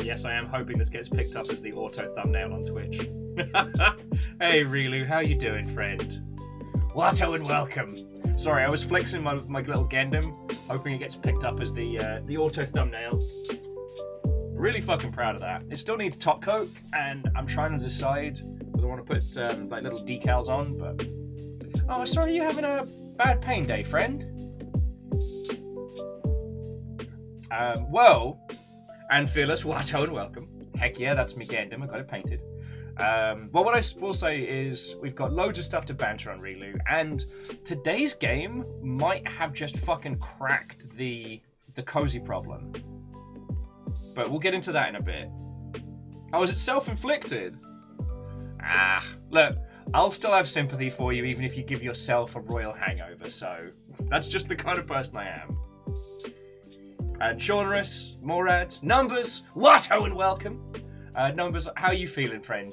Yes, I am hoping this gets picked up as the auto thumbnail on Twitch. Hey, Rilu, how you doing, friend? Watto and welcome. Sorry, I was flexing my little Gendam, hoping it gets picked up as the auto thumbnail. Really fucking proud of that. It still needs top coat, and I'm trying to decide whether I want to put like little decals on, but... Oh, sorry, you having a bad pain day, friend? Well... And Fearless, Watto and welcome. Heck yeah, that's me Gandam, I got it painted. Well, what I will say is we've got loads of stuff to banter on Rilu, and today's game might have just fucking cracked the cozy problem. But we'll get into that in a bit. Oh, is it self-inflicted? Ah, look, I'll still have sympathy for you even if you give yourself a royal hangover, so that's just the kind of person I am. And Shaunarus, Morad, Numbers, Watto and welcome. Numbers, how are you feeling, friend?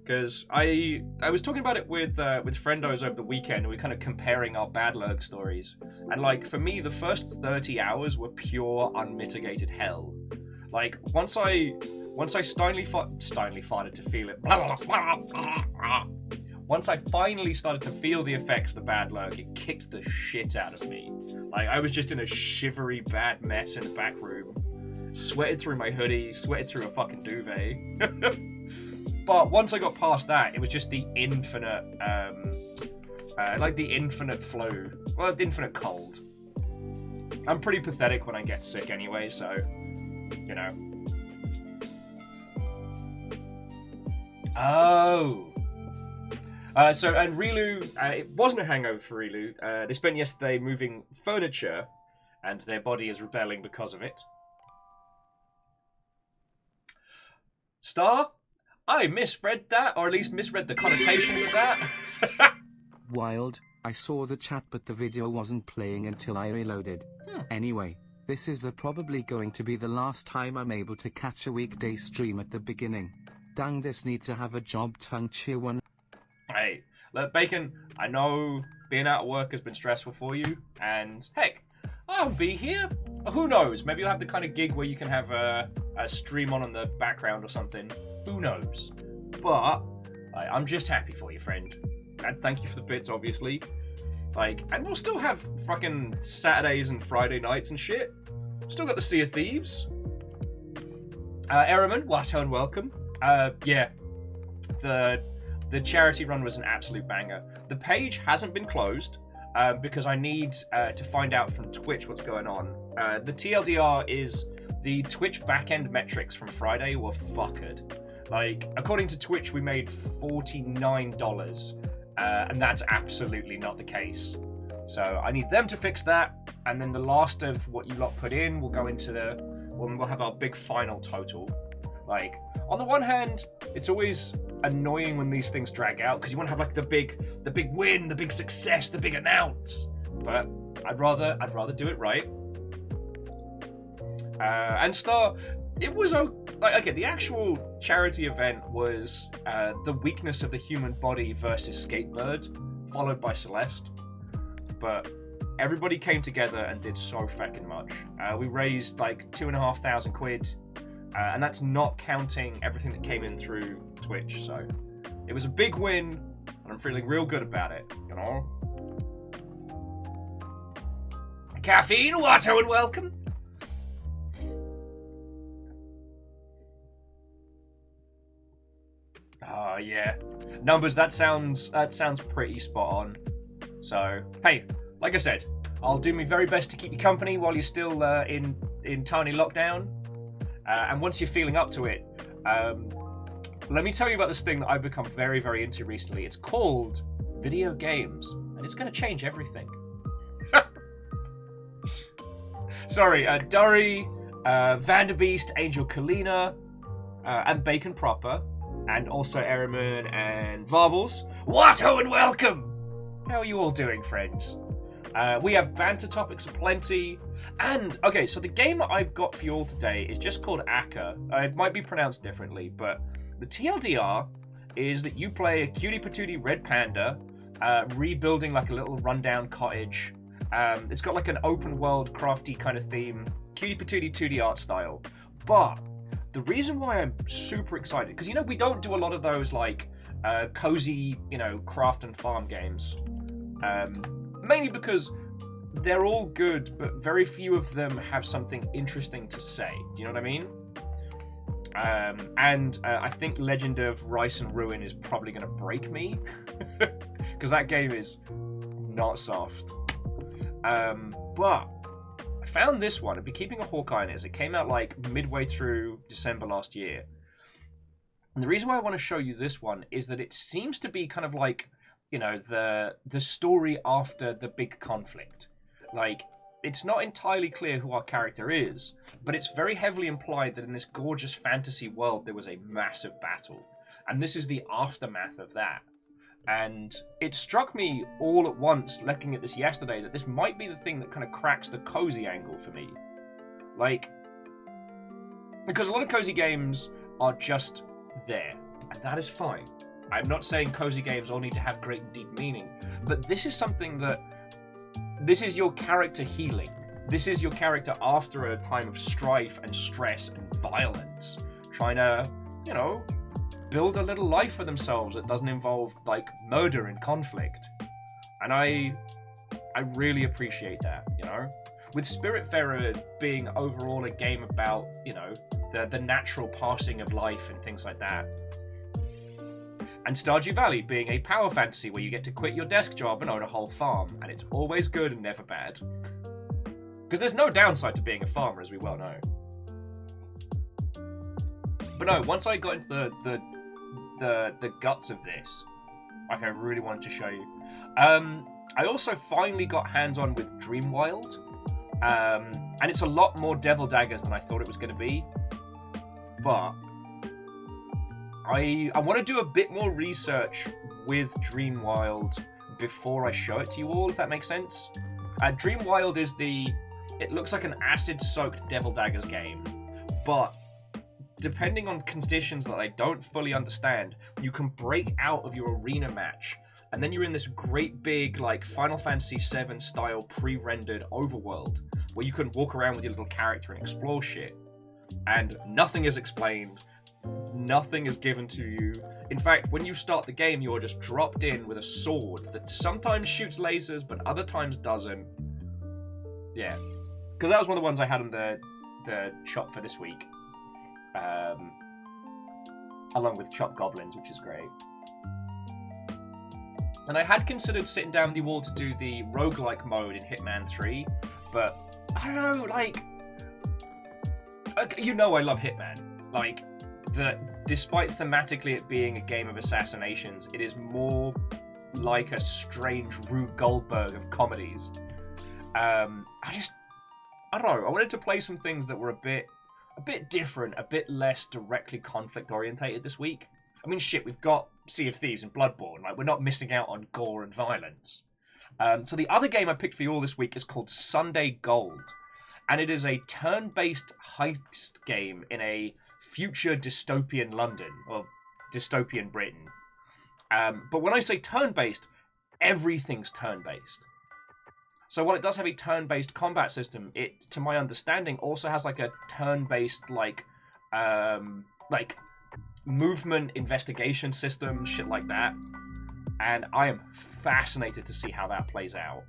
Because I was talking about it with friendos over the weekend, and we're kind of comparing our bad lurk stories. And like for me, the first 30 hours were pure unmitigated hell. Like once I finally started to feel it. Once I finally started to feel the effects of the bad lurk, it kicked the shit out of me. Like, I was just in a shivery bad mess in the back room. Sweated through my hoodie, sweated through a fucking duvet. But once I got past that, it was just the infinite, the infinite flu. Well, the infinite cold. I'm pretty pathetic when I get sick anyway, so, you know. Oh. And Rilu, it wasn't a hangover for Rilu. They spent yesterday moving furniture, and their body is rebelling because of it. Star, I misread that, or at least misread the connotations of that. Wild, I saw the chat but the video wasn't playing until I reloaded. Anyway, this is probably going to be the last time I'm able to catch a weekday stream at the beginning. Dang, this needs to have a job tongue cheer one. Hey, look, Bacon, I know being out of work has been stressful for you, and heck, I'll be here. Who knows? Maybe you'll have the kind of gig where you can have a stream on in the background or something. Who knows? But I'm just happy for you, friend. And thank you for the bits, obviously. And we'll still have fucking Saturdays and Friday nights and shit. Still got the Sea of Thieves. Eraman, Watto and welcome. Yeah, the charity run was an absolute banger. The page hasn't been closed because I need to find out from Twitch what's going on. The TLDR is the Twitch backend metrics from Friday were fuckered. According to Twitch, we made $49, and that's absolutely not the case. So I need them to fix that, and then the last of what you lot put in will go into we'll have our big final total. On the one hand, it's always annoying when these things drag out because you want to have the big win, the big success, the big announce. But I'd rather do it right. And Star, it was okay. The actual charity event was the weakness of the human body versus Skatebird, followed by Celeste. But everybody came together and did so fucking much. We raised 2,500 quid. And that's not counting everything that came in through Twitch, so it was a big win, and I'm feeling real good about it, you know? Caffeine, Watto, and welcome! Oh, yeah. Numbers, that sounds pretty spot on. So, hey, like I said, I'll do my very best to keep you company while you're still in tiny lockdown. And once you're feeling up to it, let me tell you about this thing that I've become very, very into recently. It's called video games, and it's going to change everything. Sorry, Durry, Vanderbeest, Angel Kalina, and Bacon Proper, and also Eriman and Varbles. What-ho and welcome! How are you all doing, friends? We have banter topics aplenty, and, okay, so the game that I've got for you all today is just called Akka. It might be pronounced differently, but the TLDR is that you play a cutie patootie red panda, rebuilding like a little rundown cottage. It's got like an open world crafty kind of theme, cutie patootie 2D art style. But the reason why I'm super excited, because we don't do a lot of those like cozy, craft and farm games. Mainly because they're all good, but very few of them have something interesting to say. Do you know what I mean? And I think Legend of Rice and Ruin is probably going to break me. Because that game is not soft. But I found this one. I've been keeping a hawk eye on it as it came out like midway through December last year. And the reason why I want to show you this one is that it seems to be kind of like, the story after the big conflict. Like, it's not entirely clear who our character is, but it's very heavily implied that in this gorgeous fantasy world there was a massive battle. And this is the aftermath of that. And it struck me all at once, looking at this yesterday, that this might be the thing that kind of cracks the cozy angle for me. Like, because a lot of cozy games are just there, and that is fine. I'm not saying cozy games all need to have great and deep meaning, but this is something that, this is your character healing. This is your character after a time of strife and stress and violence, trying to, build a little life for themselves that doesn't involve like murder and conflict. And I really appreciate that, with Spiritfarer being overall a game about the natural passing of life and things like that, and Stardew Valley being a power fantasy where you get to quit your desk job and own a whole farm, and it's always good and never bad, because there's no downside to being a farmer, as we well know. But no, once I got into the guts of this, like I really wanted to show you. I also finally got hands-on with Dreamwild, and it's a lot more Devil Daggers than I thought it was going to be. But I want to do a bit more research with Dreamwild before I show it to you all, if that makes sense. Dreamwild is it looks like an acid-soaked Devil Daggers game, but depending on conditions that I don't fully understand, you can break out of your arena match, and then you're in this great big, like, Final Fantasy VII style pre-rendered overworld, where you can walk around with your little character and explore shit. And nothing is explained, nothing is given to you. In fact, when you start the game, you're just dropped in with a sword that sometimes shoots lasers, but other times doesn't. Yeah. Because that was one of the ones I had on the shop for this week. Along with Chop Goblins, which is great. And I had considered sitting down with you all to do the roguelike mode in Hitman 3, but I don't know, like, I love Hitman. Like, despite thematically it being a game of assassinations, it is more like a strange Rube Goldberg of comedies. I don't know, I wanted to play some things that were a bit different, a bit less directly conflict orientated this week. I mean, shit, we've got Sea of Thieves and Bloodborne. Like, we're not missing out on gore and violence. So the other game I picked for you all this week is called Sunday Gold, and it is a turn-based heist game in a future dystopian London, or dystopian Britain. But when I say turn-based, everything's turn-based. So while it does have a turn-based combat system, it, to my understanding, also has like a turn-based like movement investigation system, shit like that. And I am fascinated to see how that plays out.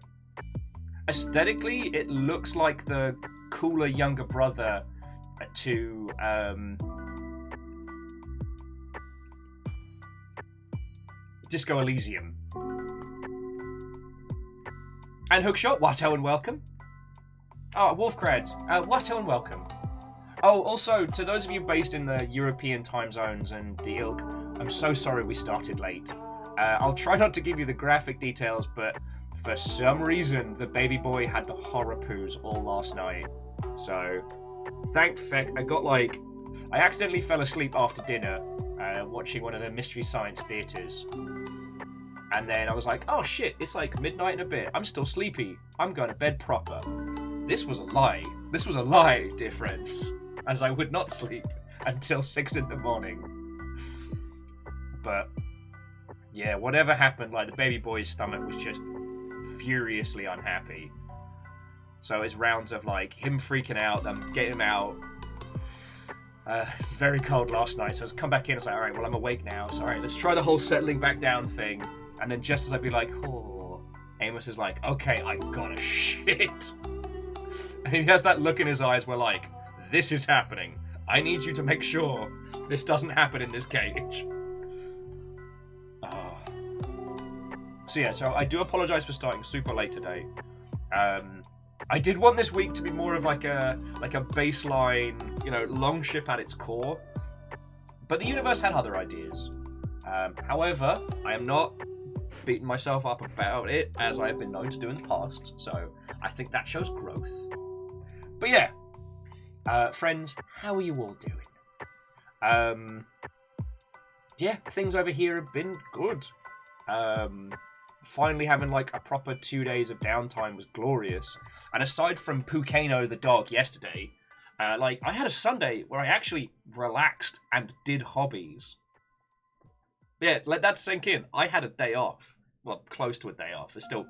Aesthetically, it looks like the cooler younger brother to Disco Elysium. And Hookshot, Watto and welcome. Oh, Wolfcrad, Watto and welcome. Oh, also, to those of you based in the European time zones and the ilk, I'm so sorry we started late. I'll try not to give you the graphic details, but for some reason, the baby boy had the horror poos all last night. So, thank feck, I accidentally fell asleep after dinner watching one of the Mystery Science theatres. And then I was like, oh shit, it's like midnight and a bit. I'm still sleepy. I'm going to bed proper. This was a lie. This was a lie, dear friends, as I would not sleep until 6 in the morning. But, yeah, whatever happened, like, the baby boy's stomach was just furiously unhappy. So it's rounds of, like, him freaking out, then getting him out. Very cold last night, so I was come back in and say, alright, well, I'm awake now, so alright, let's try the whole settling back down thing. And then just as I'd be like, oh, Amos is like, okay, I gotta shit. And he has that look in his eyes where, like, this is happening. I need you to make sure this doesn't happen in this cage. Oh. So yeah, so I do apologize for starting super late today. I did want this week to be more of like a baseline, you know, long ship at its core. But the universe had other ideas. However, I am not beating myself up about it as I have been known to do in the past. So I think that shows growth. But yeah, friends, how are you all doing? Yeah, things over here have been good. Finally having like a proper 2 days of downtime was glorious. And aside from Pukano the dog yesterday, like I had a Sunday where I actually relaxed and did hobbies. Yeah, let that sink in. I had a day off. Well, close to a day off. I still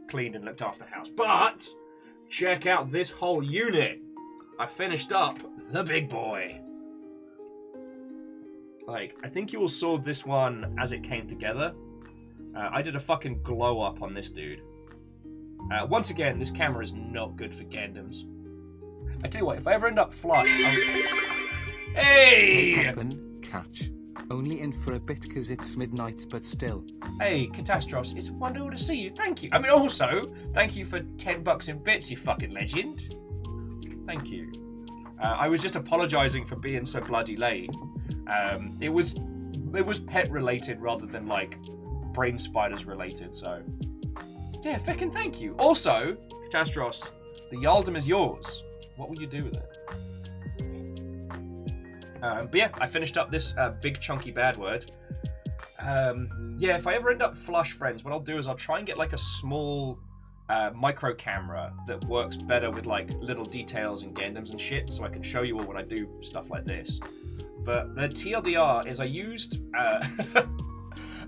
cleaned and looked after the house. But check out this whole unit. I finished up the big boy. Like, I think you all saw this one as it came together. I did a fucking glow up on this dude. Once again, this camera is not good for Gandams. I tell you what, if I ever end up flush, Hey! Open, catch. Only in for a bit because it's midnight, but still. Hey, Catastros, it's wonderful to see you. Thank you. I mean, also, thank you for $10 in bits, you fucking legend. Thank you. I was just apologising for being so bloody late. It was pet related rather than like brain spiders related, so yeah, feckin' thank you. Also, Catastros, the Yaldum is yours. What will you do with it? But yeah, I finished up this big chunky bad word. Yeah, if I ever end up flush, friends, what I'll do is I'll try and get like a small micro camera that works better with like little details and Gandams and shit, so I can show you all when I do stuff like this. But the TLDR is I used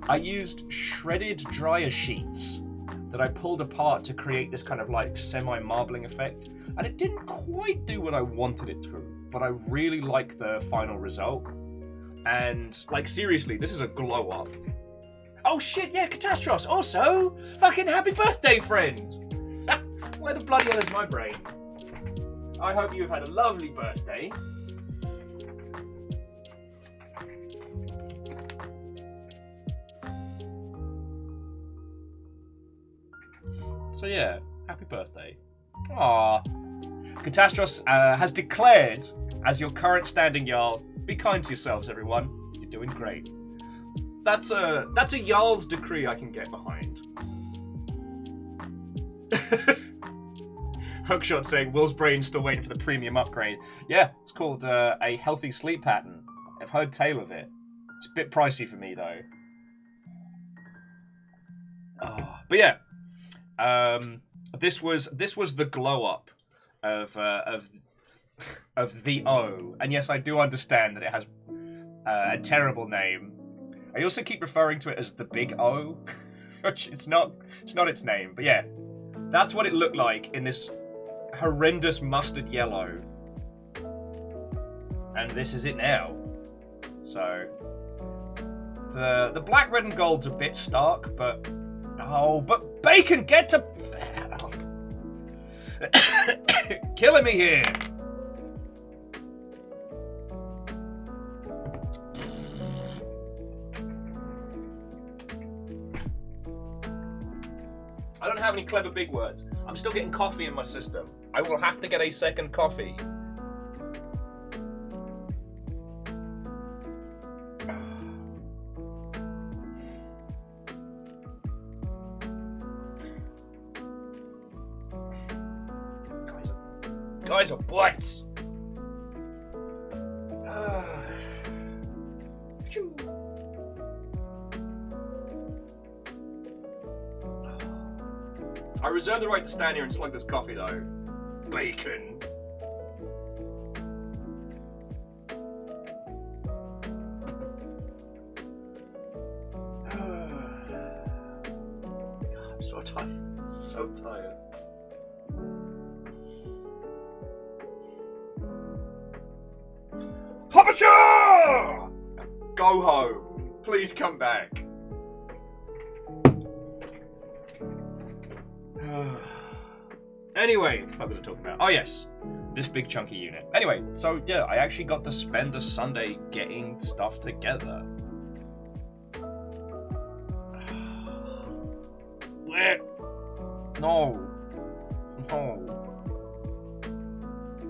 I used shredded dryer sheets that I pulled apart to create this kind of like semi-marbling effect, and it didn't quite do what I wanted it to, but I really like the final result. And like seriously, this is a glow up. Oh shit, yeah, Catastros, also fucking happy birthday, friend. Where the bloody hell is my brain? I hope you have had a lovely birthday. So yeah, happy birthday. Aww. Catastros has declared, as your current standing Jarl, be kind to yourselves, everyone. You're doing great. That's a Jarl's decree I can get behind. Hookshot saying, Will's brain's still waiting for the premium upgrade. Yeah, it's called a healthy sleep pattern. I've heard tale of it. It's a bit pricey for me, though. Oh, but yeah. This was the glow up of the O, and yes, I do understand that it has a terrible name. I also keep referring to it as the Big O, which it's not its name, but yeah, that's what it looked like in this horrendous mustard yellow, and this is it now. So the black, red, and gold's a bit stark, but. Oh, but Bacon, get to... Killing me here. I don't have any clever big words. I'm still getting coffee in my system. I will have to get a second coffee. size of butts. I reserve the right to stand here and slug this coffee, though. Bacon. I'm so tired. So tired. Hoppachar! Go home. Please come back. Anyway, what the fuck was I talking about? Oh yes, this big chunky unit. Anyway, so yeah, I actually got to spend the Sunday getting stuff together. No.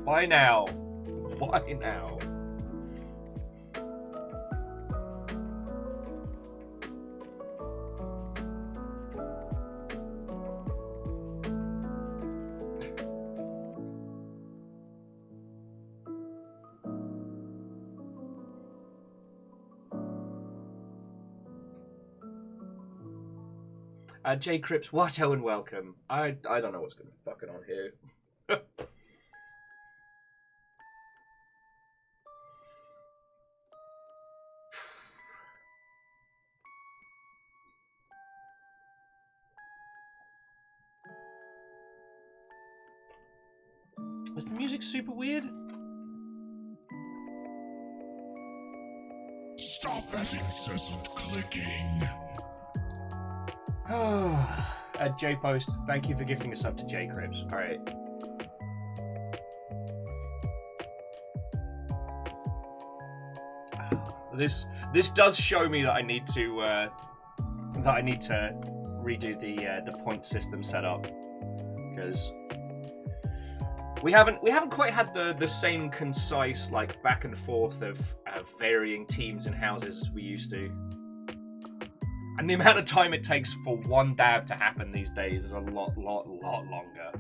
Why now? Why now? J Crips, what and welcome. I don't know what's going to fucking on here. Is the music super weird? Stop that incessant clicking. J Post, thank you for gifting us up to J Crips. Alright. This does show me that I need to redo the point system setup, because we haven't quite had the same concise like back and forth of varying teams and houses as we used to. And the amount of time it takes for one dab to happen these days is a lot longer.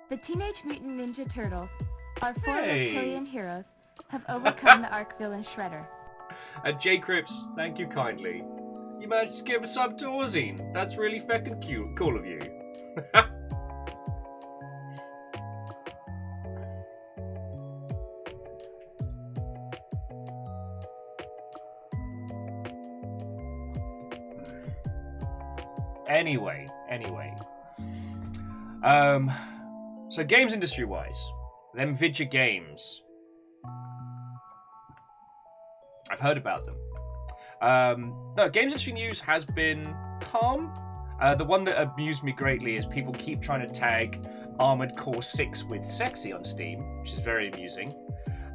The Teenage Mutant Ninja Turtles, our four Hey. reptilian heroes, have overcome the arch villain Shredder. J Crips, thank you kindly. You managed to give a sub to Orzine. That's really fucking cute. Cool of you. Anyway. So games industry-wise, them Vidya games. I've heard about them. No, games industry news has been calm. The one that amused me greatly is people keep trying to tag Armored Core 6 with sexy on Steam, which is very amusing.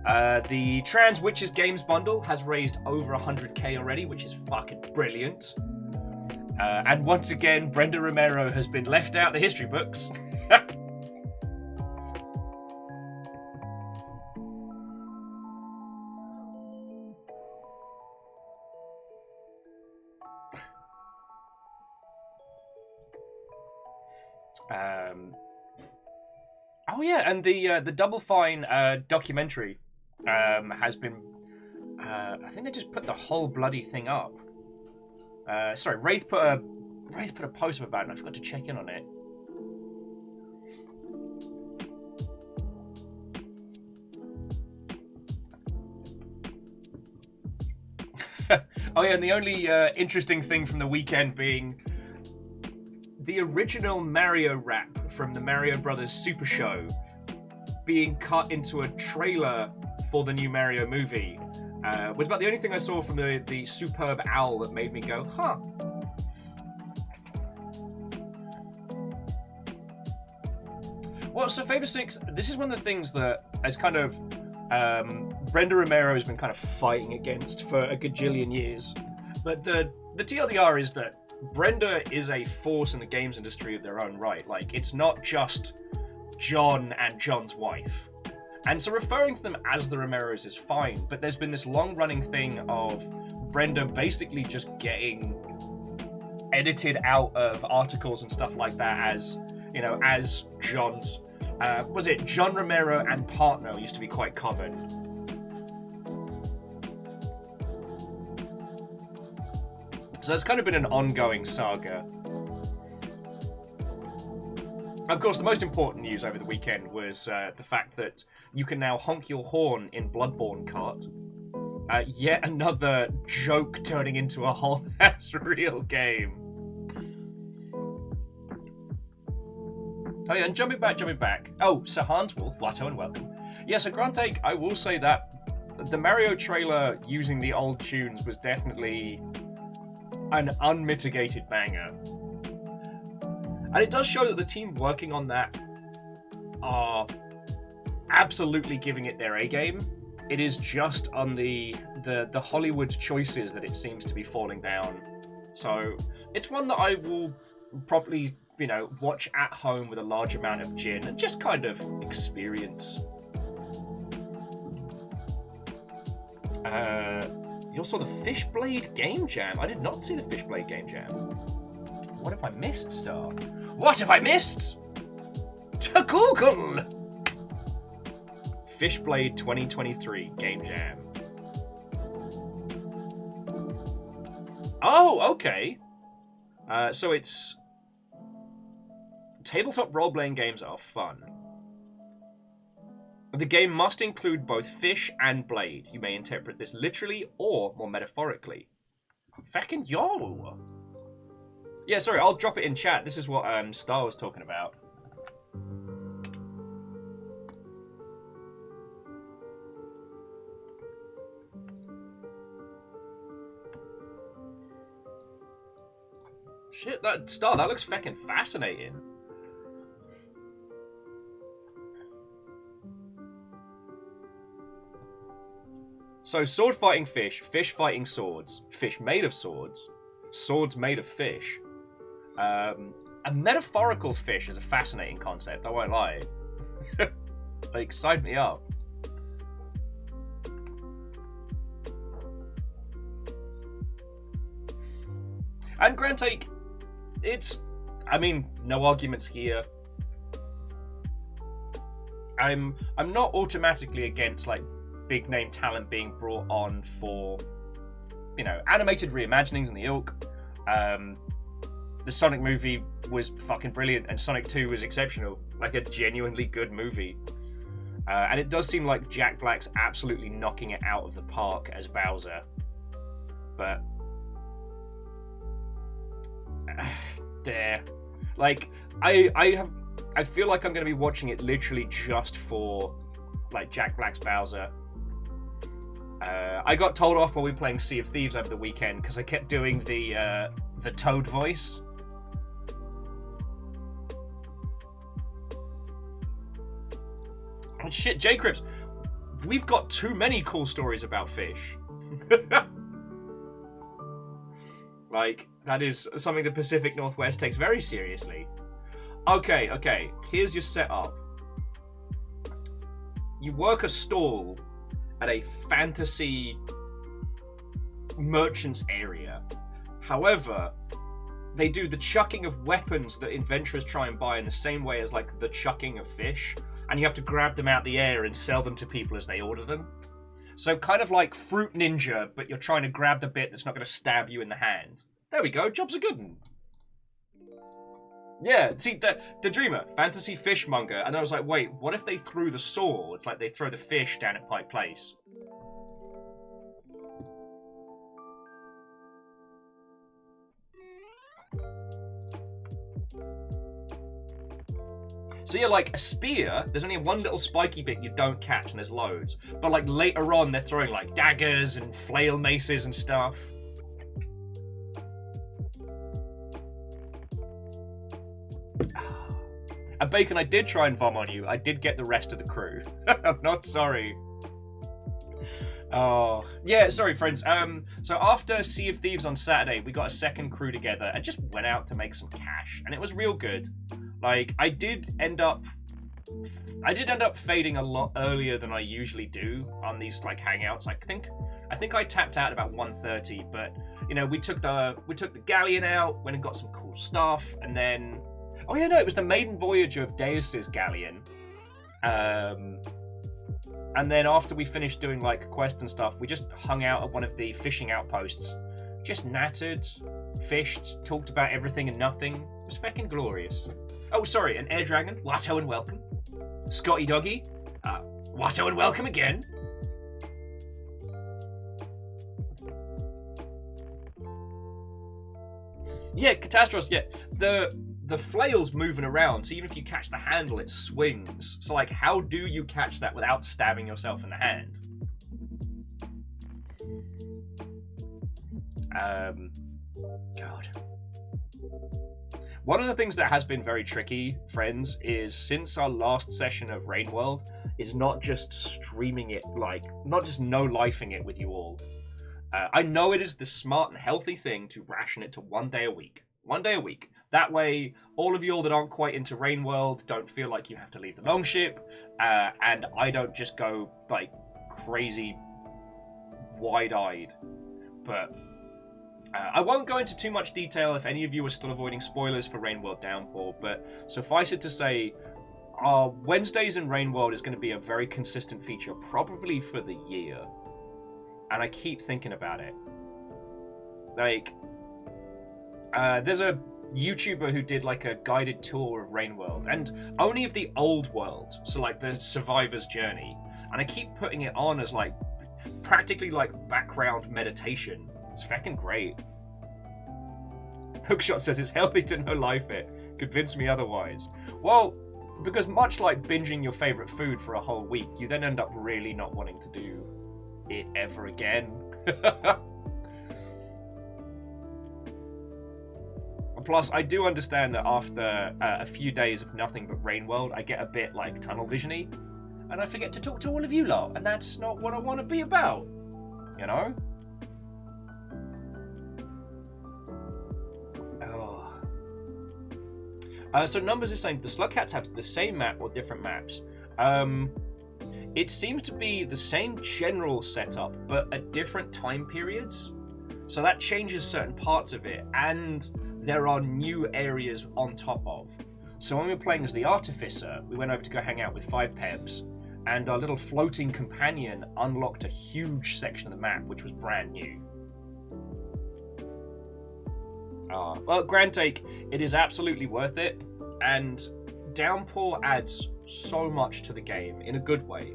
The Trans Witches Games bundle has raised over 100k already, which is fucking brilliant. And once again, Brenda Romero has been left out the history books. Oh yeah, and the Double Fine documentary has been. I think they just put the whole bloody thing up. Sorry, Wraith put a post up about it, and I forgot to check in on it. Oh yeah, and the only interesting thing from the weekend being the original Mario rap from the Mario Brothers Super Show being cut into a trailer for the new Mario movie was about the only thing I saw from the superb owl that made me go, huh. Well, so Fable 6, this is one of the things that has kind of Brenda Romero has been kind of fighting against for a gajillion years. But the TLDR is that Brenda is a force in the games industry of their own right. Like, it's not just John and John's wife. And so referring to them as the Romeros is fine, but there's been this long-running thing of Brenda basically just getting edited out of articles and stuff like that as, you know, as John's... was it John Romero and partner used to be quite common. So it's kind of been an ongoing saga. Of course, the most important news over the weekend was the fact that you can now honk your horn in Bloodborne Kart. Yet another joke turning into a whole ass real game. Oh yeah, and jumping back. Oh, Sir Hans Wolf, Watto and welcome. Yeah, so Grant Take, I will say that the Mario trailer using the old tunes was definitely an unmitigated banger. And it does show that the team working on that are absolutely giving it their A-game. It is just on the Hollywood choices that it seems to be falling down. So it's one that I will probably, you know, watch at home with a large amount of gin and just kind of experience. You also saw the Fishblade Game Jam. I did not see the Fishblade Game Jam. What have I missed, Star? What have I missed? To Google! Fishblade 2023 Game Jam. Oh, okay. So it's... Tabletop role-playing games are fun. The game must include both fish and blade. You may interpret this literally or more metaphorically. Feckin' yo! Yeah, sorry, I'll drop it in chat. This is what Star was talking about. Shit, Star, that looks feckin' fascinating. So, sword fighting fish, fish fighting swords, fish made of swords, swords made of fish. A metaphorical fish is a fascinating concept, I won't lie. Like, sign me up. And Grand Take, it's... I mean, no arguments here. I'm not automatically against, like, big name talent being brought on for, you know, animated reimaginings in the ilk. The Sonic movie was fucking brilliant, and Sonic 2 was exceptional. Like, a genuinely good movie. And it does seem like Jack Black's absolutely knocking it out of the park as Bowser. But... there. Like, I feel like I'm going to be watching it literally just for, like, Jack Black's Bowser. I got told off while we were playing Sea of Thieves over the weekend because I kept doing the Toad voice. And shit, J-Crips, we've got too many cool stories about fish. Like, that is something the Pacific Northwest takes very seriously. Okay, here's your setup. You work a stall at a fantasy merchant's area. However, they do the chucking of weapons that adventurers try and buy in the same way as, like, the chucking of fish, and you have to grab them out the air and sell them to people as they order them. So kind of like Fruit Ninja, but you're trying to grab the bit that's not going to stab you in the hand. There we go, job's a good one. Yeah, see, the Dreamer, fantasy fishmonger, and I was like, wait, what if they threw the swords like they throw the fish down at Pike Place? So yeah, like, a spear, there's only one little spiky bit you don't catch, and there's loads. But, like, later on, they're throwing, like, daggers and flail maces and stuff. And Bacon, I did try and vom on you. I did get the rest of the crew. I'm not sorry. Oh, yeah, sorry, friends. So after Sea of Thieves on Saturday, we got a second crew together and just went out to make some cash. And it was real good. Like, I did end up I did end up fading a lot earlier than I usually do on these like hangouts. I think I tapped out about 1:30, but you know, we took the galleon out, went and got some cool stuff, and then oh yeah, no, it was the maiden voyage of Deus's galleon. And then after we finished doing like quest and stuff, we just hung out at one of the fishing outposts, just nattered, fished, talked about everything and nothing. It was fucking glorious. Oh, sorry, an air dragon. Watto and welcome. Scotty Doggy. Watto and welcome again. Yeah, Catastros, yeah. The flail's moving around, so even if you catch the handle, it swings. So, like, how do you catch that without stabbing yourself in the hand? God. One of the things that has been very tricky, friends, is since our last session of Rain World, is not just streaming it, like, not just no-lifing it with you all. I know it is the smart and healthy thing to ration it to 1 day a week. 1 day a week. That way, all of you all that aren't quite into Rain World don't feel like you have to leave the longship, and I don't just go, like, crazy wide-eyed. But I won't go into too much detail if any of you are still avoiding spoilers for Rain World Downpour, but suffice it to say, Wednesdays in Rain World is going to be a very consistent feature, probably for the year. And I keep thinking about it. Like, there's a YouTuber who did like a guided tour of Rain World, and only of the old world, so like the Survivor's Journey. And I keep putting it on as like, practically like background meditation. It's fucking great. Hookshot says it's healthy to no life it. Convince me otherwise. Well, because much like binging your favorite food for a whole week, you then end up really not wanting to do it ever again. Plus, I do understand that after a few days of nothing but Rain World, I get a bit like tunnel vision-y, and I forget to talk to all of you lot, and that's not what I want to be about, you know? So Numbers is saying the Slugcats have the same map or different maps. It seems to be the same general setup, but at different time periods. So that changes certain parts of it, and there are new areas on top of. So when we were playing as the Artificer, we went over to go hang out with 5 Pebs, and our little floating companion unlocked a huge section of the map, which was brand new. Well, Grand Take, it is absolutely worth it, and Downpour adds so much to the game in a good way.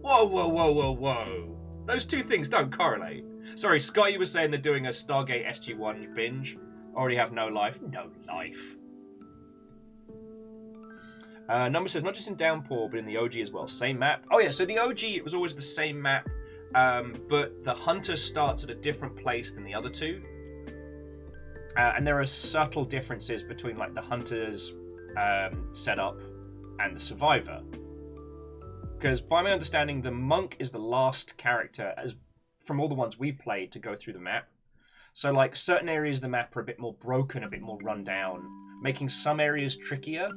Whoa. Those two things don't correlate. Sorry, Scotty was saying they're doing a Stargate SG-1 binge. Already have no life. No life. Number says, not just in Downpour, but in the OG as well. Same map. Oh yeah, so the OG, it was always the same map, but the Hunter starts at a different place than the other two. And there are subtle differences between like the Hunter's setup and the Survivor. Because by my understanding, the Monk is the last character, as from all the ones we've played, to go through the map. So like certain areas of the map are a bit more broken, a bit more run down, making some areas trickier.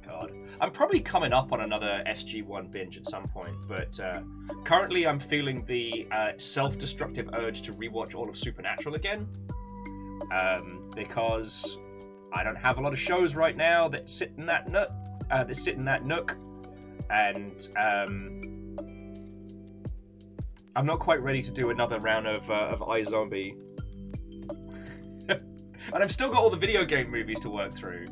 God. I'm probably coming up on another SG-1 binge at some point, but currently I'm feeling the self-destructive urge to rewatch all of Supernatural again, because I don't have a lot of shows right now that sit in that nook, and I'm not quite ready to do another round of iZombie, and I've still got all the video game movies to work through.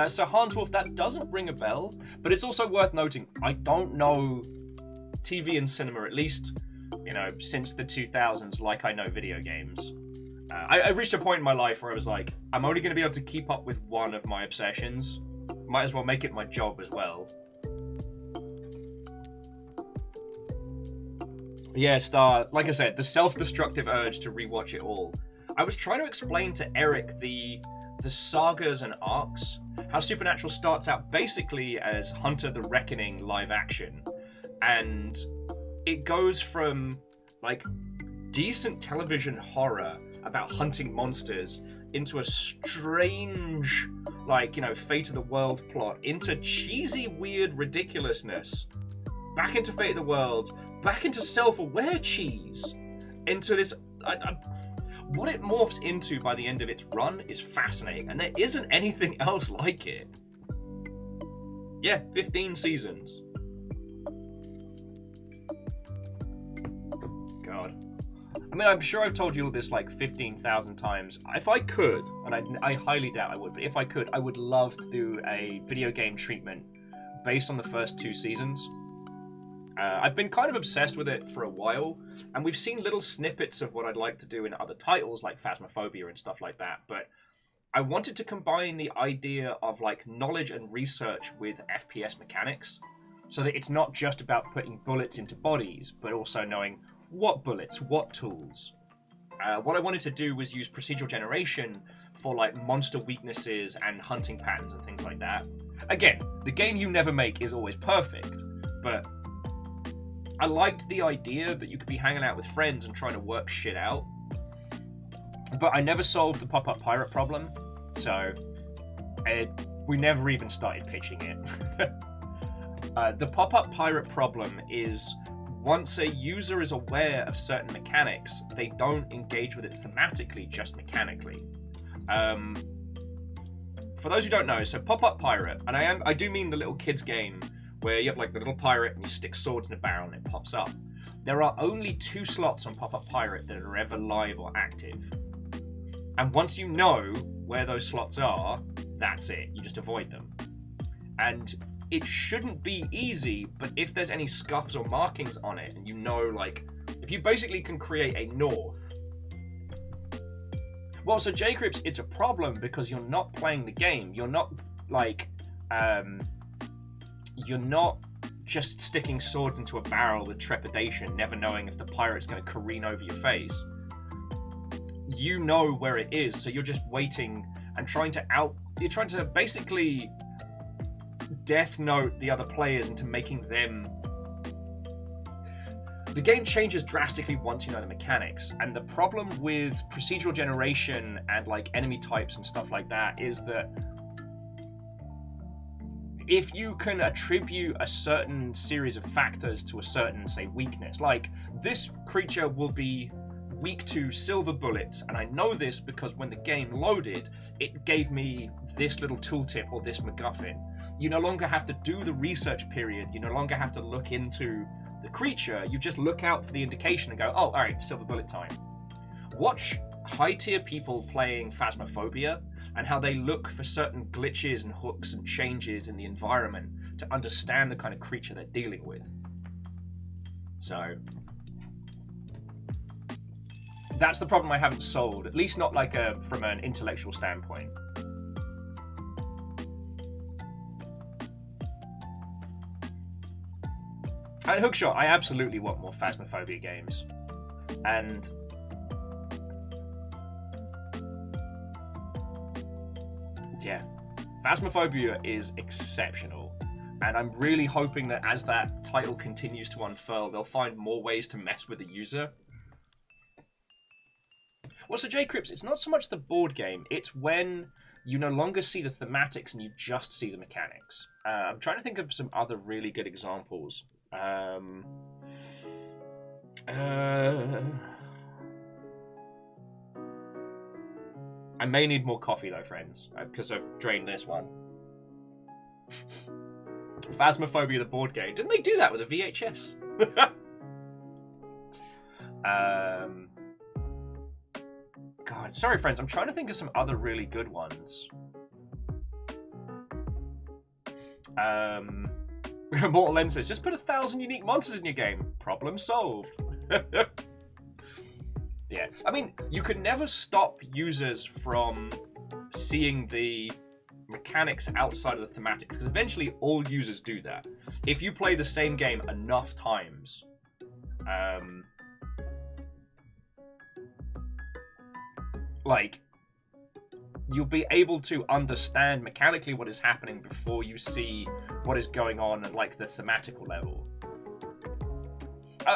So Hans Wolf, that doesn't ring a bell, but it's also worth noting, I don't know TV and cinema, at least, you know, since the 2000s, like I know video games. I reached a point in my life where I was like, I'm only going to be able to keep up with one of my obsessions. Might as well make it my job as well. Yeah, Star, like I said, the self-destructive urge to rewatch it all. I was trying to explain to Eric the sagas and arcs, how Supernatural starts out basically as Hunter the Reckoning live action, and it goes from like decent television horror about hunting monsters into a strange, like, you know, fate of the world plot, into cheesy, weird ridiculousness, back into fate of the world, back into self-aware cheese, into this. What it morphs into by the end of its run is fascinating, and there isn't anything else like it. Yeah, 15 seasons. God. I mean, I'm sure I've told you all this like 15,000 times. If I could, and I highly doubt I would, but if I could, I would love to do a video game treatment based on the first 2 seasons. I've been kind of obsessed with it for a while, and we've seen little snippets of what I'd like to do in other titles like Phasmophobia and stuff like that, but I wanted to combine the idea of like knowledge and research with FPS mechanics, so that it's not just about putting bullets into bodies, but also knowing what bullets, what tools. What I wanted to do was use procedural generation for like monster weaknesses and hunting patterns and things like that. Again, the game you never make is always perfect, but I liked the idea that you could be hanging out with friends and trying to work shit out. But I never solved the pop-up pirate problem, so we never even started pitching it. The pop-up pirate problem is once a user is aware of certain mechanics, they don't engage with it thematically, just mechanically. For those who don't know, so pop-up pirate, and I do mean the little kids game where you have like the little pirate and you stick swords in a barrel and it pops up. There are only 2 slots on Pop-Up Pirate that are ever live or active. And once you know where those slots are, that's it. You just avoid them. And it shouldn't be easy, but if there's any scuffs or markings on it, and you know, like, if you basically can create a north. Well, so J-Crips, it's a problem because you're not playing the game. You're not, like, you're not just sticking swords into a barrel with trepidation, never knowing if the pirate's going to careen over your face. You know where it is, so you're just waiting and you're trying to basically death note the other players into making them. The game changes drastically once you know the mechanics, and the problem with procedural generation and like enemy types and stuff like that is that if you can attribute a certain series of factors to a certain, say, weakness, like this creature will be weak to silver bullets, and I know this because when the game loaded, it gave me this little tooltip or this MacGuffin. You no longer have to do the research period, you no longer have to look into the creature, you just look out for the indication and go, oh, alright, silver bullet time. Watch high-tier people playing Phasmophobia, and how they look for certain glitches and hooks and changes in the environment to understand the kind of creature they're dealing with. So that's the problem I haven't solved, at least not like from an intellectual standpoint. And Hookshot, I absolutely want more Phasmophobia games. And yeah, Phasmophobia is exceptional, and I'm really hoping that as that title continues to unfurl, they'll find more ways to mess with the user. Well, so J-Crips, it's not so much the board game, it's when you no longer see the thematics and you just see the mechanics. I'm trying to think of some other really good examples. I may need more coffee though, friends, because I've drained this one. Phasmophobia, the board game. Didn't they do that with a VHS? God, sorry, friends. I'm trying to think of some other really good ones. Mortal Lens says, just put 1,000 unique monsters in your game. Problem solved. Yeah, I mean, you can never stop users from seeing the mechanics outside of the thematics, because eventually all users do that. If you play the same game enough times, Like, you'll be able to understand mechanically what is happening before you see what is going on at, like, the thematical level.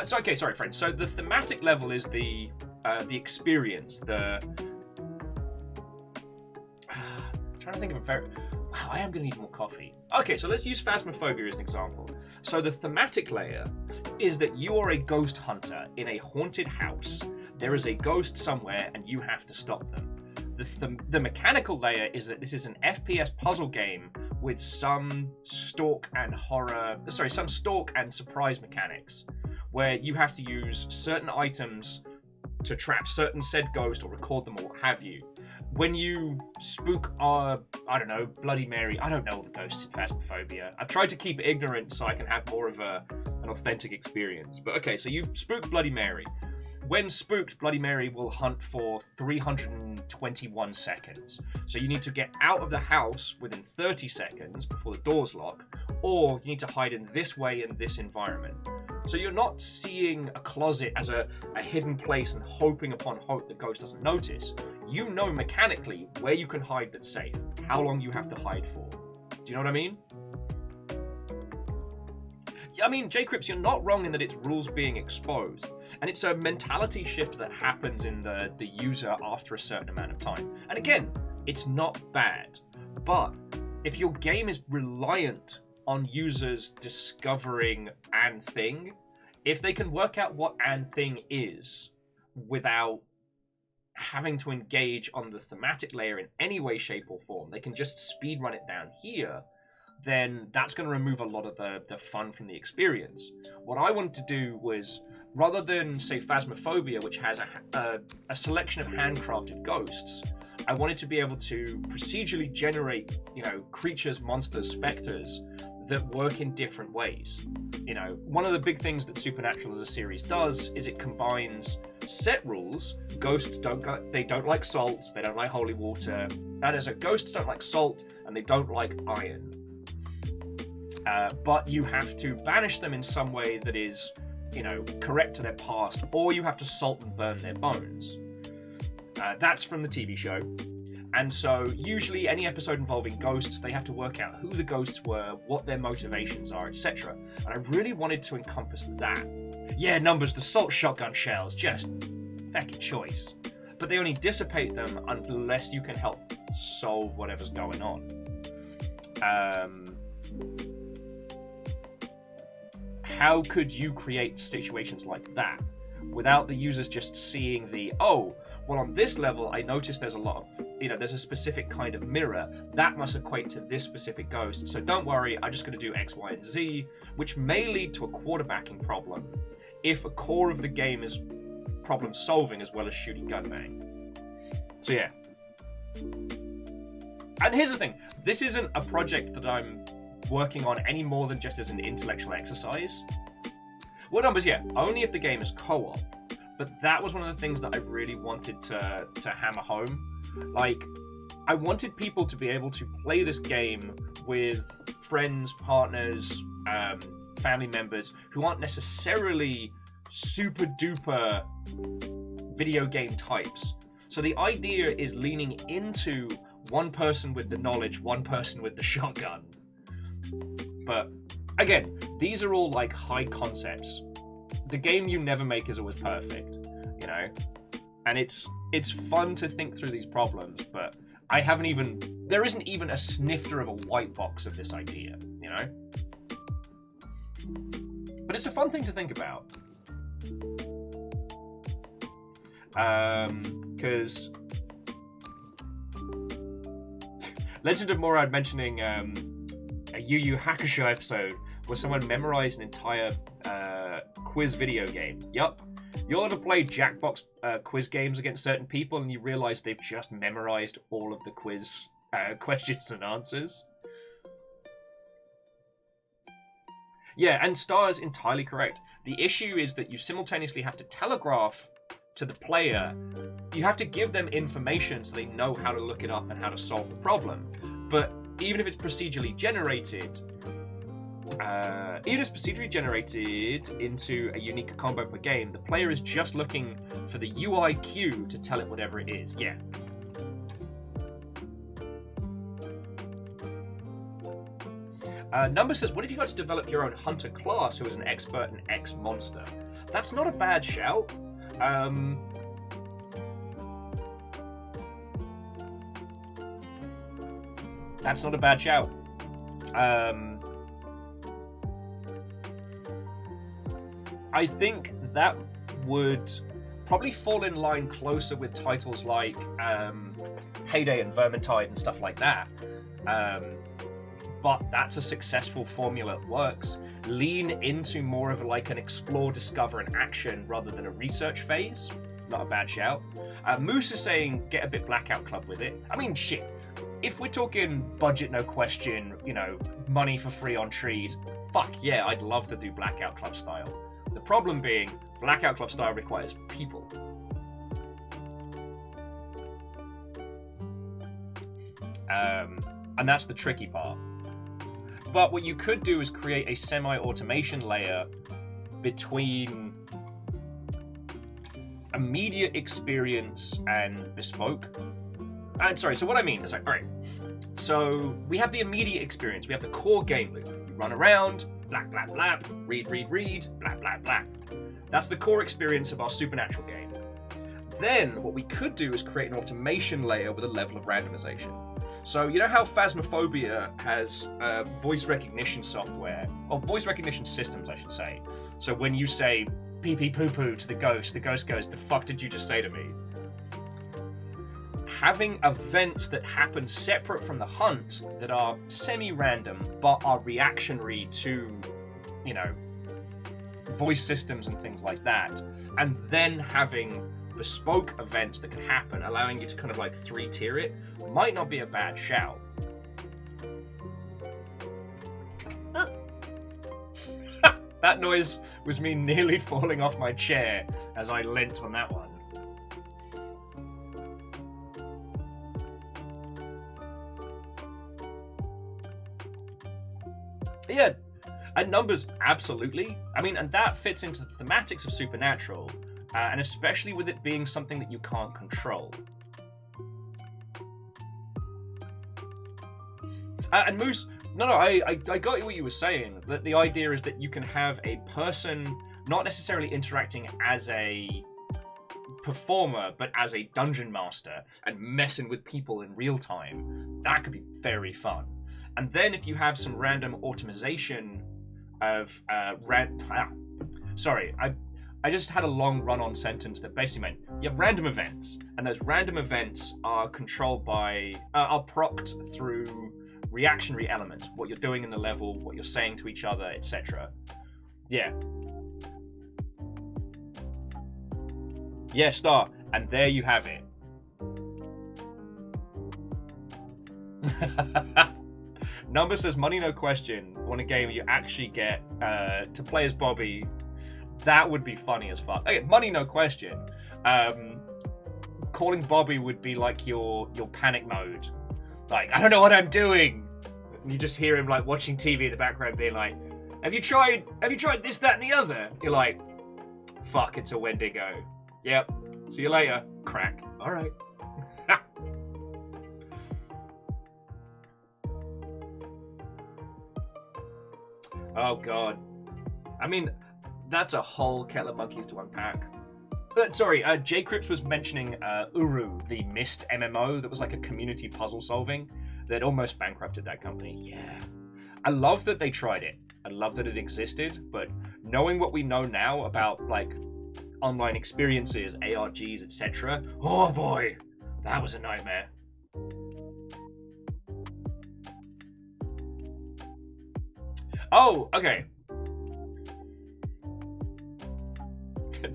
Sorry, friends. So the thematic level is the experience, trying to think of a very... Wow, I am going to need more coffee. Okay, so let's use Phasmophobia as an example. So the thematic layer is that you are a ghost hunter in a haunted house. There is a ghost somewhere, and you have to stop them. The mechanical layer is that this is an FPS puzzle game with some stalk and surprise mechanics, where you have to use certain items to trap certain said ghost or record them or what have you. When you spook, I don't know, Bloody Mary, I don't know all the ghosts in Phasmophobia. I've tried to keep it ignorant so I can have more of an authentic experience. But okay, so you spook Bloody Mary. When spooked, Bloody Mary will hunt for 321 seconds. So you need to get out of the house within 30 seconds before the doors lock, or you need to hide in this way in this environment. So you're not seeing a closet as a hidden place and hoping upon hope the ghost doesn't notice. You know mechanically where you can hide that's safe, how long you have to hide for. Do you know what I mean? I mean, J-Crips, you're not wrong in that it's rules being exposed, and it's a mentality shift that happens in the user after a certain amount of time. And again, it's not bad, but if your game is reliant on users discovering an thing, if they can work out what an thing is without having to engage on the thematic layer in any way, shape, or form, they can just speedrun it down here, then that's going to remove a lot of the fun from the experience. What I wanted to do was, rather than, say, Phasmophobia, which has a selection of handcrafted ghosts, I wanted to be able to procedurally generate, creatures, monsters, specters that work in different ways. One of the big things that Supernatural as a series does is it combines set rules. Ghosts don't like salt, they don't like holy water. That is, ghosts don't like salt and they don't like iron. But you have to banish them in some way that is, correct to their past, or you have to salt and burn their bones. That's from the TV show. And so usually any episode involving ghosts, they have to work out who the ghosts were, what their motivations are, etc. And I really wanted to encompass that. Yeah, Numbers, the salt shotgun shells, just feckin' choice. But they only dissipate them unless you can help solve whatever's going on. How could you create situations like that without the users just seeing well, on this level, I noticed there's a lot of, there's a specific kind of mirror. That must equate to this specific ghost. So don't worry, I'm just going to do X, Y, and Z, which may lead to a quarterbacking problem if a core of the game is problem solving as well as shooting gun bang. So yeah. And here's the thing. This isn't a project that I'm working on any more than just as an intellectual exercise. Well, Numbers, yeah, only if the game is co-op. But that was one of the things that I really wanted to hammer home. Like, I wanted people to be able to play this game with friends, partners, family members who aren't necessarily super duper video game types. So the idea is leaning into one person with the knowledge, one person with the shotgun. But again, these are all like high concepts. The game you never make is always perfect, and it's fun to think through these problems, but there isn't even a snifter of a white box of this idea, But it's a fun thing to think about. Because Legend of Morad mentioning a Yu Yu Hakusho episode where someone memorized an entire quiz video game. Yup. You ever play Jackbox quiz games against certain people and you realize they've just memorized all of the quiz questions and answers? Yeah, and Star's entirely correct. The issue is that you simultaneously have to telegraph to the player. You have to give them information so they know how to look it up and how to solve the problem. But even if it's procedurally generated, Even if it's procedurally generated into a unique combo per game, the player is just looking for the UI cue to tell it whatever it is. Yeah. Number says, what if you got to develop your own hunter class who is an expert in X monster? That's not a bad shout. That's not a bad shout. I think that would probably fall in line closer with titles like Heyday and Vermintide and stuff like that. But that's a successful formula. It works. Lean into more of like an explore, discover, and action rather than a research phase. Not a bad shout. Moose is saying get a bit Blackout Club with it. I mean, shit. If we're talking budget, no question, you know, money for free on trees, fuck yeah, I'd love to do Blackout Club style. The problem being, Blackout Club style requires people. And that's the tricky part. But what you could do is create a semi-automation layer between immediate experience and bespoke. And sorry, so what I mean is, like, all right, so we have the immediate experience, we have the core game loop. We run around, blap, blap, blap, read, read, read, blap, blap, blap. That's the core experience of our supernatural game. Then what we could do is create an automation layer with a level of randomization. So you know how Phasmophobia has voice recognition software, or voice recognition systems, I should say. So when you say pee pee poo poo to the ghost goes, the fuck did you just say to me? Having events that happen separate from the hunt that are semi-random but are reactionary to, you know, voice systems and things like that, and then having bespoke events that can happen, allowing you to kind of like 3-tier it, might not be a bad shout. That noise was me nearly falling off my chair as I leant on that one. Yeah, and numbers, absolutely. I mean, and that fits into the thematics of Supernatural, and especially with it being something that you can't control. And Moose, I got what you were saying. That the idea is that you can have a person not necessarily interacting as a performer, but as a dungeon master and messing with people in real time. That could be very fun. And then if you have some random automation of I just had a long run-on sentence that basically meant you have random events, and those random events are controlled by are procced through reactionary elements, what you're doing in the level, what you're saying to each other, etc. Yeah. Yeah, Star. And there you have it. Number says, money no question. Want a game you actually get to play as Bobby. That would be funny as fuck. Okay, money no question. Calling Bobby would be like your panic mode. Like, I don't know what I'm doing. And you just hear him like watching TV in the background being like, have you tried this, that, and the other? You're like, fuck, it's a Wendigo. Yep. See you later. Crack. Alright. Oh god. I mean, that's a whole kettle of monkeys to unpack. Sorry, J Crips was mentioning Uru, the Myst MMO that was like a community puzzle solving that almost bankrupted that company. Yeah. I love that they tried it. I love that it existed, but knowing what we know now about like online experiences, ARGs, etc. Oh boy, that was a nightmare. Oh, okay.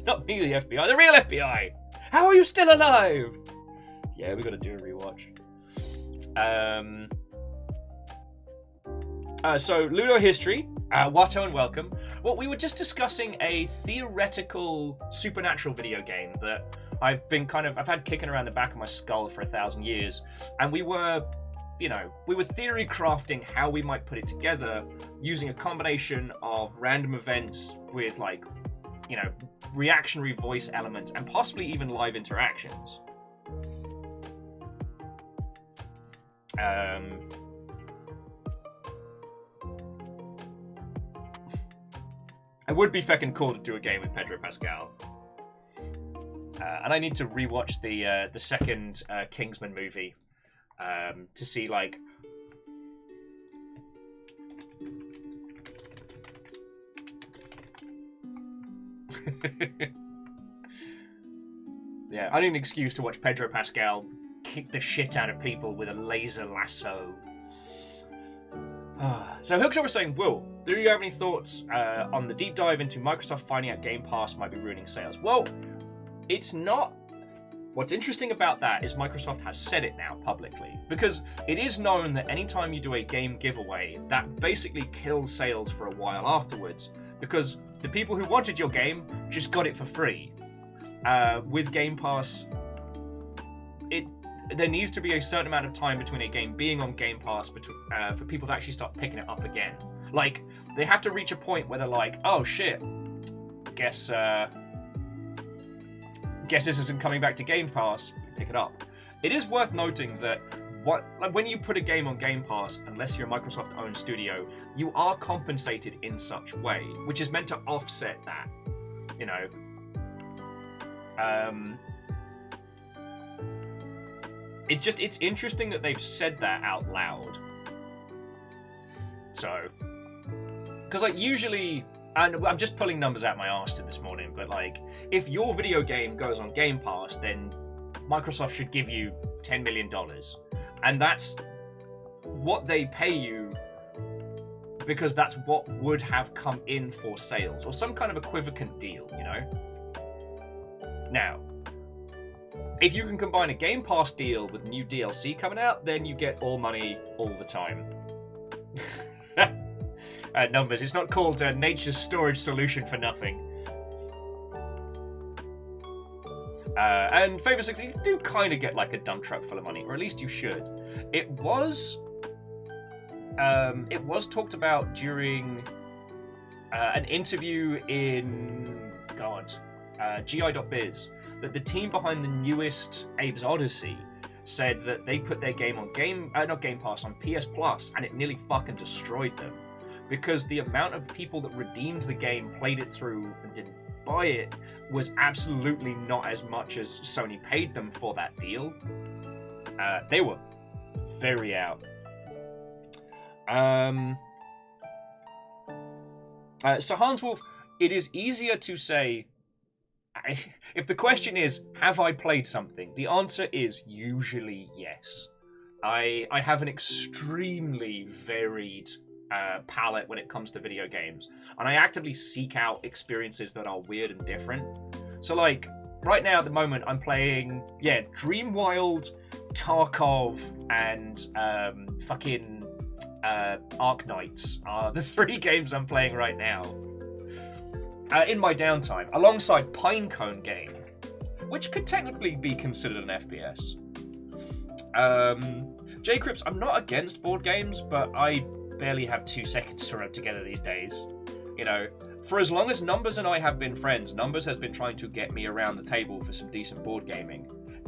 Not me, the FBI, the real FBI! How are you still alive? Yeah, we gotta do a rewatch. So, Ludo History, Watto and welcome. Well, we were just discussing a theoretical supernatural video game that I've had kicking around the back of my skull for 1,000 years. And we were, we were theory crafting how we might put it together using a combination of random events with reactionary voice elements and possibly even live interactions. It would be feckin' cool to do a game with Pedro Pascal. And I need to rewatch the second Kingsman movie to see yeah, I need an excuse to watch Pedro Pascal kick the shit out of people with a laser lasso. So Hookshot was saying, Will, do you have any thoughts on the deep dive into Microsoft finding out Game Pass might be ruining sales? Well, it's not. What's interesting about that is Microsoft has said it now publicly, because it is known that anytime you do a game giveaway, that basically kills sales for a while afterwards, because the people who wanted your game just got it for free. With Game Pass, there needs to be a certain amount of time between a game being on Game Pass for people to actually start picking it up again. Like, they have to reach a point where they're like, oh shit, guess this isn't coming back to Game Pass, pick it up. It is worth noting that when you put a game on Game Pass, unless you're a Microsoft-owned studio, you are compensated in such way, which is meant to offset that, It's interesting that they've said that out loud. So, because usually, and I'm just pulling numbers out my arse this morning, but if your video game goes on Game Pass, then Microsoft should give you $10 million. And that's what they pay you, because that's what would have come in for sales, or some kind of equivalent deal, Now, if you can combine a Game Pass deal with new DLC coming out, then you get all money all the time. Numbers. It's not called Nature's Storage Solution for nothing. And Favor 60, you do kind of get a dump truck full of money, or at least you should. It was talked about during an interview in GI.biz that the team behind the newest Abe's Odyssey said that they put their game on not Game Pass, on PS Plus, and it nearly fucking destroyed them. Because the amount of people that redeemed the game, played it through, and didn't buy it was absolutely not as much as Sony paid them for that deal. They were very out. So Hans Wolf, it is easier to say, if the question is, have I played something? The answer is usually yes. I have an extremely varied palette when it comes to video games, and I actively seek out experiences that are weird and different. So right now at the moment I'm playing Dreamwild, Tarkov, and Arknights are the 3 games I'm playing right now in my downtime, alongside Pinecone game, which could technically be considered an FPS. J-Crips, I'm not against board games, but I barely have 2 seconds to rub together these days. For as long as Numbers and I have been friends, Numbers has been trying to get me around the table for some decent board gaming,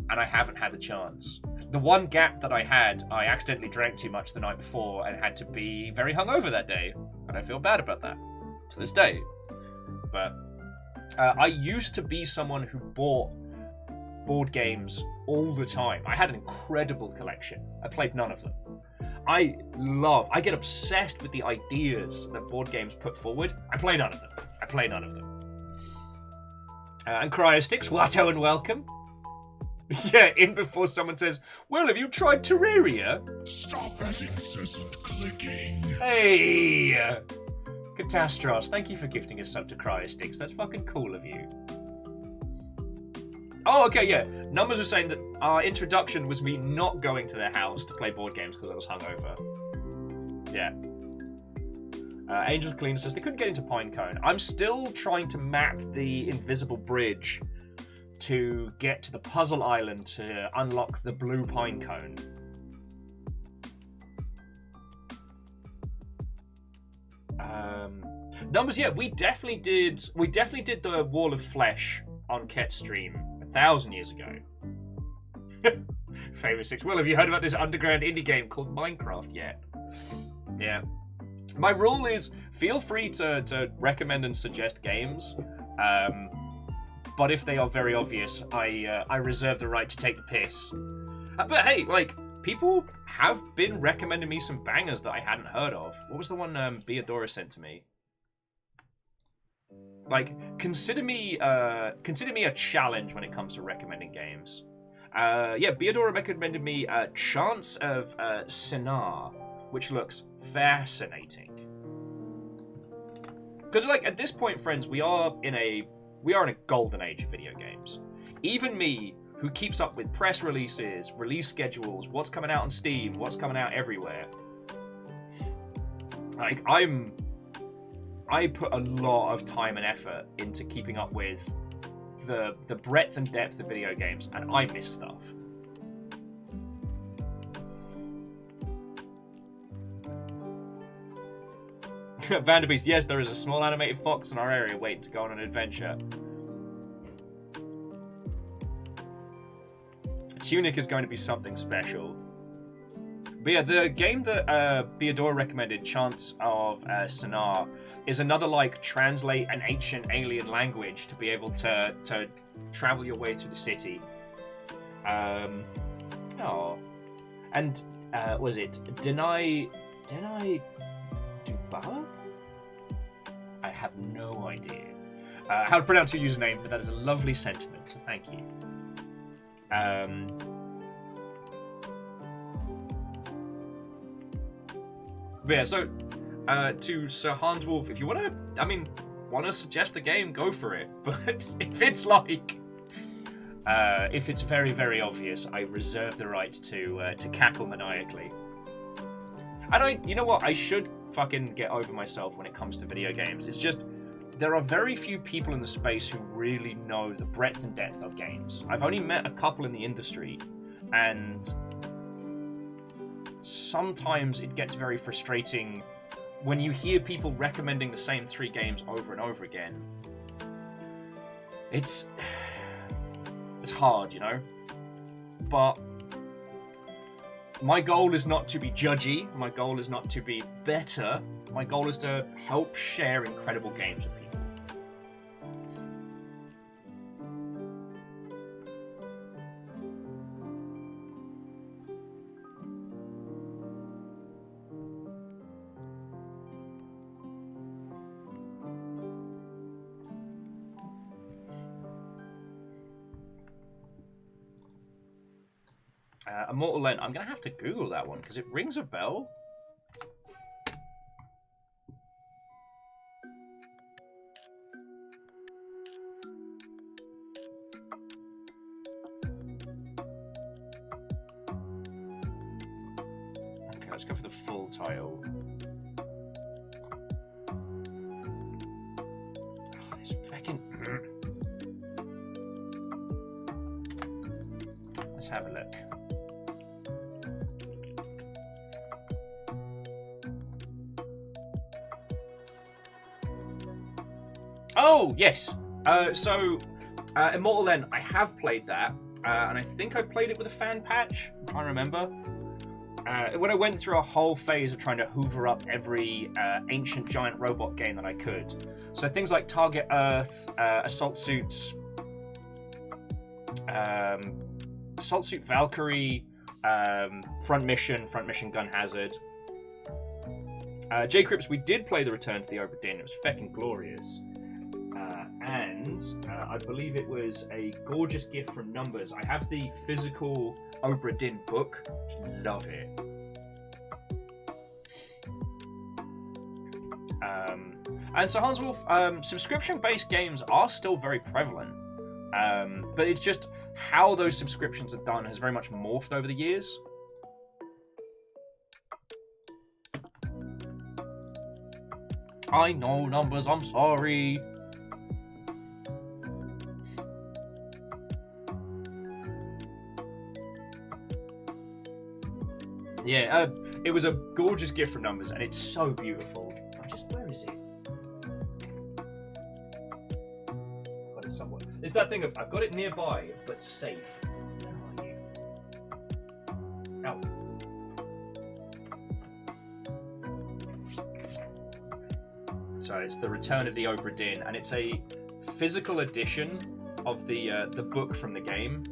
and I haven't had the chance. The one gap that I had, I accidentally drank too much the night before and had to be very hungover that day, and I feel bad about that to this day. But I used to be someone who bought board games all the time. I had an incredible collection. I played none of them. I get obsessed with the ideas that board games put forward. I play none of them. And Cryosticks, Watto and welcome. Yeah, in before someone says, well, have you tried Terraria? Stop that incessant clicking. Hey! Catastros, thank you for gifting a sub to Cryosticks. That's fucking cool of you. Oh, okay, yeah. Numbers were saying that our introduction was me not going to their house to play board games because I was hungover. Yeah. Angels Clean says they couldn't get into Pinecone. I'm still trying to map the invisible bridge to get to the puzzle island to unlock the blue Pinecone. Numbers, yeah, we definitely did the Wall of Flesh on Ket's stream 1,000 years ago. Famous 6. Will, have you heard about this underground indie game called Minecraft yet? Yeah. My rule is feel free to recommend and suggest games, but if they are very obvious, I reserve the right to take the piss. But hey, like, people have been recommending me some bangers that I hadn't heard of. What was the one Beadora sent to me? Like, consider me a challenge when it comes to recommending games. Yeah, Beadora recommended me Chance of Sinar, which looks fascinating. Because, like, at this point, friends, we are in a golden age of video games. Even me, who keeps up with press releases, release schedules, what's coming out on Steam, what's coming out everywhere. Like, I put a lot of time and effort into keeping up with the breadth and depth of video games, and I miss stuff. Vanderbeest, yes, there is a small animated fox in our area waiting to go on an adventure. Tunic is going to be something special. But yeah, the game that Beadora recommended, Chance of Sinar, is another, like, translate an ancient alien language to be able to travel your way through the city. Oh. And, was it Deny Dubav? I have no idea how to pronounce your username, but that is a lovely sentiment, so thank you. But yeah, so to Sir Hans Wolf, if you want to suggest the game, go for it. But if it's like, if it's very, very obvious, I reserve the right to cackle maniacally. And you know what? I should fucking get over myself when it comes to video games. It's just, there are very few people in the space who really know the breadth and depth of games. I've only met a couple in the industry, and sometimes it gets very frustrating when you hear people recommending the same 3 games over and over again. It's hard, you know? But my goal is not to be judgy, my goal is not to be better, my goal is to help share incredible games with people. Immortal Lent. I'm going to have to Google that one because it rings a bell. Okay, let's go for the full title. Oh, this fucking... Let's have a look. Oh, yes. Immortal Lent, I have played that, and I think I played it with a fan patch. I can't remember. When I went through a whole phase of trying to hoover up every ancient giant robot game that I could. So things like Target Earth, Assault Suit Valkyrie, Front Mission Gun Hazard. J. Crips, we did play the Return to the Obra Dinn. It was feckin' glorious. And I believe it was a gorgeous gift from Numbers. I have the physical Obra Dinn book. Love it. And so Hans Wolf, subscription-based games are still very prevalent. But it's just how those subscriptions are done has very much morphed over the years. I know, Numbers, I'm sorry. Yeah, it was a gorgeous gift from Numbers, and it's so beautiful. Where is it? somewhat. It's that thing of I've got it nearby, but safe. Where are you? Ow. So it's the Return of the Obra Dinn, and it's a physical edition of the book from the game,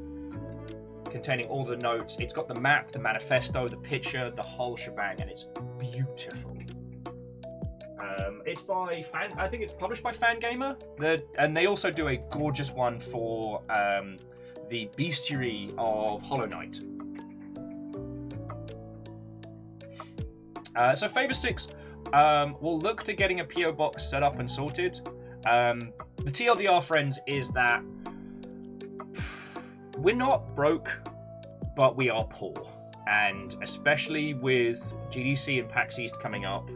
containing all the notes. It's got the map, the manifesto, the picture, the whole shebang, and it's beautiful. It's by I think it's published by Fangamer, and they also do a gorgeous one for the bestiary of Hollow Knight. So Favor 6 will look to getting a PO box set up and sorted. The TLDR, friends, is that we're not broke, but we are poor, and especially with GDC and PAX East coming up,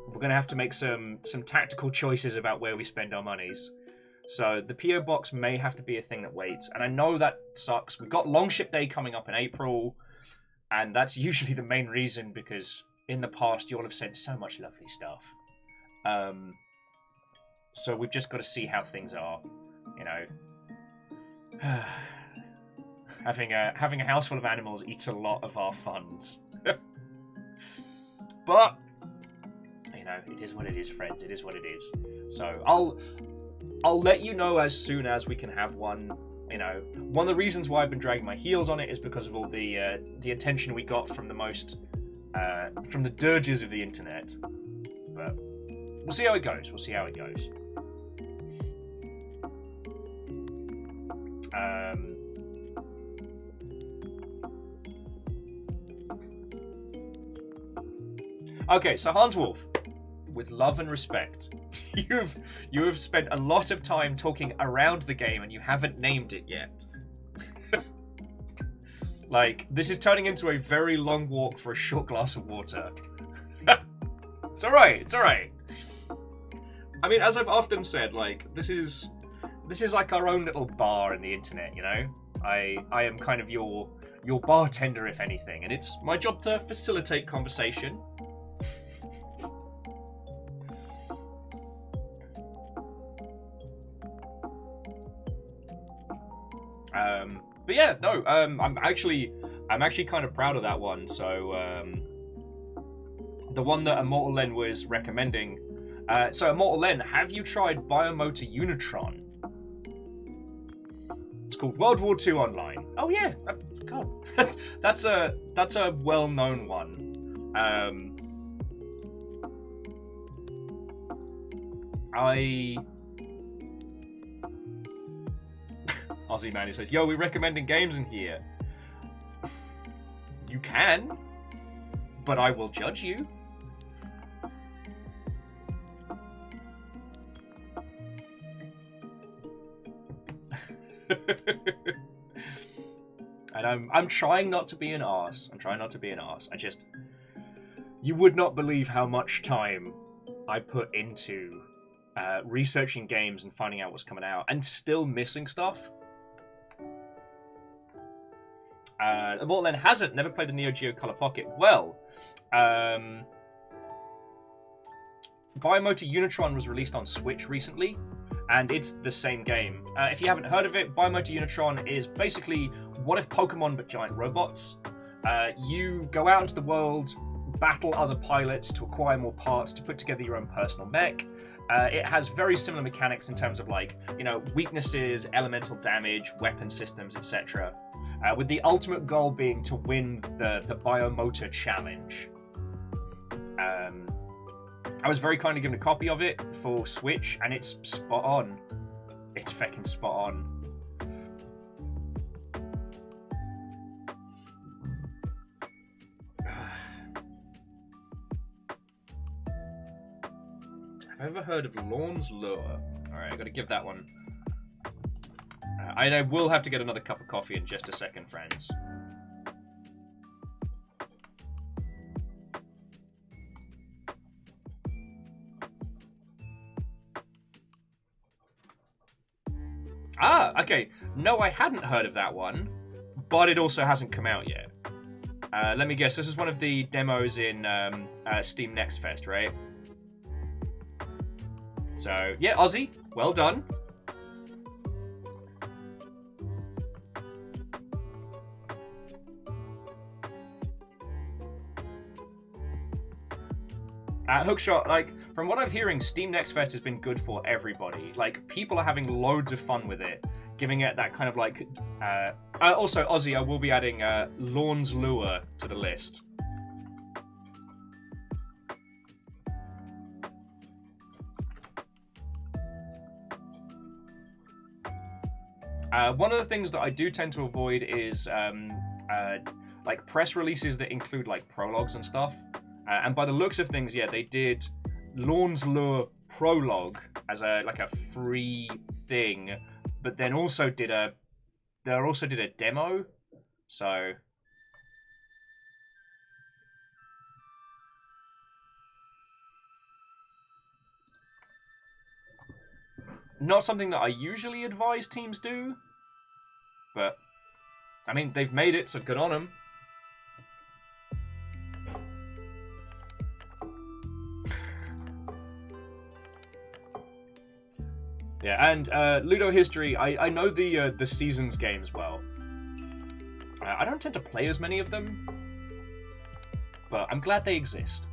we're going to have to make some tactical choices about where we spend our monies. So the PO box may have to be a thing that waits, and I know that sucks. We've got Longship Day coming up in April, and that's usually the main reason, because in the past you all have sent so much lovely stuff. So we've just got to see how things are, you know. Having a house full of animals eats a lot of our funds. But you know, it is what it is, friends. It is what it is. So I'll let you know as soon as we can have one. You know, one of the reasons why I've been dragging my heels on it is because of all the attention we got from from the dirges of the internet. But we'll see how it goes. We'll see how it goes. Okay, so Hans Wolf, with love and respect, you have spent a lot of time talking around the game and you haven't named it yet. Like, this is turning into a very long walk for a short glass of water. It's alright, it's alright. I mean, as I've often said, like, this is like our own little bar in the internet, you know? I am kind of your bartender, if anything, and it's my job to facilitate conversation. But yeah, no, I'm actually kind of proud of that one. So the one that Immortal Len was recommending. So Immortal Len, have you tried Biomotor Unitron? It's called World War II Online. Oh yeah, God, that's a well-known one. Aussie Man, he says, yo, we're recommending games in here. You can, but I will judge you. And I'm trying not to be an arse. I just... You would not believe how much time I put into researching games and finding out what's coming out, and still missing stuff. Immortal Len hasn't never played the Neo Geo Color Pocket. Well, Biomotor Unitron was released on Switch recently, and it's the same game. If you haven't heard of it, Biomotor Unitron is basically what if Pokemon but giant robots. You go out into the world, battle other pilots to acquire more parts to put together your own personal mech. It has very similar mechanics in terms of, like, you know, weaknesses, elemental damage, weapon systems, etc. With the ultimate goal being to win the Biomotor Challenge. I was very kindly given a copy of it for Switch, and it's spot on. It's feckin' spot on. Have I ever heard of Lorne's Lure? Alright, I gotta give that one. I will have to get another cup of coffee in just a second, friends. Ah, okay. No, I hadn't heard of that one, but it also hasn't come out yet. Let me guess, this is one of the demos in Steam Next Fest, right? So, yeah, Ozzy, well done. Hookshot, like, from what I'm hearing, Steam Next Fest has been good for everybody. Like, people are having loads of fun with it, giving it that kind of like... also, Ozzy, I will be adding Lorne's Lure to the list. One of the things that I do tend to avoid is like press releases that include like prologues and stuff. And by the looks of things, yeah, they did Lorne's Lure prologue as a free thing, but then also did a demo. So not something that I usually advise teams do, but I mean, they've made it, so good on them. Yeah, and Ludo History, I know the Seasons games well. I don't tend to play as many of them, but I'm glad they exist.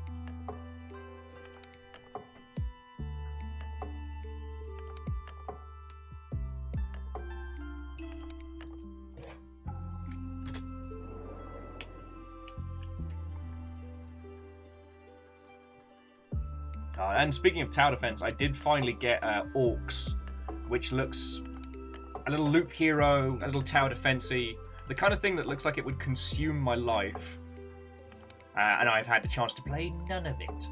And speaking of tower defense, I did finally get Orcs, which looks a little loop hero, a little tower defense-y, the kind of thing that looks like it would consume my life. And I've had the chance to play none of it.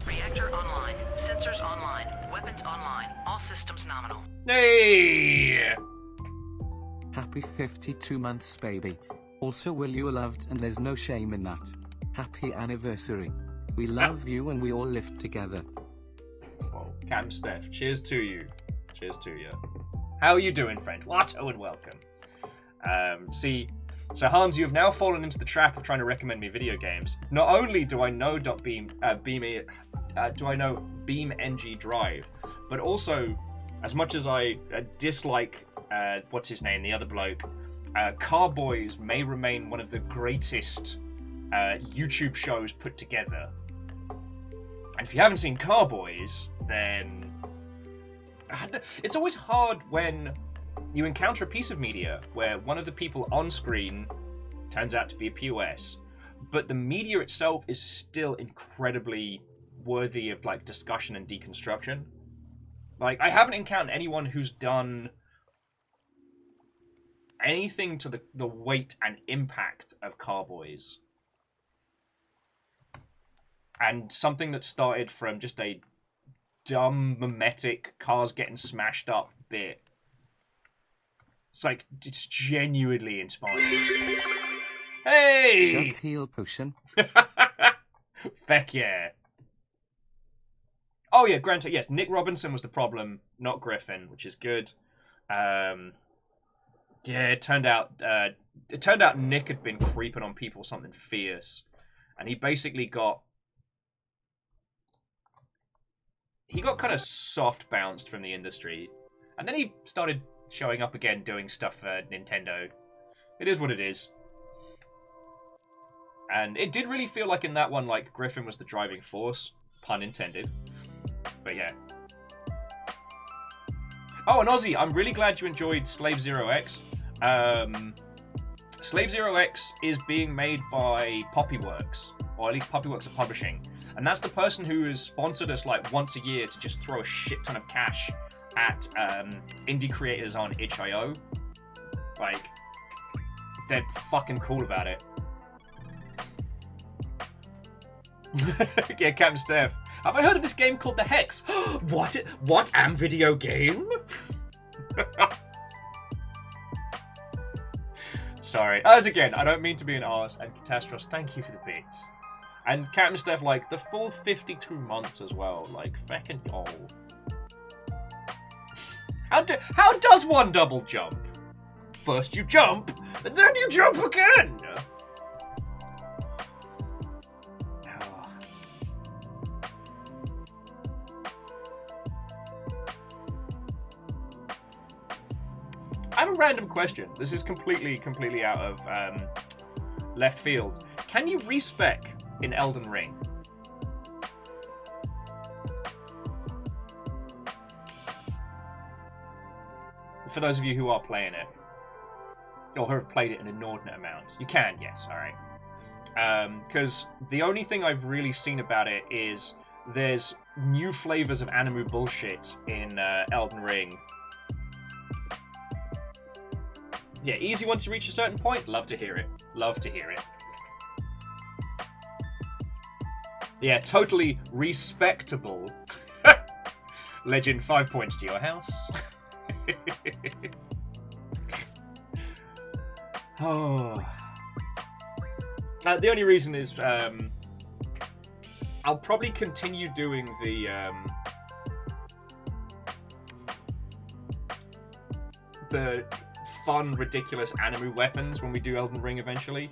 Reactor online, sensors online, weapons online, all systems nominal. Hey! Happy 52 months, baby. Also, will you are loved and there's no shame in that. Happy anniversary. We love you and we all live together. Well, Cam Steph, cheers to you. Cheers to you. How are you doing, friend? Watto and welcome. So Hans, you have now fallen into the trap of trying to recommend me video games. Not only do I know BeamNG Drive, but also, as much as I dislike what's his name, the other bloke, Carboys may remain one of the greatest YouTube shows put together. And if you haven't seen Carboys, then it's always hard when you encounter a piece of media where one of the people on screen turns out to be a POS, but the media itself is still incredibly worthy of like discussion and deconstruction. Like, I haven't encountered anyone who's done anything to the weight and impact of Carboys. And something that started from just a dumb, mimetic, cars getting smashed up bit. It's like, it's genuinely inspiring. Hey! Chuck heal potion. Feck yeah. Oh yeah, granted, yes, Nick Robinson was the problem, not Griffin, which is good. Yeah, it turned out Nick had been creeping on people something fierce. And he basically got kind of soft bounced from the industry. And then he started showing up again doing stuff for Nintendo. It is what it is. And it did really feel like in that one, like, Griffin was the driving force. Pun intended. But yeah. Oh, and Ozzy, I'm really glad you enjoyed Slave Zero X. Slave Zero X is being made by Poppyworks. Or at least Poppyworks are publishing. And that's the person who has sponsored us like once a year to just throw a shit ton of cash at indie creators on itch.io. Like, they're fucking cool about it. Yeah, Captain Steph. Have I heard of this game called The Hex? What am video game? Sorry. As again, I don't mean to be an arse, and Catastros, thank you for the bits. And Captain Steph, like, the full 52 months as well. Like, feckin' oh. How does one double jump? First you jump, and then you jump again! a random question. This is completely out of left field. Can you respec in Elden Ring? For those of you who are playing it, or who have played it in inordinate amounts, you can, yes, alright. Because the only thing I've really seen about it is there's new flavors of anime bullshit in Elden Ring. Yeah, easy once you reach a certain point. Love to hear it. Love to hear it. Yeah, totally respectable. Legend, 5 points to your house. Oh. The only reason is I'll probably continue doing the fun, ridiculous anime weapons when we do Elden Ring eventually.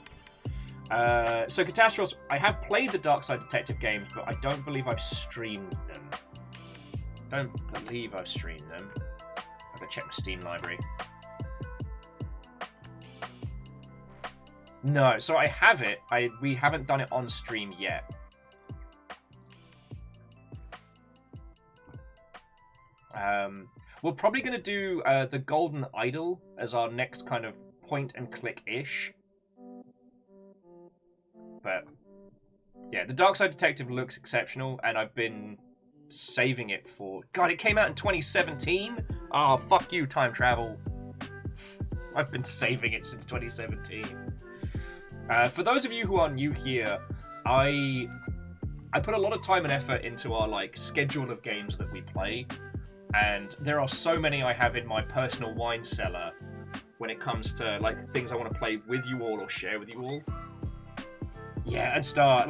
So Catastros, I have played the Dark Side Detective games, but I don't believe I've streamed them. I gotta check my Steam library. No, so I have it. We haven't done it on stream yet. We're probably going to do the Golden Idol as our next kind of point-and-click-ish. But, yeah, the Dark Side Detective looks exceptional, and I've been saving it for... God, it came out in 2017? Oh, fuck you, time travel. I've been saving it since 2017. For those of you who are new here, I put a lot of time and effort into our schedule of games that we play, and there are so many I have in my personal wine cellar when it comes to things I want to play with you all or share with you all. Yeah, and start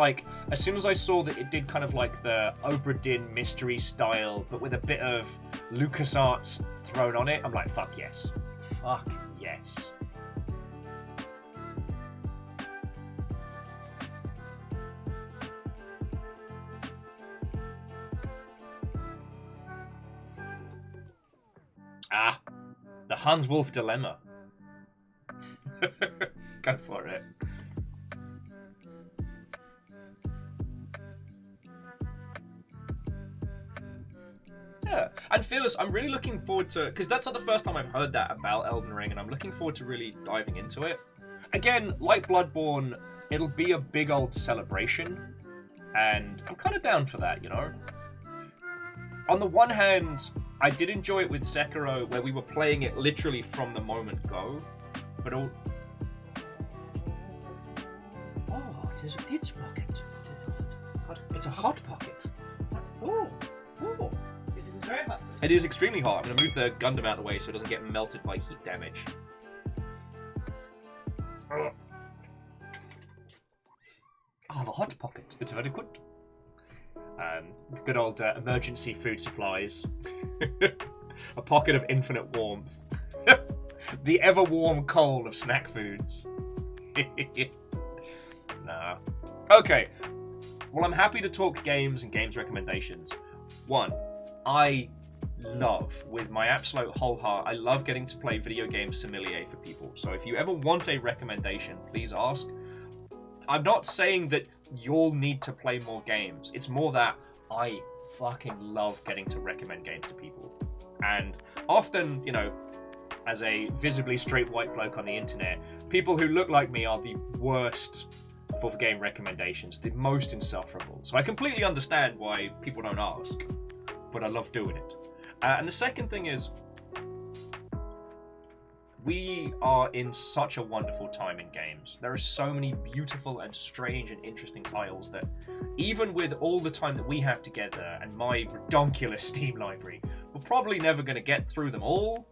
as soon as I saw that it did kind of the Obra Dinn mystery style, but with a bit of LucasArts thrown on it, I'm like, fuck yes, fuck yes. Ah, the Hans Wolf dilemma. Go for it. Yeah, and Fearless, I'm really looking forward to... Because that's not the first time I've heard that about Elden Ring, and I'm looking forward to really diving into it. Again, like Bloodborne, it'll be a big old celebration, and I'm kind of down for that, you know? On the one hand, I did enjoy it with Sekiro, where we were playing it literally from the moment go, but all... Oh, it is a pizza pocket. It is hot. It's a hot pocket. Oh, oh. It is very hot. It is extremely hot. I'm going to move the Gundam out of the way so it doesn't get melted by heat damage. Oh, the hot pocket. It's very good. Good old emergency food supplies. A pocket of infinite warmth. The ever-warm coal of snack foods. Nah. Okay. Well, I'm happy to talk games and games recommendations. One, I love, with my absolute whole heart, I love getting to play video game sommelier for people. So if you ever want a recommendation, please ask. I'm not saying that you'll need to play more games. It's more that I fucking love getting to recommend games to people. And often, you know, as a visibly straight white bloke on the internet, people who look like me are the worst for game recommendations, the most insufferable. So I completely understand why people don't ask, but I love doing it. And the second thing is, we are in such a wonderful time in games. There are so many beautiful and strange and interesting titles that, even with all the time that we have together and my redonkulous Steam library, we're probably never going to get through them all,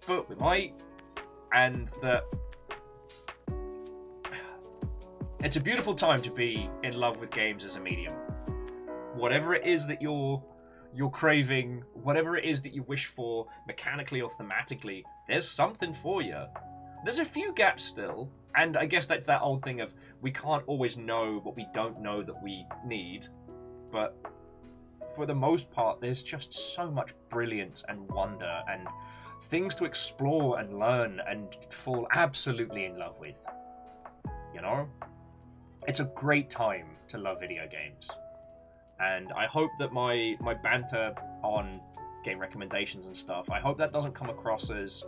but we might. And that it's a beautiful time to be in love with games as a medium. Whatever it is that you're craving, whatever it is that you wish for, mechanically or thematically, there's something for you. There's a few gaps still, and I guess that's that old thing of we can't always know what we don't know that we need, but for the most part, there's just so much brilliance and wonder, and things to explore and learn and fall absolutely in love with. You know? It's a great time to love video games. And I hope that my banter on game recommendations and stuff, I hope that doesn't come across as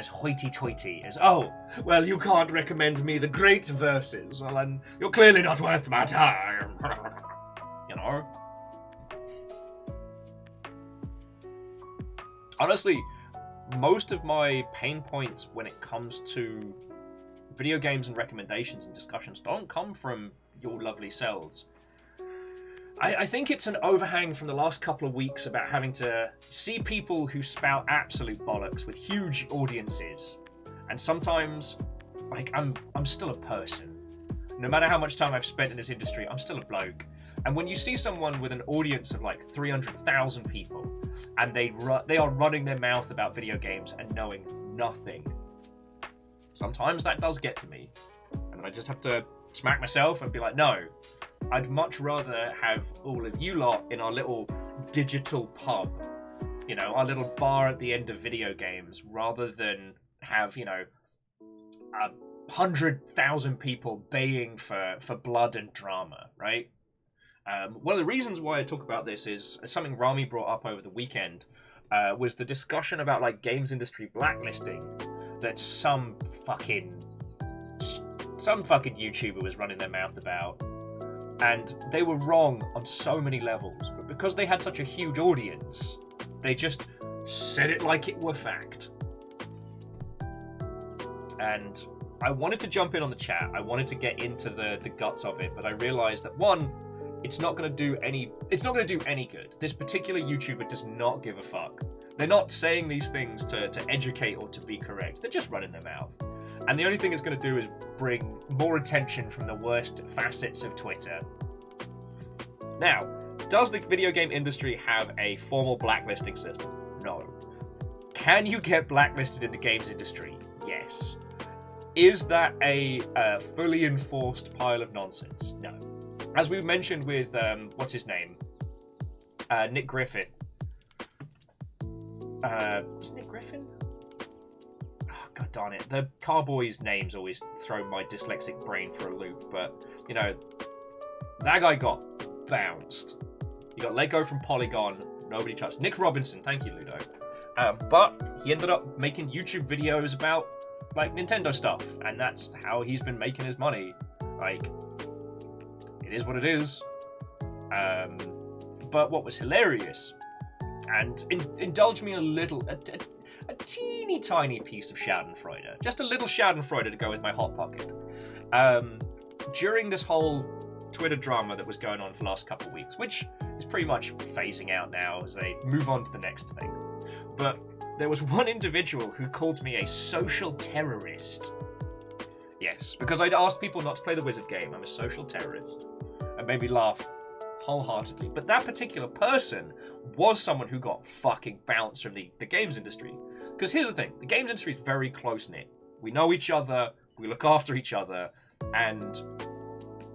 hoity-toity, as, oh, well, you can't recommend me the great verses, well, then you're clearly not worth my time. You know? Honestly, most of my pain points when it comes to video games and recommendations and discussions don't come from your lovely selves. I think it's an overhang from the last couple of weeks about having to see people who spout absolute bollocks with huge audiences. And sometimes, like, I'm still a person. No matter how much time I've spent in this industry, I'm still a bloke. And when you see someone with an audience of like 300,000 people, and they are running their mouth about video games and knowing nothing, sometimes that does get to me. And I just have to smack myself and be like, no, I'd much rather have all of you lot in our little digital pub, you know, our little bar at the end of video games, rather than have, you know, 100,000 people baying for blood and drama, right? One of the reasons why I talk about this is something Rami brought up over the weekend, was the discussion about like games industry blacklisting that some fucking YouTuber was running their mouth about. And they were wrong on so many levels, but because they had such a huge audience, they just said it like it were fact. And I wanted to jump in on the chat, I wanted to get into the guts of it, but I realized that one, it's not going to do any good. This particular YouTuber does not give a fuck. They're not saying these things to educate or to be correct. They're just running their mouth. And the only thing it's going to do is bring more attention from the worst facets of Twitter. Now, does the video game industry have a formal blacklisting system? No. Can you get blacklisted in the games industry? Yes. Is that a fully enforced pile of nonsense? No. As we mentioned with, what's his name? Nick Griffith. Was it Nick Griffin? God darn it. The Carboys' names always throw my dyslexic brain for a loop, but, you know, that guy got bounced. He got let go from Polygon, nobody touched. Nick Robinson, thank you, Ludo. But he ended up making YouTube videos about, like, Nintendo stuff, and that's how he's been making his money. Like, it is what it is. But what was hilarious, and indulge me a little, a teeny tiny piece of Schadenfreude. Just a little Schadenfreude to go with my Hot Pocket. During this whole Twitter drama that was going on for the last couple of weeks, which is pretty much phasing out now as they move on to the next thing. But there was one individual who called me a social terrorist. Yes, because I'd asked people not to play the wizard game. I'm a social terrorist. And made me laugh wholeheartedly. But that particular person was someone who got fucking bounced from the games industry. Because here's the thing, the games industry is very close-knit. We know each other, we look after each other, and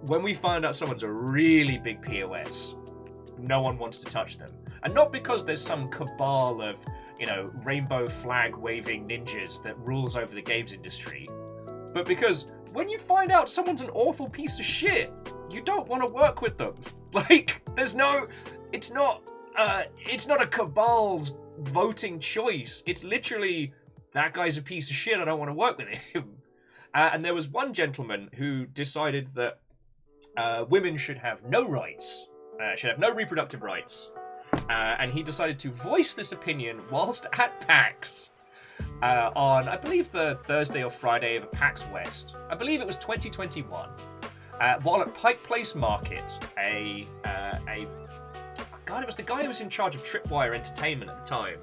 when we find out someone's a really big POS, no one wants to touch them. And not because there's some cabal of, you know, rainbow flag-waving ninjas that rules over the games industry, but because when you find out someone's an awful piece of shit, you don't want to work with them. Like, it's not a cabal's voting choice. It's literally, that guy's a piece of shit, I don't want to work with him. And there was one gentleman who decided that women should have no rights, should have no reproductive rights. And he decided to voice this opinion whilst at PAX. On, I believe, the Thursday or Friday of PAX West. I believe it was 2021. While at Pike Place Market, God, it was the guy who was in charge of Tripwire Entertainment at the time.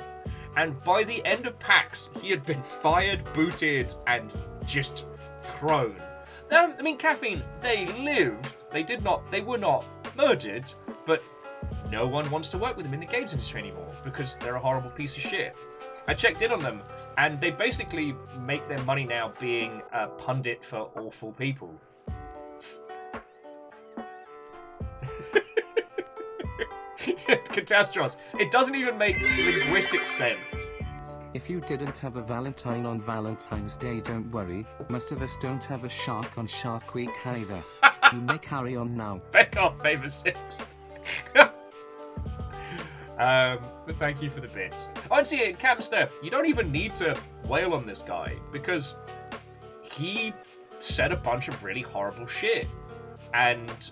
And by the end of PAX, he had been fired, booted, and just thrown. Now, I mean, Caffeine, they lived. They were not murdered, but no one wants to work with them in the games industry anymore because they're a horrible piece of shit. I checked in on them, and they basically make their money now being a pundit for awful people. Catastros. It doesn't even make linguistic sense. If you didn't have a Valentine on Valentine's Day, don't worry, most of us don't have a shark on Shark Week either. You may carry on now. Back off, Paper 6. But thank you for the bits. Oh, and see, Captain Steph, you don't even need to wail on this guy, because he said a bunch of really horrible shit. And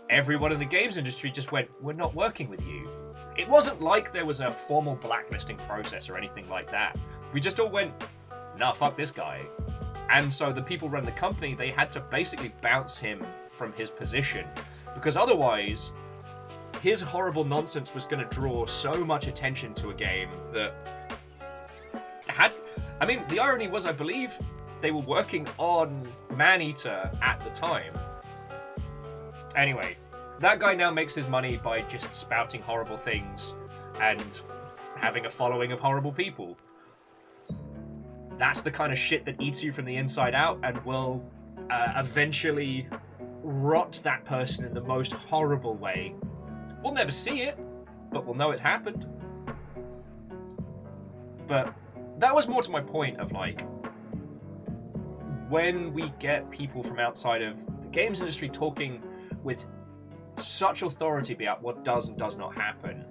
everyone in the games industry just went, we're not working with you. It wasn't like there was a formal blacklisting process or anything like that. We just all went, nah, fuck this guy. And so the people run the company, they had to basically bounce him from his position, because otherwise his horrible nonsense was going to draw so much attention to a game that had... I mean, the irony was, I believe they were working on Maneater at the time. Anyway, that guy now makes his money by just spouting horrible things and having a following of horrible people. That's the kind of shit that eats you from the inside out and will eventually rot that person in the most horrible way. We'll never see it, but we'll know it happened. But that was more to my point of, like, when we get people from outside of the games industry talking with such authority about what does and does not happen,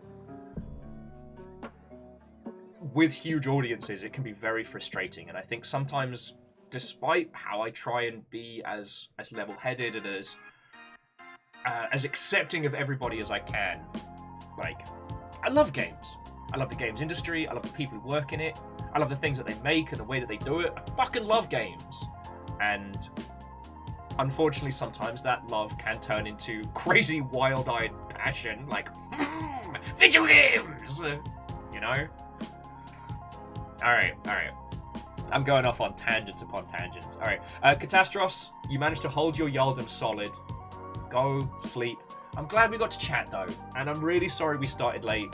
with huge audiences, it can be very frustrating. And I think sometimes, despite how I try and be as level-headed and as accepting of everybody as I can, like, I love games. I love the games industry. I love the people who work in it. I love the things that they make and the way that they do it. I fucking love games. And unfortunately, sometimes that love can turn into crazy, wild-eyed passion, like, video games! You know? Alright. I'm going off on tangents upon tangents. Alright, Catastros, you managed to hold your Yaldum solid. Go sleep. I'm glad we got to chat, though, and I'm really sorry we started late.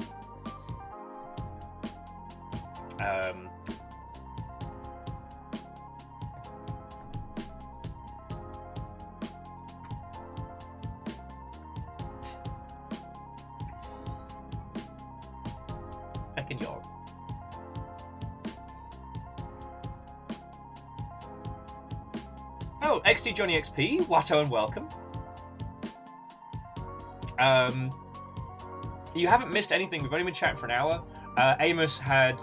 Fucking Yog. Oh, XT Johnny XP, Watto and welcome. You haven't missed anything. We've only been chatting for an hour. Amos had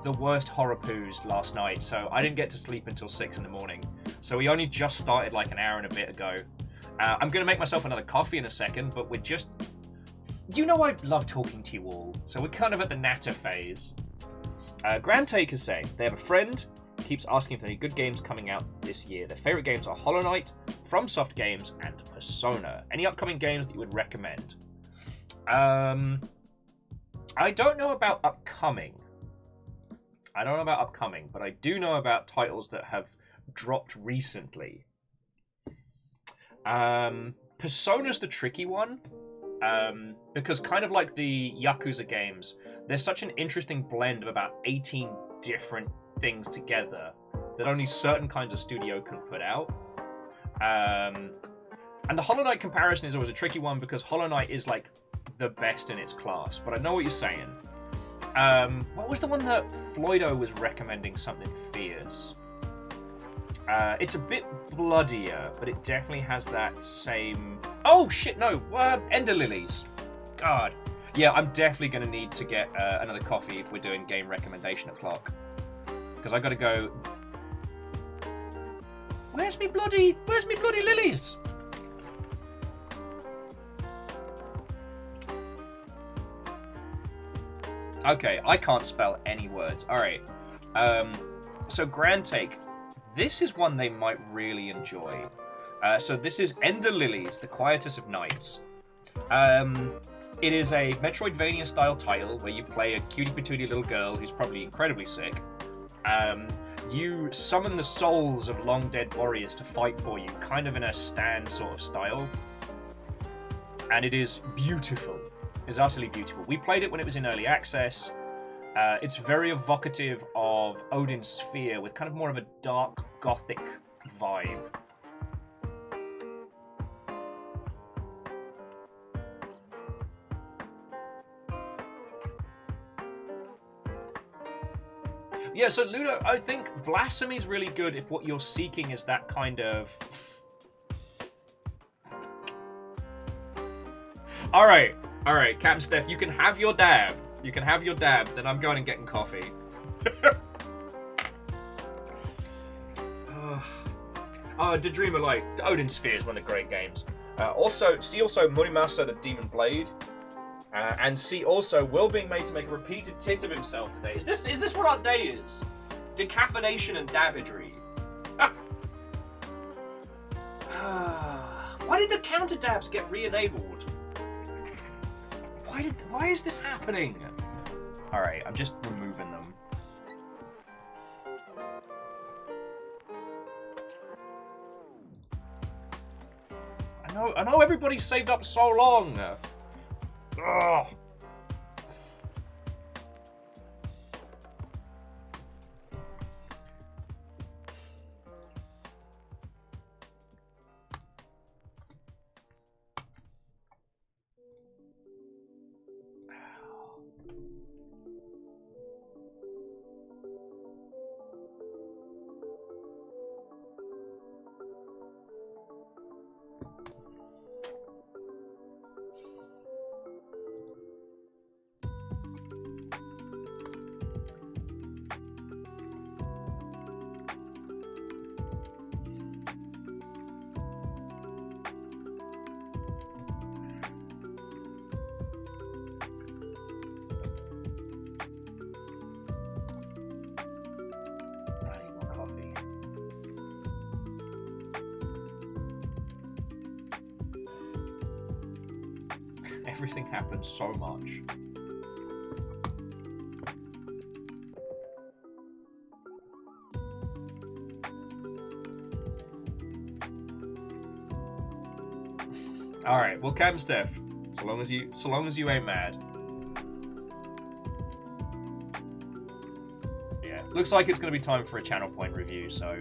the worst horror poos last night, so I didn't get to sleep until 6 in the morning. So we only just started like an hour and a bit ago. I'm going to make myself another coffee in a second, but we're just... You know I love talking to you all, so we're kind of at the natter phase. Grand Take is saying they have a friend who keeps asking if there are any good games coming out this year. Their favourite games are Hollow Knight, FromSoft games, and Persona. Any upcoming games that you would recommend? I don't know about upcoming. But I do know about titles that have dropped recently. Persona's the tricky one. Because kind of like the Yakuza games, there's such an interesting blend of about 18 different things together that only certain kinds of studio can put out. And the Hollow Knight comparison is always a tricky one because Hollow Knight is like the best in its class, but I know what you're saying. What was the one that Floydo was recommending something fierce? It's a bit bloodier, but it definitely has that same... Oh, shit, no. Ender Lilies. God. Yeah, I'm definitely going to need to get another coffee if we're doing game recommendation o'clock. Because I got to go... Where's me bloody lilies? Okay, I can't spell any words. Alright. So Grand Take... This is one they might really enjoy. So this is Ender Lilies, The Quietus of Nights. It is a Metroidvania-style title where you play a cutie-patootie little girl who's probably incredibly sick. You summon the souls of long-dead warriors to fight for you, kind of in a stand sort of style. And it is beautiful. It's utterly beautiful. We played it when it was in early access. It's very evocative of Odin's Sphere with kind of more of a dark gothic vibe. Yeah, so Ludo, I think Blasphemy's really good if what you're seeking is that kind of... Alright, Captain Steph, you can have your dab. You can have your dab, then I'm going and getting coffee. The Dreamer Light. Odin Sphere is one of the great games. See also Murimasa the Demon Blade. And see also Will being made to make a repeated tit of himself today. Is this what our day is? Decaffeination and dabbidry. Why did the counter dabs get re-enabled? Why is this happening? Alright, I'm just removing them. I know everybody's saved up so long. Ugh. Everything happens so much. All right, well, Cam Steph, so long as you ain't mad. Yeah, looks like it's going to be time for a channel point review. So.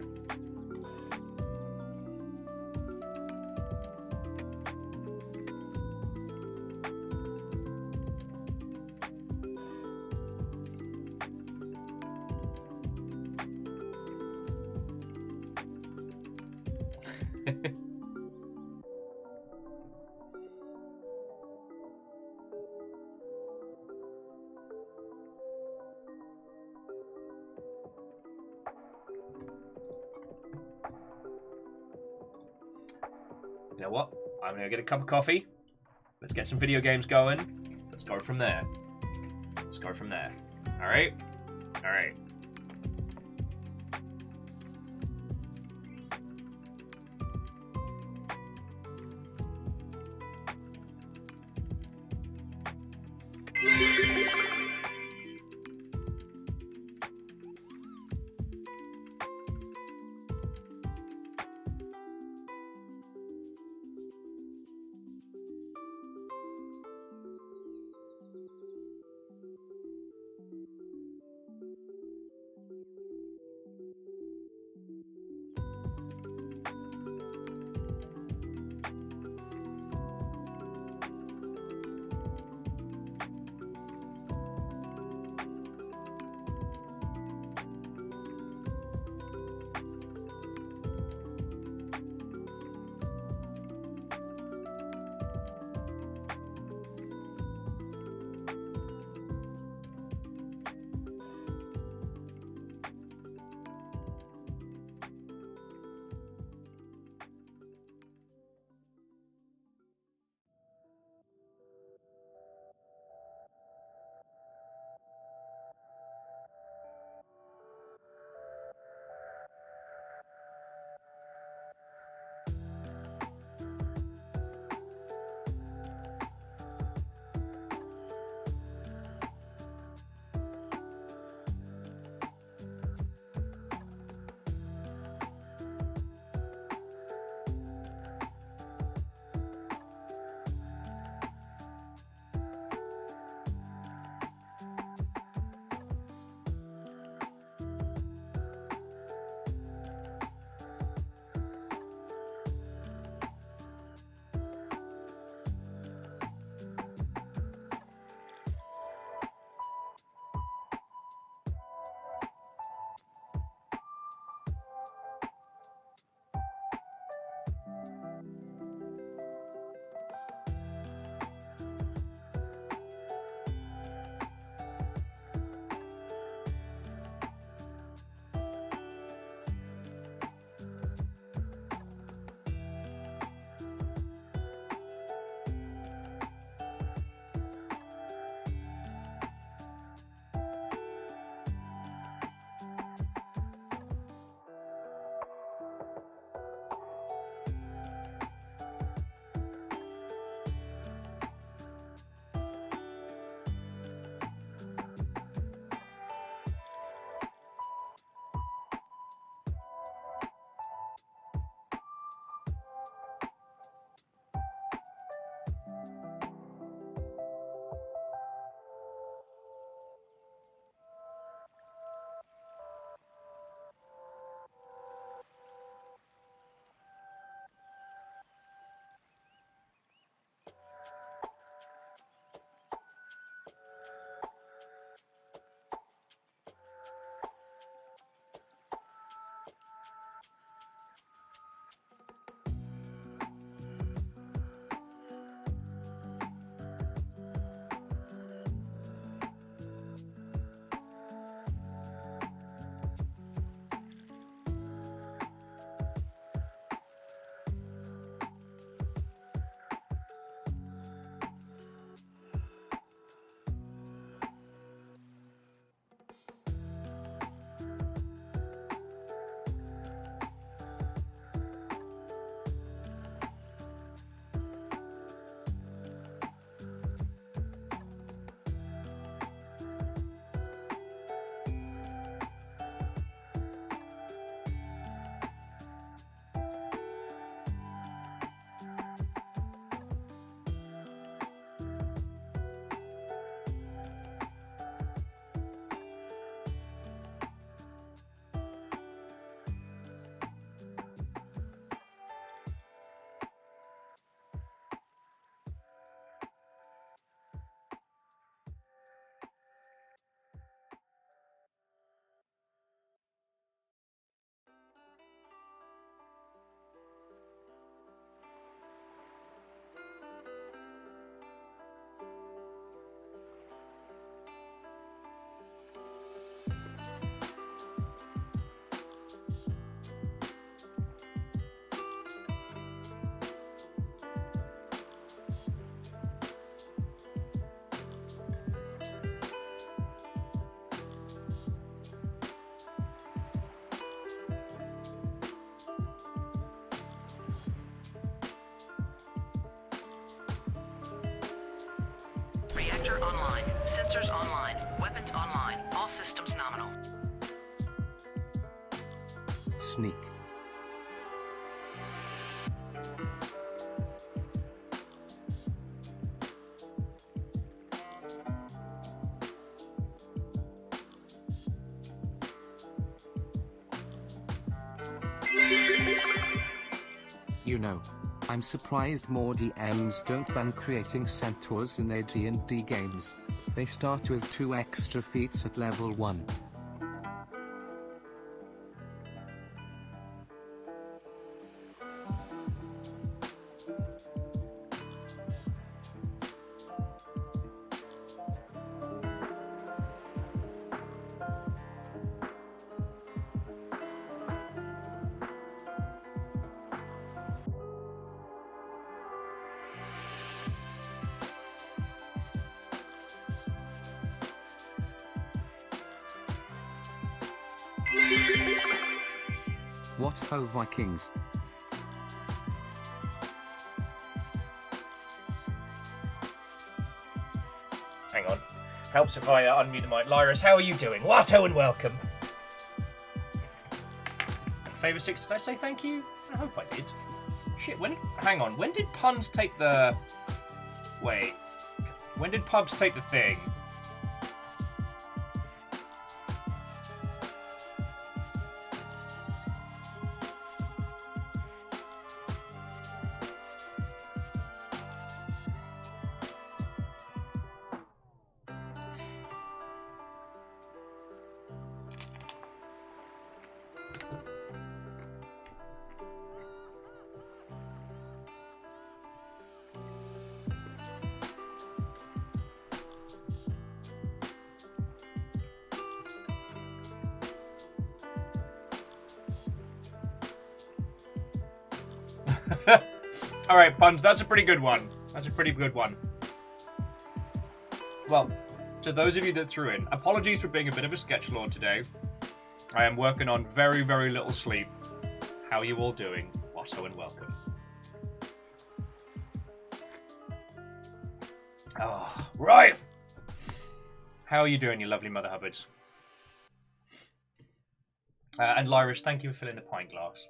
You know what? I'm gonna get a cup of coffee. Let's get some video games going. Let's go from there. Let's go from there. All right? All right. Sensors online. Weapons online. All systems nominal. Sneak. You know, I'm surprised more DMs don't ban creating centaurs in their D&D games. They start with 2 extra feats at level 1. What ho Vikings? Hang on. Helps if I unmute the mic. Lyris, how are you doing? Watto and welcome. Favour 6, did I say thank you? I hope I did. Shit, hang on. When did puns take the... Wait. When did pubs take the thing? Alright, puns, that's a pretty good one. That's a pretty good one. Well, to those of you that threw in, apologies for being a bit of a sketchlord today. I am working on very, very little sleep. How are you all doing? Watto and welcome. Oh, right! How are you doing, you lovely Mother Hubbards? And Lyris, thank you for filling the pint glass.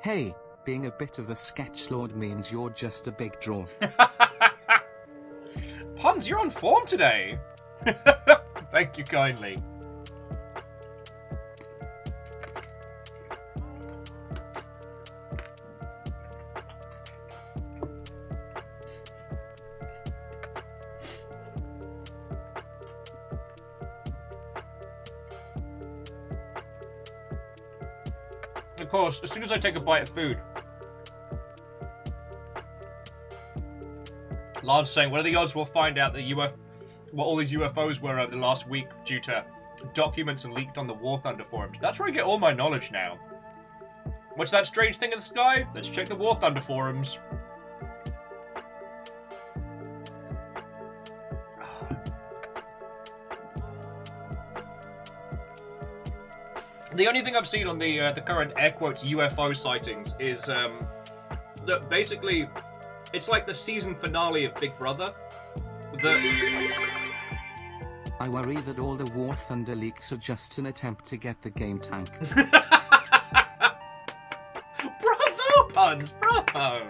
Hey, being a bit of a sketchlord means you're just a big draw. Puns, you're on form today. Thank you kindly. Of course, as soon as I take a bite of food. Lance saying, what are the odds we'll find out that what all these UFOs were over the last week due to documents and leaked on the War Thunder forums? That's where I get all my knowledge now. What's that strange thing in the sky? Let's check the War Thunder forums. The only thing I've seen on the current air quotes UFO sightings is that basically it's like the season finale of Big Brother. I worry that all the War Thunder leaks are just an attempt to get the game tanked. Bravo, puns! Bravo!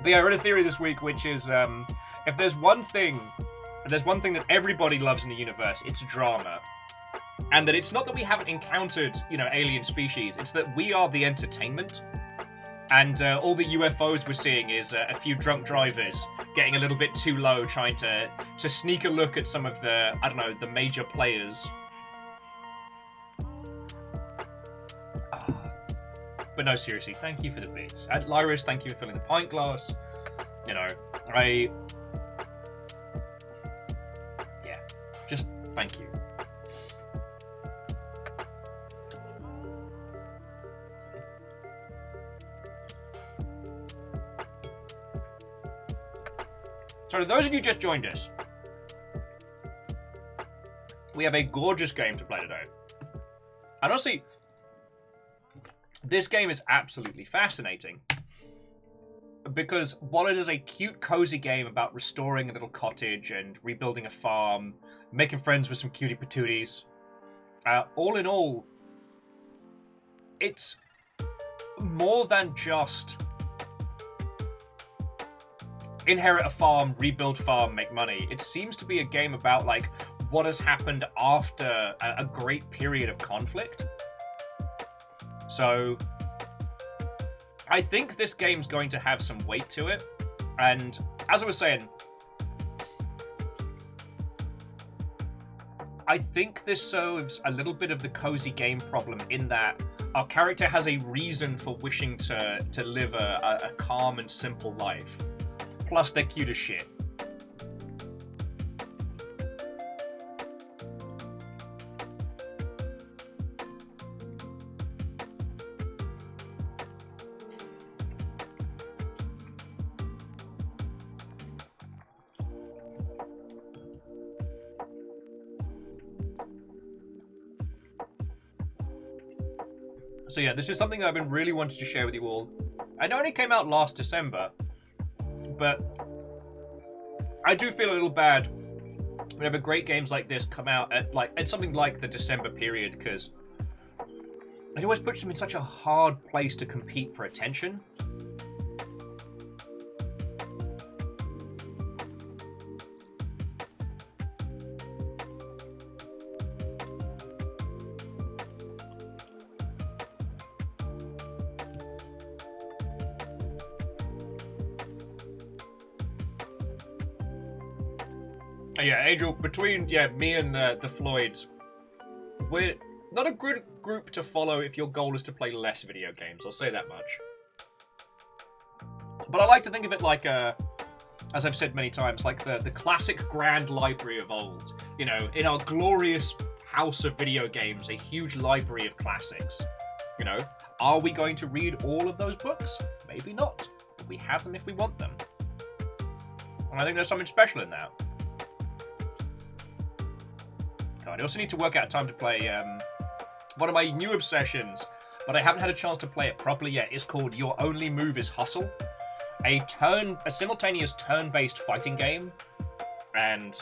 But yeah, I read a theory this week, which is if there's one thing that everybody loves in the universe, it's drama. And that it's not that we haven't encountered, alien species, it's that we are the entertainment. And all the UFOs we're seeing is a few drunk drivers getting a little bit too low, trying to sneak a look at some of the, the major players. But no, seriously, thank you for the bits. Lyris, thank you for filling the pint glass. Just thank you. So, to those of you who just joined us, we have a gorgeous game to play today. And honestly, this game is absolutely fascinating. Because while it is a cute, cozy game about restoring a little cottage and rebuilding a farm, making friends with some cutie patooties, all in all, it's more than just inherit a farm, rebuild farm, make money. It seems to be a game about, like, what has happened after a great period of conflict. So I think this game's going to have some weight to it. And as I was saying, I think this solves a little bit of the cozy game problem in that our character has a reason for wishing to live a calm and simple life. Plus, they're cute as shit. So yeah, this is something that I've been really wanting to share with you all. I know it only came out last December, but I do feel a little bad whenever great games like this come out at something like the December period, because it always puts them in such a hard place to compete for attention. Yeah, Angel, between me and the Floyds, we're not a good group to follow if your goal is to play less video games. I'll say that much. But I like to think of it like as I've said many times, like the classic grand library of old. You know, in our glorious house of video games, a huge library of classics. You know, are we going to read all of those books? Maybe not. But we have them if we want them. And I think there's something special in that. I also need to work out time to play one of my new obsessions, but I haven't had a chance to play it properly yet. It's called Your Only Move is Hustle, a simultaneous turn-based fighting game. And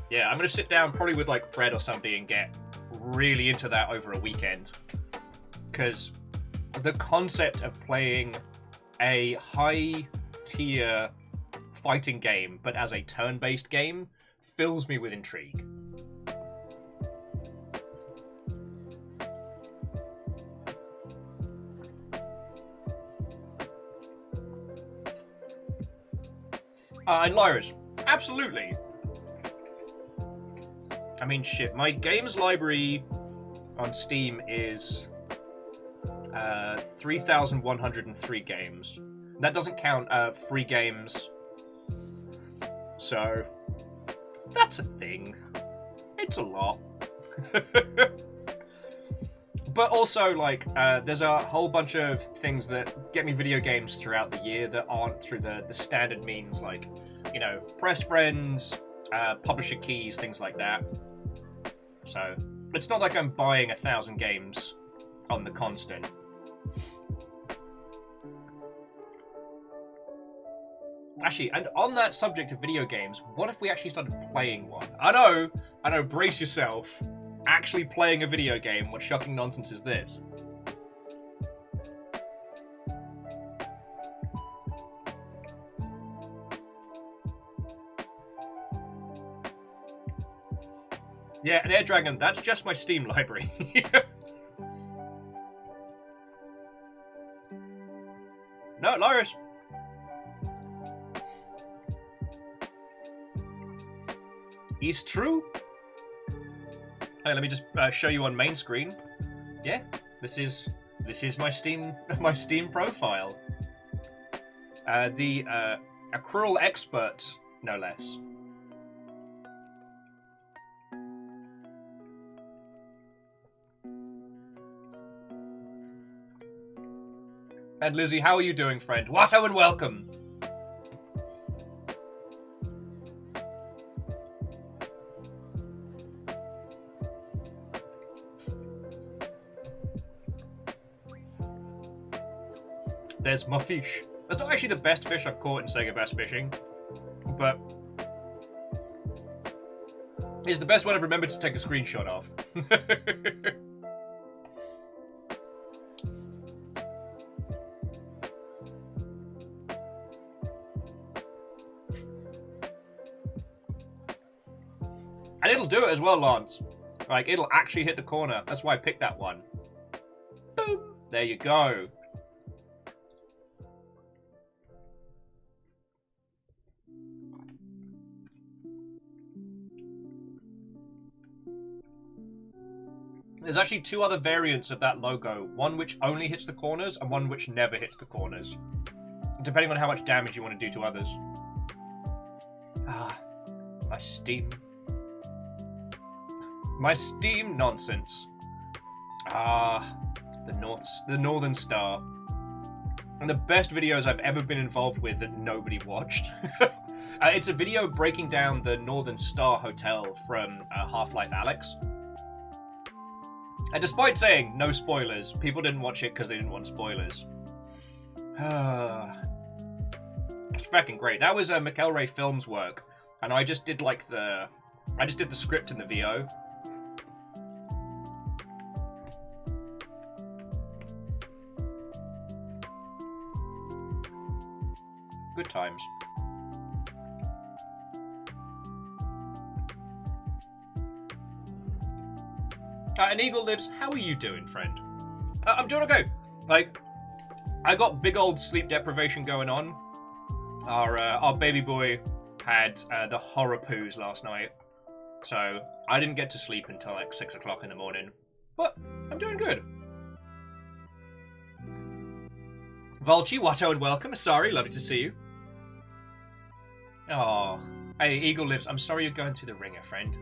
yeah, I'm gonna sit down probably with like Fred or somebody and get really into that over a weekend, because the concept of playing a high-tier fighting game but as a turn-based game fills me with intrigue. And Lyra's, absolutely. I mean, shit, my games library on Steam is 3,103 games. That doesn't count free games. So, that's a thing. It's a lot. But also, like, there's a whole bunch of things that get me video games throughout the year that aren't through the standard means, like, you know, press friends, publisher keys, things like that. So, it's not like I'm buying 1,000 games on the constant. Actually, and on that subject of video games, what if we actually started playing one? I know, brace yourself. Actually playing a video game, what shocking nonsense is this? Yeah, an Air Dragon, that's just my Steam library. No, Lars. It's true. Hey, let me just show you on main screen. Yeah, this is my Steam profile. A cruel expert, no less. And Lizzie, how are you doing, friend? Watto and welcome. There's my fish. That's not actually the best fish I've caught in Sega Bass Fishing, but it's the best one I've remembered to take a screenshot of. And it'll do it as well, Lance. Like, it'll actually hit the corner. That's why I picked that one. Boom! There you go. There's actually two other variants of that logo. One which only hits the corners, and one which never hits the corners. Depending on how much damage you want to do to others. Ah, my Steam. My Steam nonsense. Ah, the Northern Star. And the best videos I've ever been involved with that nobody watched. It's a video breaking down the Northern Star Hotel from Half-Life Alyx. And despite saying no spoilers, people didn't watch it because they didn't want spoilers. It's fucking great. That was McElroy Films' work, and I just did like the script and the VO. Good times. And Eagle Lives, how are you doing, friend? I'm doing okay. Like, I got big old sleep deprivation going on. Our baby boy had the horror poos last night, so I didn't get to sleep until like 6 o'clock in the morning. But I'm doing good. Volchi, Watto, and welcome. Sorry, lovely to see you. Oh, hey, Eagle Lives. I'm sorry you're going through the ringer, friend.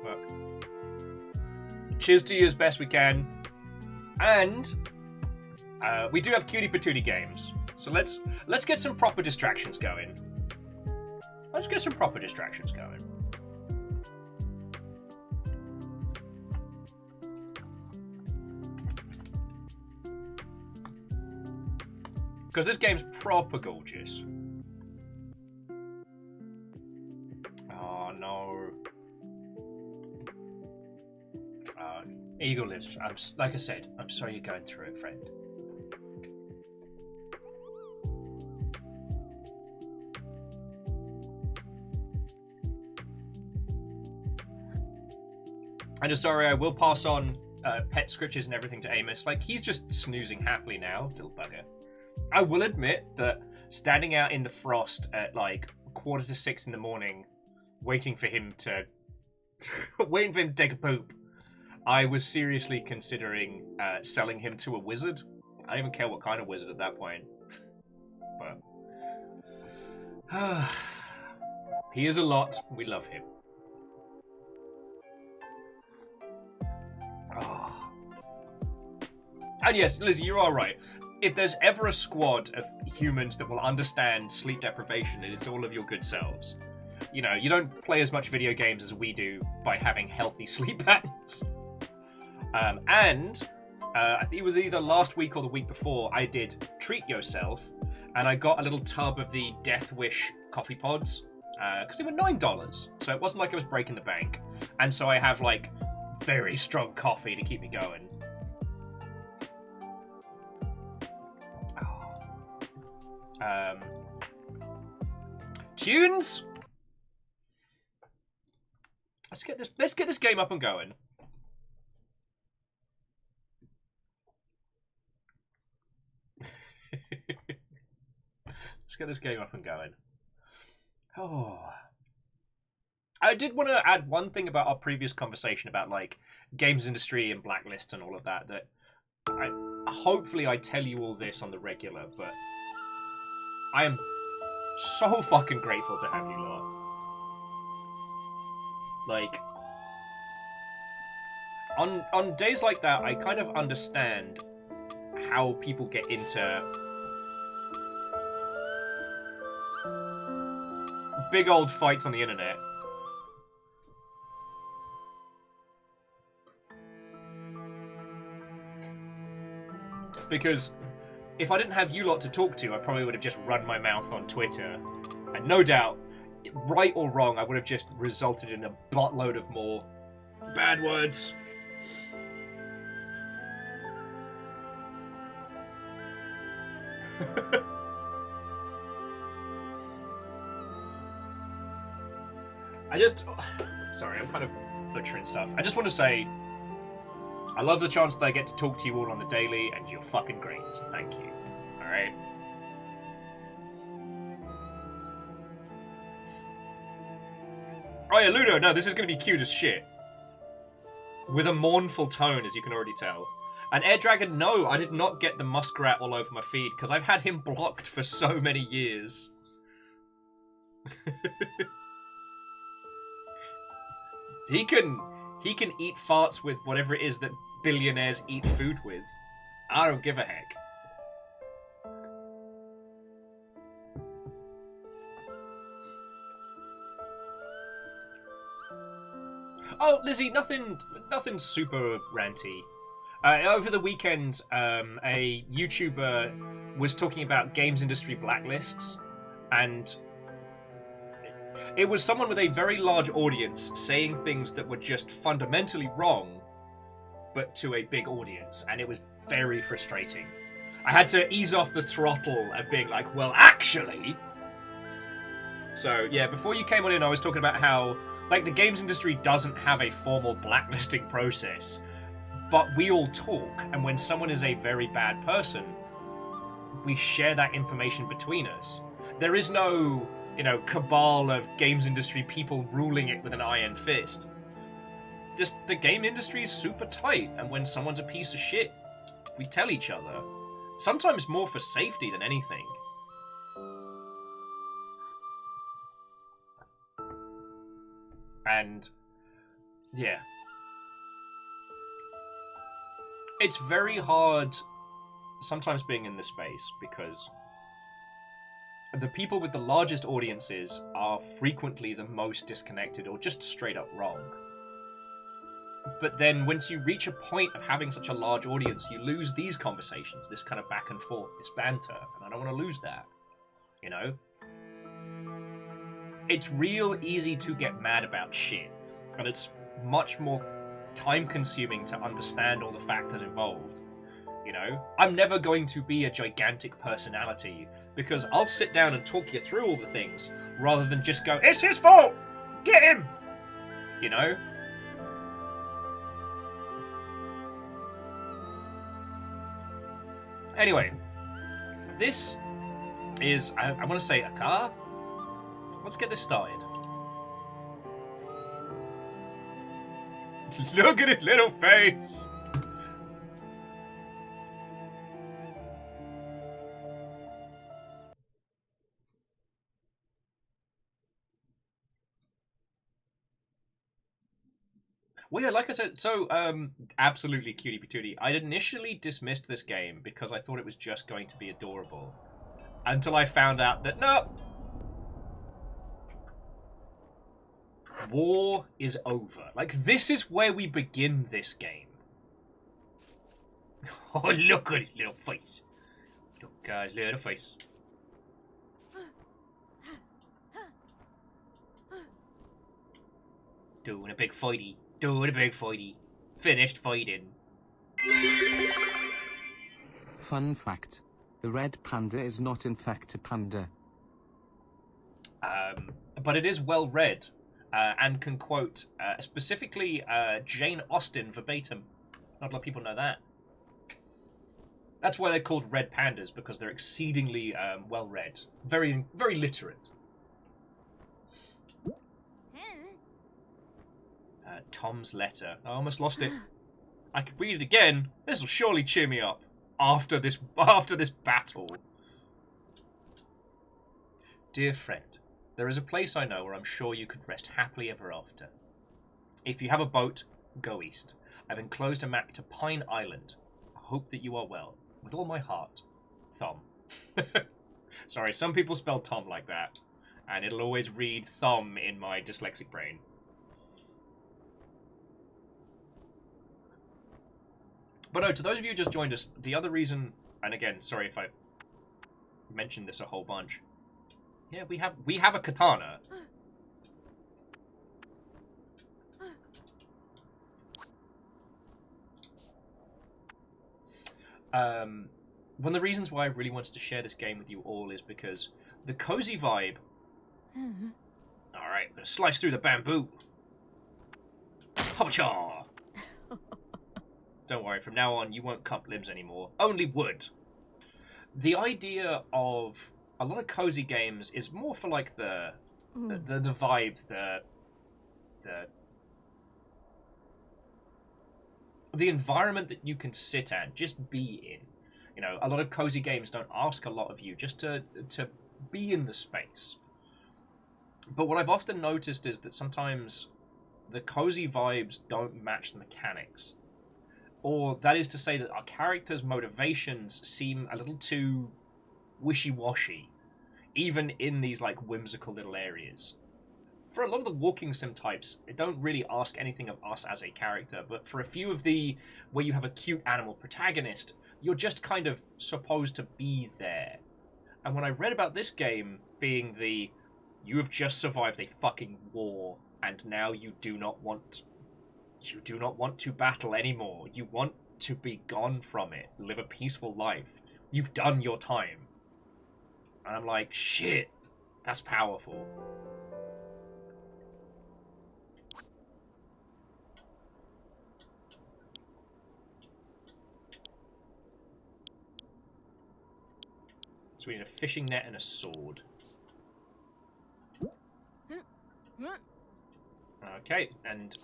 But cheers to you as best we can. And we do have cutie patootie games, so let's get some proper distractions going. Let's get some proper distractions going. Because this game's proper gorgeous. Oh no. Eagle Lives. Like I said, I'm sorry you're going through it, friend. And sorry, I will pass on pet scritches and everything to Amos. Like, he's just snoozing happily now, little bugger. I will admit that standing out in the frost at like 5:45 in the morning, waiting for him to take a poop, I was seriously considering selling him to a wizard. I don't even care what kind of wizard at that point. But he is a lot. We love him. Oh. And yes, Lizzie, you're all right. If there's ever a squad of humans that will understand sleep deprivation, it is all of your good selves. You know, you don't play as much video games as we do by having healthy sleep patterns. I think it was either last week or the week before, I did Treat Yourself, and I got a little tub of the Death Wish coffee pods, because they were $9, so it wasn't like I was breaking the bank. And so I have, like, very strong coffee to keep me going. Tunes? Let's get this game up and going. Let's get this game up and going. Oh. I did want to add one thing about our previous conversation about, like, games industry and blacklists and all of that, hopefully I tell you all this on the regular, but I am so fucking grateful to have you lot. Like, on days like that, I kind of understand how people get into big old fights on the internet. Because if I didn't have you lot to talk to, I probably would have just run my mouth on Twitter. And no doubt, right or wrong, I would have just resulted in a buttload of more bad words. Sorry, I'm kind of butchering stuff. I just want to say, I love the chance that I get to talk to you all on the daily, and you're fucking great. Thank you. Alright? Oh yeah, Ludo, no, this is going to be cute as shit. With a mournful tone, as you can already tell. And Air Dragon, no, I did not get the muskrat all over my feed, because I've had him blocked for so many years. He can eat farts with whatever it is that billionaires eat food with. I don't give a heck. Oh, Lizzie, nothing super ranty. Over the weekend, a YouTuber was talking about games industry blacklists, and it was someone with a very large audience saying things that were just fundamentally wrong, but to a big audience, and it was very frustrating. I had to ease off the throttle of being like, well, actually... So, yeah, before you came on in, I was talking about how, like, the games industry doesn't have a formal blacklisting process, but we all talk, and when someone is a very bad person, we share that information between us. There is no, cabal of games industry people ruling it with an iron fist. Just, the game industry is super tight, and when someone's a piece of shit, we tell each other. Sometimes more for safety than anything. And, yeah. It's very hard sometimes being in this space, because the people with the largest audiences are frequently the most disconnected or just straight up wrong. But then once you reach a point of having such a large audience, you lose these conversations, this kind of back and forth, this banter, and I don't want to lose that, It's real easy to get mad about shit, and it's much more time-consuming to understand all the factors involved. I'm never going to be a gigantic personality, because I'll sit down and talk you through all the things, rather than just go, it's his fault! Get him! Anyway, this is, I want to say, a car? Let's get this started. Look at his little face! Well, yeah, like I said, so, absolutely cutie patootie. I'd initially dismissed this game because I thought it was just going to be adorable. Until I found out that, no! War is over. Like, this is where we begin this game. Oh, look at his little face. Look at his little face. Doing a big fighty. Doing a big fighty. Finished fighting. Fun fact. The red panda is not in fact a panda. But it is well read. And can quote specifically Jane Austen verbatim. Not a lot of people know that. That's why they're called red pandas, because they're exceedingly well read. Very, very literate. Tom's letter. I almost lost it. I could read it again. This will surely cheer me up after this battle. Dear friend, there is a place I know where I'm sure you could rest happily ever after. If you have a boat, go east. I've enclosed a map to Pine Island. I hope that you are well. With all my heart, Thom. Sorry, some people spell Tom like that, and it'll always read Thom in my dyslexic brain. But no, to those of you who just joined us, the other reason And again, sorry if I mentioned this a whole bunch. Yeah, we have a katana. One of the reasons why I really wanted to share this game with you all is because the cozy vibe. Alright, I'm gonna slice through the bamboo. Hop-cha! Don't worry, from now on you won't cut limbs anymore. Only wood. The idea of a lot of cozy games is more for like the vibe, the environment that you can sit at, just be in. You know, a lot of cozy games don't ask a lot of you, just to be in the space. But what I've often noticed is that sometimes the cozy vibes don't match the mechanics. Or that is to say that our characters' motivations seem a little too wishy-washy, even in these like whimsical little areas. For a lot of the walking sim types, they don't really ask anything of us as a character, but for a few of the where you have a cute animal protagonist, you're just kind of supposed to be there. And when I read about this game being you have just survived a fucking war, and now you do not want to battle anymore. You want to be gone from it, live a peaceful life. You've done your time. And I'm like, shit, that's powerful. So we need a fishing net and a sword. Okay, and...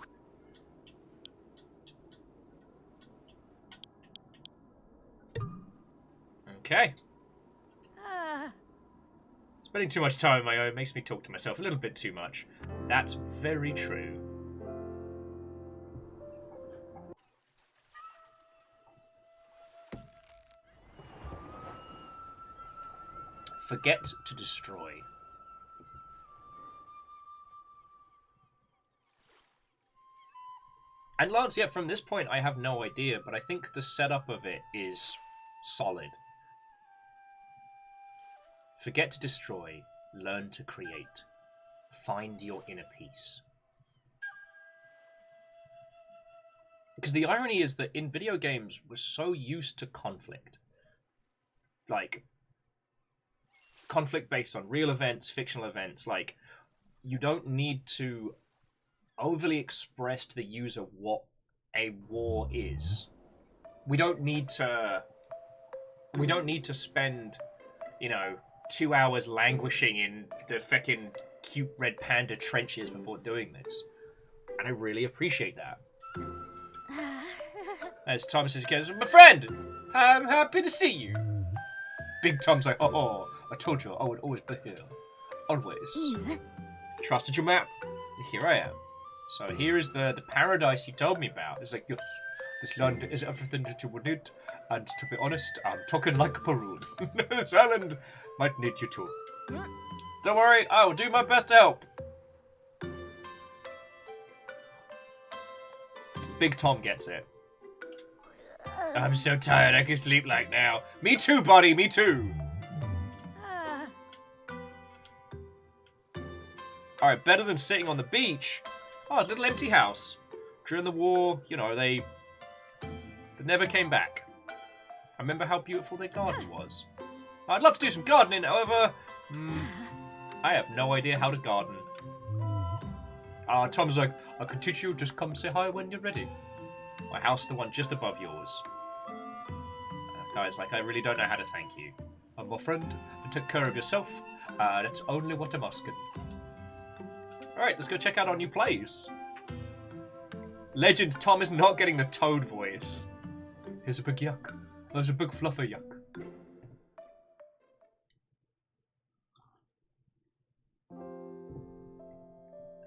Okay. Spending too much time on my own makes me talk to myself a little bit too much. That's very true. Forget to destroy. And Lance, yeah, from this point I have no idea, but I think the setup of it is solid. Forget to destroy, learn to create. Find your inner peace. Because the irony is that in video games, we're so used to conflict. Like, conflict based on real events, fictional events. Like, you don't need to overly express to the user what a war is. We don't need to spend, 2 hours languishing in the fucking cute red panda trenches before doing this. And I really appreciate that. As Thomas says again, my friend, I'm happy to see you. Big Tom's like, oh, I told you I would always be here. Always. Trusted your map. Here I am. So here is the paradise you told me about. It's like, this land is everything that you would need. And to be honest, I'm talking like Perun. This island might need you too. Don't worry, I will do my best to help. Big Tom gets it. I'm so tired, I can sleep like now. Me too, buddy, me too. Alright, better than sitting on the beach. Oh, a little empty house. During the war, they never came back. I remember how beautiful their garden was. I'd love to do some gardening, however, I have no idea how to garden. Tom's like, I can teach you, just come say hi when you're ready. My house is the one just above yours. Guys, I really don't know how to thank you. I'm my friend, you took care of yourself, that's only what I'm asking. Alright, let's go check out our new place. Legend, Tom is not getting the toad voice. Here's a big yuck. There's a big fluffy yuck.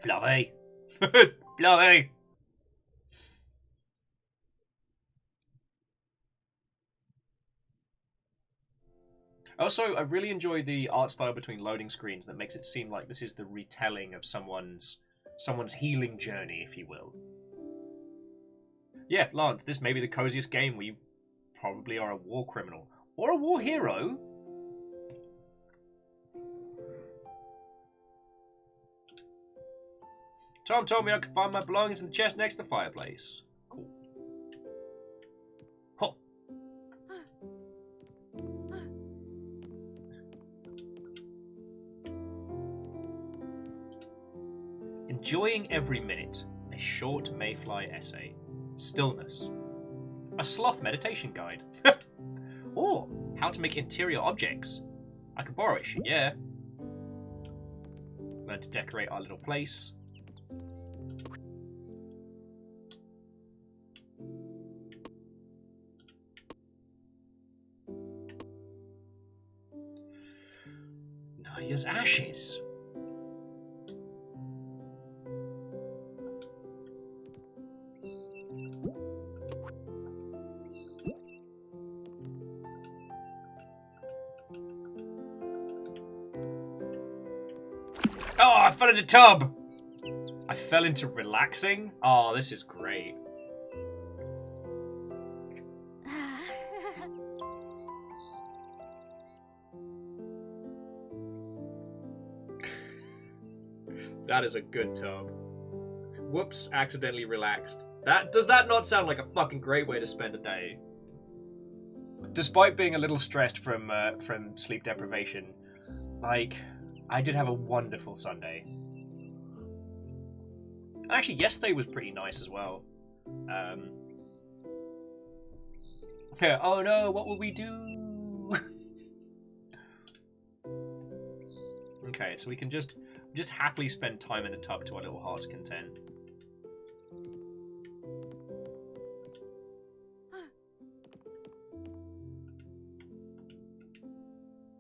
Fluffy. Fluffy. Also, I really enjoy the art style between loading screens that makes it seem like this is the retelling of someone's healing journey, if you will. Yeah, Lance, this may be the coziest game where you probably are a war criminal. Or a war hero. Tom told me I could find my belongings in the chest next to the fireplace. Cool. Huh. Enjoying every minute. A short mayfly essay. Stillness. A sloth meditation guide. Or how to make interior objects. I could borrow it, yeah. Learn to decorate our little place. Naya's ashes. Oh, I fell into tub! I fell into relaxing? Oh, this is great. That is a good tub. Whoops, accidentally relaxed. Does that not sound like a fucking great way to spend a day? Despite being a little stressed from sleep deprivation, like, I did have a wonderful Sunday. And actually, yesterday was pretty nice as well. Yeah, oh no, what will we do? Okay, so we can just happily spend time in the tub to our little heart's content.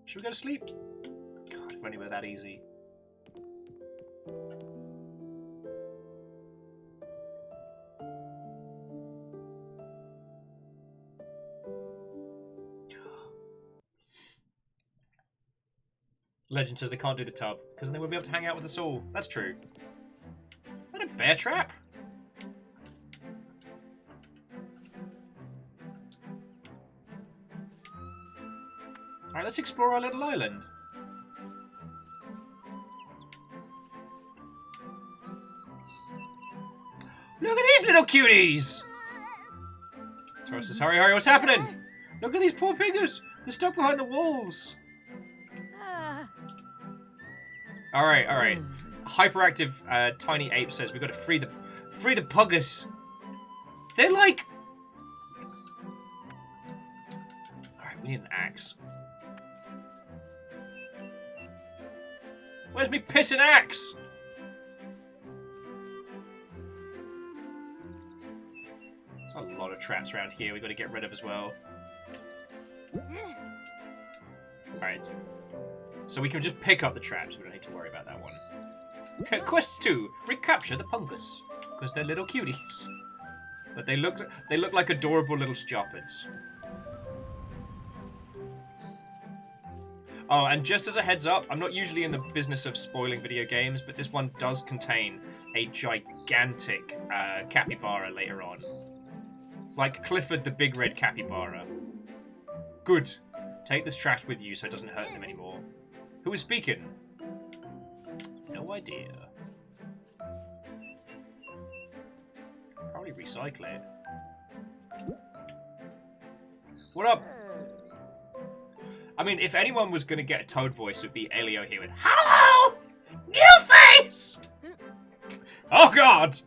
Should we go to sleep? God, if only we're that easy. Legend says they can't do the tub, because then they won't be able to hang out with us all. That's true. Is that a bear trap? Alright, let's explore our little island. Look at these little cuties! Taurus says, hurry, hurry, what's happening? Look at these poor piggies! They're stuck behind the walls! Alright, alright. Hyperactive tiny ape says we've got to free the puggers. They're like... Alright, we need an axe. Where's me pissing axe? There's a lot of traps around here we've got to get rid of as well. Alright. So we can just pick up the traps. We don't need to worry about that one. Quest 2. Recapture the pungus. Because they're little cuties. But they look like adorable little stuppids. Oh, and just as a heads up, I'm not usually in the business of spoiling video games, but this one does contain a gigantic capybara later on. Like Clifford the Big Red Capybara. Good. Take this trash with you so it doesn't hurt them anymore. Who is speaking? No idea. Probably recycle it. What up? I mean, if anyone was going to get a Toad voice, it would be Elio here with, hello! New face! Oh, God!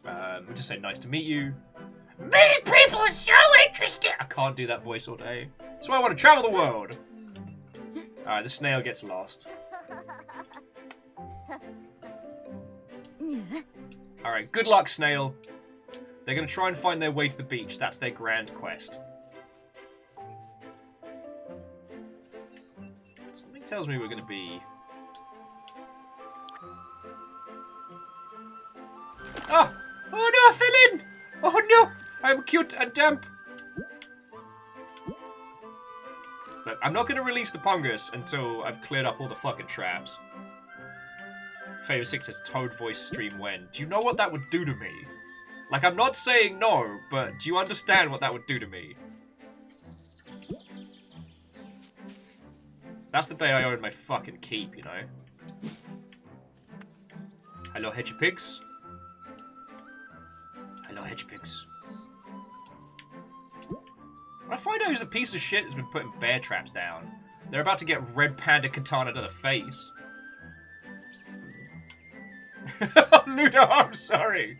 We'll just say, nice to meet you. Meeting people is so interesting! I can't do that voice all day. That's why I want to travel the world. Alright, the snail gets lost. Alright, good luck, snail. They're going to try and find their way to the beach. That's their grand quest. Something tells me we're going to be... Oh! Oh no, I fell in! Oh no! I'm cute and damp. Look, I'm not going to release the pungus until I've cleared up all the fucking traps. Favor 6 says Toad voice stream when. Do you know what that would do to me? Like, I'm not saying no, but do you understand what that would do to me? That's the day I own my fucking keep, you know? Hello, hedge pigs. Hello, hedge pigs. I find out who's the piece of shit that's been putting bear traps down. They're about to get red panda katana to the face. Ludo, I'm sorry.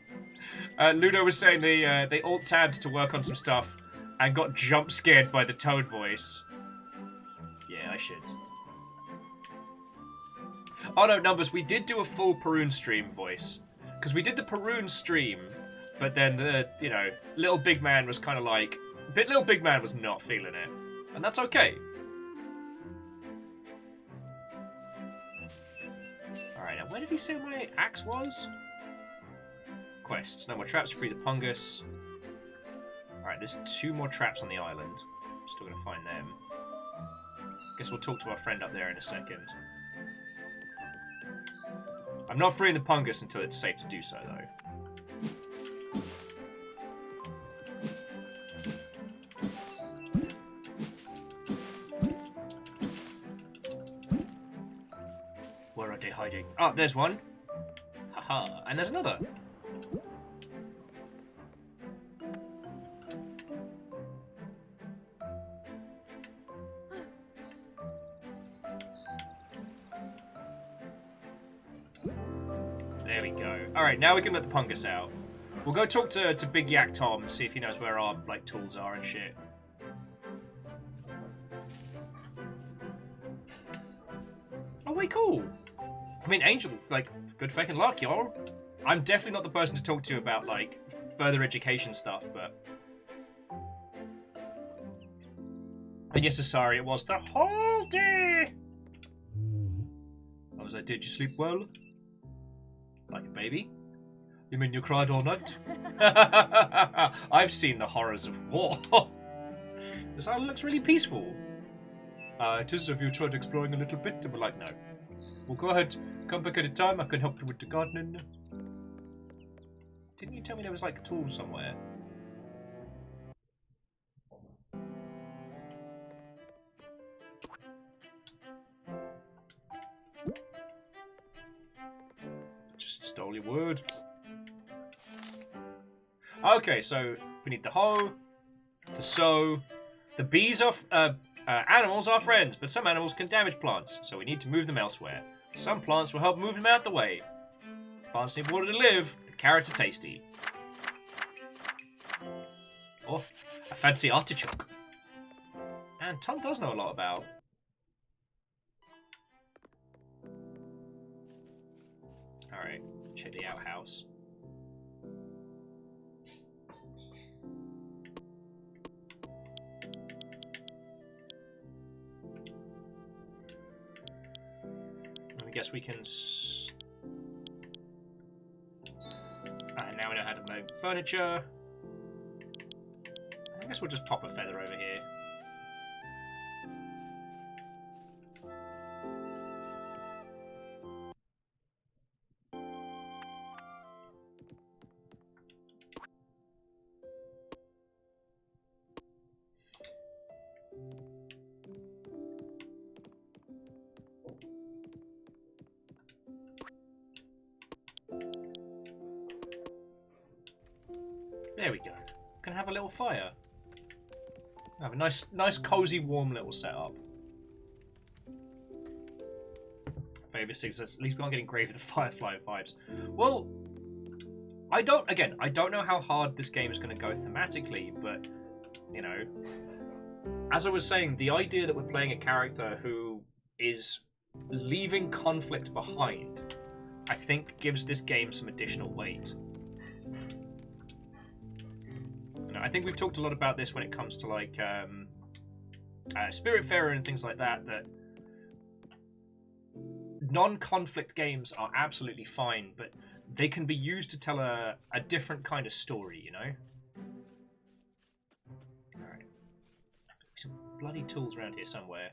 Ludo was saying they alt-tabbed to work on some stuff and got jump-scared by the Toad voice. Yeah, I should. Oh no, Numbers, we did do a full Perun stream voice. Because we did the Perun stream, but then the, you know, Little Big Man was kind of like... Little Big Man was not feeling it. And that's okay. Alright, now where did he say my axe was? Quests. No more traps, free the Pungus. Alright, there's 2 more traps on the island. Still gonna find them. Guess we'll talk to our friend up there in a second. I'm not freeing the Pungus until it's safe to do so, though. Where are they hiding? Oh, there's one. Haha, and there's another. There we go. Alright, now we can let the Pungus out. We'll go talk to Big Yak Tom, see if he knows where our like tools are and shit. Oh wait, cool. I mean, Angel, like, good fucking luck, y'all. I'm definitely not the person to talk to about like further education stuff, but... And yes, sorry, it was the whole day! I was like, did you sleep well? Like a baby? You mean you cried all night? I've seen the horrors of war. This island looks really peaceful. It is if you tried exploring a little bit, and we're like, no. Well, go ahead. Come back at a time. I can help you with the gardening. Didn't you tell me there was like a tool somewhere? Just stole your word. Okay, so we need the hoe, the sow. The bees are animals are friends, but some animals can damage plants, so we need to move them elsewhere. Some plants will help move them out the way. Plants need water to live. The carrots are tasty. Oh, a fancy artichoke. And Tom does know a lot about. Alright, check the outhouse. I guess we can... now we know how to make furniture. I guess we'll just pop a feather over here. There we go. Can have a little fire. Have a nice, cozy, warm little setup. Favourite six. At least we aren't getting Grave of the Firefly vibes. Well, I don't know how hard this game is going to go thematically, but you know, as I was saying, the idea that we're playing a character who is leaving conflict behind, I think, gives this game some additional weight. I think we've talked a lot about this when it comes to like Spiritfarer and things like that, that non-conflict games are absolutely fine, but they can be used to tell a different kind of story, you know? Alright. Some bloody tools around here somewhere.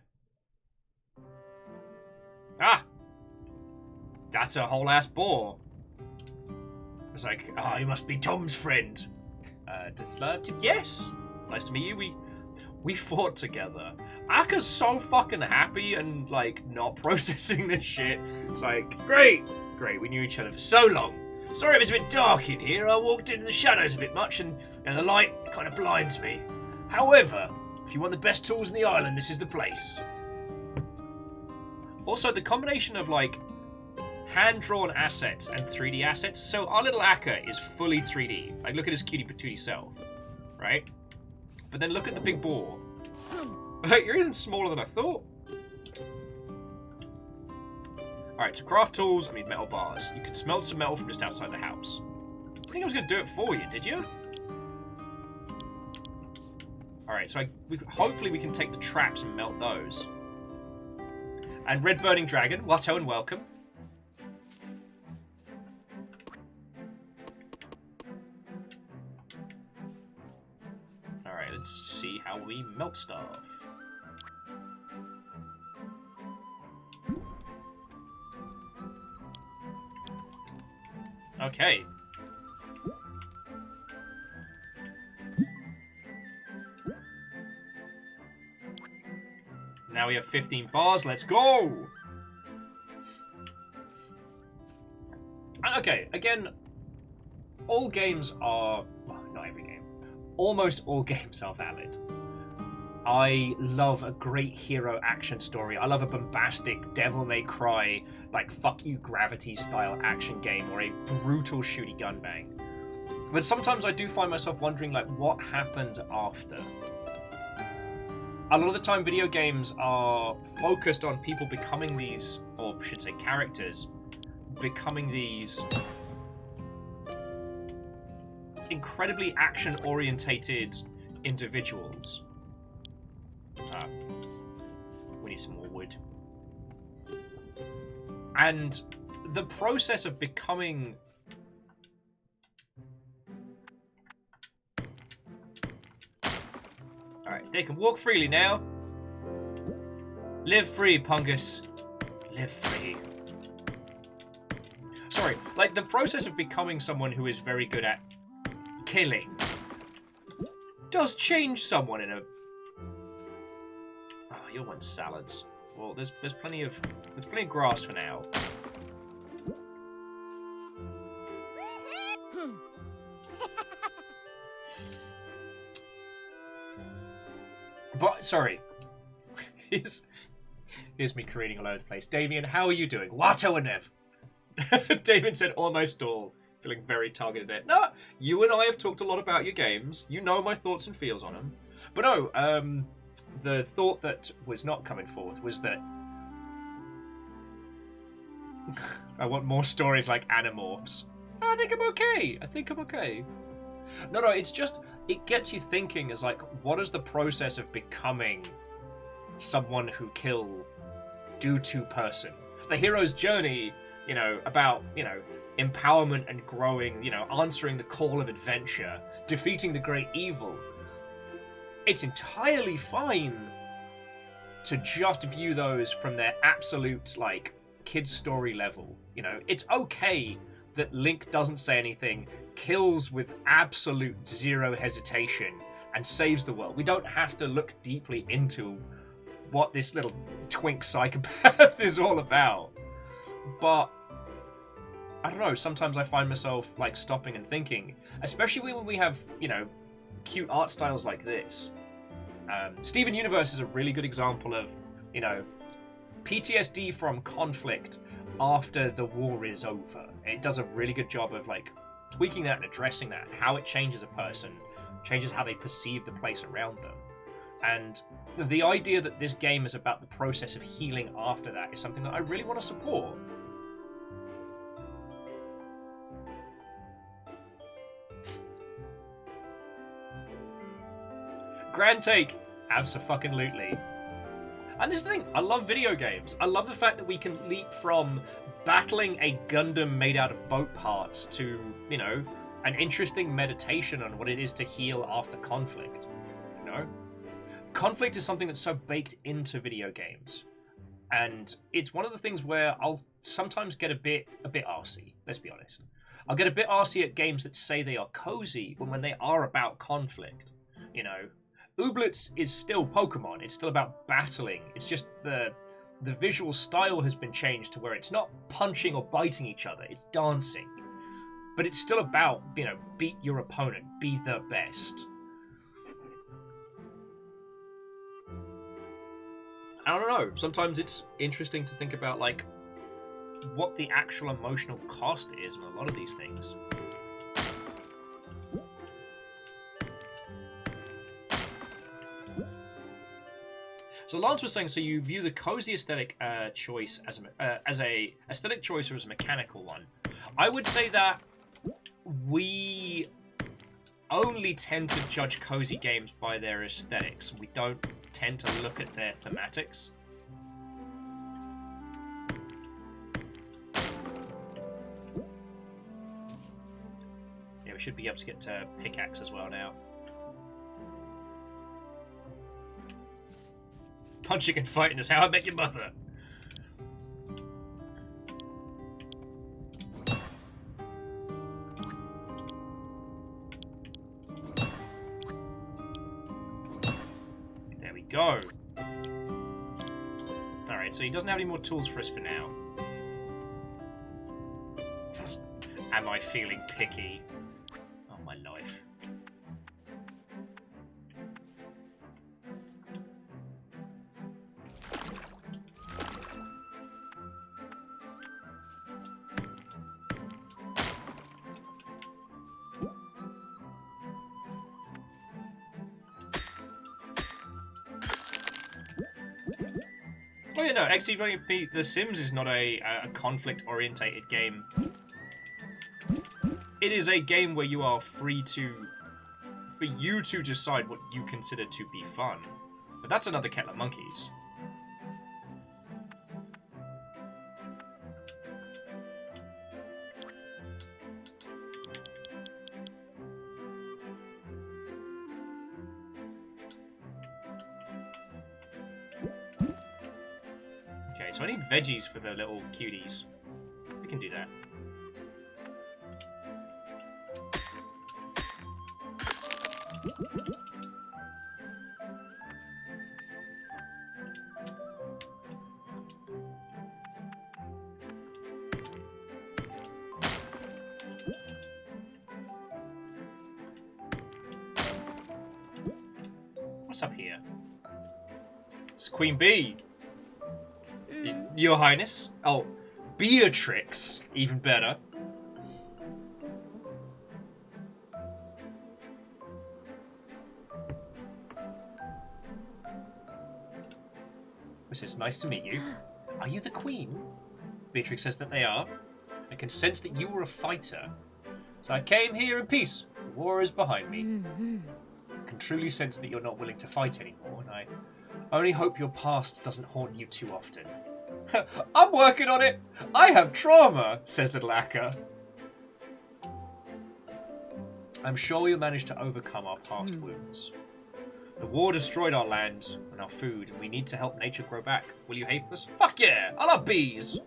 Ah! That's a whole ass boar. It's like, ah, you must be Tom's friend. Yes, nice to meet you. We fought together. Akka's so fucking happy and, like, not processing this shit. It's like, great, we knew each other for so long. Sorry it was a bit dark in here. I walked into the shadows a bit much and the light kind of blinds me. However, if you want the best tools in the island, this is the place. Also, the combination of, like, hand-drawn assets and 3D assets. So our little Akka is fully 3D. Like, look at his cutie patootie self, right? But then look at the big boar. You're even smaller than I thought. Alright, to craft tools, I need metal bars. You can smelt some metal from just outside the house. I think I was going to do it for you, did you? Alright, so hopefully we can take the traps and melt those. And Red Burning Dragon, Watto and welcome. Alright, let's see how we melt stuff. Okay. Now we have 15 bars, let's go! Okay, again, all games are... well, not every game. Almost all games are valid. I love a great hero action story. I love a bombastic Devil May Cry, like, fuck you gravity style action game, or a brutal shooty gun bang. But sometimes I do find myself wondering, like, what happens after? A lot of the time video games are focused on people becoming these, or I should say characters, becoming these incredibly action-orientated individuals. We need some more wood. And the process of becoming... Alright, they can walk freely now. Live free, Pungus. Live free. Sorry, like the process of becoming someone who is very good at killing does change someone in a... Oh, you're wanting salads. Well, there's plenty of grass for now. But sorry, here's me careening all over the place. Damien, how are you doing? Watto and Nev. Damien said almost all. Feeling very targeted there. No, you and I have talked a lot about your games. You know my thoughts and feels on them. But no, the thought that was not coming forth was that I want more stories like Animorphs. I think I'm okay. No, it's just, it gets you thinking as like, what is the process of becoming someone who kill do to person? The hero's journey, you know, about, you know, empowerment and growing, you know, answering the call of adventure, defeating the great evil. It's entirely fine to just view those from their absolute, like, kid's story level. You know, it's okay that Link doesn't say anything, kills with absolute zero hesitation, and saves the world. We don't have to look deeply into what this little twink psychopath is all about. But I don't know, sometimes I find myself, like, stopping and thinking, especially when we have, you know, cute art styles like this. Steven Universe is a really good example of, you know, PTSD from conflict after the war is over. It does a really good job of, like, tweaking that and addressing that, how it changes a person, changes how they perceive the place around them. And the idea that this game is about the process of healing after that is something that I really want to support. Grand take, abso-fucking-lutely. And this is the thing, I love video games. I love the fact that we can leap from battling a Gundam made out of boat parts to, you know, an interesting meditation on what it is to heal after conflict. You know? Conflict is something that's so baked into video games. And it's one of the things where I'll sometimes get a bit arsey, let's be honest. I'll get a bit arsey at games that say they are cozy when they are about conflict. You know, Ooblets is still Pokemon. It's still about battling. It's just the visual style has been changed to where it's not punching or biting each other. It's dancing. But it's still about, beat your opponent. Be the best. I don't know. Sometimes it's interesting to think about, like, what the actual emotional cost is on a lot of these things. So Lance was saying, so you view the cozy aesthetic choice as a aesthetic choice or as a mechanical one? I would say that we only tend to judge cozy games by their aesthetics. We don't tend to look at their thematics. Yeah, we should be able to get to pickaxe as well now. Punching and fighting is how I met your mother. There we go. Alright, so he doesn't have any more tools for us for now. Am I feeling picky? Oh, my life. Oh yeah, no, XD The Sims is not a conflict-orientated game. It is a game where you are free for you to decide what you consider to be fun. But that's another kettle of monkeys. Okay, so I need veggies for the little cuties. We can do that. What's up here? It's Queen Bee. Your Highness. Oh, Beatrix. Even better. This is nice to meet you. Are you the Queen? Beatrix says that they are. I can sense that you were a fighter. So I came here in peace. The war is behind me. I can truly sense that you're not willing to fight anymore, and I only hope your past doesn't haunt you too often. I'm working on it. I have trauma, says little Akka. I'm sure you'll manage to overcome our past wounds. The war destroyed our land and our food, and we need to help nature grow back. Will you help us? Fuck yeah! I love bees!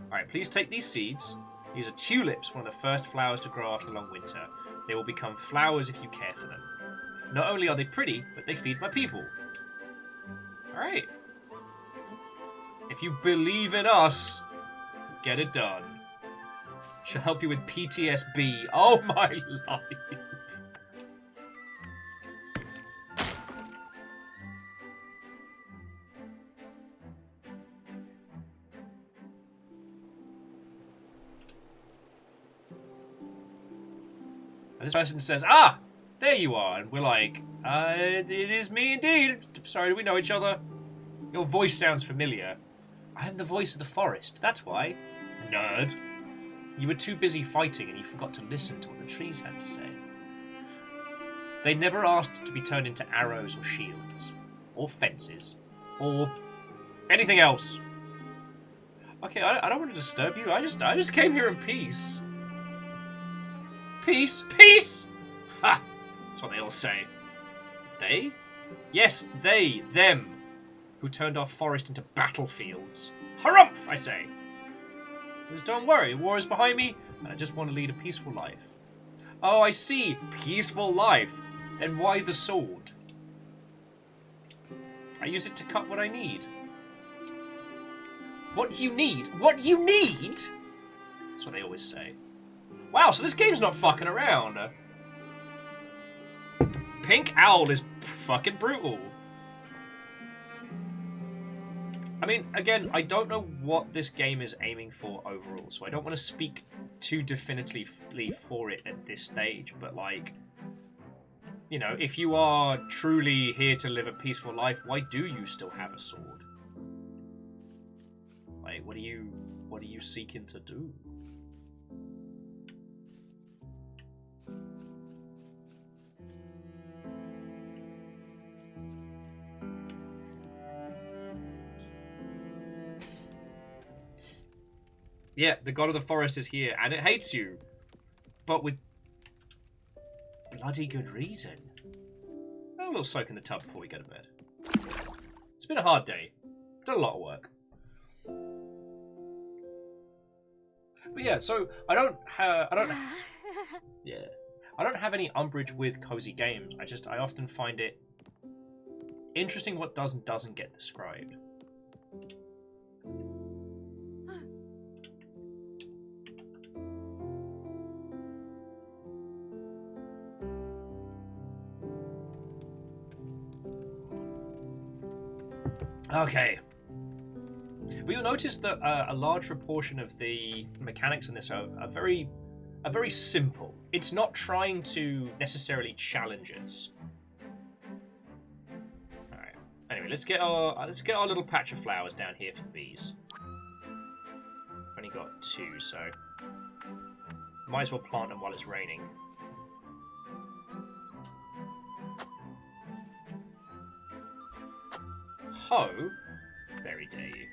Alright, please take these seeds. These are tulips, one of the first flowers to grow after the long winter. They will become flowers if you care for them. Not only are they pretty, but they feed my people. Alright. If you believe in us, get it done. She'll help you with PTSD. Oh my life. And this person says, ah, there you are. And we're like, it is me indeed. Sorry, do we know each other? Your voice sounds familiar. I am the voice of the forest, that's why. Nerd. You were too busy fighting and you forgot to listen to what the trees had to say. They never asked to be turned into arrows or shields. Or fences. Or anything else. Okay, I don't want to disturb you. I just came here in peace. Peace? Peace! Ha! That's what they all say. They? Yes, they, them. Who turned our forest into battlefields. Harumph, I say. Just don't worry, war is behind me, and I just want to lead a peaceful life. Oh, I see. Peaceful life. Then why the sword? I use it to cut what I need. What do you need? What do you need? That's what they always say. Wow, so this game's not fucking around. Pink Owl is fucking brutal. I mean, again, I don't know what this game is aiming for overall, so I don't want to speak too definitively for it at this stage, but like, you know, if you are truly here to live a peaceful life, why do you still have a sword? Like, what are you seeking to do? Yeah, the god of the forest is here, and it hates you. But with bloody good reason. A little soak in the tub before we go to bed. It's been a hard day. Done a lot of work. But yeah, so I don't have any umbrage with cozy games. I often find it interesting what does and doesn't get described. Okay. But you'll notice that a large proportion of the mechanics in this are very simple. It's not trying to necessarily challenge us. All right. Anyway, let's get our little patch of flowers down here for bees. I've only got 2, so might as well plant them while it's raining. Ho, very dare you.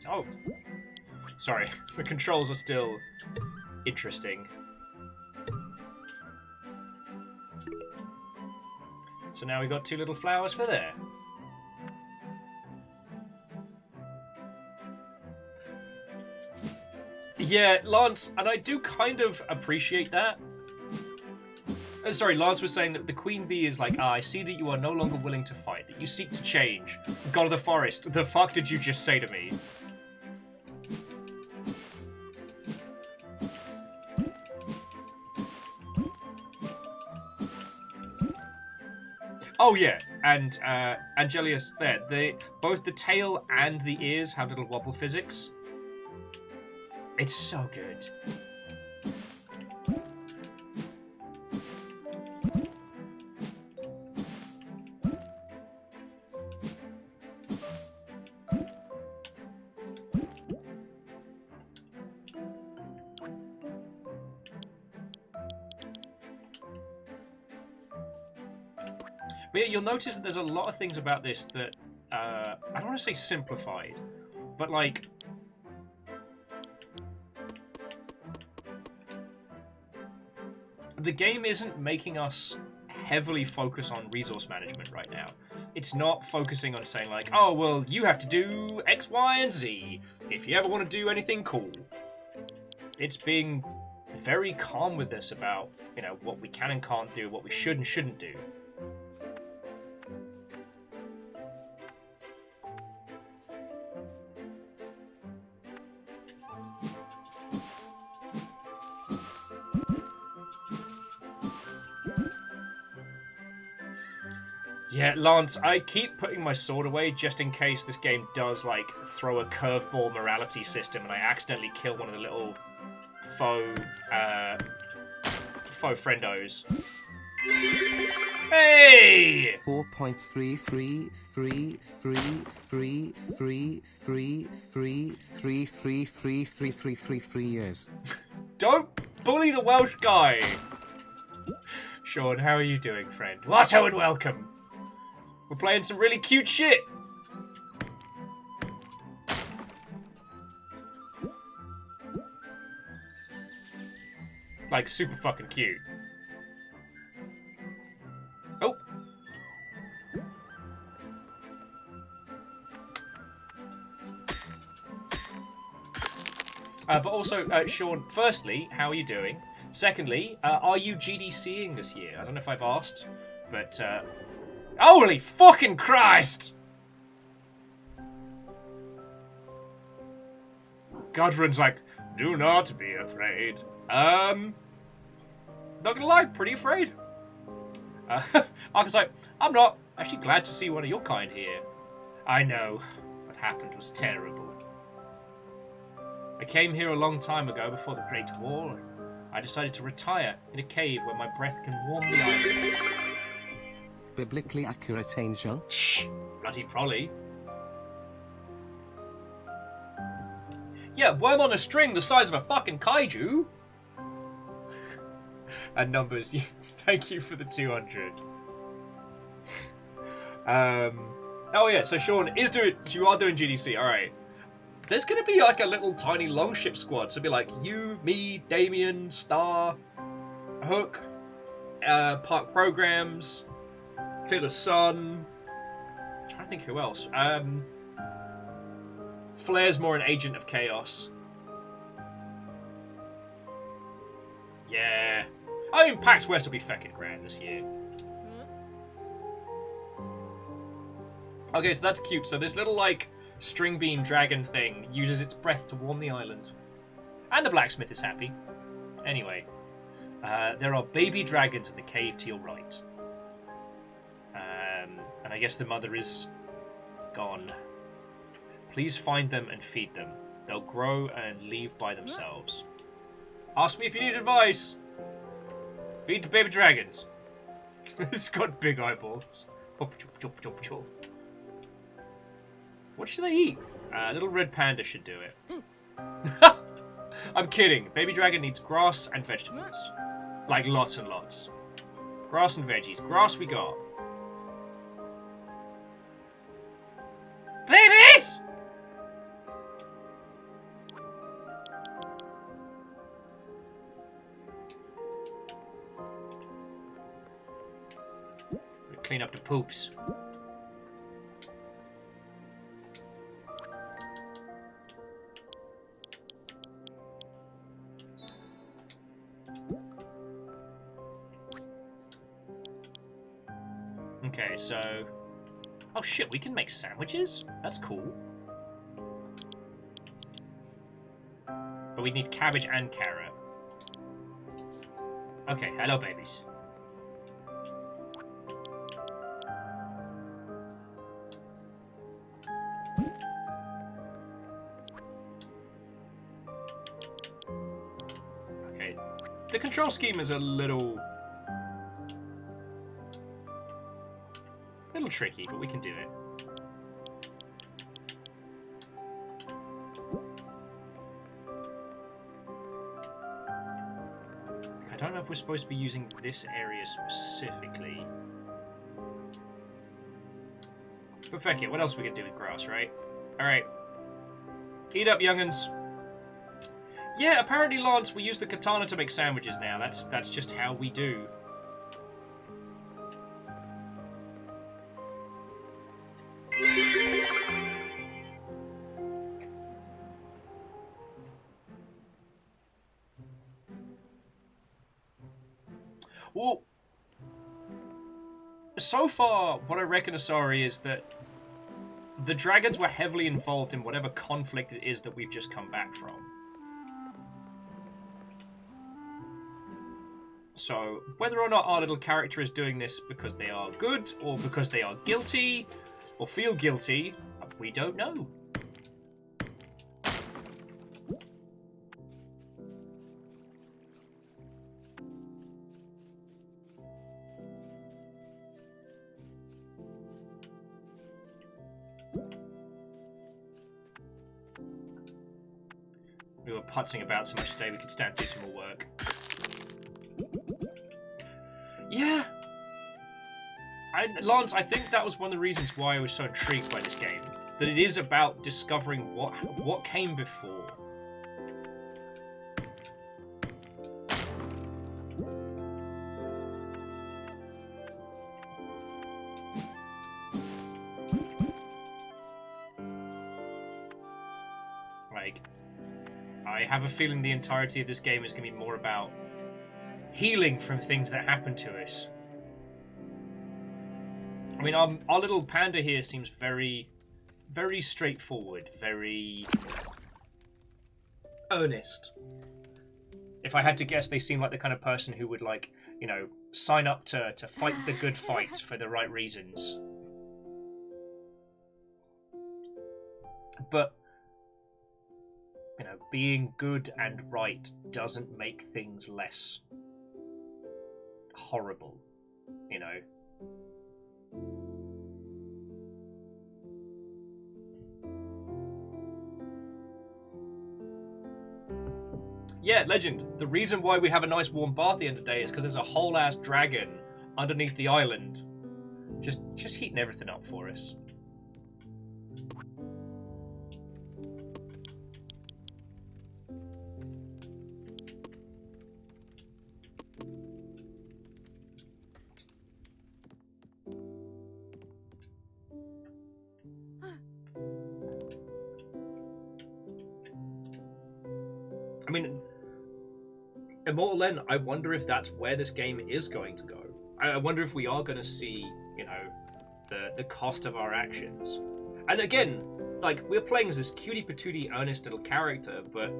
Oh, sorry, the controls are still interesting. So now we've got 2 little flowers for there. Yeah, Lance, and I do kind of appreciate that. Sorry, Lance was saying that the queen bee is like, I see that you are no longer willing to fight, that you seek to change. God of the forest, the fuck did you just say to me? Oh yeah, and Angelius, there, both the tail and the ears have little wobble physics. It's so good. But yeah, you'll notice that there's a lot of things about this that, I don't want to say simplified, but like, the game isn't making us heavily focus on resource management right now. It's not focusing on saying like, oh, well, you have to do X, Y, and Z if you ever want to do anything cool. It's being very calm with this about, you know, what we can and can't do, what we should and shouldn't do. Yeah, Lance, I keep putting my sword away just in case this game does, like, throw a curveball morality system and I accidentally kill one of the little faux friendos. Hey! 4.33333333333333 years. Don't bully the Welsh guy! Sean, how are you doing, friend? Watto and welcome! We're playing some really cute shit! Like, super fucking cute. Oh! But also, Sean, firstly, how are you doing? Secondly, are you GDCing this year? I don't know if I've asked, but Holy fucking Christ! Godrun's like, do not be afraid. Not gonna lie, pretty afraid. Arka's like, I'm not. Actually glad to see one of your kind here. I know. What happened was terrible. I came here a long time ago before the Great War. I decided to retire in a cave where my breath can warm the island. Biblically accurate, Angel. Shh, bloody prolly. Yeah, worm on a string the size of a fucking kaiju. And numbers, thank you for the 200. Oh yeah, so Sean you are doing GDC, alright. There's gonna be like a little tiny longship squad, so it'll be like you, me, Damien, Star, Hook, Park Programs, Phyllis Sun. I'm trying to think who else. Flair's more an agent of chaos. Yeah. I mean, PAX West will be fucking grand this year. Okay, so that's cute. So this little, like, string bean dragon thing uses its breath to warm the island. And the blacksmith is happy. Anyway, there are baby dragons in the cave to your right. And I guess the mother is gone. Please find them and feed them. They'll grow and leave by themselves. Ask me if you need advice. Feed the baby dragons. It's got big eyeballs. What should they eat? Little red panda should do it. I'm kidding. Baby dragon needs grass and vegetables. Like lots and lots. Grass and veggies. Grass we got. Babies! Clean up the poops. Okay, so... Oh shit, we can make sandwiches? That's cool. But we need cabbage and carrot. Okay, hello babies. Okay, the control scheme is a little tricky, but we can do it. I don't know if we're supposed to be using this area specifically. But fuck it, what else we can do with grass, right? Alright. Eat up, young'uns. Yeah, apparently, Lance, we use the katana to make sandwiches now. That's just how we do. Well, so far, what I reckon, Asari, is that the dragons were heavily involved in whatever conflict it is that we've just come back from. So, whether or not our little character is doing this because they are good, or because they are guilty, or feel guilty, we don't know. We were putzing about so much today we could stand to do some more work. Yeah. Lance, I think that was one of the reasons why I was so intrigued by this game. That it is about discovering what came before. Like, I have a feeling the entirety of this game is going to be more about healing from things that happen to us. I mean, our little panda here seems very, very straightforward, very earnest. If I had to guess, they seem like the kind of person who would, like, you know, sign up to fight the good fight for the right reasons. But, you know, being good and right doesn't make things less horrible, you know. Yeah, legend. The reason why we have a nice warm bath at the end of the day is because there's a whole ass dragon underneath the island, just heating everything up for us. I mean, Immortal N, I wonder if that's where this game is going to go. I wonder if we are going to see, you know, the cost of our actions. And again, like, we're playing as this cutie patootie earnest little character, but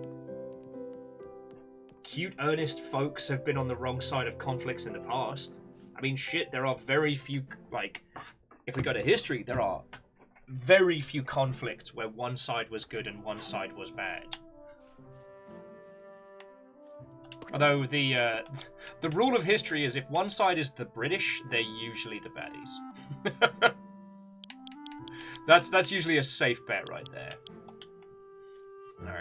cute earnest folks have been on the wrong side of conflicts in the past. I mean, shit, there are very few, like, if we go to history, there are very few conflicts where one side was good and one side was bad. Although the rule of history is if one side is the British, they're usually the baddies. That's usually a safe bet right there. All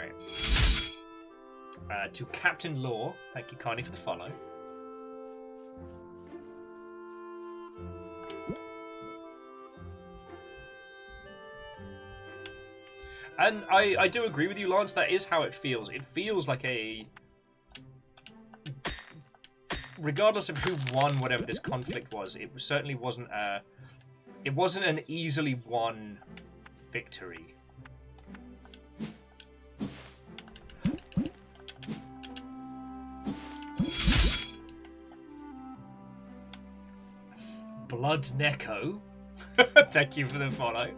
right. To Captain Law, thank you kindly for the follow. And I do agree with you, Lance. That is how it feels. It feels like a... Regardless of who won whatever this conflict was, it certainly wasn't an easily won victory. Blood Neko, thank you for the follow.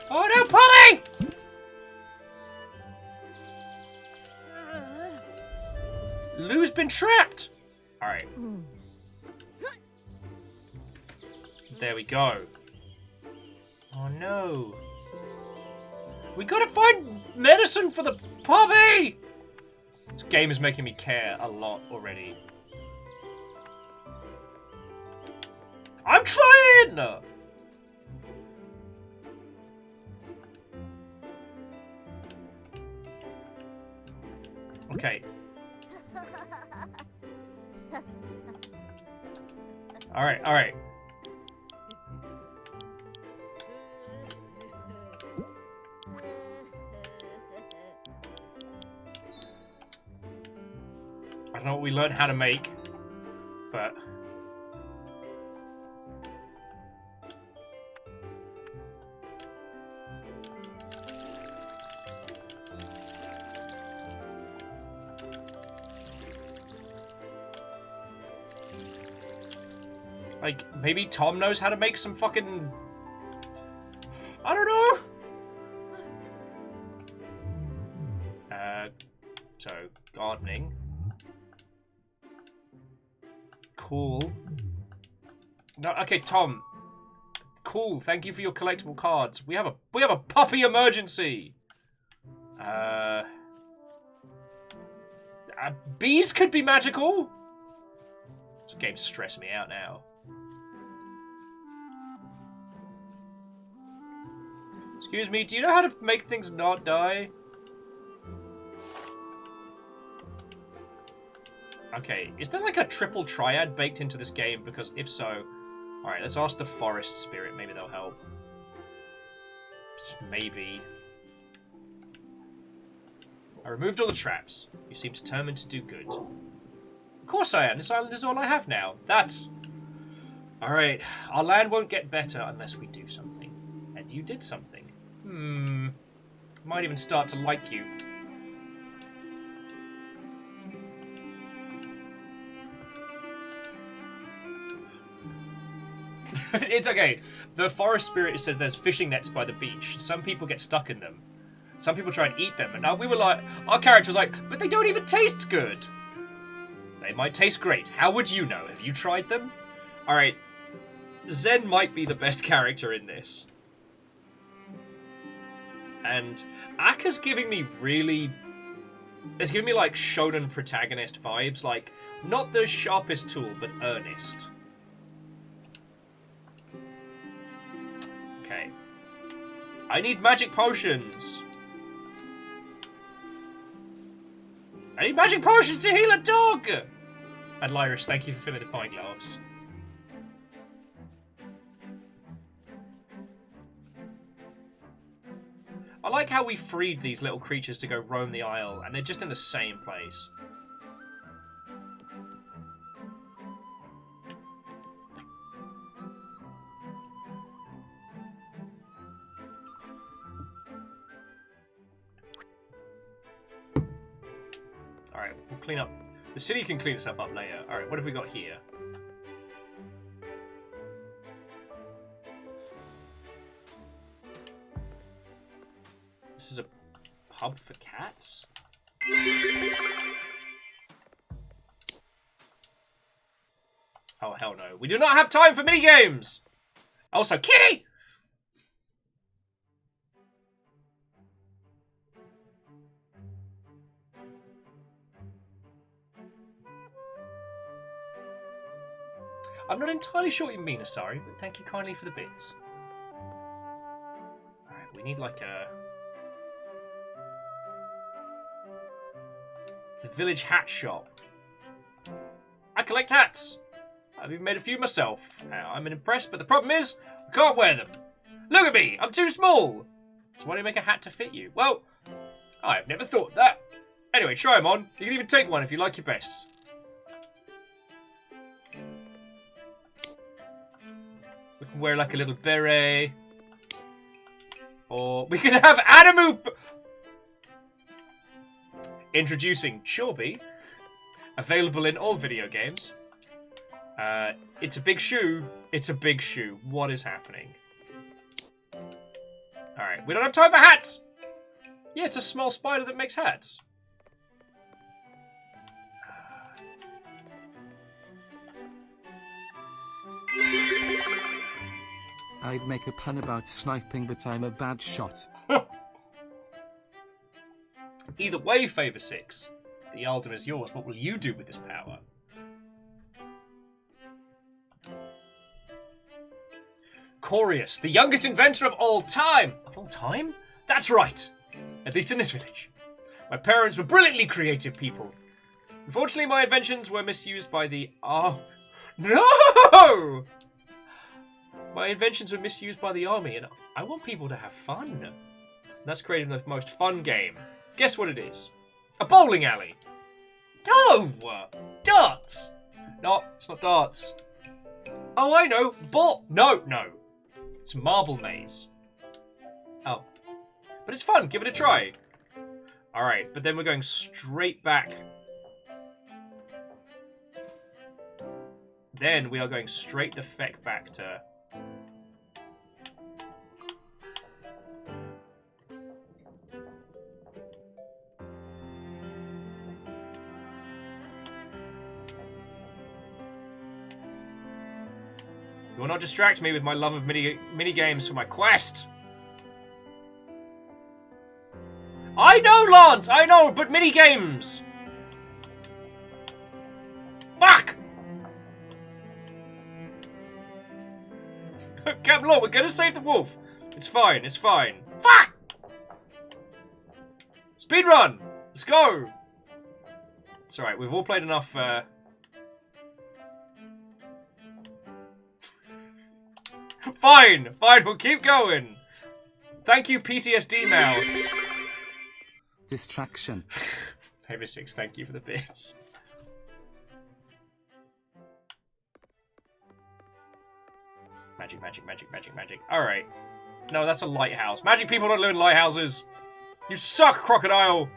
Oh no, Polly! Lou's been trapped! Alright. There we go. Oh no. We gotta find medicine for the puppy! This game is making me care a lot already. I'm trying! Okay. Alright, alright. I don't know what we learned how to make, but... Like, maybe Tom knows how to make some fucking... I don't know! So, gardening. Cool. No, okay, Tom. Cool, thank you for your collectible cards. We have a puppy emergency! Bees could be magical! This game's stressing me out now. Excuse me, do you know how to make things not die? Okay, is there like a triple triad baked into this game? Because if so... Alright, let's ask the forest spirit. Maybe they'll help. Just maybe. I removed all the traps. You seem determined to do good. Of course I am. This island is all I have now. That's Alright, our land won't get better unless we do something. And you did something. Might even start to like you. It's okay. The forest spirit says there's fishing nets by the beach. Some people get stuck in them. Some people try and eat them. And now we were like, our character was like, but they don't even taste good. They might taste great. How would you know? Have you tried them? Alright. Zen might be the best character in this. And Akka's giving me really... It's giving me like shonen protagonist vibes. Like, not the sharpest tool, but earnest. Okay. I need magic potions. I need magic potions to heal a dog! And Lyris, thank you for filling the pint glass. I like how we freed these little creatures to go roam the isle, and they're just in the same place. Alright, we'll clean up. The city can clean itself up later. Alright, what have we got here? This is a pub for cats? Oh, hell no. We do not have time for minigames! Also, kitty! I'm not entirely sure what you mean, Asari, but thank you kindly for the bits. Alright, we need like a... The village hat shop. I collect hats! I've even made a few myself. I'm impressed, but the problem is, I can't wear them. Look at me! I'm too small! So why don't you make a hat to fit you? Well, I've never thought that. Anyway, try them on. You can even take one if you like your best. We can wear like a little beret. Or we can have Adamu... Introducing Chorby. Available in all video games. It's a big shoe. It's a big shoe. What is happening? Alright, we don't have time for hats! Yeah, it's a small spider that makes hats. I'd make a pun about sniping, but I'm a bad shot. Either way, Favor 6. The Eldon is yours. What will you do with this power? Corius, the youngest inventor of all time. Of all time? That's right. At least in this village. My parents were brilliantly creative people. Unfortunately, my inventions were misused by the... Oh, no! My inventions were misused by the army, and I want people to have fun. That's creating the most fun game. Guess what it is? A bowling alley. No! Darts! No, it's not darts. Oh, I know. Ball. No. It's marble maze. Oh. But it's fun. Give it a try. Alright, but then we're going straight back. Then we are going straight the feck back to... You will not distract me with my love of mini games for my quest. I know, Lance! I know, but mini games! Fuck! Captain Law, we're gonna save the wolf. It's fine, it's fine. Fuck! Speedrun! Let's go! It's alright, we've all played enough, Fine, we'll keep going. Thank you, PTSD Mouse. Distraction. Favor 6, thank you for the bits. Magic, magic, magic, magic, magic. Alright. No, that's a lighthouse. Magic people don't live in lighthouses. You suck, crocodile.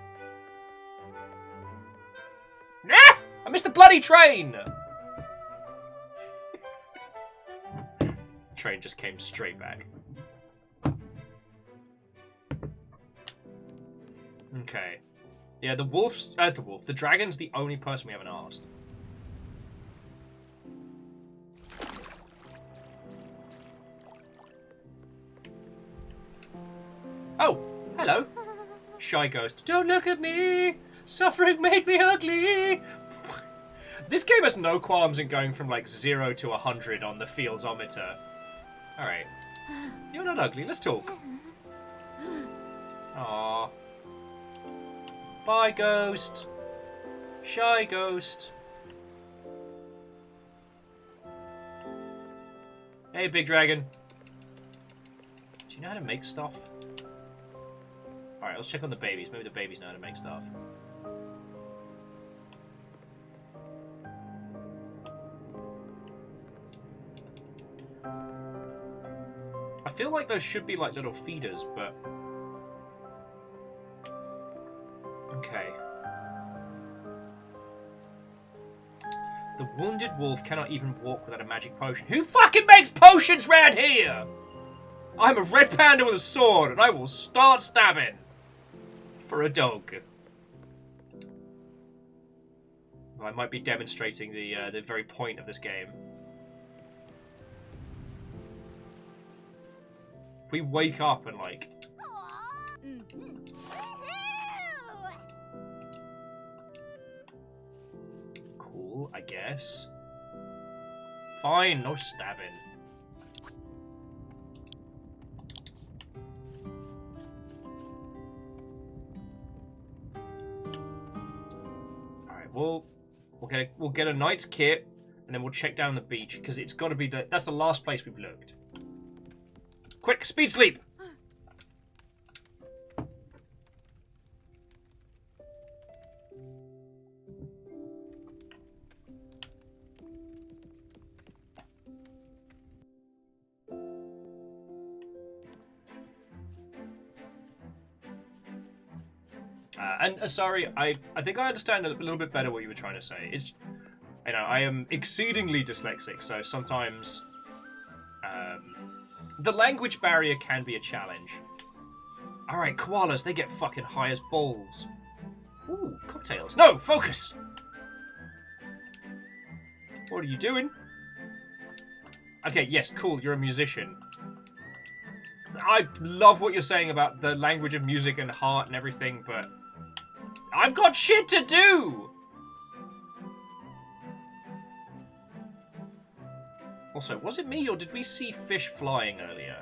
Ah! I missed the bloody train! Train just came straight back. Okay. Yeah, the dragon's the only person we haven't asked. Oh, hello. Shy ghost. Don't look at me! Suffering made me ugly! This game has no qualms in going from like 0 to 100 on the feelsometer. Alright. You're not ugly, let's talk. Aww. Bye, ghost. Shy ghost. Hey, big dragon. Do you know how to make stuff? Alright, let's check on the babies. Maybe the babies know how to make stuff. I feel like those should be like little feeders, but... Okay. The wounded wolf cannot even walk without a magic potion. Who fucking makes potions round here? I'm a red panda with a sword, and I will start stabbing. For a dog. Well, I might be demonstrating the very point of this game. If we wake up and like... Cool, I guess. Fine, no stabbing. Alright, we'll get a knight's kit, and then we'll check down the beach, because it's got to be that's the last place we've looked. Quick, speed sleep! Sorry, I think I understand a little bit better what you were trying to say. It's, you know, I am exceedingly dyslexic, so sometimes the language barrier can be a challenge. Alright, koalas, they get fucking high as balls. Ooh, cocktails. No, focus! What are you doing? Okay, yes, cool, you're a musician. I love what you're saying about the language of music and heart and everything, but I've got shit to do! Also, was it me or did we see fish flying earlier?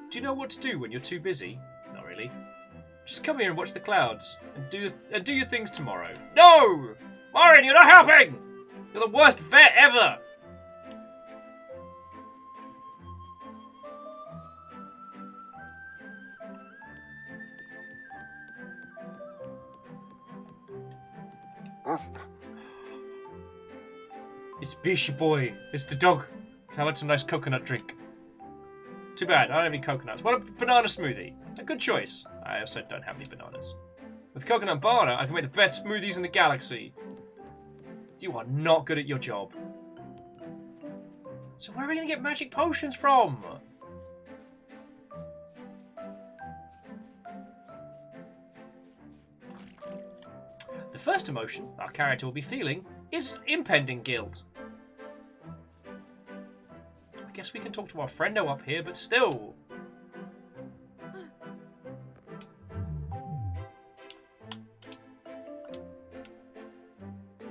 Do you know what to do when you're too busy? Not really. Just come here and watch the clouds and do your things tomorrow. No! Marin, you're not helping! You're the worst vet ever! It's Bishy boy. It's the dog. How about some nice coconut drink? Too bad, I don't have any coconuts. What a banana smoothie. A good choice. I also don't have any bananas. With coconut and banana, I can make the best smoothies in the galaxy. You are not good at your job. So where are we going to get magic potions from? The first emotion our character will be feeling is impending guilt. I guess we can talk to our friendo up here, but still.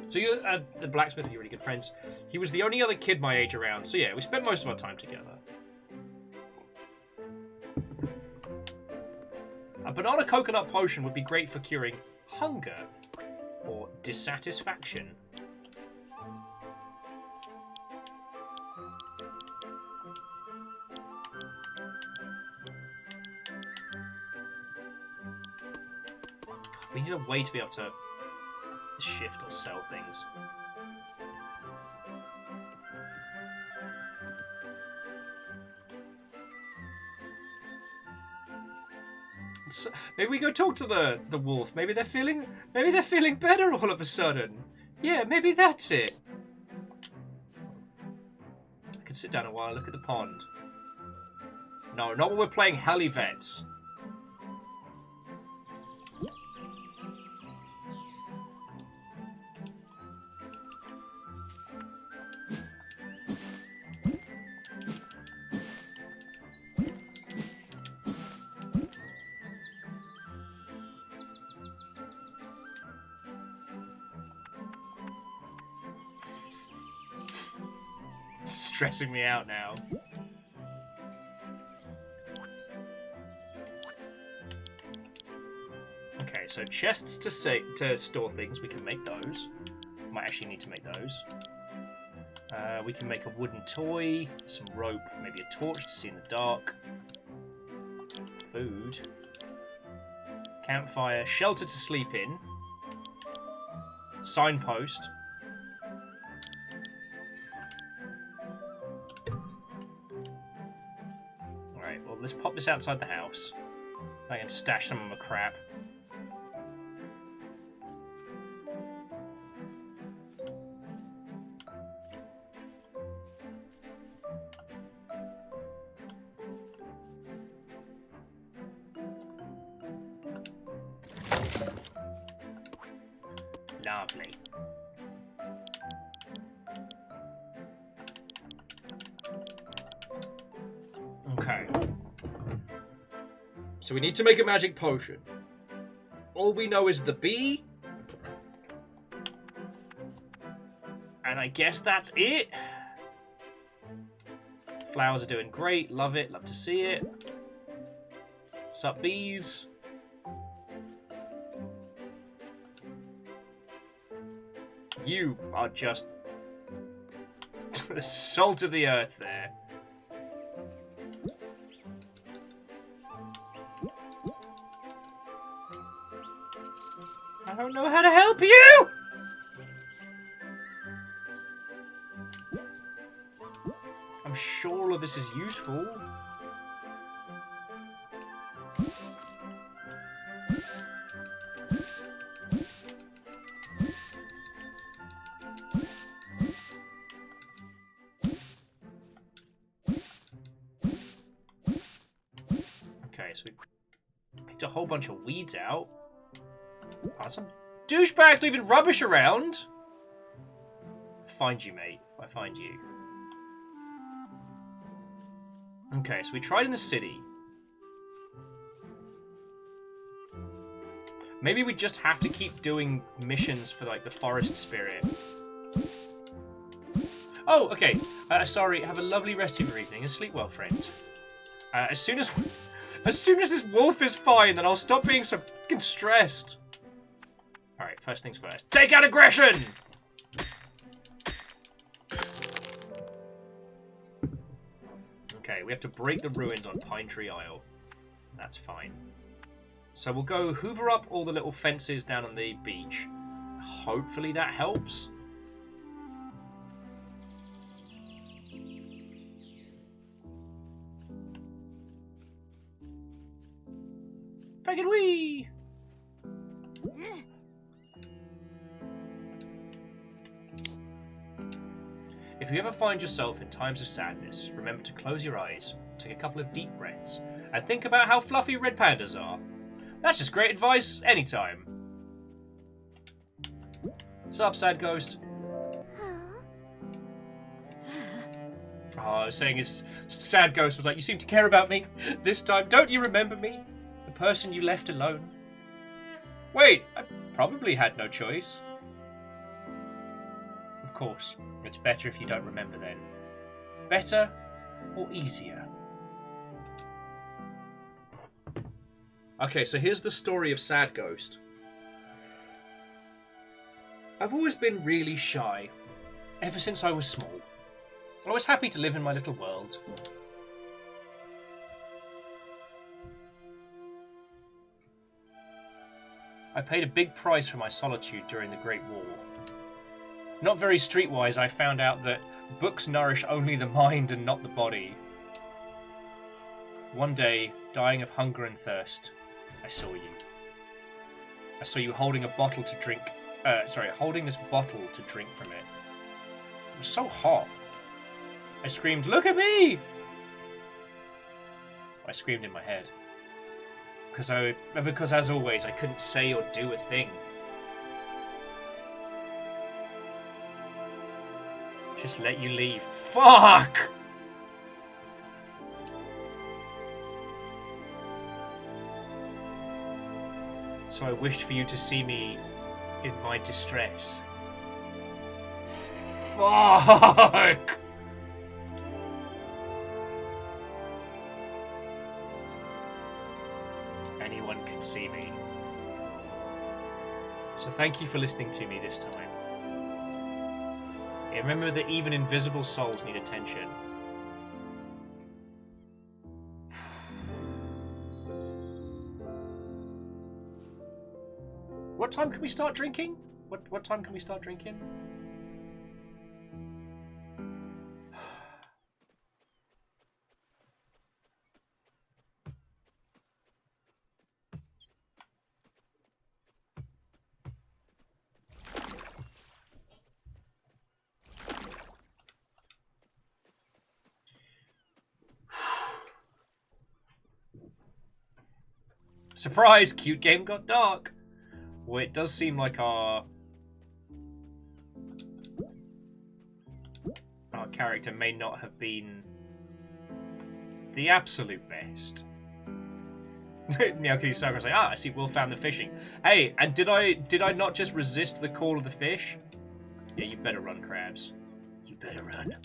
So you, the blacksmith, you're really good friends. He was the only other kid my age around, so yeah, we spent most of our time together. A banana coconut potion would be great for curing hunger or dissatisfaction. We need a way to be able to shift or sell things. Maybe we go talk to the wolf. Maybe they're feeling better all of a sudden. Yeah, maybe that's it. I could sit down a while and look at the pond. No, not when we're playing Hell Events. Stressing me out now. Okay, so chests to store things. We can make those. Might actually need to make those. We can make a wooden toy, some rope, maybe a torch to see in the dark. Food. Campfire, shelter to sleep in. Signpost. Alright, well, let's pop this outside the house. I can stash some of my crap. Lovely. Okay. So we need to make a magic potion. All we know is the bee. And I guess that's it. Flowers are doing great. Love it. Love to see it. Sup, bees? You are just the salt of the earth there. I don't know how to help you! I'm sure all of this is useful. Okay, so we picked a whole bunch of weeds out. Oh, some douchebags leaving rubbish around. Find you, mate. I find you. Okay, so we tried in the city. Maybe we just have to keep doing missions for, like, the forest spirit. Oh, okay. Sorry, have a lovely rest of your evening and sleep well, friend. As soon as this wolf is fine, then I'll stop being so fucking stressed. Alright, first things first. Take out aggression! Okay, we have to break the ruins on Pine Tree Isle. That's fine. So we'll go hoover up all the little fences down on the beach. Hopefully that helps. Fucking wee! If you ever find yourself in times of sadness, remember to close your eyes, take a couple of deep breaths, and think about how fluffy red pandas are. That's just great advice anytime. Sup, sad ghost? Oh, I was saying his sad ghost was like, you seem to care about me this time. Don't you remember me? The person you left alone. Wait, I probably had no choice. Of course, it's better if you don't remember then. Better or easier? Okay, so here's the story of Sad Ghost. I've always been really shy, ever since I was small. I was happy to live in my little world. I paid a big price for my solitude during the Great War. Not very streetwise, I found out that books nourish only the mind and not the body. One day, dying of hunger and thirst, I saw you. I saw you holding a bottle to drink. Holding this bottle to drink from it. It was so hot. I screamed, "Look at me!" I screamed in my head. Because as always, I couldn't say or do a thing. Just let you leave. Fuck! So I wished for you to see me in my distress. Fuck! Anyone can see me. So thank you for listening to me this time. Yeah, remember that even invisible souls need attention. What time can we start drinking? What time can we start drinking? Surprise! Cute game got dark. Well, it does seem like our character may not have been the absolute best. Nyaku's Sakurai say, I see Will found the fishing. Hey, and did I not just resist the call of the fish? Yeah, you better run, Crabs. You better run.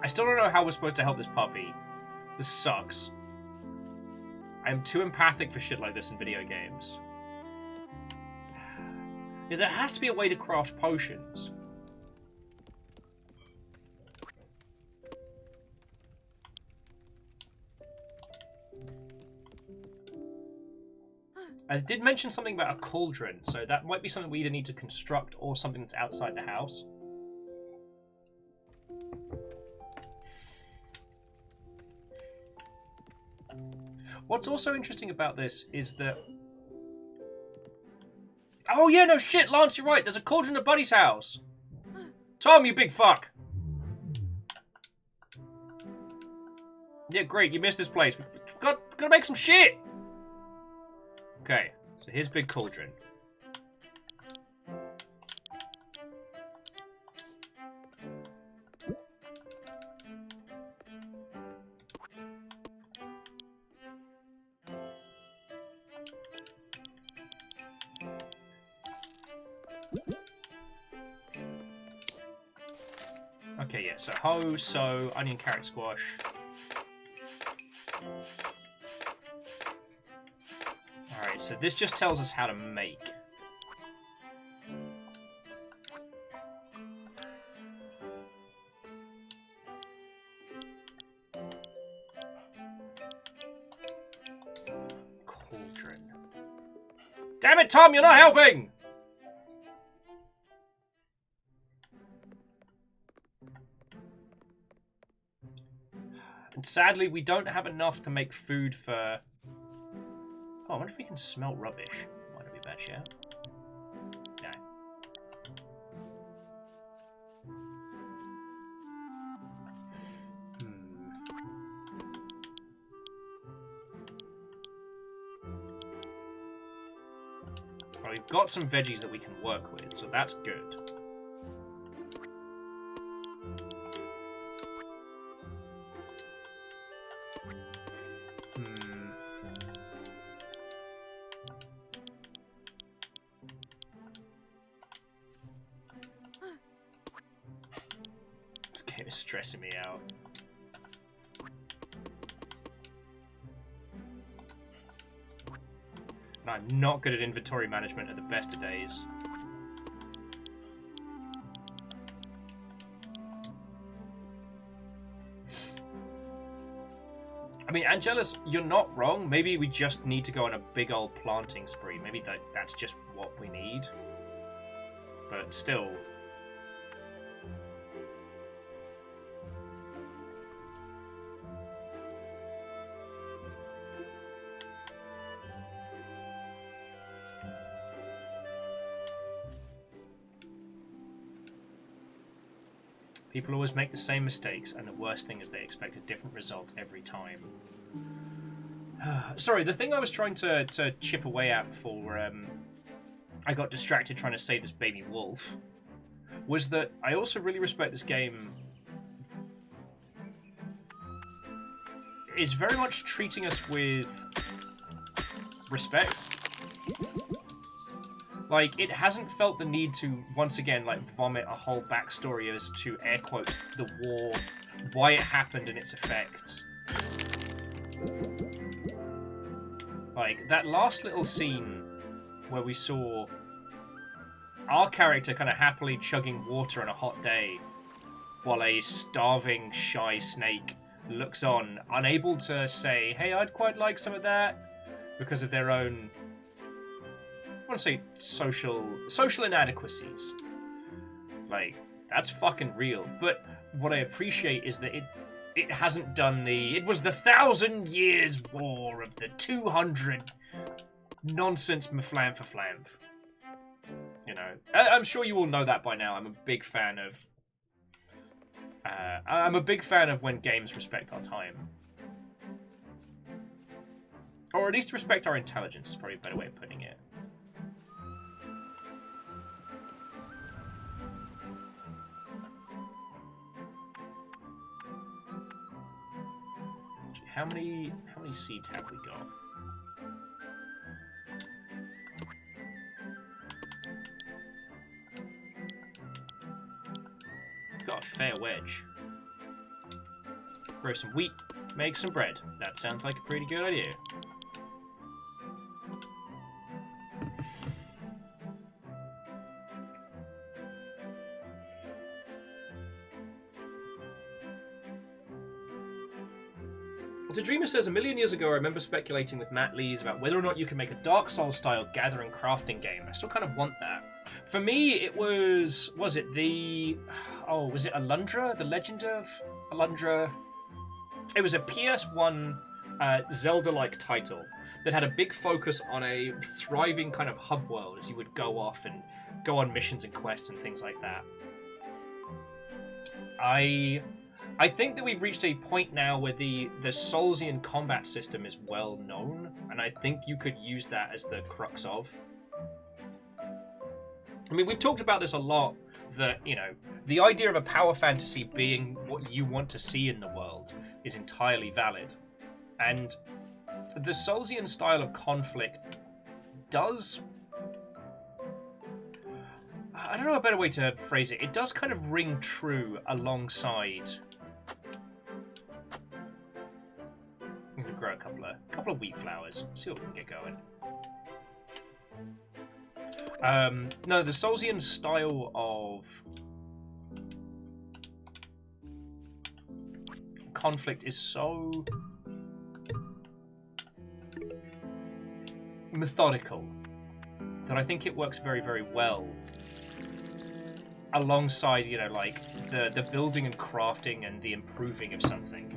I still don't know how we're supposed to help this puppy. This sucks. I am too empathic for shit like this in video games. Yeah, there has to be a way to craft potions. I did mention something about a cauldron, so that might be something we either need to construct or something that's outside the house. What's also interesting about this is that... Oh yeah, no shit, Lance, you're right. There's a cauldron at Buddy's house. Tom, you big fuck. Yeah, great, you missed this place. We've got to make some shit. Okay, so here's big cauldron. Okay, yeah, so hoe, sow, onion, carrot, squash. Alright, so this just tells us how to make. Cauldron. Damn it, Tom, you're not helping! And sadly, we don't have enough to make food for... Oh, I wonder if we can smelt rubbish. Might not be a bad shout. No. Well, we've got some veggies that we can work with, so that's good. Stressing me out. And I'm not good at inventory management at the best of days. I mean, Angelus, you're not wrong. Maybe we just need to go on a big old planting spree. Maybe that's just what we need. But still. People always make the same mistakes, and the worst thing is they expect a different result every time. Sorry, the thing I was trying to chip away at before I got distracted trying to save this baby wolf was that I also really respect this game is very much treating us with respect. Like, it hasn't felt the need to, once again, like, vomit a whole backstory as to, air quotes, the war, why it happened and its effects. Like, that last little scene where we saw our character kind of happily chugging water on a hot day while a starving, shy snake looks on, unable to say, hey, I'd quite like some of that, because of their own... I want to say social inadequacies. Like, that's fucking real. But what I appreciate is that it hasn't done it was the 1,000 years war of the 200 nonsense maflam for flamp. You know, I'm sure you all know that by now. I'm a big fan of when games respect our time. Or at least respect our intelligence is probably a better way of putting it. How many seeds have we got? We've got a fair wedge. Grow some wheat, make some bread. That sounds like a pretty good idea. The Dreamer says, a million years ago I remember speculating with Matt Lees about whether or not you can make a Dark Souls style gathering crafting game. I still kind of want that. For me, it was it Alundra? The Legend of Alundra? It was a PS1 Zelda-like title that had a big focus on a thriving kind of hub world as you would go off and go on missions and quests and things like that. I think that we've reached a point now where the Soulsian combat system is well known, and I think you could use that as the crux of. I mean, we've talked about this a lot, that, you know, the idea of a power fantasy being what you want to see in the world is entirely valid. And the Soulsian style of conflict does... I don't know a better way to phrase it. It does kind of ring true alongside... I'm going to grow a couple of wheat flowers. See what we can get going. No, the Soulsian style of conflict is so methodical that I think it works very, very well alongside, you know, like the building and crafting and the improving of something.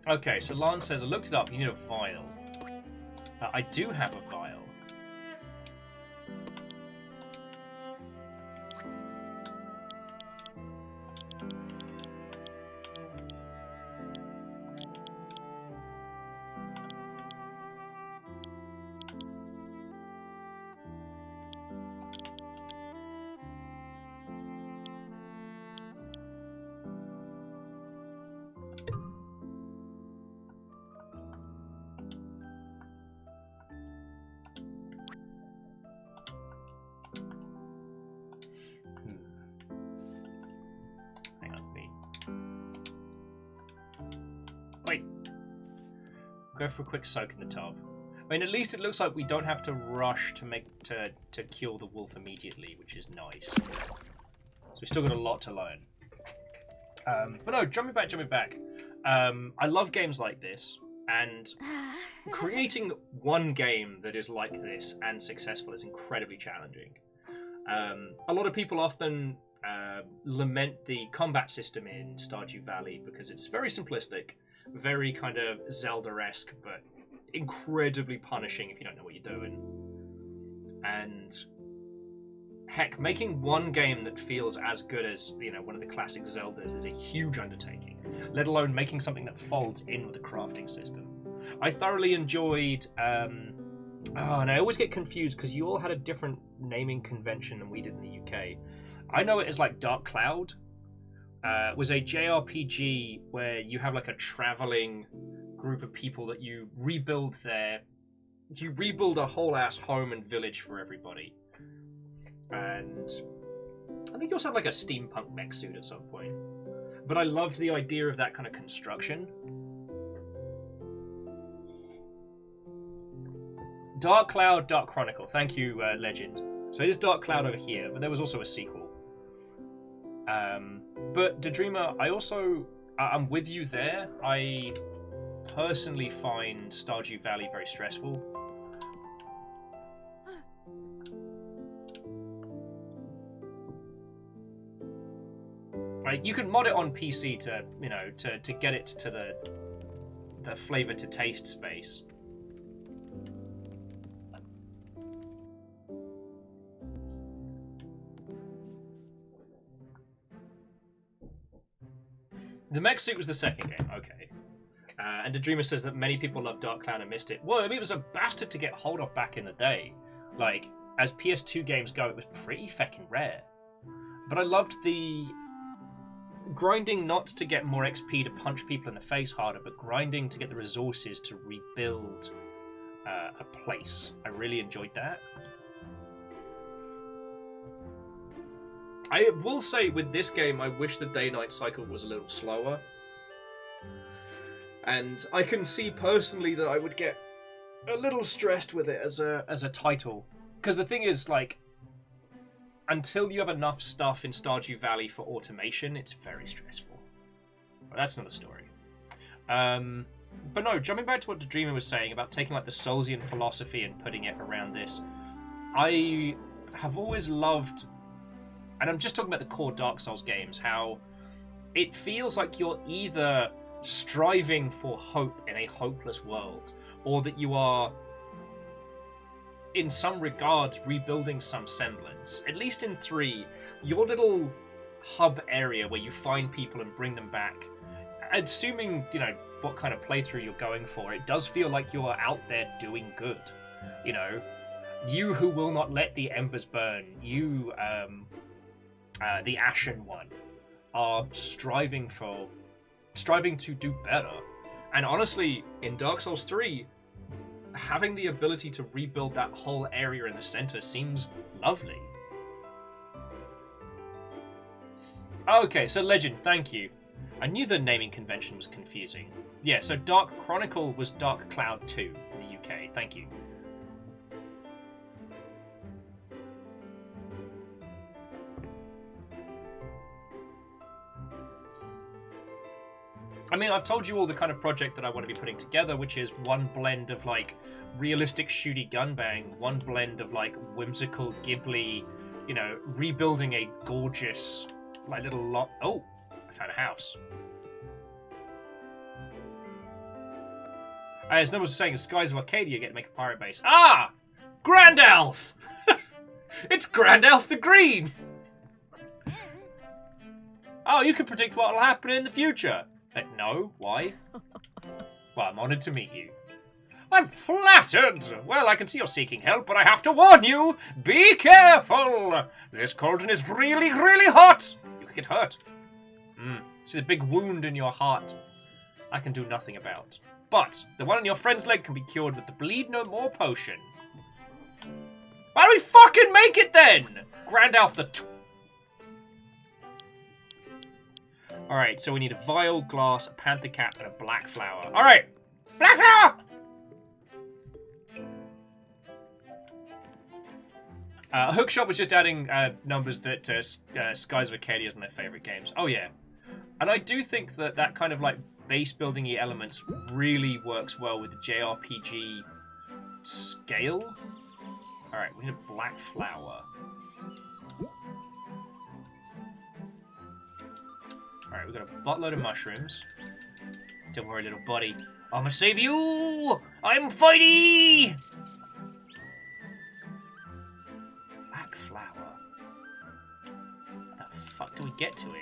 Okay, so Lance says, I looked it up, you need a vial. I do have a vial. Go for a quick soak in the tub. I mean, at least it looks like we don't have to rush to kill the wolf immediately, which is nice. So we've still got a lot to learn. But no, jumping back. I love games like this, and creating one game that is like this and successful is incredibly challenging. A lot of people often lament the combat system in Stardew Valley because it's very simplistic, very kind of Zelda-esque, but incredibly punishing if you don't know what you're doing. And heck, making one game that feels as good as, you know, one of the classic Zeldas is a huge undertaking, let alone making something that folds in with a crafting system. I thoroughly enjoyed and I always get confused because you all had a different naming convention than we did in the UK. I know it as like Dark Cloud. Was a JRPG where you have like a traveling group of people that you rebuild a whole ass home and village for everybody. And I think you also have like a steampunk mech suit at some point. But I loved the idea of that kind of construction. Dark Cloud, Dark Chronicle. Thank you, Legend. So it is Dark Cloud over here, but there was also a sequel. But Daedreamer, I'm with you there. I personally find Stardew Valley very stressful. Like, you can mod it on PC to, you know, to get it to the flavor to taste space. The mech suit was the second game, okay. And Daedreamer says that many people love Dark Cloud and missed it. Well, I mean, it was a bastard to get hold of back in the day. Like, as PS2 games go, it was pretty feckin' rare. But I loved the grinding not to get more XP to punch people in the face harder, but grinding to get the resources to rebuild a place. I really enjoyed that. I will say with this game, I wish the day-night cycle was a little slower. And I can see personally that I would get a little stressed with it as a title. Because the thing is, like, until you have enough stuff in Stardew Valley for automation, it's very stressful. But that's another story. But no, jumping back to what Daedreamer was saying about taking like the Soulsian philosophy and putting it around this, I have always loved, and I'm just talking about the core Dark Souls games, how it feels like you're either striving for hope in a hopeless world, or that you are, in some regards, rebuilding some semblance. At least in 3, your little hub area where you find people and bring them back, assuming, you know, what kind of playthrough you're going for, it does feel like you are out there doing good. You know, you who will not let the embers burn, you, the Ashen One, are striving to do better. And honestly, in Dark Souls 3, having the ability to rebuild that whole area in the center seems lovely. Okay, so Legend, thank you. I knew the naming convention was confusing. Yeah, so Dark Chronicle was Dark Cloud 2 in the UK. Thank you. I mean, I've told you all the kind of project that I want to be putting together, which is one blend of, like, realistic shooty gunbang, one blend of, like, whimsical Ghibli, you know, rebuilding a gorgeous, like, little lot. Oh, I found a house. As no one was saying, Skies of Arcadia get to make a pirate base. Ah! Grand Elf! It's Grand Elf the Green! Oh, you can predict what will happen in the future. No, why? Well, I'm honoured to meet you. I'm flattered! Well, I can see you're seeking help, but I have to warn you! Be careful! This cauldron is really, really hot! You could get hurt. See the big wound in your heart I can do nothing about. But the one on your friend's leg can be cured with the Bleed No More potion. Why don't we fucking make it then? Grand Elf the... Alright, so we need a vial, glass, a panther cap, and a black flower. Alright! Black flower! Hookshot was just adding numbers that Skies of Arcadia is one of their favorite games. Oh yeah, and I do think that that kind of like base building-y elements really works well with the JRPG scale. All right, we need a black flower. All right, we've got a buttload of mushrooms. Don't worry, little buddy. I'm gonna save you. I'm fighty. Black flower. How the fuck do we get to it?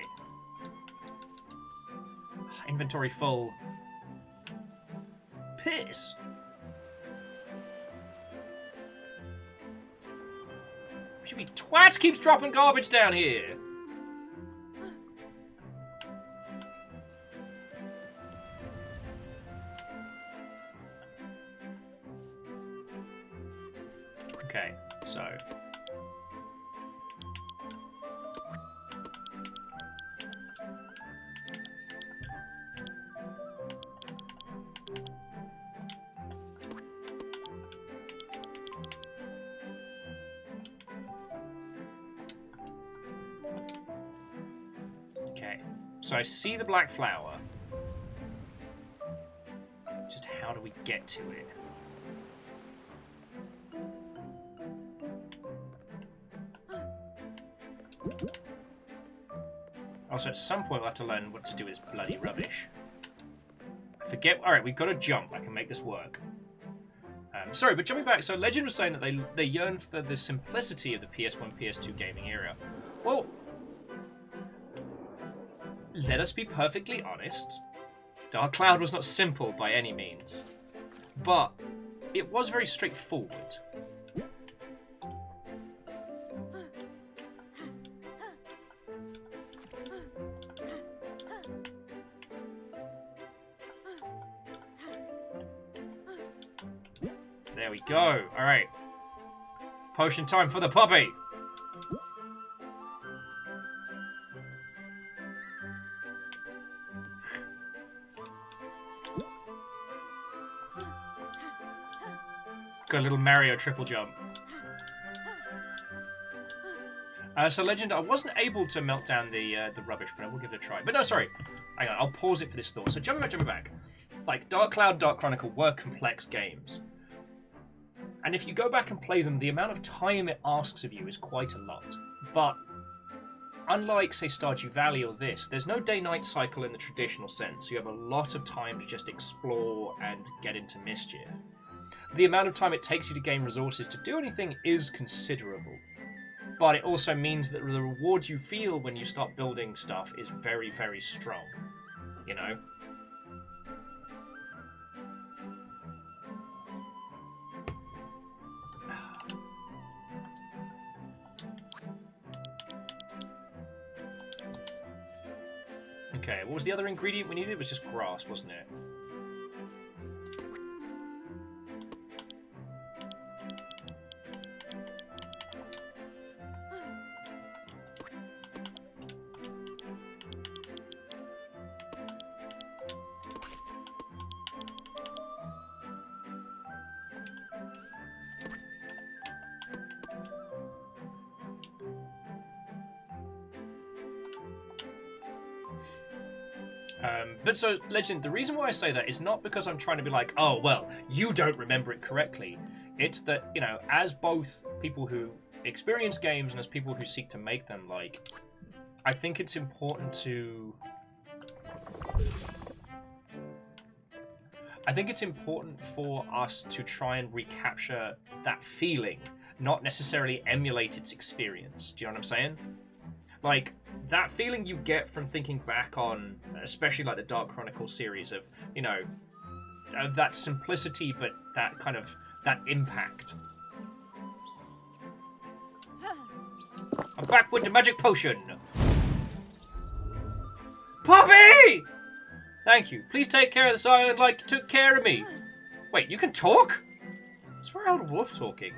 Inventory full. Piss. What should be twats keeps dropping garbage down here? Okay, so I see the black flower. Just how do we get to it? Also, at some point we'll have to learn what to do with this bloody rubbish. Forget... Alright, we've got to jump. I can make this work. Sorry, but jumping back, so Legend was saying that they yearn for the simplicity of the PS1, PS2 gaming era. Well... let us be perfectly honest. Dark Cloud was not simple by any means. But it was very straightforward. There we go. Alright. Potion time for the puppy! Got a little Mario triple jump. So Legend, I wasn't able to melt down the rubbish, but I will give it a try. But no, sorry. Hang on, I'll pause it for this thought. So jumping back. Like, Dark Cloud, Dark Chronicle were complex games. And if you go back and play them, the amount of time it asks of you is quite a lot. But unlike, say, Stardew Valley or this, there's no day-night cycle in the traditional sense. You have a lot of time to just explore and get into mischief. The amount of time it takes you to gain resources to do anything is considerable. But it also means that the reward you feel when you start building stuff is very, very strong. You know? Okay, what was the other ingredient we needed? It was just grass, wasn't it? But so, Legend, the reason why I say that is not because I'm trying to be like, oh, well, you don't remember it correctly. It's that, you know, as both people who experience games and as people who seek to make them, like, I think it's important to... I think it's important for us to try and recapture that feeling, not necessarily emulate its experience. Do you know what I'm saying? Like, that feeling you get from thinking back on, especially like the Dark Chronicle series of, you know, that simplicity, but that kind of, that impact. I'm back with the magic potion. Poppy! Thank you. Please take care of this island like you took care of me. Wait, you can talk? I swear I heard a wolf talking.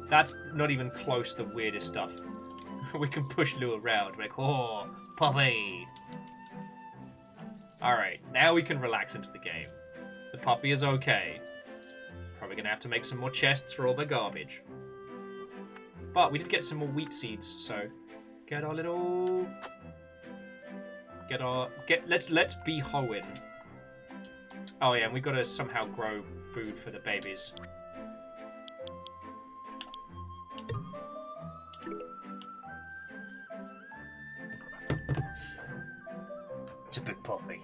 That's not even close to the weirdest stuff. We can push Lou around. We're like, oh, puppy. Alright, now we can relax into the game. The puppy is okay. we're going to have to make some more chests for all the garbage. But we did get some more wheat seeds, so get our little... Let's be hoeing. Oh yeah, and we've got to somehow grow food for the babies. It's a bit puffy.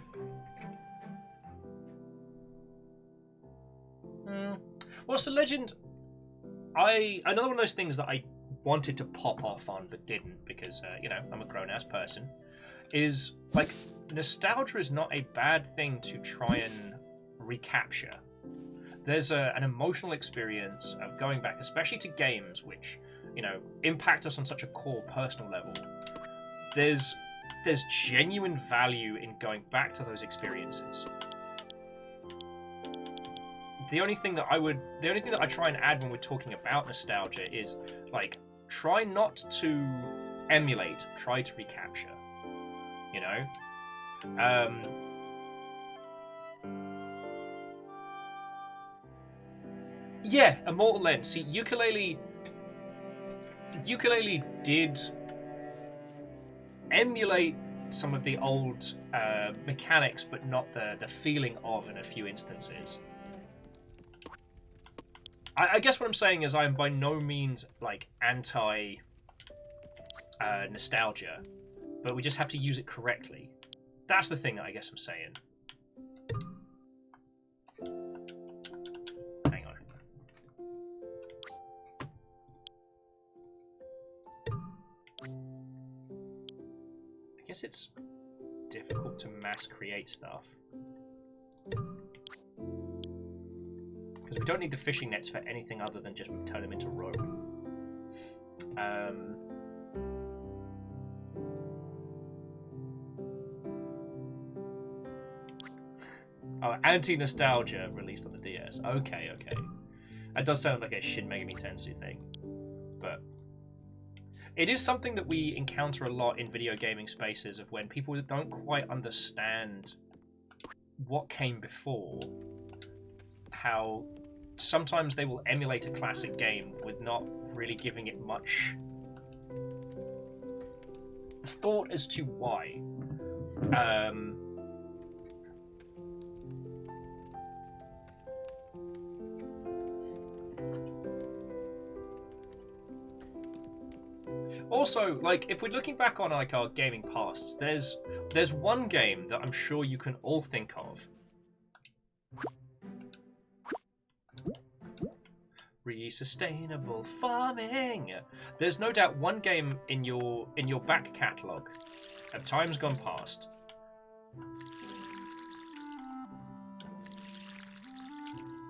Well, so Legend, another one of those things that I wanted to pop off on but didn't because, you know, I'm a grown-ass person, is, like, nostalgia is not a bad thing to try and recapture. There's an emotional experience of going back, especially to games which, you know, impact us on such a core personal level. There's genuine value in going back to those experiences. The only thing that I try and add when we're talking about nostalgia is, like, try not to emulate, try to recapture. You know? Yeah, Immortal Lens. See, Ukulele did emulate some of the old mechanics, but not the feeling of in a few instances. I guess what I'm saying is I'm by no means, like, anti nostalgia, but we just have to use it correctly. That's the thing that I guess I'm saying. Hang on. I guess it's difficult to mass create stuff. Because we don't need the fishing nets for anything other than just turn them into rope. Oh, Anti-Nostalgia released on the DS. Okay, okay. That does sound like a Shin Megami Tensei thing. But it is something that we encounter a lot in video gaming spaces, of when people don't quite understand what came before, how sometimes they will emulate a classic game with not really giving it much thought as to why. Also, like, if we're looking back on, like, our gaming pasts, there's one game that I'm sure you can all think of. Sustainable farming. There's no doubt one game in your back catalogue of times gone past.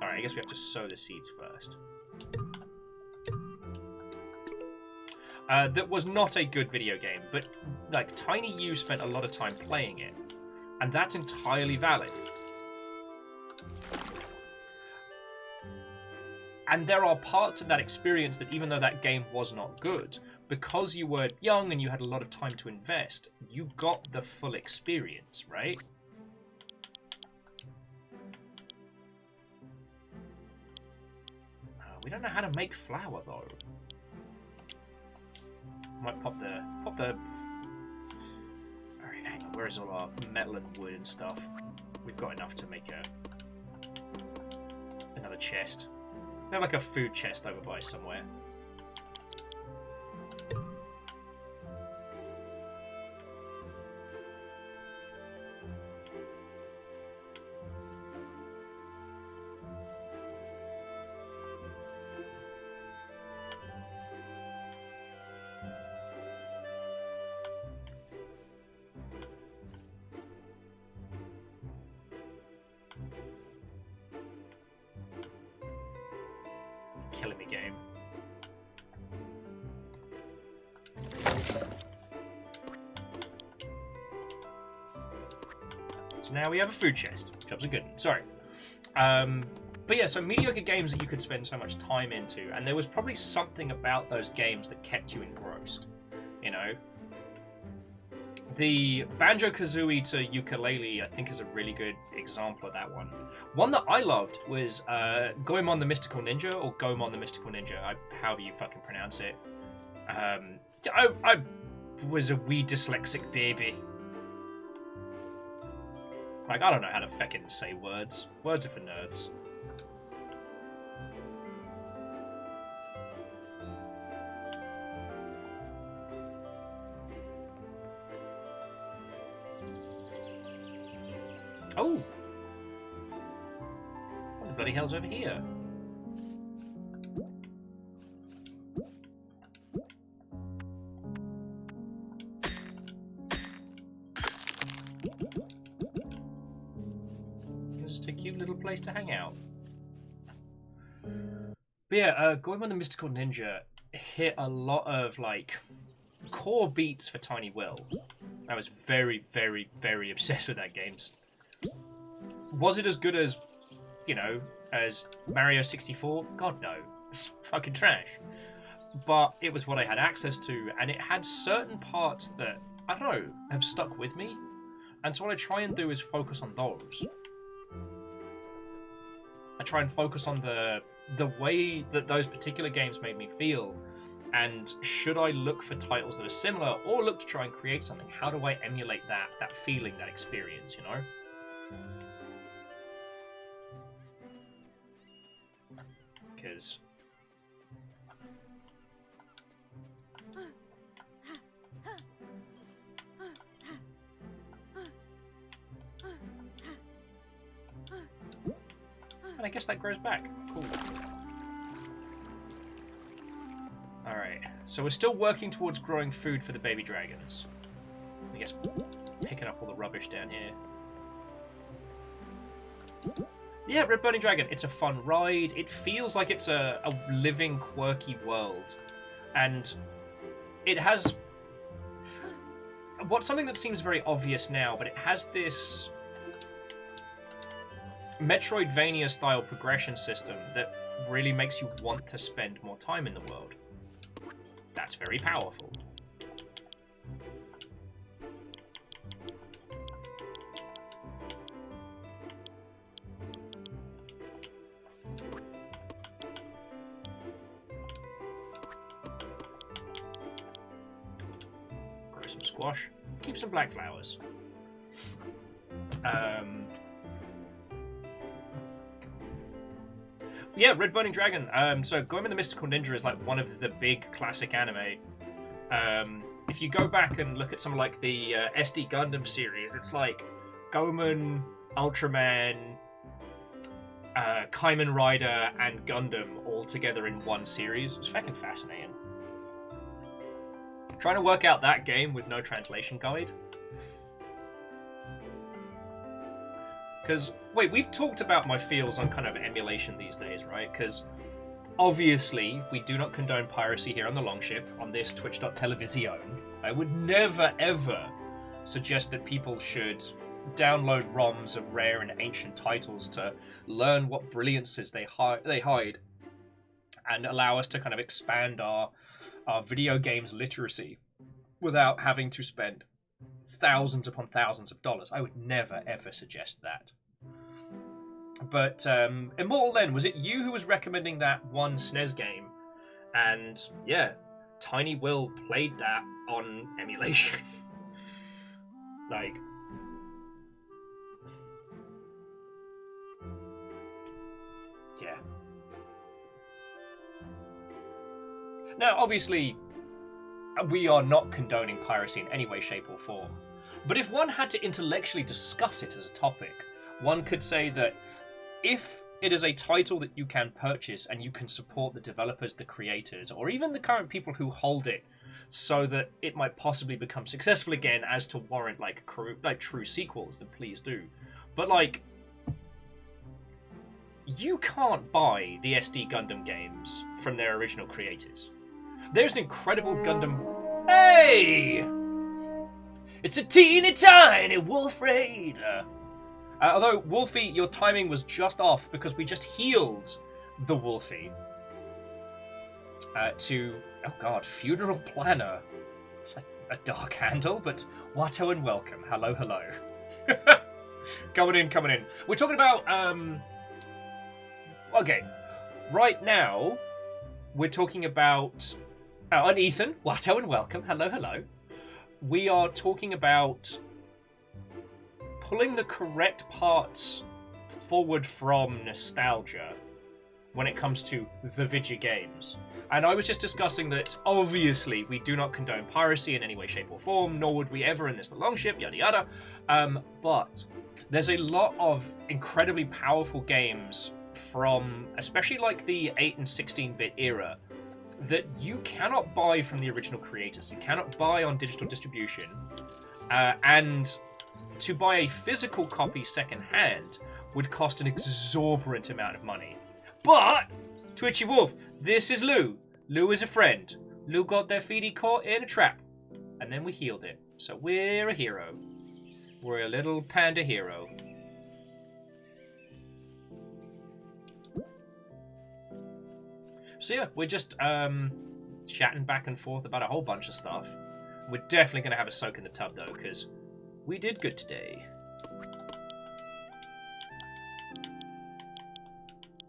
Alright, I guess we have to sow the seeds first. That was not a good video game, but, like, Tiny U spent a lot of time playing it, and that's entirely valid. And there are parts of that experience that, even though that game was not good, because you were young and you had a lot of time to invest, you got the full experience, right? We don't know how to make flour, though. Might pop the... Alright, hang on. Where is all our metal and wood and stuff? We've got enough to make another chest. We have, like, a food chest over by somewhere. Killing me, game. So now we have a food chest. Jobs are good. Sorry. But yeah, so mediocre games that you could spend so much time into, and there was probably something about those games that kept you engrossed. You know? the Banjo-Kazooie to ukulele, I think, is a really good example of that one. One that I loved was Goemon the Mystical Ninja, or Goemon the Mystical Ninja, however you fucking pronounce it. I was a wee dyslexic baby. Like, I don't know how to feckin' say words. Words are for nerds. Oh! What the bloody hell's over here? Just a cute little place to hang out. But yeah, Goemon the Mystical Ninja hit a lot of, like, core beats for Tiny Will. I was very, very, very obsessed with that game. Was it as good as, you know, as Mario 64? God, no. It's fucking trash. But it was what I had access to, and it had certain parts that, I don't know, have stuck with me. And so what I try and do is focus on those. I try and focus on the way that those particular games made me feel. And should I look for titles that are similar, or look to try and create something? How do I emulate that feeling, that experience, you know? Because and I guess that grows back. Cool. Alright, so we're still working towards growing food for the baby dragons. I guess picking up all the rubbish down here. Yeah, Red Burning Dragon, it's a fun ride. It feels like it's a living, quirky world. And it has something that seems very obvious now, but it has this Metroidvania-style progression system that really makes you want to spend more time in the world. That's very powerful. Grow some squash. Keep some black flowers. Yeah, Red Burning Dragon. So Goemon the Mystical Ninja is like one of the big classic anime. If you go back and look at some like the SD Gundam series, it's like Goemon, Ultraman, Kamen Rider, and Gundam all together in one series. It's fucking fascinating. Trying to work out that game with no translation guide. Because, wait, we've talked about my feels on kind of emulation these days, right? Because, obviously, we do not condone piracy here on the Longship, on this Twitch.television. I would never, ever suggest that people should download ROMs of rare and ancient titles to learn what brilliances they hide, and allow us to kind of expand our video games literacy without having to spend thousands upon thousands of dollars. I would never, ever suggest that. But Immortal Len, was it you who was recommending that one SNES game? And yeah, Tiny Will played that on emulation. Like, yeah. Now, obviously, we are not condoning piracy in any way, shape, or form. But if one had to intellectually discuss it as a topic, one could say that if it is a title that you can purchase and you can support the developers, the creators, or even the current people who hold it, so that it might possibly become successful again as to warrant like true sequels, then please do. But like, you can't buy the SD Gundam games from their original creators. There's an incredible Gundam. Hey! It's a teeny tiny wolf raider. Although, Wolfie, your timing was just off because we just healed the Wolfie to, oh god, Funeral Planner. It's like a dark handle, but Watto and welcome. Hello, hello. Coming in. We're talking about, okay. Right now, we're talking about, and Ethan, Watto and welcome. Hello, hello. We are talking about pulling the correct parts forward from nostalgia when it comes to the video games. And I was just discussing that, obviously, we do not condone piracy in any way, shape, or form, nor would we ever in this The Longship, yada yada. But there's a lot of incredibly powerful games from, especially like the 8 and 16-bit era, that you cannot buy from the original creators. You cannot buy on digital distribution. And to buy a physical copy secondhand would cost an exorbitant amount of money. But, Twitchy Wolf, this is Lou. Lou is a friend. Lou got their feety caught in a trap. And then we healed it. So we're a hero. We're a little panda hero. So yeah, we're just chatting back and forth about a whole bunch of stuff. We're definitely going to have a soak in the tub though, because we did good today.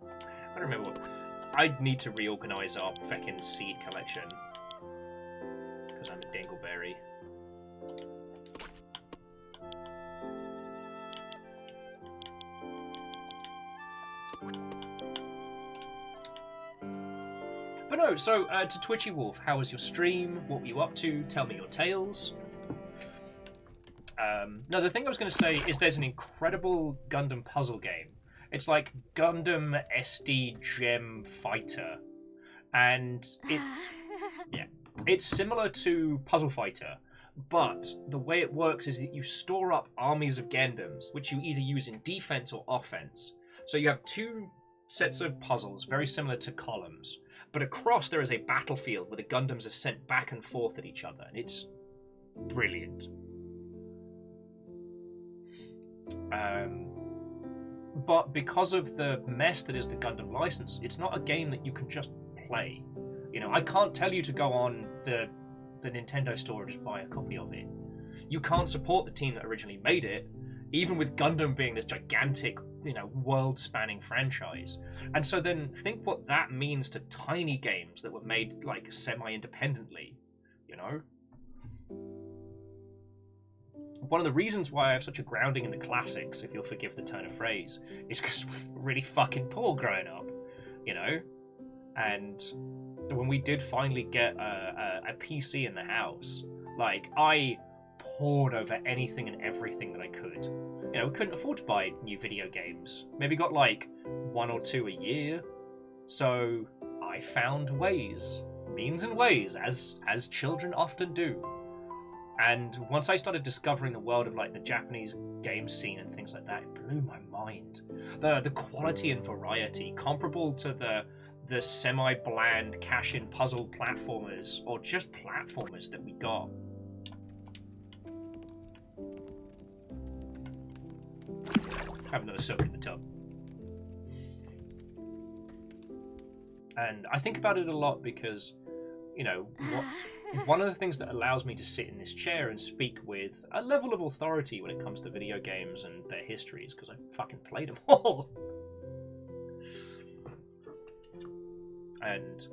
I don't remember what... I need to reorganize our feckin' seed collection. Because I'm a dingleberry. But no, so to Twitchy Wolf, how was your stream? What were you up to? Tell me your tales. No, the thing I was going to say is there's an incredible Gundam puzzle game. It's like Gundam SD Gem Fighter. And it's similar to Puzzle Fighter, but the way it works is that you store up armies of Gundams, which you either use in defense or offense. So you have two sets of puzzles, very similar to columns. But across there is a battlefield where the Gundams are sent back and forth at each other, and it's brilliant. But because of the mess that is the Gundam license, it's not a game that you can just play. You know, I can't tell you to go on the Nintendo store and just buy a copy of it. You can't support the team that originally made it, even with Gundam being this gigantic, you know, world-spanning franchise. And so then think what that means to tiny games that were made, like, semi-independently, you know? One of the reasons why I have such a grounding in the classics, if you'll forgive the turn of phrase, is because we're really fucking poor growing up, you know? And when we did finally get a PC in the house, like, I poured over anything and everything that I could. You know, we couldn't afford to buy new video games. Maybe got like 1 or 2 a year. So I found ways, means and ways, as children often do. And once I started discovering the world of like the Japanese game scene and things like that, it blew my mind. The quality and variety comparable to the semi-bland cash-in puzzle platformers, or just platformers that we got. Have another soak in the tub. And I think about it a lot because, you know, one of the things that allows me to sit in this chair and speak with a level of authority when it comes to video games and their history is because I fucking played them all. And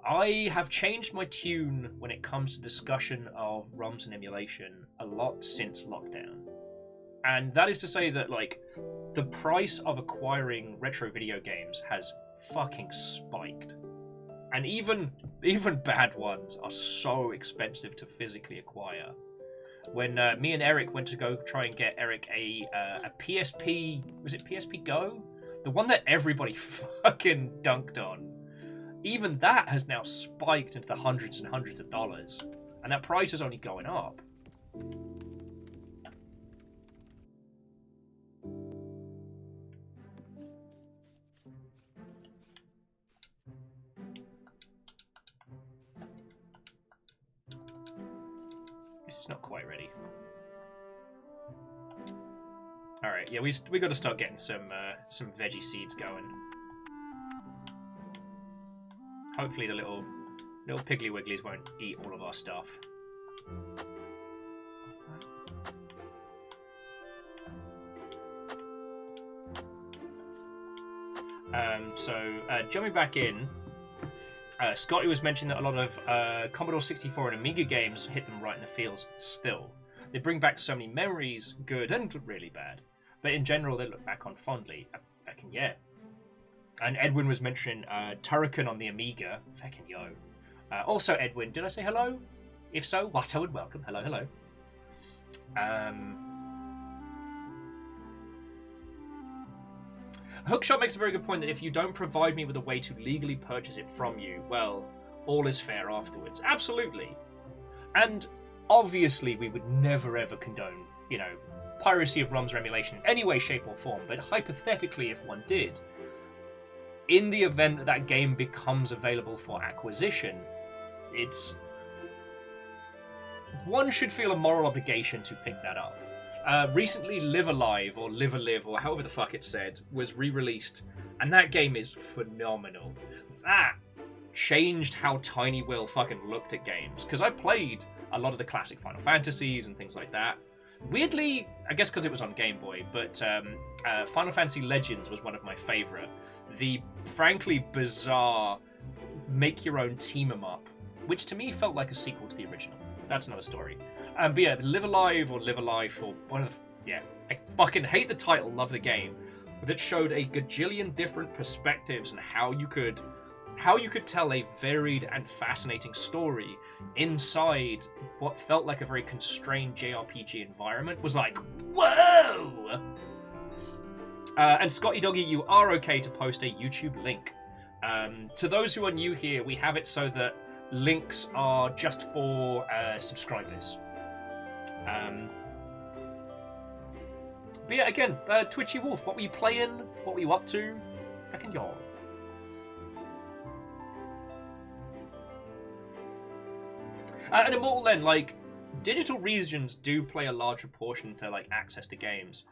I have changed my tune when it comes to discussion of ROMs and emulation a lot since lockdown. And that is to say that, like, the price of acquiring retro video games has fucking spiked. And even bad ones are so expensive to physically acquire. When me and Eric went to go try and get Eric a PSP, was it PSP Go? The one that everybody fucking dunked on. Even that has now spiked into the hundreds and hundreds of dollars. And that price is only going up. This is not quite ready. Alright, yeah, we got to start getting some veggie seeds going. Hopefully the little Little Piggly Wigglies won't eat all of our stuff. Jumping back in, Scotty was mentioning that a lot of Commodore 64 and Amiga games hit them right in the feels still. They bring back so many memories, good and really bad. But in general, they look back on fondly. Fucking yeah. And Edwin was mentioning Turrican on the Amiga. Fucking yo. Also, Edwin, did I say hello? If so, what I would welcome. Hello, hello. Hookshot makes a very good point that if you don't provide me with a way to legally purchase it from you, well, all is fair afterwards. Absolutely. And obviously we would never ever condone, you know, piracy of ROMs or emulation in any way, shape or form, but hypothetically if one did, in the event that that game becomes available for acquisition, one should feel a moral obligation to pick that up. Recently, Live Alive, or Live Alive, or however the fuck it's said, was re-released, and that game is phenomenal. That changed how Tiny Will fucking looked at games, because I played a lot of the classic Final Fantasies and things like that. Weirdly, I guess because it was on Game Boy, but Final Fantasy Legends was one of my favourite. The frankly bizarre make-your-own team-em-up, which to me felt like a sequel to the original. That's another story. But yeah, Live Alive or Live Alive or one of the... Yeah, I fucking hate the title, love the game. That showed a gajillion different perspectives and how you could tell a varied and fascinating story inside what felt like a very constrained JRPG environment. Was like, whoa! And Scotty Doggy, you are okay to post a YouTube link. To those who are new here, we have it so that links are just for subscribers. But yeah, again, Twitchy Wolf, what were you playing? What were you up to? Fucking yawn. And Immortal then, like, digital regions do play a larger portion to, like, access to games.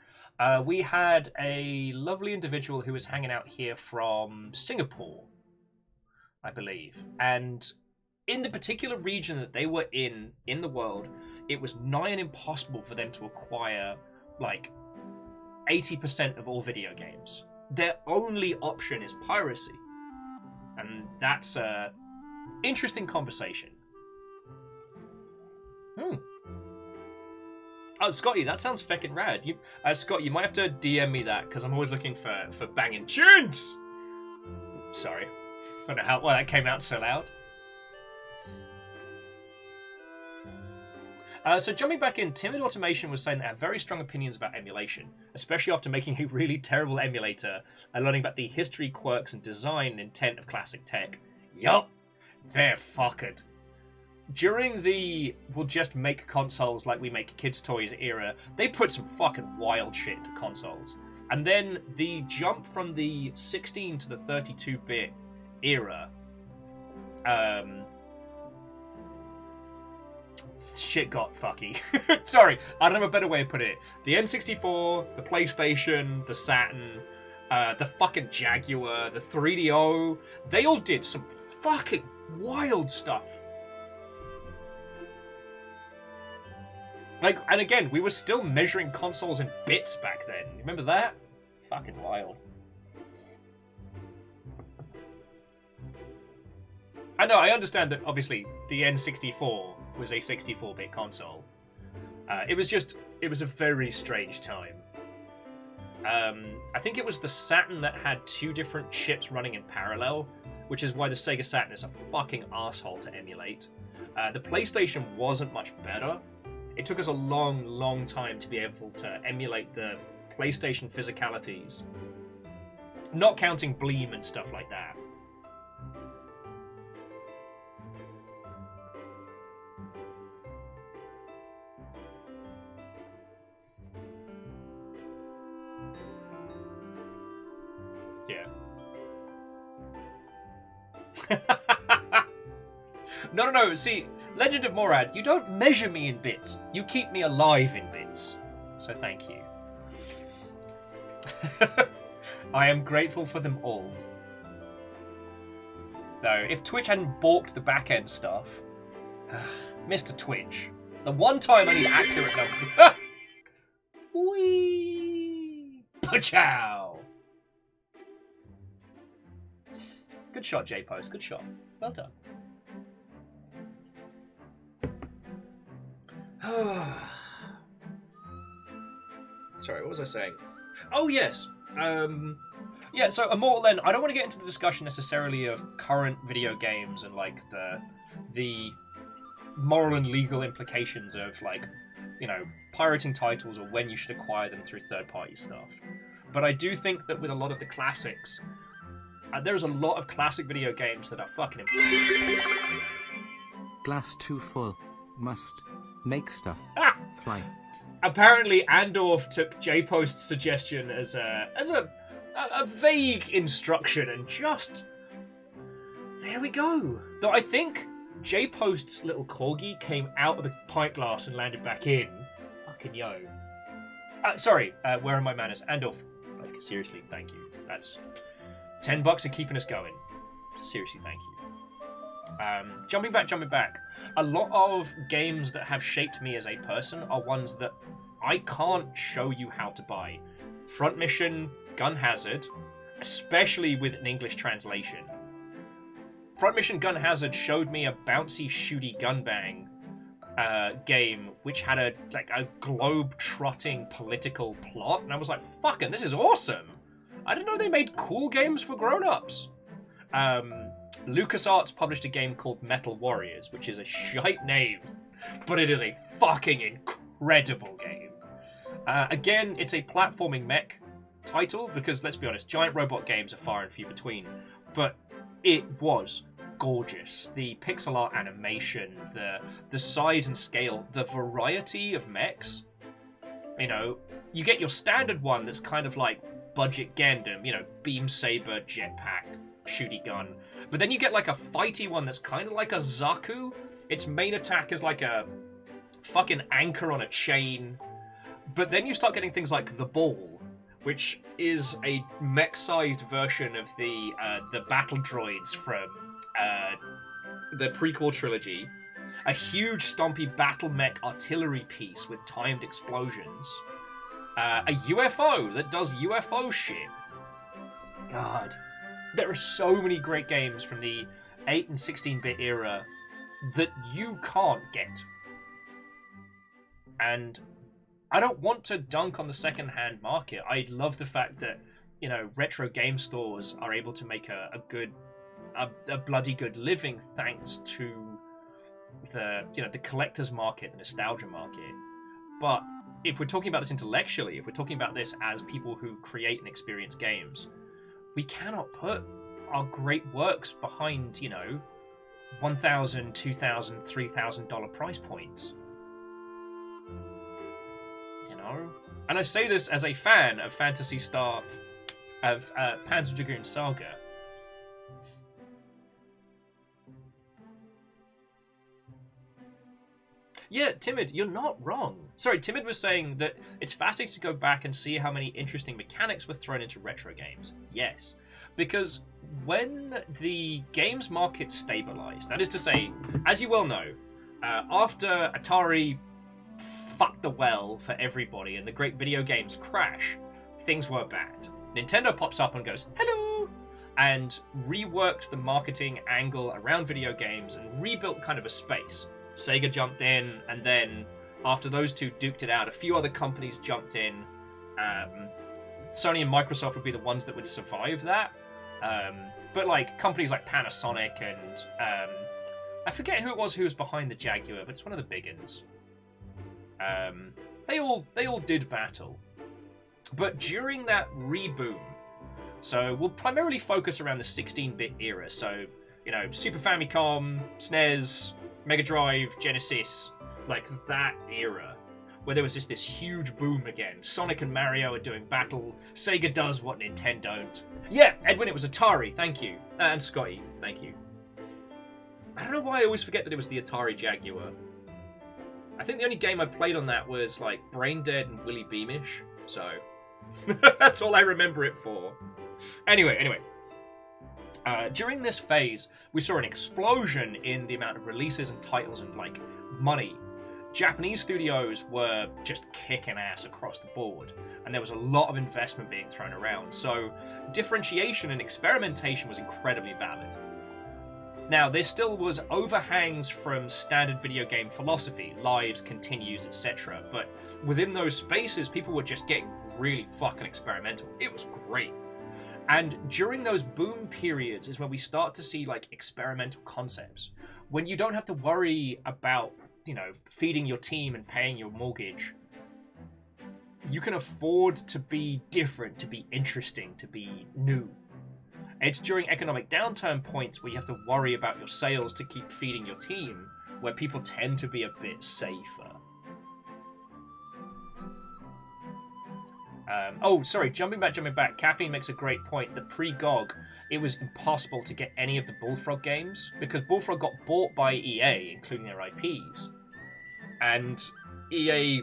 We had a lovely individual who was hanging out here from Singapore, I believe. And in the particular region that they were in the world, it was nigh and impossible for them to acquire, like, 80% of all video games. Their only option is piracy. And that's a interesting conversation. Oh, Scotty, that sounds feckin' rad. Scott, you might have to DM me that, because I'm always looking for banging tunes! Sorry. I don't know why that came out so loud. So jumping back in, Timid Automation was saying they have very strong opinions about emulation, especially after making a really terrible emulator and learning about the history, quirks, and design intent of classic tech. Yup, they're fucked. During the we'll just make consoles like we make kids' toys era, they put some fucking wild shit into consoles. And then the jump from the 16 to the 32-bit era, shit got fucky. Sorry, I don't have a better way to put it. The N64, the PlayStation, the Saturn, the fucking Jaguar, the 3DO, they all did some fucking wild stuff. Like, and again, we were still measuring consoles in bits back then. Remember that? Fucking wild. I know, I understand that obviously the N64 was a 64-bit console. It was a very strange time. I think it was the Saturn that had two different chips running in parallel, which is why the Sega Saturn is a fucking asshole to emulate. The PlayStation wasn't much better. It took us a long, long time to be able to emulate the PlayStation physicalities. Not counting Bleem and stuff like that. Yeah. No, see, Legend of Morad, you don't measure me in bits. You keep me alive in bits. So thank you. I am grateful for them all. though. If Twitch hadn't balked the back-end stuff... Mr. Twitch. The one time I need accurate numbers... Whee! Pachow! Good shot, J-Post. Good shot. Well done. Sorry, what was I saying? Oh, yes. Yeah, so Immortal End, I don't want to get into the discussion necessarily of current video games and, like, the moral and legal implications of, like, you know, pirating titles or when you should acquire them through third-party stuff. But I do think that with a lot of the classics, there's a lot of classic video games that are fucking Glass too full. Must make stuff. Fly. Apparently, Andorf took J-Post's suggestion as a vague instruction, and just there we go. Though I think J-Post's little corgi came out of the pint glass and landed back in. Fucking yo. Sorry, where are my manners? Andorf, like, seriously, thank you. That's $10 and keeping us going. Seriously, thank you. Jumping back. A lot of games that have shaped me as a person are ones that I can't show you how to buy. Front Mission, Gun Hazard, especially with an English translation. Front Mission Gun Hazard showed me a bouncy shooty gunbang game which had a globe-trotting political plot, and I was like, fucking, this is awesome! I didn't know they made cool games for grown-ups. LucasArts published a game called Metal Warriors, which is a shite name, but it is a fucking incredible game. Again, it's a platforming mech title, because let's be honest, giant robot games are far and few between, but it was gorgeous. The pixel art animation, the size and scale, the variety of mechs. You know, you get your standard one that's kind of like budget Gundam, you know, beam saber, jetpack, shooty gun. But then you get like a fighty one that's kind of like a Zaku. Its main attack is like a fucking anchor on a chain. But then you start getting things like the Ball, which is a mech-sized version of the battle droids from the prequel trilogy. A huge stompy battle mech artillery piece with timed explosions. A UFO that does UFO shit. God. There are so many great games from the 8 and 16-bit era that you can't get. And I don't want to dunk on the second-hand market. I love the fact that, you know, retro game stores are able to make a bloody good living thanks to the collector's market, the nostalgia market. But if we're talking about this intellectually, if we're talking about this as people who create and experience games, we cannot put our great works behind, you know, $1,000, $2,000, $3,000 price points. You know? And I say this as a fan of Phantasy Star, of Panzer Dragoon Saga. Yeah, Timid, you're not wrong. Sorry, Timid was saying that it's fascinating to go back and see how many interesting mechanics were thrown into retro games. Yes, because when the games market stabilized, that is to say, as you well know, after Atari fucked the well for everybody and the great video games crash, things were bad. Nintendo pops up and goes, hello, and reworked the marketing angle around video games and rebuilt kind of a space. Sega jumped in, and then after those two duked it out, a few other companies jumped in. Sony and Microsoft would be the ones that would survive that. But like companies like Panasonic and I forget who it was who was behind the Jaguar, but it's one of the big uns. They all did battle. But during that reboom, so we'll primarily focus around the 16-bit era. So, you know, Super Famicom, SNES, Mega Drive, Genesis, like that era, where there was just this huge boom again. Sonic and Mario are doing battle. Sega does what Nintendo don't. Yeah, Edwin, it was Atari, thank you. And Scotty, thank you. I don't know why I always forget that it was the Atari Jaguar. I think the only game I played on that was, like, Brain Dead and Willy Beamish, so... that's all I remember it for. Anyway. During this phase, we saw an explosion in the amount of releases and titles and like money. Japanese studios were just kicking ass across the board, and there was a lot of investment being thrown around, so differentiation and experimentation was incredibly valid. Now, there still was overhangs from standard video game philosophy, lives, continues, etc., but within those spaces, people were just getting really fucking experimental. It was great. And during those boom periods is when we start to see like experimental concepts. When you don't have to worry about, you know, feeding your team and paying your mortgage. You can afford to be different, to be interesting, to be new. It's during economic downturn points where you have to worry about your sales to keep feeding your team, where people tend to be a bit safer. Jumping back. Caffeine makes a great point. The pre-GOG, it was impossible to get any of the Bullfrog games because Bullfrog got bought by EA, including their IPs. And EA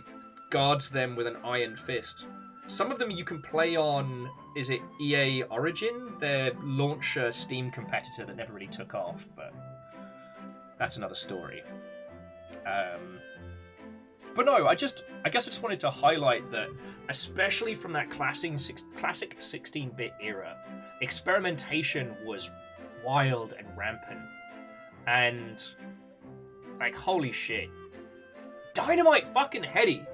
guards them with an iron fist. Some of them you can play on, is it EA Origin? Their launcher Steam competitor that never really took off, but that's another story. But no, I guess I just wanted to highlight that, especially from that classic 16-bit era, experimentation was wild and rampant. And, like, holy shit. Dynamite fucking heady!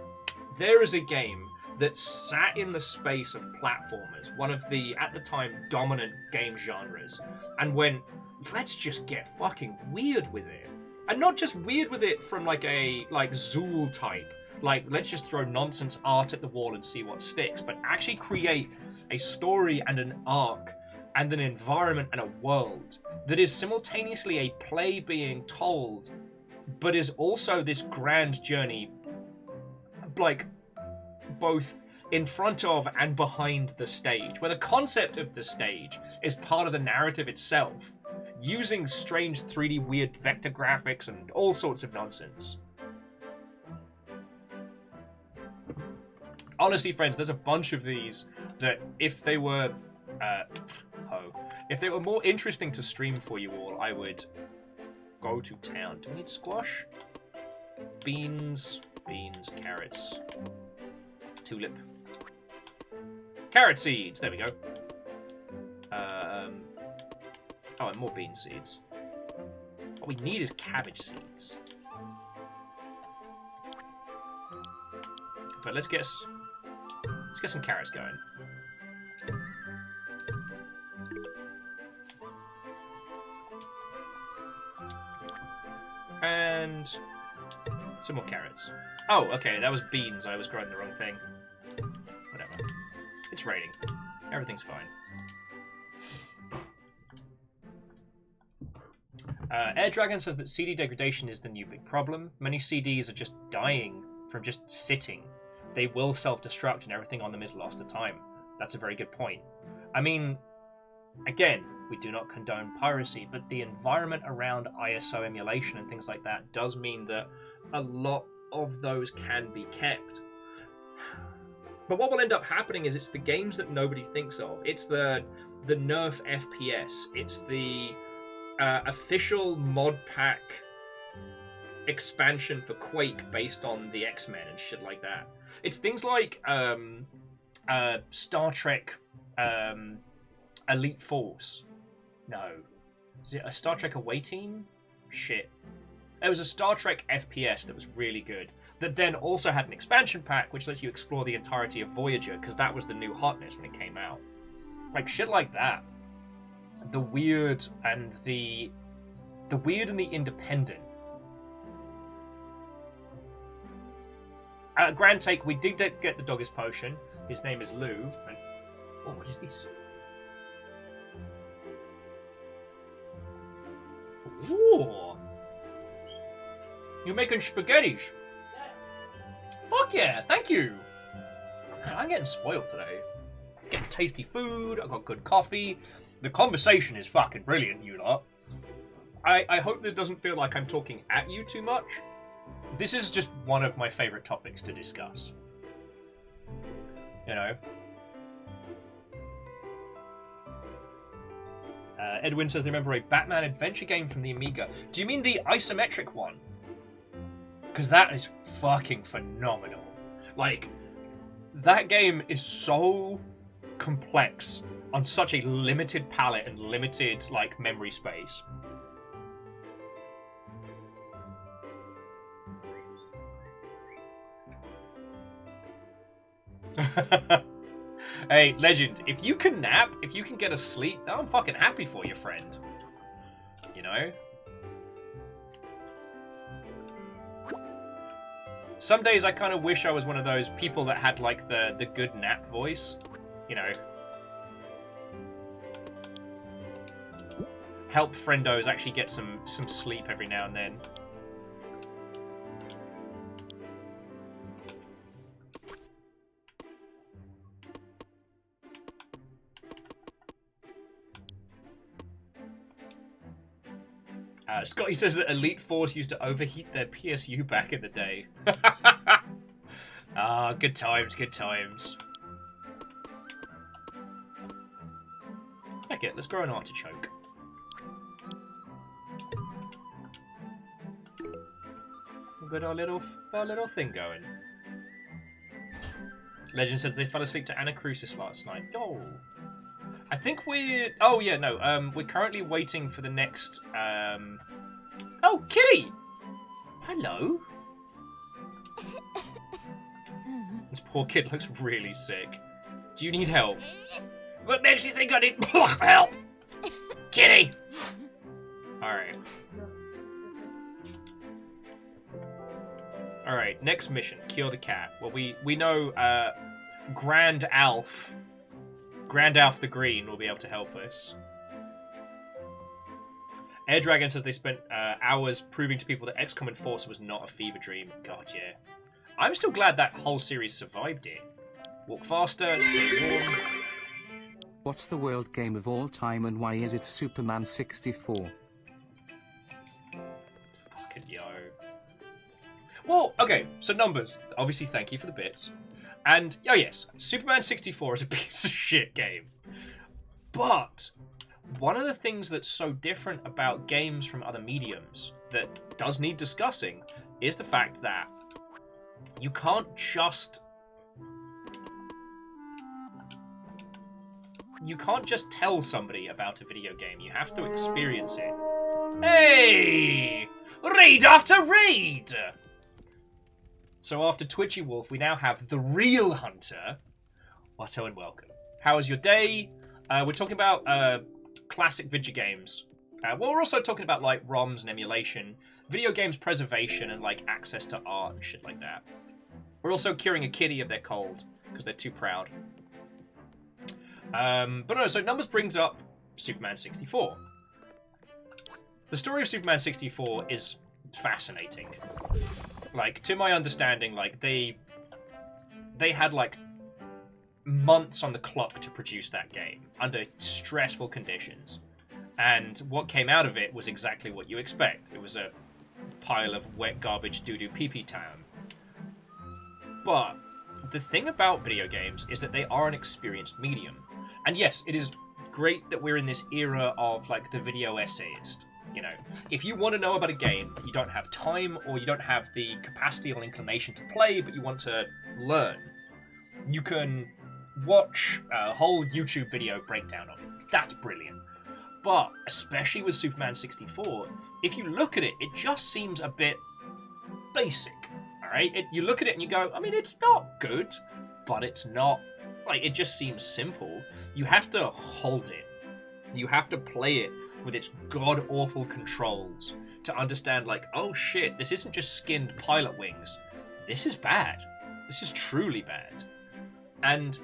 There is a game that sat in the space of platformers, one of the, at the time, dominant game genres, and went, let's just get fucking weird with it. And not just weird with it from like a Zool type, like let's just throw nonsense art at the wall and see what sticks, but actually create a story and an arc and an environment and a world that is simultaneously a play being told, but is also this grand journey, like both in front of and behind the stage, where the concept of the stage is part of the narrative itself, using strange 3D weird vector graphics and all sorts of nonsense. Honestly, friends, there's a bunch of these that if they were more interesting to stream for you all, I would go to town. Do we need squash? Beans, carrots, tulip. Carrot seeds, there we go. Oh, and more bean seeds. What we need is cabbage seeds. But let's get some carrots going. And some more carrots. Oh, okay, that was beans. I was growing the wrong thing. Whatever. It's raining. Everything's fine. Air Dragon says that CD degradation is the new big problem. Many CDs are just dying from just sitting. They will self-destruct and everything on them is lost to time. That's a very good point. I mean, again, we do not condone piracy, but the environment around ISO emulation and things like that does mean that a lot of those can be kept. But what will end up happening is it's the games that nobody thinks of. It's the Nerf FPS. It's the official mod pack expansion for Quake based on the X-Men and shit like that. It's things like Star Trek Elite Force. No. Is it a Star Trek Away Team? Shit. There was a Star Trek FPS that was really good, that then also had an expansion pack which lets you explore the entirety of Voyager, because that was the new hotness when it came out. Like shit like that. The weird and the independent. Grand take, we did get the Doggies potion. His name is Lou. And, oh, what is this? Ooh. You're making spaghettis. Fuck yeah, thank you. Man, I'm getting spoiled today. Getting tasty food, I've got good coffee. The conversation is fucking brilliant, you lot. I hope this doesn't feel like I'm talking at you too much. This is just one of my favorite topics to discuss. You know? Edwin says they remember a Batman adventure game from the Amiga. Do you mean the isometric one? Because that is fucking phenomenal. Like, that game is so complex on such a limited palette and limited, like, memory space. Hey, Legend, if you can nap, if you can get a sleep, I'm fucking happy for you, friend. You know? Some days I kind of wish I was one of those people that had, like, the good nap voice. You know. Help friendos actually get some sleep every now and then. Scotty says that Elite Force used to overheat their PSU back in the day. Ah, good times, good times. Heck it, let's grow an artichoke. We've got our little thing going. Legend says they fell asleep to Anacrusis last night. Oh. I think we're... Oh, yeah, no. We're currently waiting for the next... Oh, Kitty! Hello. This poor kid looks really sick. Do you need help? What makes you think I need help? Kitty! Alright. Alright, next mission. Cure the cat. Well, we know Grand Alf the Green will be able to help us. Air Dragon says they spent hours proving to people that XCOM Enforcer was not a fever dream. God, yeah. I'm still glad that whole series survived it. Walk faster, stay warm. What's the world game of all time and why is it Superman 64? Fucking yo. Well, okay, so numbers. Obviously, thank you for the bits. And, oh yes, Superman 64 is a piece of shit game. But one of the things that's so different about games from other mediums that does need discussing is the fact that you can't just tell somebody about a video game. You have to experience it. Hey! Raid after raid! So after Twitchy Wolf, we now have the real Hunter. Watto and welcome. How was your day? We're talking about classic video games. Well, we're also talking about like ROMs and emulation, video games preservation, and like access to art and shit like that. We're also curing a kitty of their cold because they're too proud. But no, so Numbers brings up Superman 64. The story of Superman 64 is fascinating. Like, to my understanding, like they had like months on the clock to produce that game under stressful conditions. And what came out of it was exactly what you expect. It was a pile of wet garbage doo-doo pee-pee town. But the thing about video games is that they are an experienced medium. And yes, it is great that we're in this era of like the video essayist. You know, if you want to know about a game that you don't have time or you don't have the capacity or inclination to play, but you want to learn, you can watch a whole YouTube video breakdown of it. That's brilliant. But especially with Superman 64, if you look at it, it just seems a bit basic. All right, you look at it and you go, I mean, it's not good, but it's not like it just seems simple. You have to hold it. You have to play it with its god-awful controls to understand, like, oh shit, this isn't just skinned pilot wings. This is bad. This is truly bad. And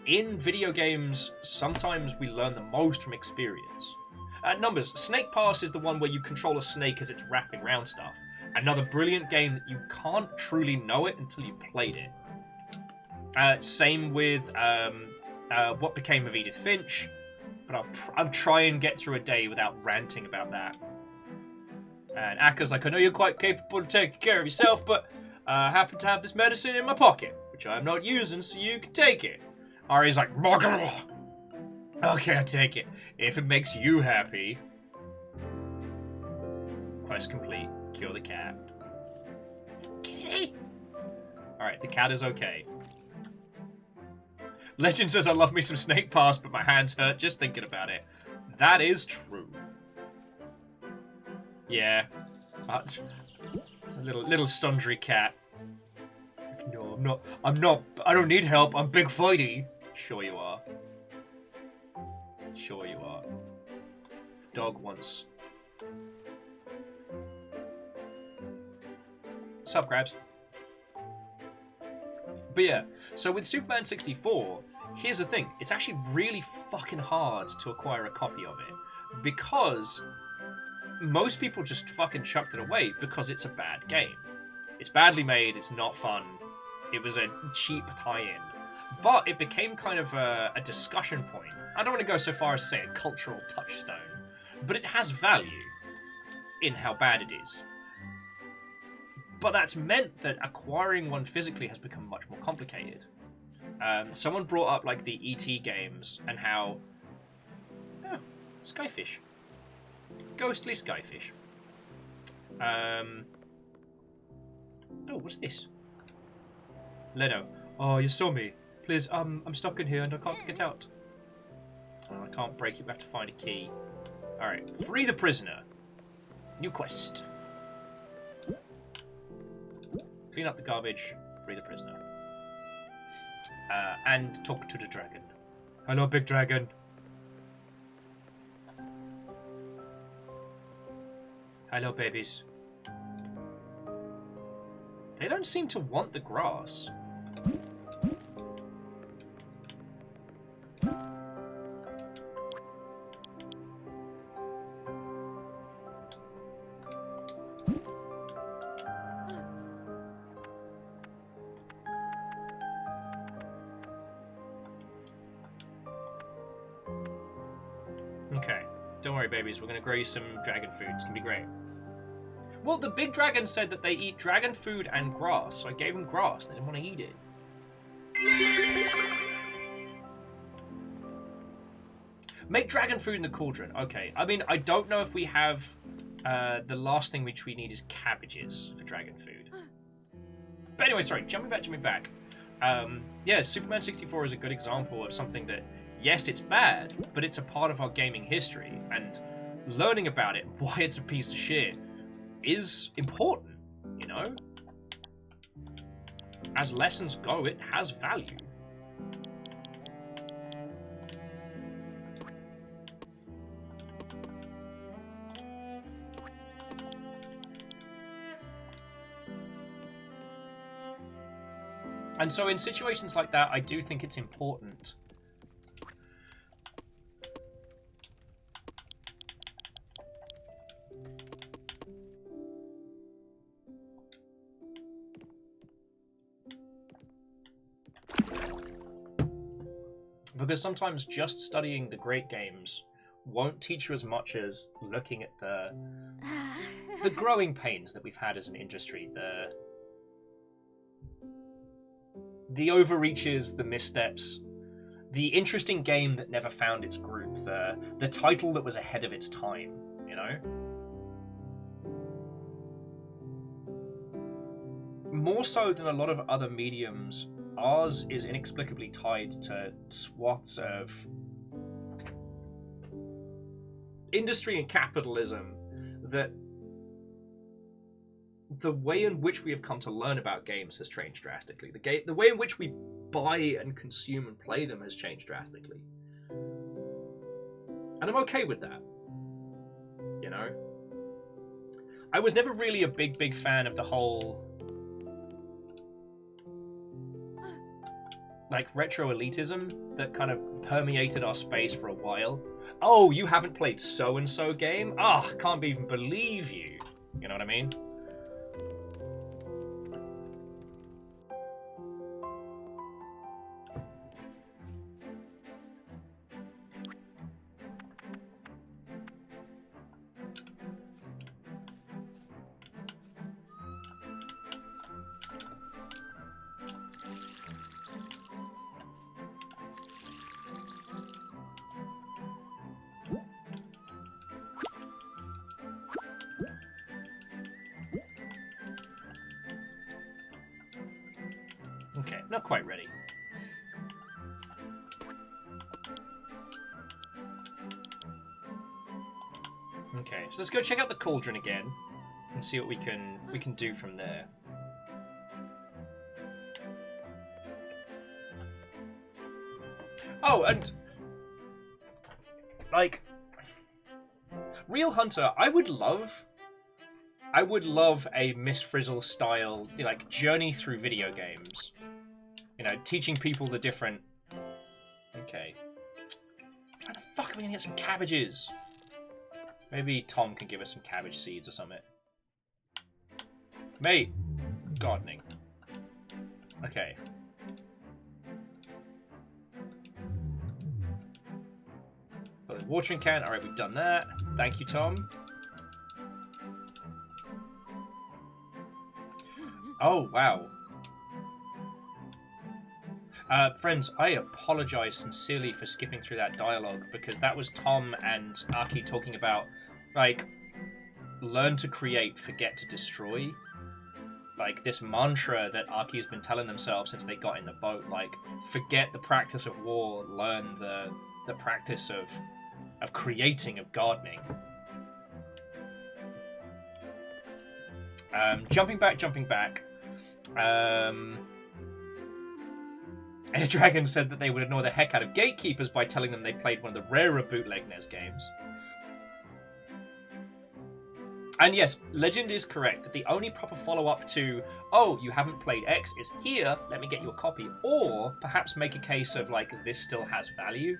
in video games, sometimes we learn the most from experience. Numbers, Snake Pass is the one where you control a snake as it's wrapping around stuff. Another brilliant game that you can't truly know it until you've played it. Same with What Became of Edith Finch. But I'll try and get through a day without ranting about that. And Akka's like, I know you're quite capable of taking care of yourself, but I happen to have this medicine in my pocket, which I'm not using, so you can take it. Ari's like, Okay, I take it. If it makes you happy. Quest complete. Cure the cat. Kitty! Alright, the cat is okay. Legend says I love me some snake pass, but my hands hurt just thinking about it. That is true. Yeah. A little sundry cat. No, I'm not. I don't need help. I'm big fighty. Sure you are. Sure you are. Dog wants. Sup, Crabs? But yeah, so with Superman 64, here's the thing. It's actually really fucking hard to acquire a copy of it. Because most people just fucking chucked it away because it's a bad game. It's badly made, it's not fun. It was a cheap tie-in. But it became kind of a discussion point. I don't want to go so far as to say a cultural touchstone. But it has value in how bad it is. But that's meant that acquiring one physically has become much more complicated. Someone brought up like the ET games and how... Oh, skyfish. Ghostly skyfish. Oh, what's this? Leno. Oh, you saw me. Please, I'm stuck in here and I can't get out. Oh, I can't break it. We have to find a key. Alright, free the prisoner. New quest. Clean up the garbage, free the prisoner. And talk to the dragon. Hello, big dragon. Hello, babies. They don't seem to want the grass. Okay, don't worry, babies. We're gonna grow you some dragon food. It's gonna be great. Well, the big dragon said that they eat dragon food and grass, so I gave them grass. They didn't want to eat it. Make dragon food in the cauldron. Okay. I mean, I don't know if we have... the last thing which we need is cabbages for dragon food. But anyway, sorry. Jumping back. Yeah, Superman 64 is a good example of something that, yes, it's bad, but it's a part of our gaming history. And learning about it, why it's a piece of shit, is important, you know? As lessons go, it has value. And so in situations like that, I do think it's important because sometimes just studying the great games won't teach you as much as looking at the growing pains that we've had as an industry, the overreaches, the missteps, the interesting game that never found its group, the title that was ahead of its time, you know? More so than a lot of other mediums, ours is inexplicably tied to swaths of industry and capitalism that the way in which we have come to learn about games has changed drastically. The way in which we buy and consume and play them has changed drastically. And I'm okay with that. You know? I was never really a big fan of the whole like retro elitism that kind of permeated our space for a while. Oh, you haven't played so-and-so game? Ah, can't even believe you. You know what I mean? quite ready. Okay, so let's go check out the cauldron again and see what we can do from there. Oh, and like Real Hunter, I would love a Miss Frizzle style, you know, like journey through video games. You know, teaching people the different. Okay. How the fuck are we gonna get some cabbages? Maybe Tom can give us some cabbage seeds or something. Mate, gardening. Okay. Got the watering can. Alright, we've done that. Thank you, Tom. Oh, wow. Friends, I apologize sincerely for skipping through that dialogue, because that was Tom and Aki talking about, like, learn to create, forget to destroy. Like, this mantra that Aki's been telling themselves since they got in the boat, like, forget the practice of war, learn the practice of creating, of gardening. Jumping back. Air Dragon said that they would annoy the heck out of gatekeepers by telling them they played one of the rarer bootleg NES games. And yes, Legend is correct that the only proper follow-up to, oh, you haven't played X, is here, let me get you a copy. Or perhaps make a case of, like, this still has value.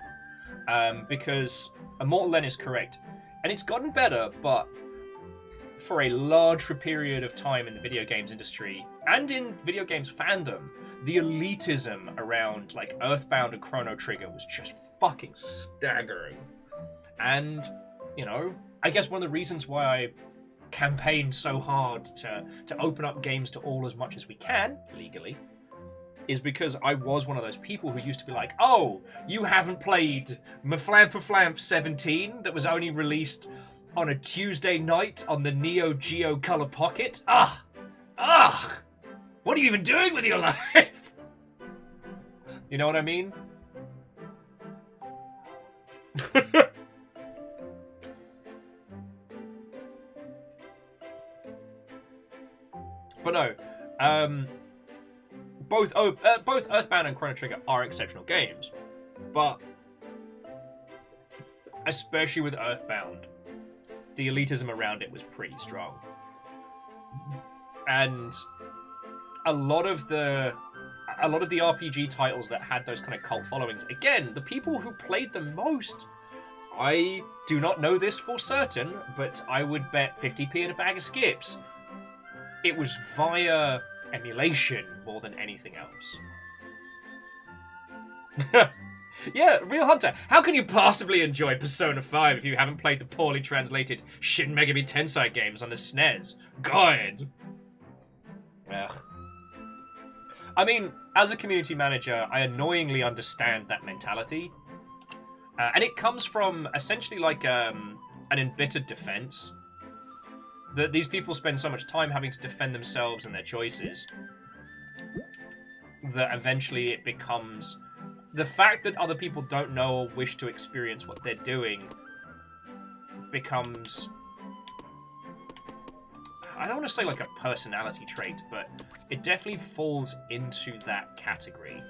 Because Immortal Len is correct. And it's gotten better, but for a large period of time in the video games industry, and in video games fandom, the elitism around, like, Earthbound and Chrono Trigger was just fucking staggering. And, you know, I guess one of the reasons why I campaigned so hard to open up games to all as much as we can, legally, is because I was one of those people who used to be like, oh, you haven't played Maflamp 17 that was only released on a Tuesday night on the Neo Geo Color Pocket? Ugh! What are you even doing with your life? You know what I mean? But no, both Earthbound and Chrono Trigger are exceptional games, but especially with Earthbound, the elitism around it was pretty strong, and a lot of the RPG titles that had those kind of cult followings, again, the people who played them most, I do not know this for certain, but I would bet 50p in a bag of skips, it was via emulation more than anything else. Yeah, Real Hunter, how can you possibly enjoy Persona 5 if you haven't played the poorly translated Shin Megami Tensei games on the SNES? God. Ugh. I mean, as a community manager, I annoyingly understand that mentality. And it comes from essentially like an embittered defense. That these people spend so much time having to defend themselves and their choices that eventually it becomes... The fact that other people don't know or wish to experience what they're doing becomes... I don't want to say like a personality trait, but it definitely falls into that category.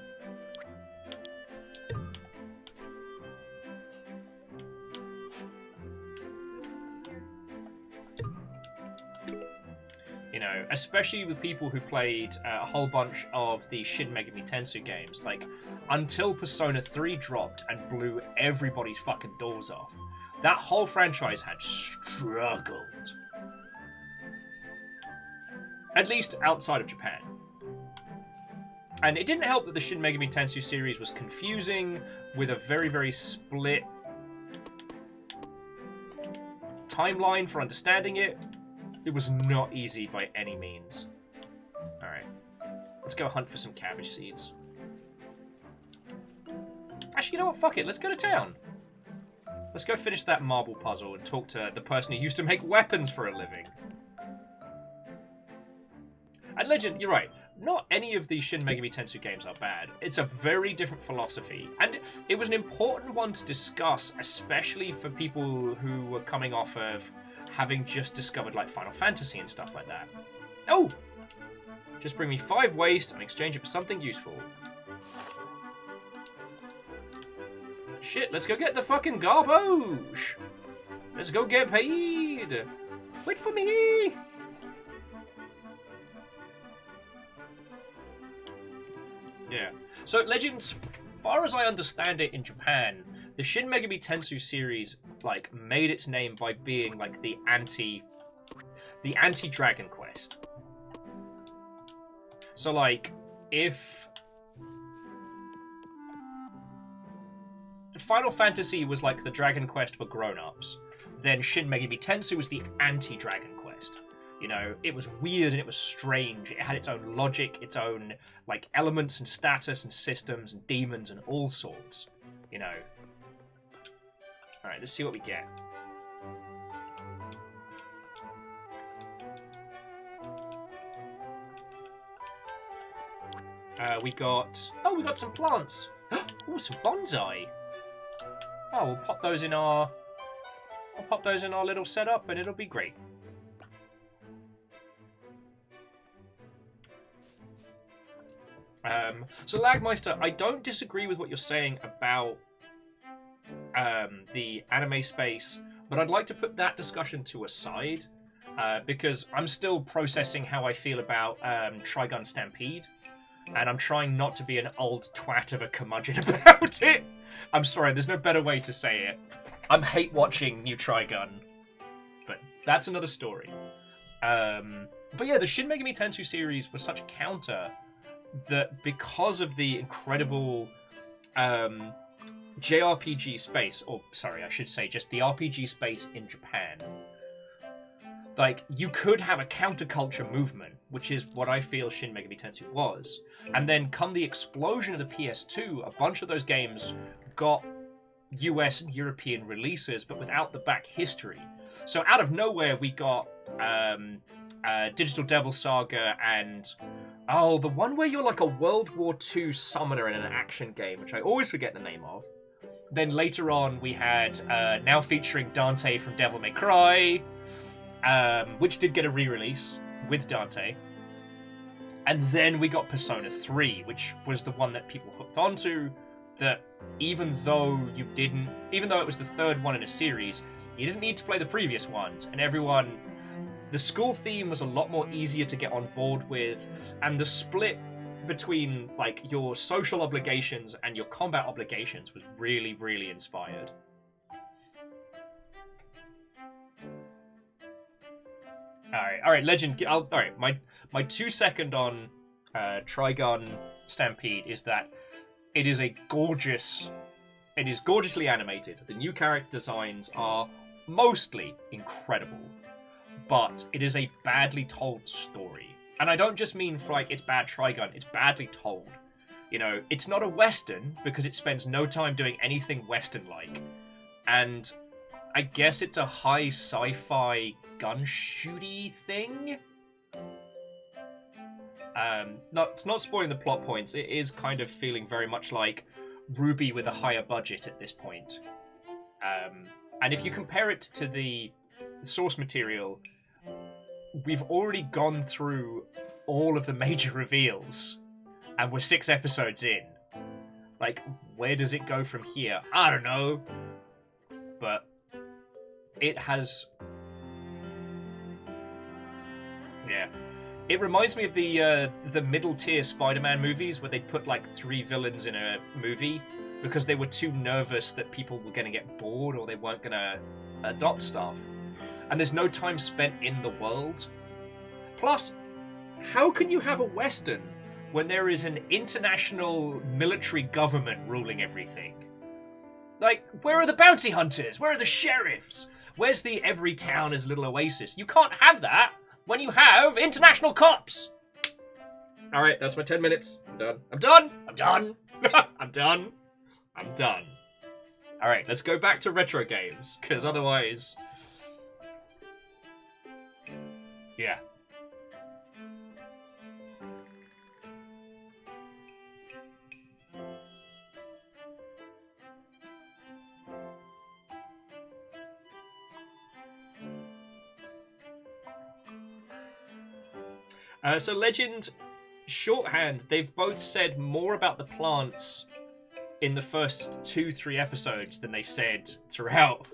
You know, especially with people who played a whole bunch of the Shin Megami Tensei games, like, until Persona 3 dropped and blew everybody's fucking doors off, that whole franchise had struggled. At least outside of Japan. And it didn't help that the Shin Megami Tensei series was confusing, with a very, very split timeline for understanding it. It was not easy by any means. Alright. Let's go hunt for some cabbage seeds. Actually, you know what? Fuck it. Let's go to town. Let's go finish that marble puzzle and talk to the person who used to make weapons for a living. And Legend, you're right. not any of the Shin Megami Tensei games are bad. It's a very different philosophy, and it was an important one to discuss, especially for people who were coming off of having just discovered like Final Fantasy and stuff like that. Oh! Just bring me 5 waste and exchange it for something useful. Shit, let's go get the fucking garbage! Let's go get paid! Wait for me! Yeah. So, Legends, far as I understand it in Japan, the Shin Megami Tensei series, like, made its name by being, like, the anti-Dragon Quest. So, like, if Final Fantasy was, like, the Dragon Quest for grown-ups, then Shin Megami Tensei was the anti-Dragon Quest. You know, it was weird and it was strange. It had its own logic, its own, like, elements and status and systems and demons and all sorts. You know. Alright, let's see what we get. We got some plants. Oh, some bonsai. Oh, we'll pop those in our little setup and it'll be great. So Lagmeister, I don't disagree with what you're saying about the anime space, but I'd like to put that discussion to a side because I'm still processing how I feel about Trigun Stampede, and I'm trying not to be an old twat of a curmudgeon about it. I'm sorry, there's no better way to say it. I'm hate watching new Trigun, but that's another story. But yeah, the Shin Megami Tensei series was such a counter that because of the incredible JRPG space, or sorry, I should say just the RPG space in Japan, like, you could have a counterculture movement, which is what I feel Shin Megami Tensei was. And then come the explosion of the PS2, a bunch of those games got US and European releases, but without the back history. So out of nowhere, we got Digital Devil Saga and... oh, the one where you're like a World War II summoner in an action game, which I always forget the name of. Then later on, we had now featuring Dante from Devil May Cry, which did get a re-release with Dante. And then we got Persona 3, which was the one that people hooked onto, that even though it was the third one in a series, you didn't need to play the previous ones, and everyone... the school theme was a lot more easier to get on board with, and the split between, like, your social obligations and your combat obligations was really, really inspired. Alright, Legend, alright, my 2 second on Trigun Stampede is that it is gorgeously animated. The new character designs are mostly incredible, but it is a badly told story. And I don't just mean for, like, it's bad Trigun, it's badly told. You know, it's not a Western because it spends no time doing anything Western-like. And I guess it's a high sci-fi gun-shooty thing? It's not spoiling the plot points, it is kind of feeling very much like Ruby with a higher budget at this point. And if you compare it to the source material, we've already gone through all of the major reveals, and we're 6 episodes in. Like, where does it go from here? I don't know. But it has... yeah. It reminds me of the middle-tier Spider-Man movies where they'd put, like, 3 villains in a movie because they were too nervous that people were going to get bored or they weren't going to adopt stuff. And there's no time spent in the world. Plus, how can you have a Western when there is an international military government ruling everything? Like, where are the bounty hunters? Where are the sheriffs? Where's the every town is a little oasis? You can't have that when you have international cops! Alright, that's my 10 minutes. I'm done. I'm done! I'm done! I'm done! I'm done. Alright, let's go back to retro games, because otherwise... yeah. So Legend, shorthand, they've both said more about the plants in the first 2-3 episodes than they said throughout.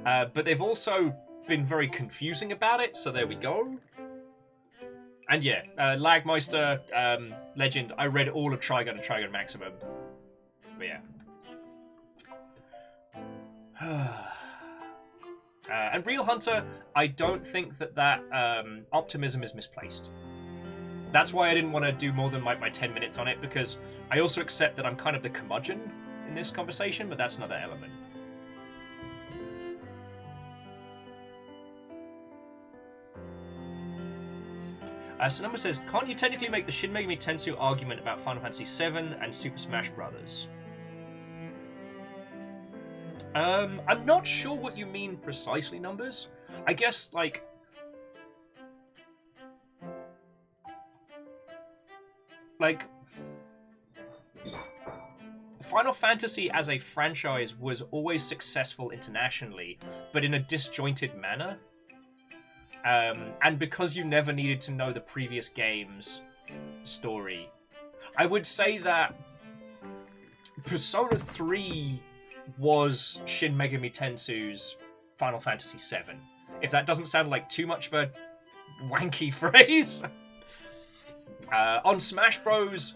But they've also been very confusing about it, so there we go. And yeah, Lagmeister, Legend, I read all of Trigun and Trigun Maximum. But yeah. And Real Hunter, I don't think that optimism is misplaced. That's why I didn't want to do more than my 10 minutes on it, because I also accept that I'm kind of the curmudgeon in this conversation, but that's another element. So Number says, can't you technically make the Shin Megami Tensei argument about Final Fantasy VII and Super Smash Bros.? I'm not sure what you mean precisely, Numbers. I guess, like... Final Fantasy as a franchise was always successful internationally, but in a disjointed manner. And because you never needed to know the previous game's story, I would say that Persona 3 was Shin Megami Tensei's Final Fantasy VII. If that doesn't sound like too much of a wanky phrase. On Smash Bros,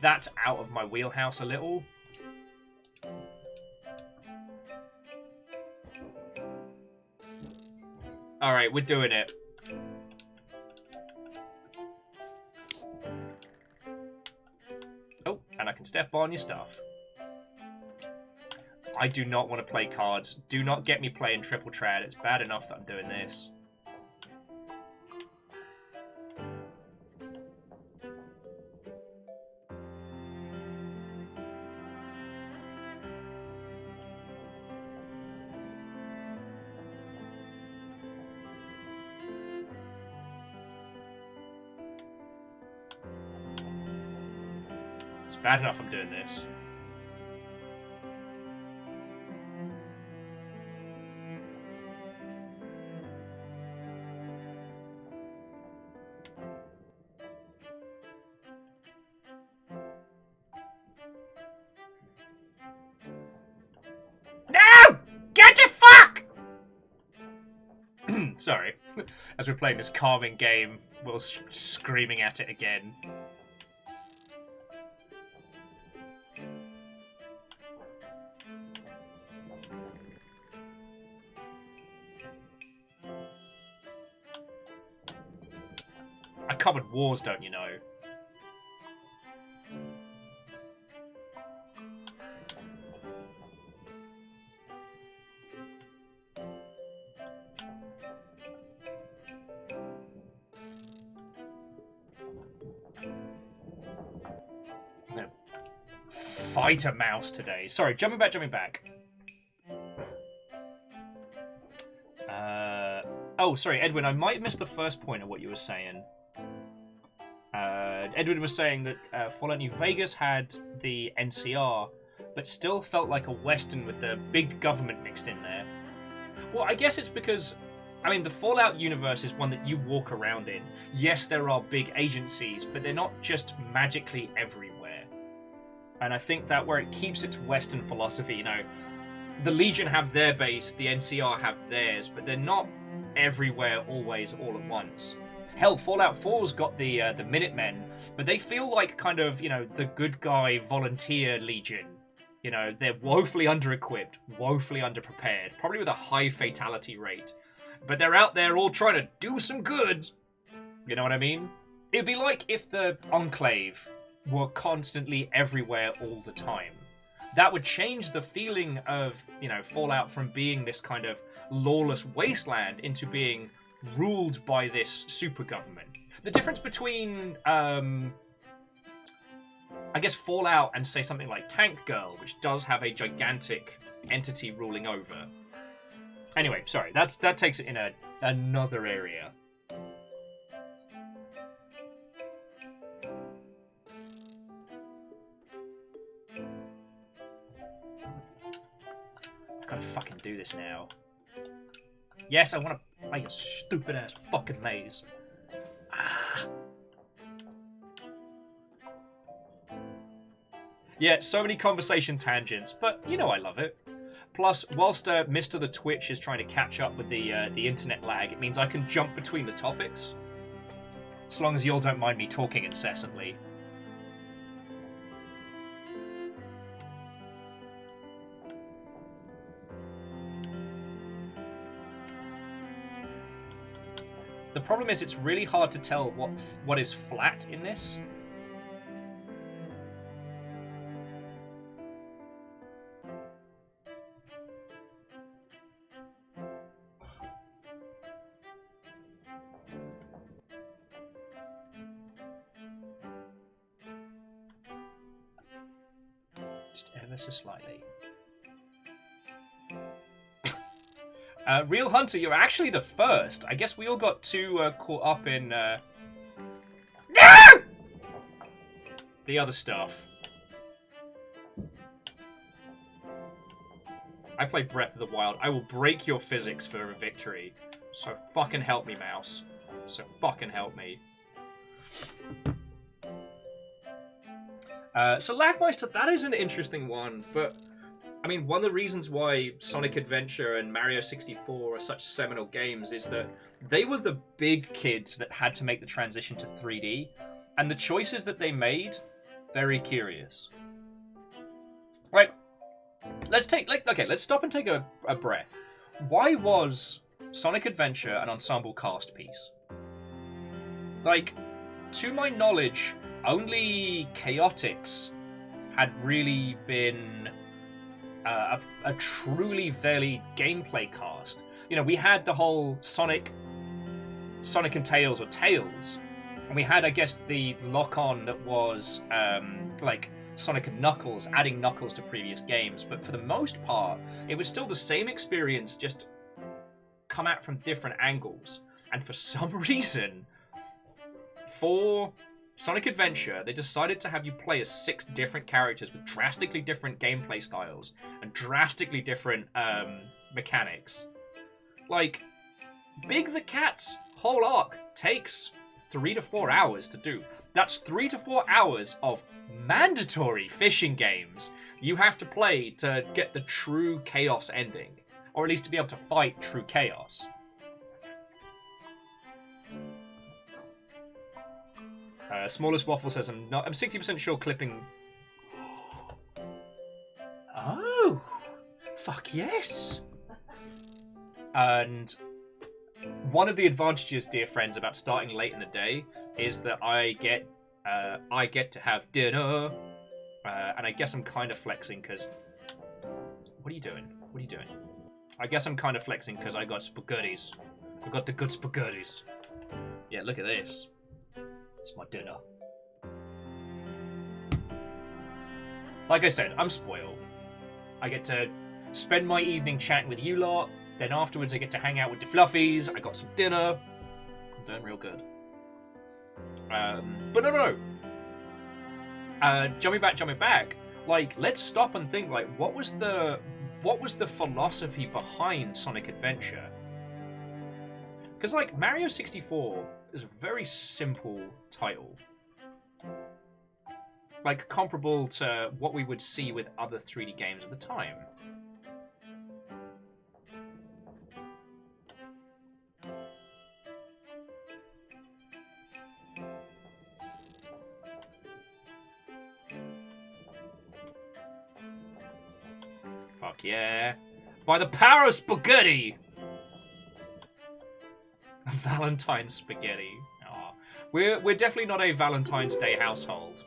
that's out of my wheelhouse a little. Alright, we're doing it. Oh, and I can step on your stuff. I do not want to play cards. Do not get me playing triple trad. It's bad enough that I'm doing this. It's bad enough I'm doing this. No! Get the fuck! Sorry. As we're playing this calming game, we're screaming at it again. I covered wars, don't you know? I'm gonna fight a mouse today. Sorry, jumping back. Oh, sorry, Edwin, I might have missed the first point of what you were saying. Edwin was saying that Fallout New Vegas had the NCR, but still felt like a Western with the big government mixed in there. Well, I guess it's because, I mean, the Fallout universe is one that you walk around in. Yes, there are big agencies, but they're not just magically everywhere. And I think that where it keeps its Western philosophy, you know, the Legion have their base, the NCR have theirs, but they're not everywhere always all at once. Hell, Fallout 4's got the Minutemen, but they feel like kind of, you know, the good guy volunteer Legion. You know, they're woefully under-equipped, woefully underprepared, probably with a high fatality rate. But they're out there all trying to do some good. You know what I mean? It'd be like if the Enclave were constantly everywhere all the time. That would change the feeling of, you know, Fallout from being this kind of lawless wasteland into being ruled by this super government. The difference between, I guess, Fallout and, say, something like Tank Girl, which does have a gigantic entity ruling over. Anyway, sorry, that takes it in another area. I gotta fucking do this now. Yes, I want to play a stupid-ass fucking maze. Ah. Yeah, so many conversation tangents, but you know I love it. Plus, whilst Mr. the Twitch is trying to catch up with the internet lag, it means I can jump between the topics. As long as you all don't mind me talking incessantly. The problem is it's really hard to tell what is flat in this. Just ever so slightly. Real Hunter, you're actually the first. I guess we all got too caught up in no! The other stuff. I play Breath of the Wild. I will break your physics for a victory. So fucking help me, mouse. So fucking help me. So Lackmeister, that is an interesting one, but I mean, one of the reasons why Sonic Adventure and Mario 64 are such seminal games is that they were the big kids that had to make the transition to 3D, and the choices that they made, very curious. Like, let's stop and take a breath. Why was Sonic Adventure an ensemble cast piece? Like, to my knowledge, only Chaotix had really been a truly very gameplay cast. You know, we had the whole Sonic and Tails, or Tails, and we had, I guess, the lock-on that was like Sonic and Knuckles, adding Knuckles to previous games, but for the most part, it was still the same experience, just come at from different angles. And for some reason, for Sonic Adventure, they decided to have you play as 6 different characters with drastically different gameplay styles and drastically different mechanics. Like, Big the Cat's whole arc takes 3 to 4 hours to do. That's 3 to 4 hours of mandatory fishing games you have to play to get the true Chaos ending, or at least to be able to fight true Chaos. Smallest Waffle says, I'm 60% sure clipping. Oh, fuck yes. And one of the advantages, dear friends, about starting late in the day is that I get to have dinner, and I guess I'm kind of flexing because. What are you doing? What are you doing? I guess I'm kind of flexing because I got spaghettis. I got the good spaghettis. Yeah, look at this. It's my dinner. Like I said, I'm spoiled. I get to spend my evening chatting with you lot. Then afterwards I get to hang out with the fluffies. I got some dinner. I'm doing real good. But no. Jumping back. Like, let's stop and think, like, what was the philosophy behind Sonic Adventure? Because, like, Mario 64 is a very simple title. Like, comparable to what we would see with other 3D games at the time. Fuck yeah. By the power of spaghetti! Valentine's spaghetti. Aw. We're definitely not a Valentine's Day household.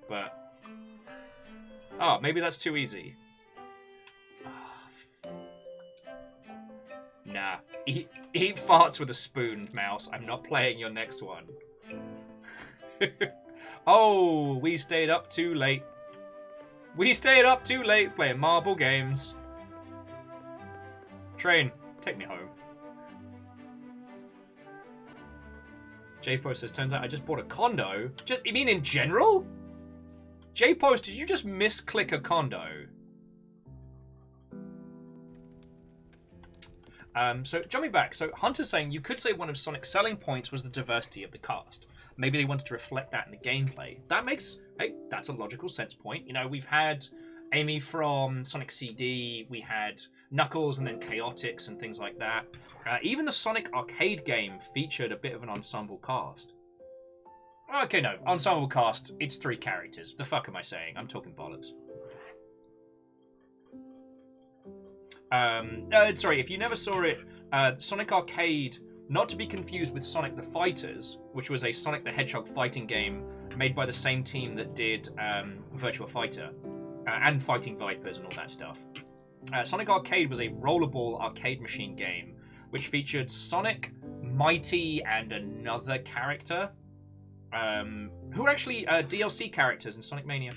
But... oh, maybe that's too easy. Nah. Eat farts with a spoon, mouse. I'm not playing your next one. Oh, we stayed up too late. We stayed up too late playing marble games. Train, take me home. J-Post says, turns out I just bought a condo. You mean in general? J-Post, did you just misclick a condo? So jumping back, so Hunter's saying you could say one of Sonic's selling points was the diversity of the cast. Maybe they wanted to reflect that in the gameplay. That's a logical sense point. You know, we've had Amy from Sonic CD, we had Knuckles and then Chaotix and things like that. Even the Sonic arcade game featured a bit of an ensemble cast. Okay, no, ensemble cast, it's 3 characters. The fuck am I saying? I'm talking bollocks. Sorry, if you never saw it, Sonic Arcade, not to be confused with Sonic the Fighters, which was a Sonic the Hedgehog fighting game made by the same team that did Virtua Fighter and Fighting Vipers and all that stuff. Sonic Arcade was a rollerball arcade machine game which featured Sonic, Mighty, and another character who were actually DLC characters in Sonic Mania.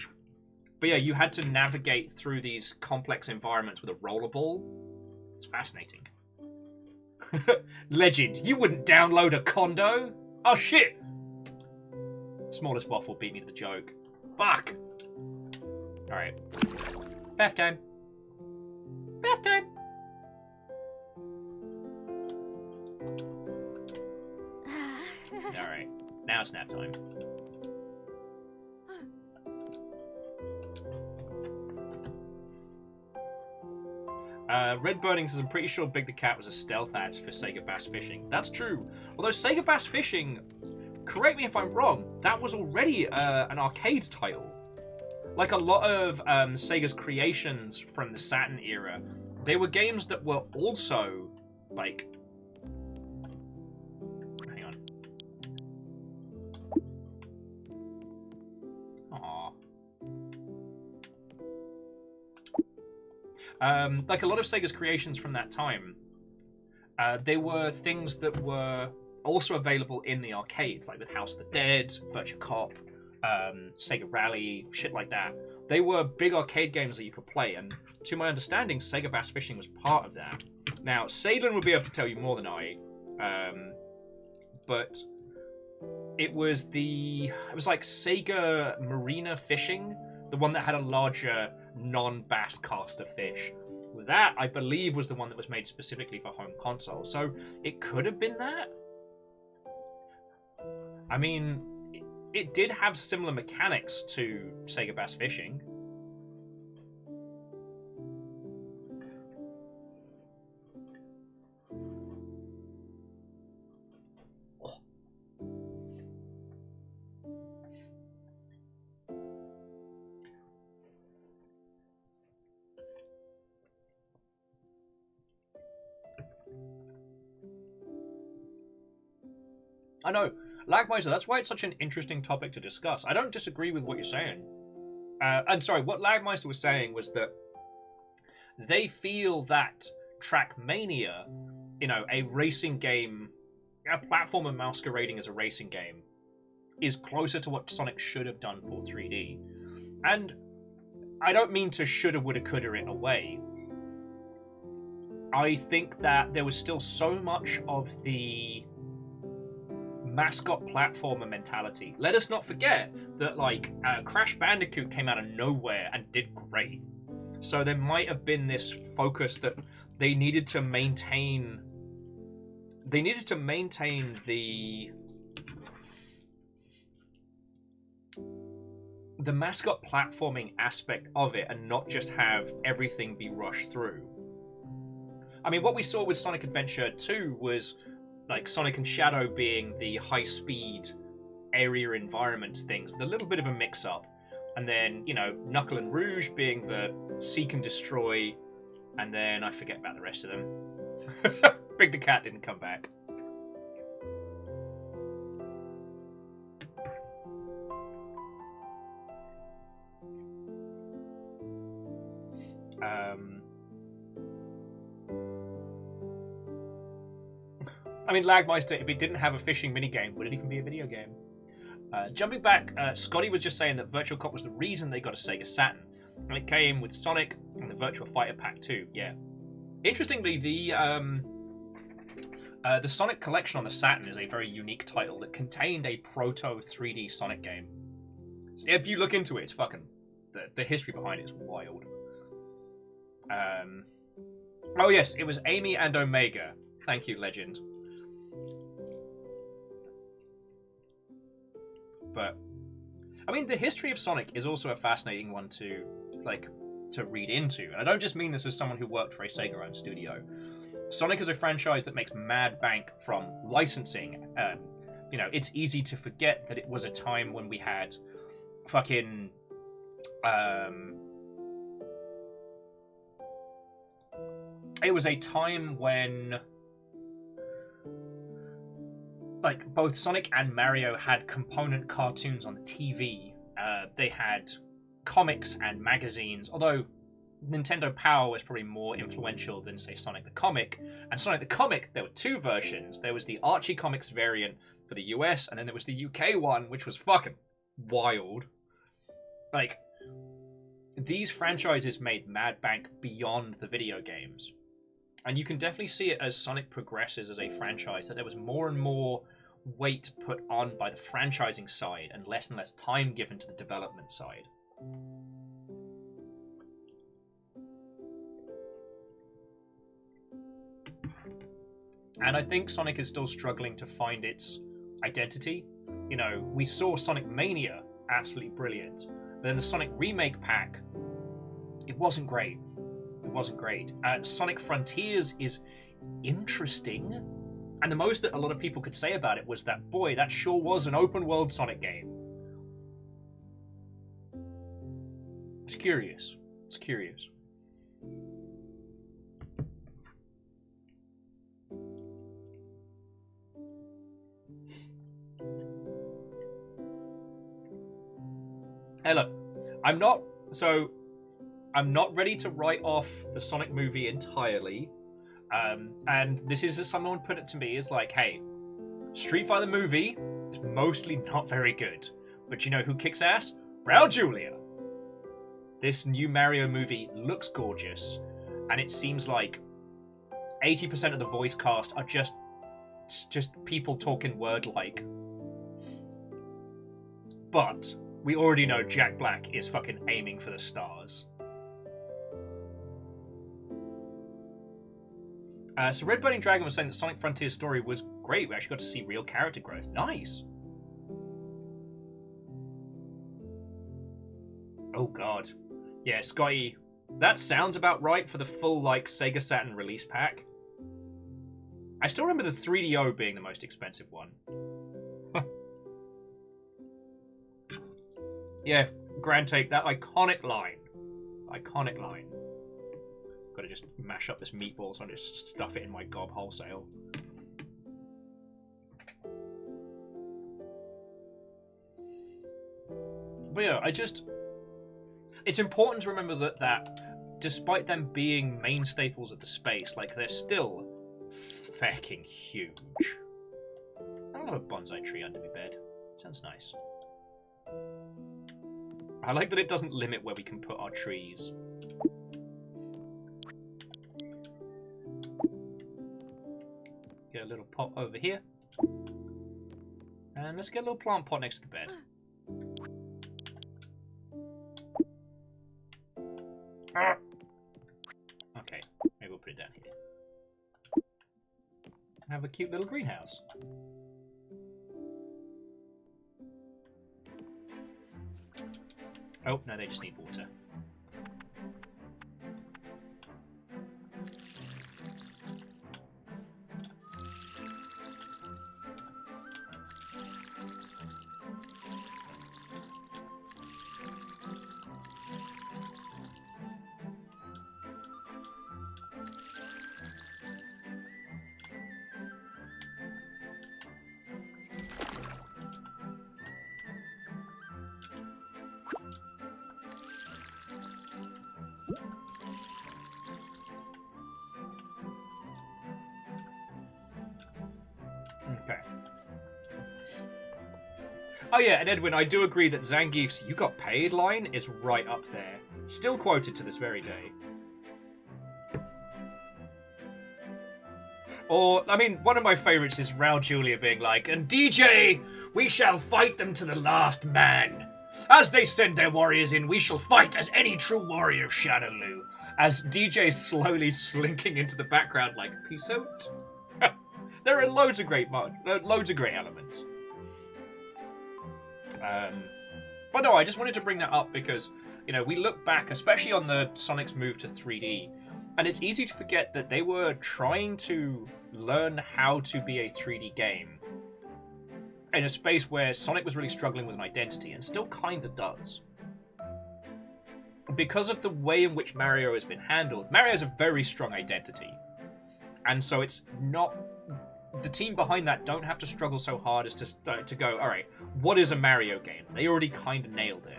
But yeah, you had to navigate through these complex environments with a rollerball. It's fascinating. Legend, you wouldn't download a condo? Oh shit! Smallest waffle beat me to the joke. Fuck! Alright. Bath time. Bath time! Alright. Now it's nap time. Red Burning says, I'm pretty sure Big the Cat was a stealth ad for Sega Bass Fishing. That's true. Although Sega Bass Fishing, correct me if I'm wrong, that was already an arcade title. Like a lot of Sega's creations from the Saturn era, they were games that were also, like... Hang on. Aww. Like a lot of Sega's creations from that time, they were things that were also available in the arcades, like with House of the Dead, Virtua Cop, Sega Rally, shit like that. They were big arcade games that you could play, and to my understanding, Sega Bass Fishing was part of that. Now, Sadlin would be able to tell you more than I, but it was like Sega Marina Fishing, the one that had a larger non-bass cast of fish. That, I believe, was the one that was made specifically for home console. So it could have been that. I mean, it did have similar mechanics to Sega Bass Fishing. I know, Lagmeister, that's why it's such an interesting topic to discuss. I don't disagree with what you're saying. And sorry, what Lagmeister was saying was that they feel that Trackmania, you know, a racing game, a platformer masquerading as a racing game, is closer to what Sonic should have done for 3D. And I don't mean to shoulda, woulda, coulda it away. I think that there was still so much of the mascot platformer mentality. Let us not forget that, like, Crash Bandicoot came out of nowhere and did great. So there might have been this focus that they needed to maintain. They needed to maintain the mascot platforming aspect of it and not just have everything be rushed through. I mean, what we saw with Sonic Adventure 2 was like Sonic and Shadow being the high-speed area environments things with a little bit of a mix-up. And then, you know, Knuckle and Rouge being the seek and destroy. And then I forget about the rest of them. Big the Cat didn't come back. I mean, Lagmeister, if it didn't have a fishing minigame, would it even be a video game? Jumping back, Scotty was just saying that Virtual Cop was the reason they got a Sega Saturn. And it came with Sonic and the Virtua Fighter Pack 2, yeah. Interestingly, the Sonic collection on the Saturn is a very unique title that contained a proto 3D Sonic game. So if you look into it, it's fucking... The history behind it is wild. Oh yes, it was Amy and Omega. Thank you, Legend. But I mean, the history of Sonic is also a fascinating one to read into. And I don't just mean this as someone who worked for a Sega-owned studio. Sonic is a franchise that makes mad bank from licensing. It's easy to forget that it was a time when we had fucking it was a time when both Sonic and Mario had component cartoons on the TV. They had comics and magazines, although Nintendo Power was probably more influential than, say, Sonic the Comic. And Sonic the Comic, there were two versions. There was the Archie Comics variant for the US, and then there was the UK one, which was fucking wild. These franchises made mad bank beyond the video games. And you can definitely see it as Sonic progresses as a franchise, that there was more and more weight put on by the franchising side and less time given to the development side. And I think Sonic is still struggling to find its identity. We saw Sonic Mania, absolutely brilliant. But then the Sonic Remake pack, it wasn't great. It wasn't great. Sonic Frontiers is interesting. And the most that a lot of people could say about it was that, boy, that sure was an open world Sonic game. It's curious. It's curious. Hey, look, I'm not ready to write off the Sonic movie entirely. And this is, as someone put it to me, is like, hey, Street Fighter movie is mostly not very good. But you know who kicks ass? Raul Julia. This new Mario movie looks gorgeous. And it seems like 80% of the voice cast are just people talking word-like. But we already know Jack Black is fucking aiming for the stars. So Red Burning Dragon was saying that Sonic Frontier's story was great. We actually got to see real character growth. Nice. Oh god. Yeah, Scotty, that sounds about right for the full, Sega Saturn release pack. I still remember the 3DO being the most expensive one. Yeah, Grand Take, that iconic line. Iconic line. Gotta just mash up this meatball so I just stuff it in my gob wholesale. But yeah, it's important to remember that despite them being main staples of the space, they're still fucking huge. I'll have a bonsai tree under my bed. Sounds nice. I like that it doesn't limit where we can put our trees. Get a little pot over here. And let's get a little plant pot next to the bed. Okay, maybe we'll put it down here. Have a cute little greenhouse. Oh, no, they just need water. Okay. Oh yeah, and Edwin, I do agree that Zangief's "you got paid" line is right up there. Still quoted to this very day. Or, I mean, one of my favourites is Raul Julia being like, "And DJ, we shall fight them to the last man. As they send their warriors in, we shall fight as any true warrior of Shadowloo. as DJ's slowly slinking into the background like, peace out. There are loads of great elements. But no, I just wanted to bring that up because, you know, we look back, especially on the Sonic's move to 3D, and it's easy to forget that they were trying to learn how to be a 3D game in a space where Sonic was really struggling with an identity, and still kind of does. Because of the way in which Mario has been handled, Mario has a very strong identity. And so it's not... The team behind that don't have to struggle so hard as to go, alright, what is a Mario game? They already kind of nailed it.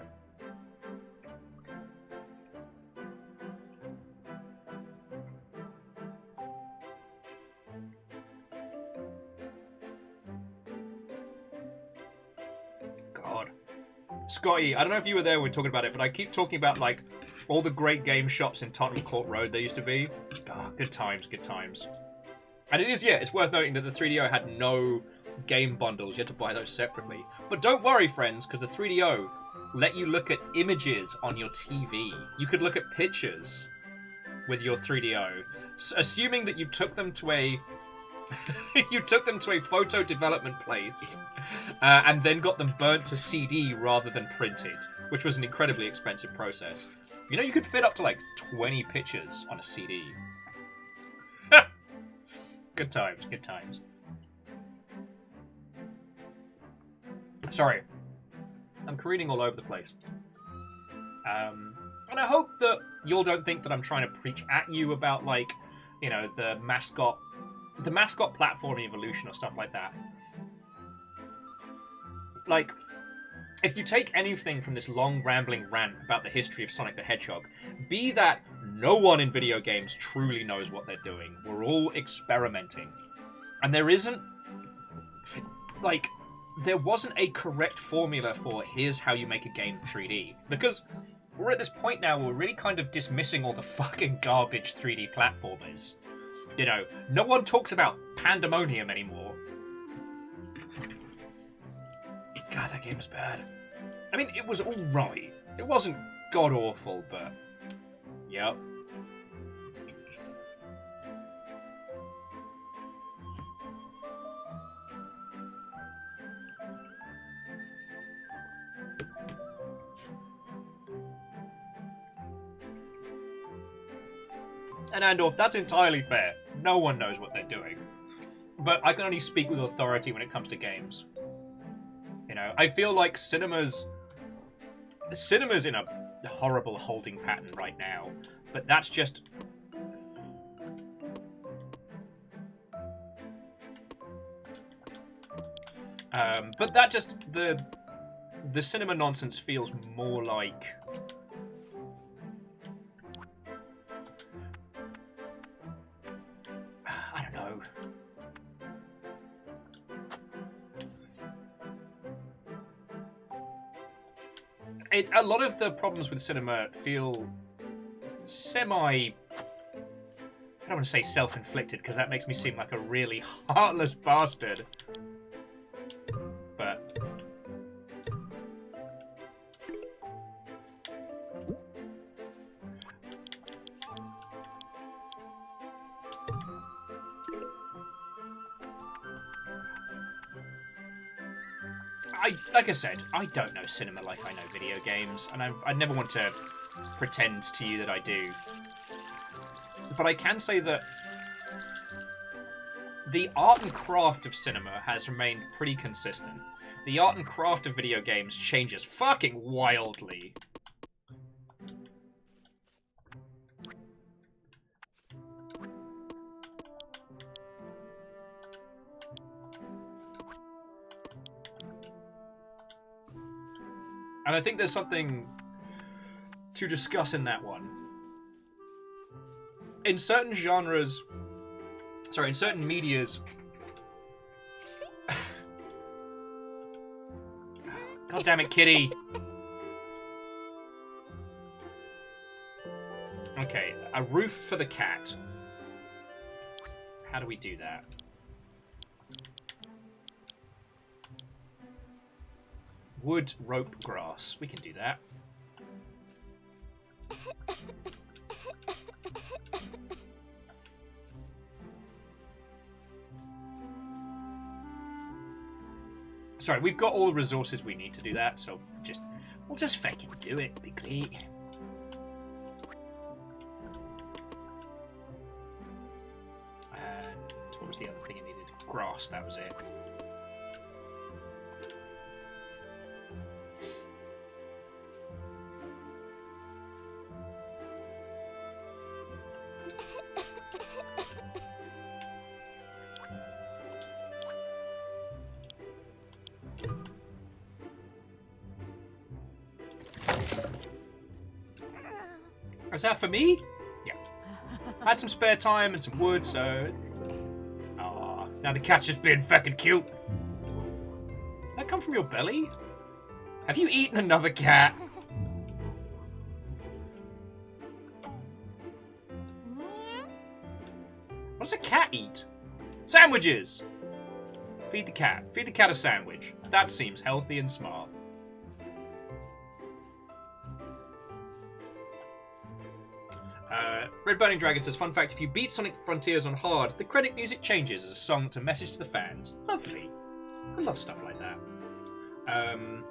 God. Scotty, I don't know if you were there when we were talking about it, but I keep talking about, like, all the great game shops in Tottenham Court Road there used to be. Oh, good times, good times. And it is, yeah, it's worth noting that the 3DO had no game bundles. You had to buy those separately. But don't worry, friends, because the 3DO let you look at images on your TV. You could look at pictures with your 3DO, assuming that you took them to a photo development place and then got them burnt to CD rather than printed, which was an incredibly expensive process. You know, you could fit up to like 20 pictures on a CD. Good times, good times. Sorry. I'm careening all over the place. And I hope that you all don't think that I'm trying to preach at you about, like, you know, the mascot platforming evolution or stuff like that. Like, if you take anything from this long rambling rant about the history of Sonic the Hedgehog, be that no one in video games truly knows what they're doing. We're all experimenting. And there isn't, like, there wasn't a correct formula for here's how you make a game 3D. Because we're at this point now where we're really kind of dismissing all the fucking garbage 3D platformers. You know, no one talks about Pandemonium anymore. God, that game was bad. I mean, it was alright. It wasn't god-awful, but... Yep. And Andorf, that's entirely fair. No one knows what they're doing. But I can only speak with authority when it comes to games. You know, I feel like cinema's in a horrible holding pattern right now, but that's just... but that just... The cinema nonsense feels more like... I don't know. A lot of the problems with cinema feel I don't want to say self-inflicted, because that makes me seem like a really heartless bastard. But... like I said, I don't know cinema like I know video games, and I never want to pretend to you that I do. But I can say that the art and craft of cinema has remained pretty consistent. The art and craft of video games changes fucking wildly. And I think there's something to discuss in that one. In certain genres... Sorry, in certain medias... God damn it, kitty! Okay, a roof for the cat. How do we do that? Wood, rope, grass. We can do that. Sorry, we've got all the resources we need to do that, so we'll just fucking do it. It'll be great. And what was the other thing it needed? Grass, that was it. Is that for me? Yeah. I had some spare time and some wood, so... Aw, now the cat's just being fucking cute. Did that come from your belly? Have you eaten another cat? What does a cat eat? Sandwiches! Feed the cat. Feed the cat a sandwich. That seems healthy and smart. Red Burning Dragon says, fun fact, if you beat Sonic Frontiers on hard, the credit music changes as a song that's a message to the fans. Lovely. I love stuff like that. And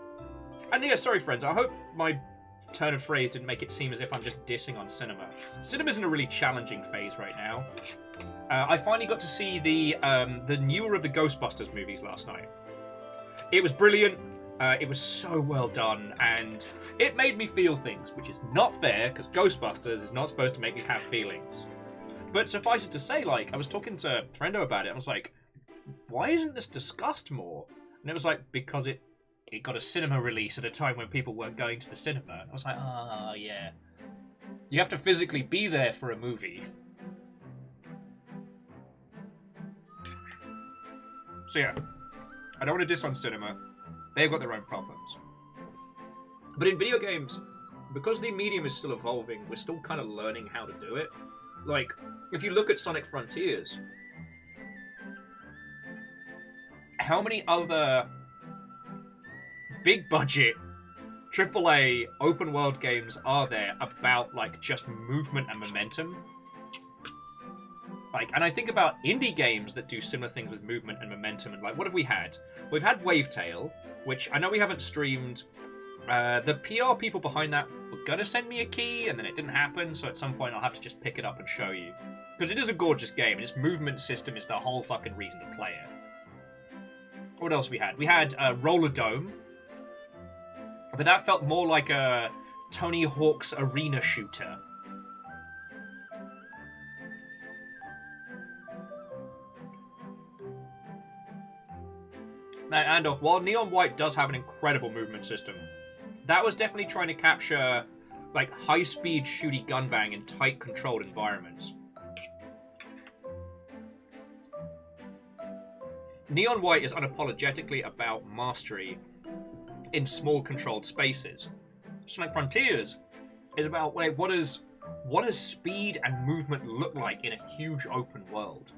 yeah, sorry friends, I hope my turn of phrase didn't make it seem as if I'm just dissing on cinema. Cinema's in a really challenging phase right now. I finally got to see the newer of the Ghostbusters movies last night. It was brilliant. It was so well done, and it made me feel things, which is not fair, because Ghostbusters is not supposed to make me have feelings. But suffice it to say, like, I was talking to Frendo about it, and I was like, why isn't this discussed more? And it was like, because it got a cinema release at a time when people weren't going to the cinema. I was like, ah, yeah. You have to physically be there for a movie. So yeah, I don't want to diss on cinema. They've got their own problems. But in video games, because the medium is still evolving, we're still kind of learning how to do it. Like, if you look at Sonic Frontiers, how many other big budget AAA open world games are there about, like, just movement and momentum? Like, and I think about indie games that do similar things with movement and momentum, and like, what have we had? We've had Wavetail, which I know we haven't streamed. The PR people behind that were gonna send me a key, and then it didn't happen, so at some point I'll have to just pick it up and show you. Because it is a gorgeous game, and its movement system is the whole fucking reason to play it. What else we had? We had Roller Dome, but that felt more like a Tony Hawk's arena shooter. And while Neon White does have an incredible movement system, that was definitely trying to capture like high-speed shooty gunbang in tight controlled environments. Neon White is unapologetically about mastery in small controlled spaces. Sonic Frontiers is about like what does speed and movement look like in a huge open world.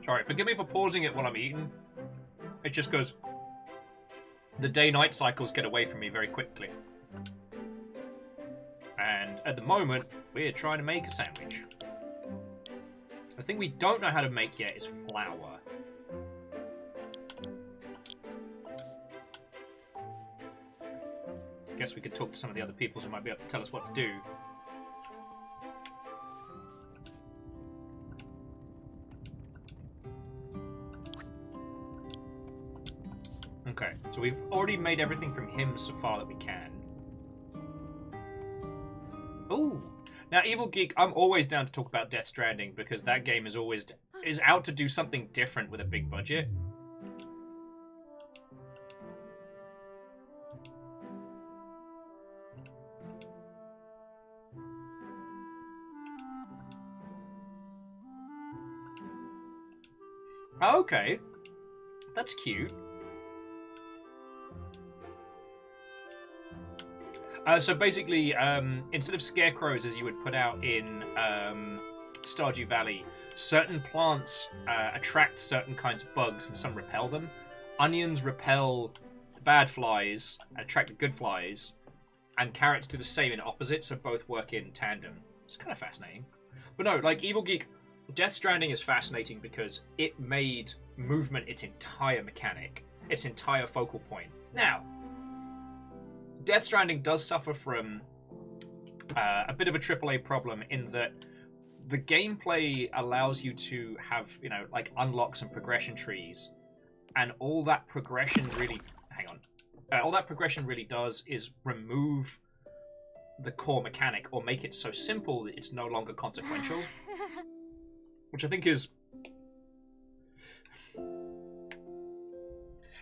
Sorry, forgive me for pausing it while I'm eating. It just goes... The day-night cycles get away from me very quickly. And at the moment, we're trying to make a sandwich. The thing we don't know how to make yet is flour. I guess we could talk to some of the other people who might be able to tell us what to do. Okay, so we've already made everything from him so far that we can. Ooh! Now, Evil Geek, I'm always down to talk about Death Stranding because that game is out to do something different with a big budget. Okay, that's cute. So basically, instead of scarecrows as you would put out in Stardew Valley, certain plants attract certain kinds of bugs and some repel them. Onions repel the bad flies and attract the good flies. and carrots do the same in opposite, so both work in tandem. It's kind of fascinating. But no, like Evil Geek, Death Stranding is fascinating because it made movement its entire mechanic, its entire focal point. Now, Death Stranding does suffer from a bit of a AAA problem in that the gameplay allows you to have, you know, like unlocks and progression trees, and all that progression really... Hang on. All that progression really does is remove the core mechanic or make it so simple that it's no longer consequential. Which I think is...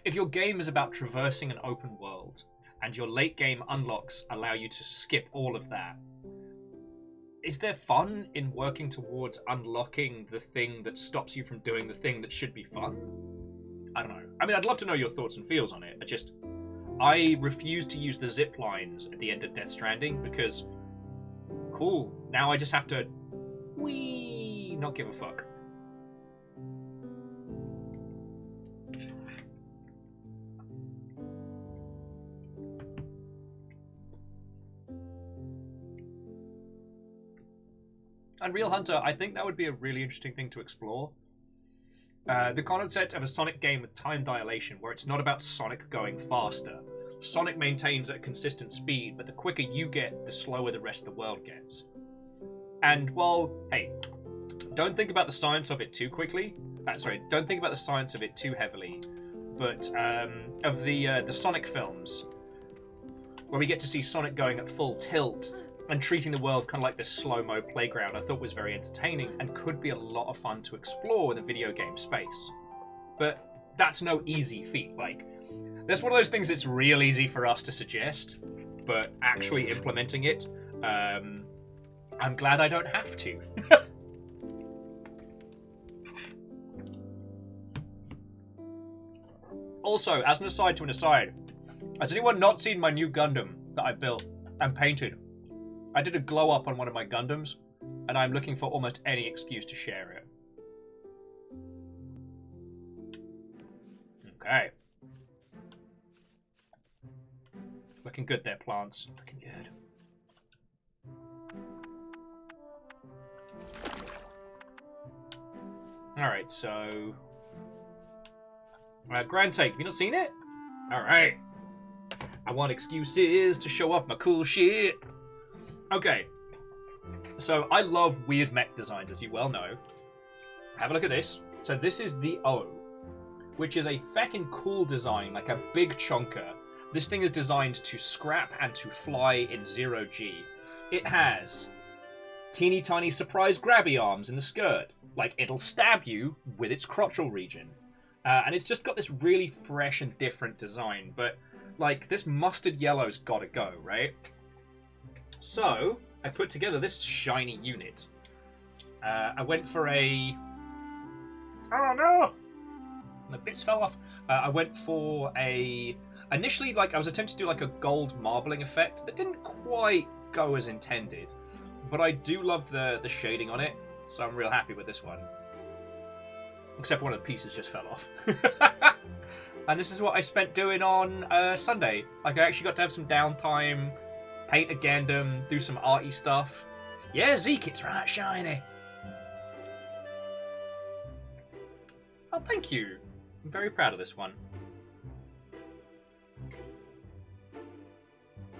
If your game is about traversing an open world, and your late game unlocks allow you to skip all of that, is there fun in working towards unlocking the thing that stops you from doing the thing that should be fun? I don't know. I mean, I'd love to know your thoughts and feels on it. I refuse to use the zip lines at the end of Death Stranding because, cool, now I just have to not give a fuck. Unreal Hunter, I think that would be a really interesting thing to explore. The concept of a Sonic game with time dilation, where it's not about Sonic going faster. Sonic maintains at a consistent speed, but the quicker you get, the slower the rest of the world gets. And, well, hey, don't think about the science of it too quickly. Don't think about the science of it too heavily. But of the Sonic films, where we get to see Sonic going at full tilt and treating the world kind of like this slow-mo playground, I thought was very entertaining and could be a lot of fun to explore in the video game space. But that's no easy feat. Like, that's one of those things that's real easy for us to suggest, but actually implementing it, I'm glad I don't have to. Also, as an aside to an aside, has anyone not seen my new Gundam that I built and painted? I did a glow up on one of my Gundams, and I'm looking for almost any excuse to share it. Okay. Looking good there, plants. Looking good. Alright, so... Grand Take, have you not seen it? Alright. I want excuses to show off my cool shit. Okay, so I love weird mech designs, as you well know. Have a look at this. So this is the O, which is a feckin' cool design, like a big chonker. This thing is designed to scrap and to fly in 0G. It has teeny tiny surprise grabby arms in the skirt. Like, it'll stab you with its crotchal region. And it's just got this really fresh and different design, but, like, this mustard yellow's gotta go, right? So, I put together this shiny unit. I went for a... Oh no! The bits fell off. I went for a... Initially, like, I was attempting to do like a gold marbling effect that didn't quite go as intended. But I do love the shading on it, so I'm real happy with this one. Except one of the pieces just fell off. And this is what I spent doing on Sunday. Like, I actually got to have some downtime, paint a Gundam, do some arty stuff. Yeah, Zeke, it's right shiny. Oh, thank you. I'm very proud of this one.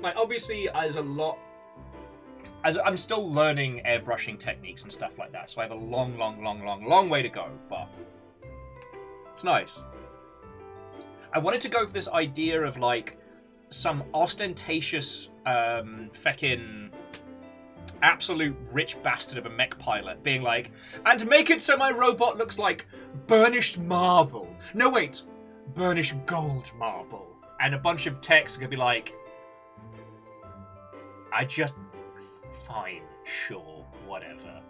Like, obviously, I'm still learning airbrushing techniques and stuff like that, so I have a long way to go, but it's nice. I wanted to go for this idea of, like, some ostentatious, feckin' absolute rich bastard of a mech pilot being like, and make it so my robot looks like burnished marble. No, wait, burnished gold marble. And a bunch of techs are gonna be like, fine, sure, whatever.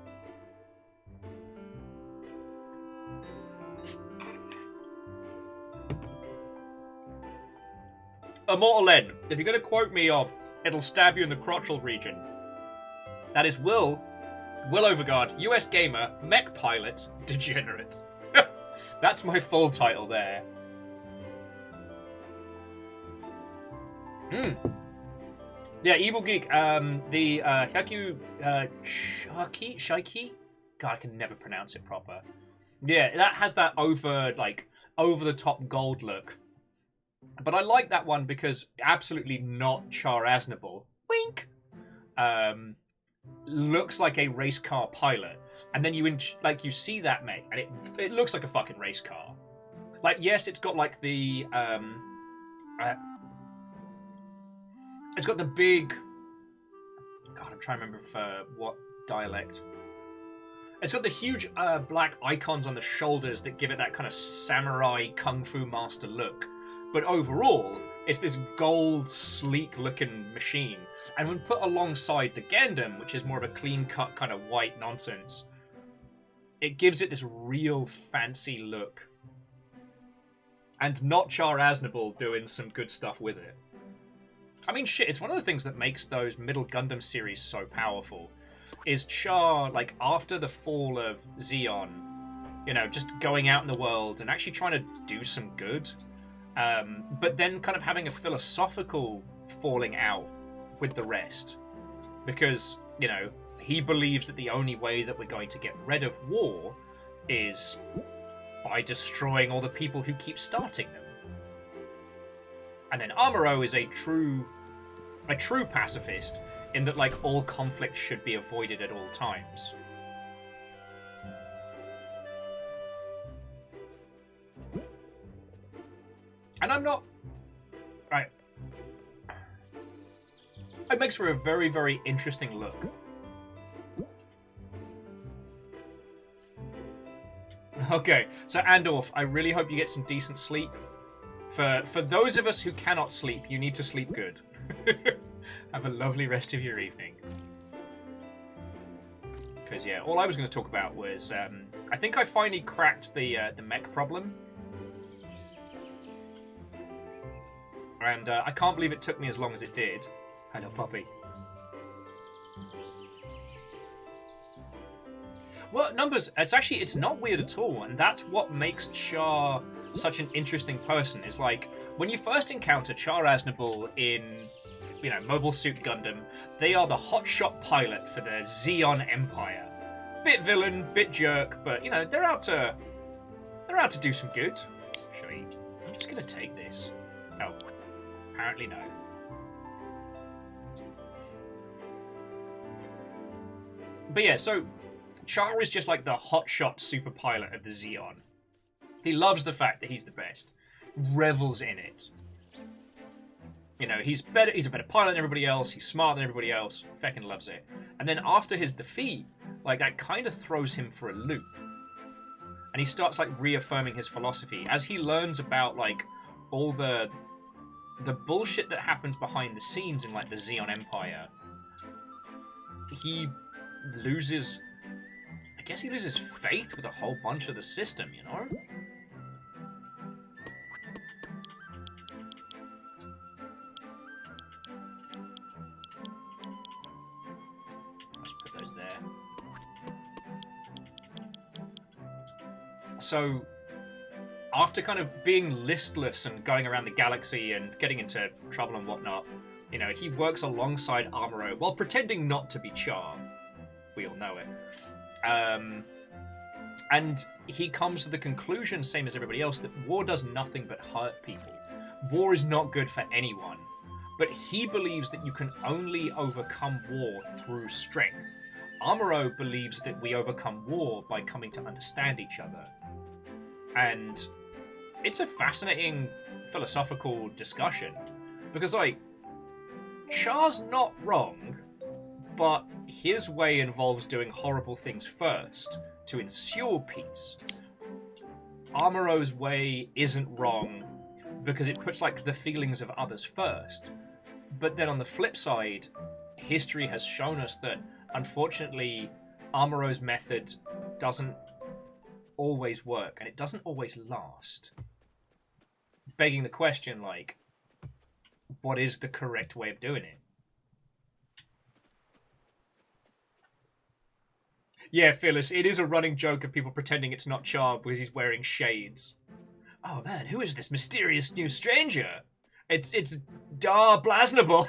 Immortal N, if you're going to quote me of, it'll stab you in the crotchal region, that is Will Overguard, US Gamer, Mech Pilot, Degenerate. That's my full title there. Yeah, Evil Geek. The Hyaku Shaiki. God, I can never pronounce it proper. Yeah, that has that over the top gold look. But I like that one because absolutely not Char Aznable. Wink. Looks like a race car pilot, and then you see that, mate, and it looks like a fucking race car. Like, yes, it's got like the it's got the big. God, I'm trying to remember for what dialect. It's got the huge black icons on the shoulders that give it that kind of samurai kung fu master look. But overall, it's this gold, sleek-looking machine. And when put alongside the Gundam, which is more of a clean-cut kind of white nonsense, it gives it this real fancy look. And not Char Aznable doing some good stuff with it. I mean, shit, it's one of the things that makes those Middle Gundam series so powerful. Is Char, like, after the fall of Zeon, you know, just going out in the world and actually trying to do some good, but then kind of having a philosophical falling out with the rest. Because, you know, he believes that the only way that we're going to get rid of war is by destroying all the people who keep starting them. And then Amuro is a true pacifist, in that, like, all conflict should be avoided at all times. And I'm not... Right. It makes for a very, very interesting look. Okay, so Andorf, I really hope you get some decent sleep. For those of us who cannot sleep, you need to sleep good. Have a lovely rest of your evening. Because, yeah, all I was going to talk about was... I think I finally cracked the mech problem. And I can't believe it took me as long as it did. Hello, puppy. Well, Numbers, it's not weird at all, and that's what makes Char such an interesting person. Is like, when you first encounter Char Aznable in... you know, Mobile Suit Gundam, they are the hotshot pilot for the Zeon Empire. Bit villain, bit jerk, but, you know, they're out to do some good. Actually, I'm just gonna take this. Oh, apparently no. But yeah, so Char is just like the hotshot super pilot of the Zeon. He loves the fact that he's the best, revels in it. You know, he's a better pilot than everybody else, he's smarter than everybody else, feckin' loves it. And then after his defeat, like, that kind of throws him for a loop. And he starts, like, reaffirming his philosophy. As he learns about, like, all the bullshit that happens behind the scenes in, like, the Zeon Empire, he loses... I guess he loses faith with a whole bunch of the system, you know? So, after kind of being listless and going around the galaxy and getting into trouble and whatnot, you know, he works alongside Amuro while pretending not to be Char. We all know it. And he comes to the conclusion, same as everybody else, that war does nothing but hurt people. War is not good for anyone. But he believes that you can only overcome war through strength. Amuro believes that we overcome war by coming to understand each other. And it's a fascinating philosophical discussion. Because, like, Char's not wrong, but his way involves doing horrible things first to ensure peace. Amuro's way isn't wrong because it puts, like, the feelings of others first. But then on the flip side, history has shown us that, unfortunately, Amuro's method doesn't always work, and it doesn't always last. Begging the question, like, what is the correct way of doing it? Yeah, Phyllis, it is a running joke of people pretending it's not Char because he's wearing shades. Oh man, who is this mysterious new stranger? It's Dar Blasnable.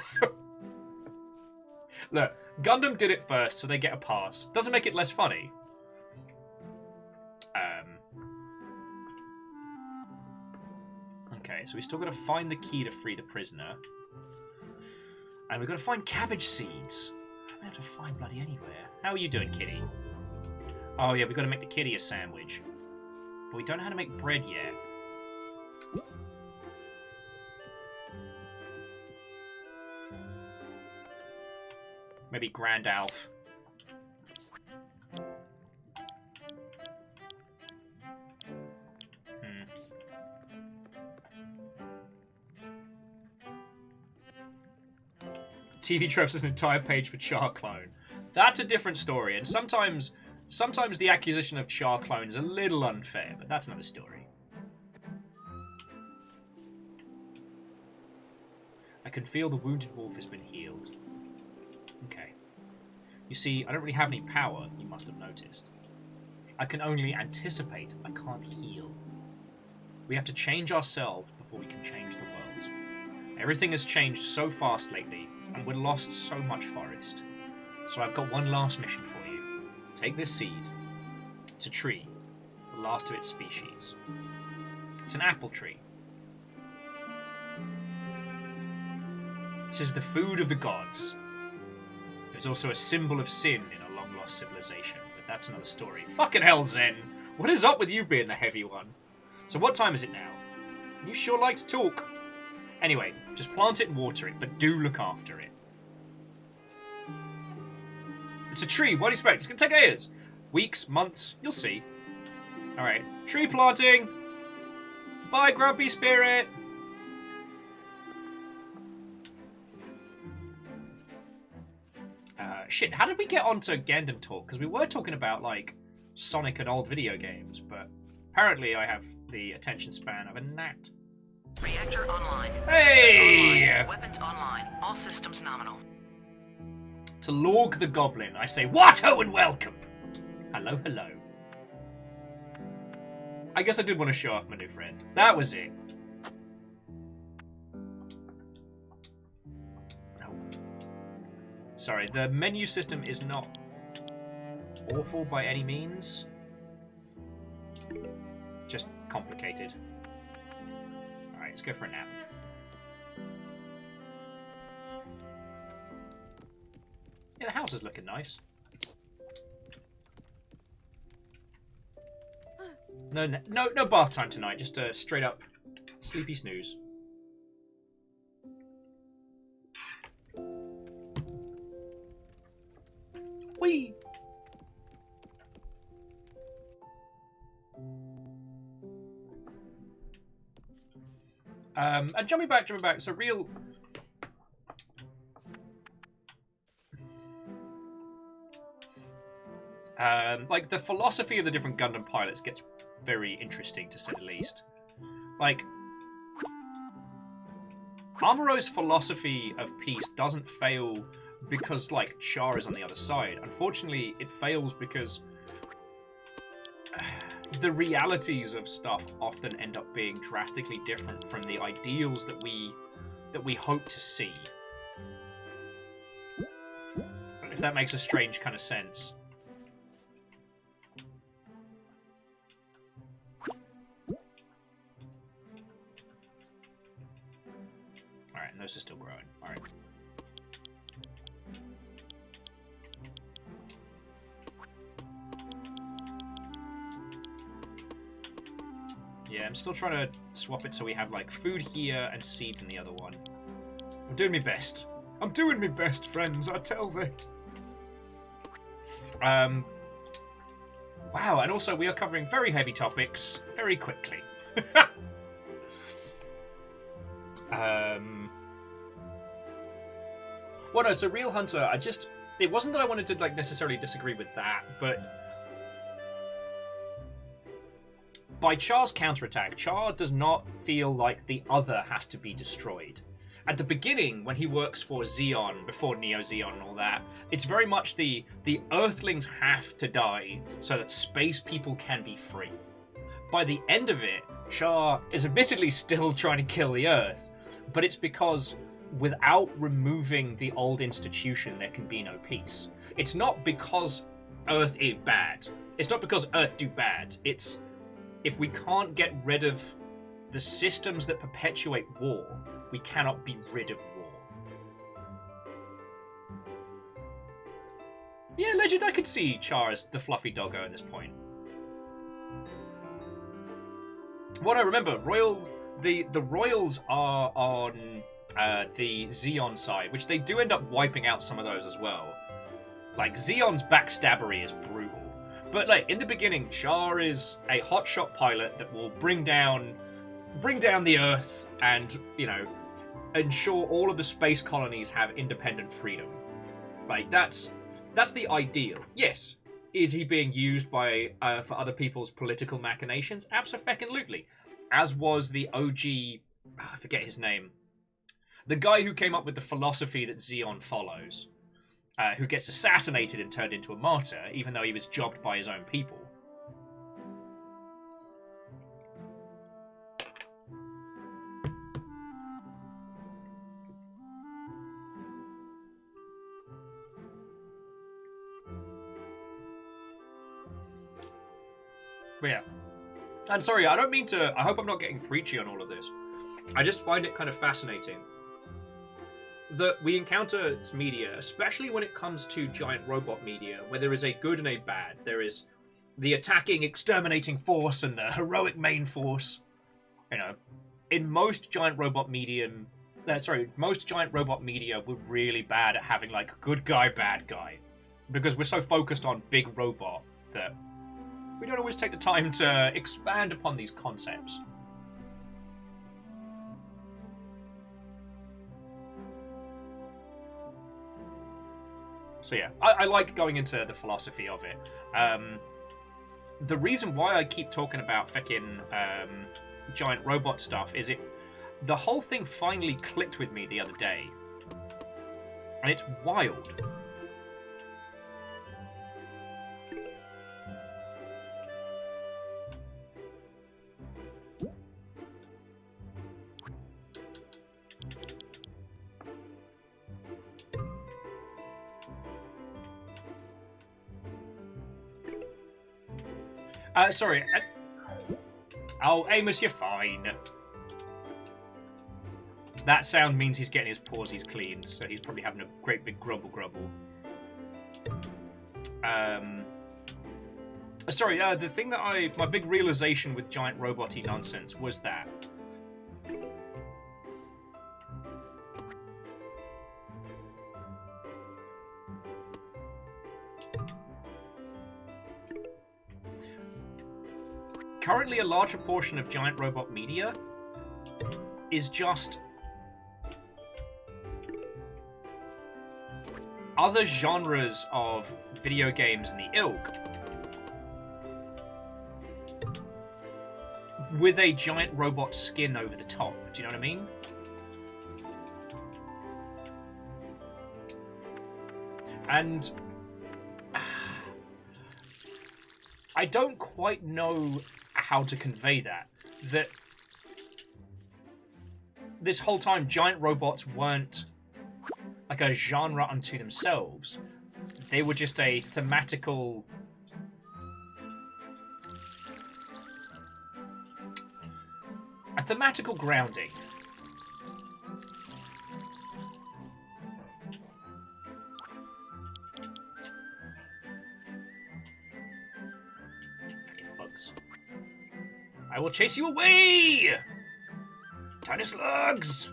Look, Gundam did it first, so they get a pass. Doesn't make it less funny. Okay, so we still got to find the key to free the prisoner. And we've got to find cabbage seeds. We have to find bloody anywhere. How are you doing, kitty? Oh yeah, we've got to make the kitty a sandwich. But we don't know how to make bread yet. Maybe Grand Alf. TV Tropes is an entire page for Char clone. That's a different story, and sometimes the acquisition of Char clone is a little unfair, but that's another story. I can feel the wounded wolf has been healed. Okay. You see, I don't really have any power, you must have noticed. I can only anticipate, I can't heal. We have to change ourselves before we can change the world. Everything has changed so fast lately, and we're lost so much forest. So I've got one last mission for you. Take this seed. It's a tree, the last of its species. It's an apple tree. This is the food of the gods. It's also a symbol of sin in a long-lost civilization, but that's another story. Fucking hell, Zen! What is up with you being the heavy one? So what time is it now? You sure like to talk. Anyway, just plant it and water it, but do look after it. It's a tree, what do you expect? It's gonna take years. Weeks, months, you'll see. Alright, tree planting! Bye, Grumpy Spirit! Shit, how did we get onto Gundam talk? Because we were talking about, like, Sonic and old video games, but apparently I have the attention span of a gnat. Reactor online. Hey! Online. Weapons online. All systems nominal. To Lorg the Goblin, I say, Watto and welcome! Hello, hello. I guess I did want to show off my new friend. That was it. Oh. Sorry, the menu system is not awful by any means. Just complicated. Alright, let's go for a nap. Yeah, the house is looking nice. No bath time tonight. Just a straight up sleepy snooze. Whee! And jumping back. So real. Like, the philosophy of the different Gundam pilots gets very interesting, to say the least. Like, Amuro's philosophy of peace doesn't fail because, like, Char is on the other side. Unfortunately, it fails because the realities of stuff often end up being drastically different from the ideals that we hope to see. If that makes a strange kind of sense. Alright, nose is still growing. Alright. Yeah, I'm still trying to swap it so we have, like, food here and seeds in the other one. I'm doing my best. I'm doing my best, friends, I tell thee. Wow, and also we are covering very heavy topics very quickly. Well, no, so Real Hunter, it wasn't that I wanted to, like, necessarily disagree with that, but by Char's counterattack, Char does not feel like the other has to be destroyed. At the beginning, when he works for Zeon, before Neo Zeon and all that, it's very much the Earthlings have to die so that space people can be free. By the end of it, Char is admittedly still trying to kill the Earth, but it's because without removing the old institution, there can be no peace. It's not because Earth is bad. It's not because Earth do bad. It's if we can't get rid of the systems that perpetuate war, we cannot be rid of war. Yeah, Legend, I could see Char as the fluffy doggo at this point. What I remember, the Royals are on the Xeon side, which they do end up wiping out some of those as well. Like, Xeon's backstabbery is brutal. But, like, in the beginning, Char is a hotshot pilot that will bring down the Earth and, you know, ensure all of the space colonies have independent freedom. Like, that's the ideal. Yes. Is he being used by for other people's political machinations? Absolutely. As was the OG... I forget his name. The guy who came up with the philosophy that Xeon follows. Who gets assassinated and turned into a martyr, even though he was jobbed by his own people. But yeah. And sorry, I don't mean to... I hope I'm not getting preachy on all of this. I just find it kind of fascinating that we encounter media, especially when it comes to giant robot media, where there is a good and a bad. There is the attacking, exterminating force and the heroic main force. You know, in most giant robot most giant robot media were really bad at having, like, good guy, bad guy. Because we're so focused on big robot that we don't always take the time to expand upon these concepts. So yeah, I like going into the philosophy of it. The reason why I keep talking about fucking giant robot stuff is the whole thing finally clicked with me the other day. And it's wild. Sorry. Oh, Amos, you're fine. That sound means he's getting his pauses cleaned, so he's probably having a great big grumble. Sorry, the thing that my big realization with giant robot-y nonsense was that currently a larger portion of giant robot media is just other genres of video games in the ilk with a giant robot skin over the top. Do you know what I mean? And I don't quite know how to convey that this whole time giant robots weren't like a genre unto themselves. They were just a thematical grounding. Bugs. I will chase you away! Tiny slugs!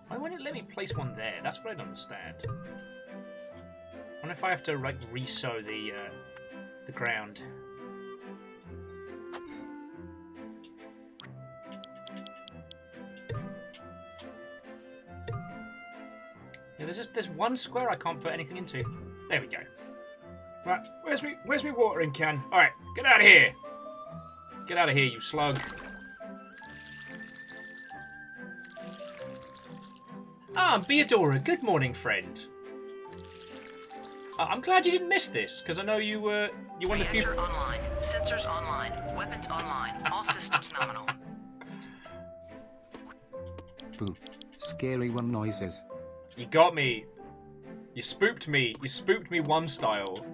Why won't it let me place one there? That's what I don't understand. I wonder if I have to, like, re-sow the ground. Yeah, there's one square I can't put anything into. There we go. Right, where's me watering can? Alright, get out of here! Get out of here, you slug. Ah, Beadora, good morning, friend. I'm glad you didn't miss this, because I know you were one of the few... Re-enter online. Sensors online. Weapons online. All systems nominal. Boo. Scary one noises. You got me. You spooked me. You spooked me one style.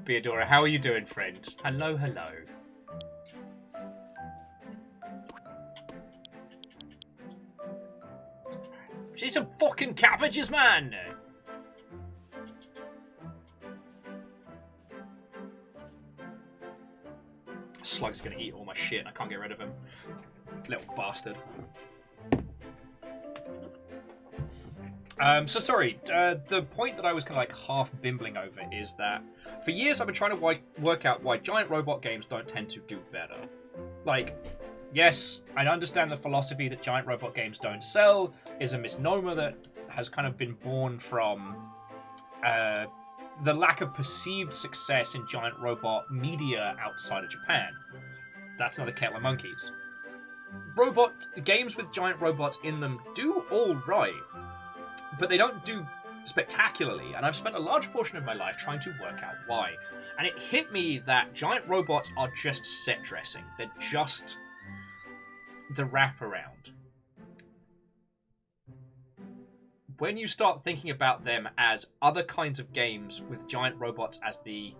Beadora, how are you doing, friend? Hello, hello. She's some fucking cabbages, man! Slug's gonna eat all my shit and I can't get rid of him. Little bastard. So sorry, the point that I was kind of like half bimbling over is that for years I've been trying to work out why giant robot games don't tend to do better. Like, yes, I understand the philosophy that giant robot games don't sell is a misnomer that has kind of been born from the lack of perceived success in giant robot media outside of Japan. That's not a kettle of monkeys. Robot games with giant robots in them do all right, but they don't do spectacularly, and I've spent a large portion of my life trying to work out why. And it hit me that giant robots are just set dressing. They're just the wraparound. When you start thinking about them as other kinds of games with giant robots as the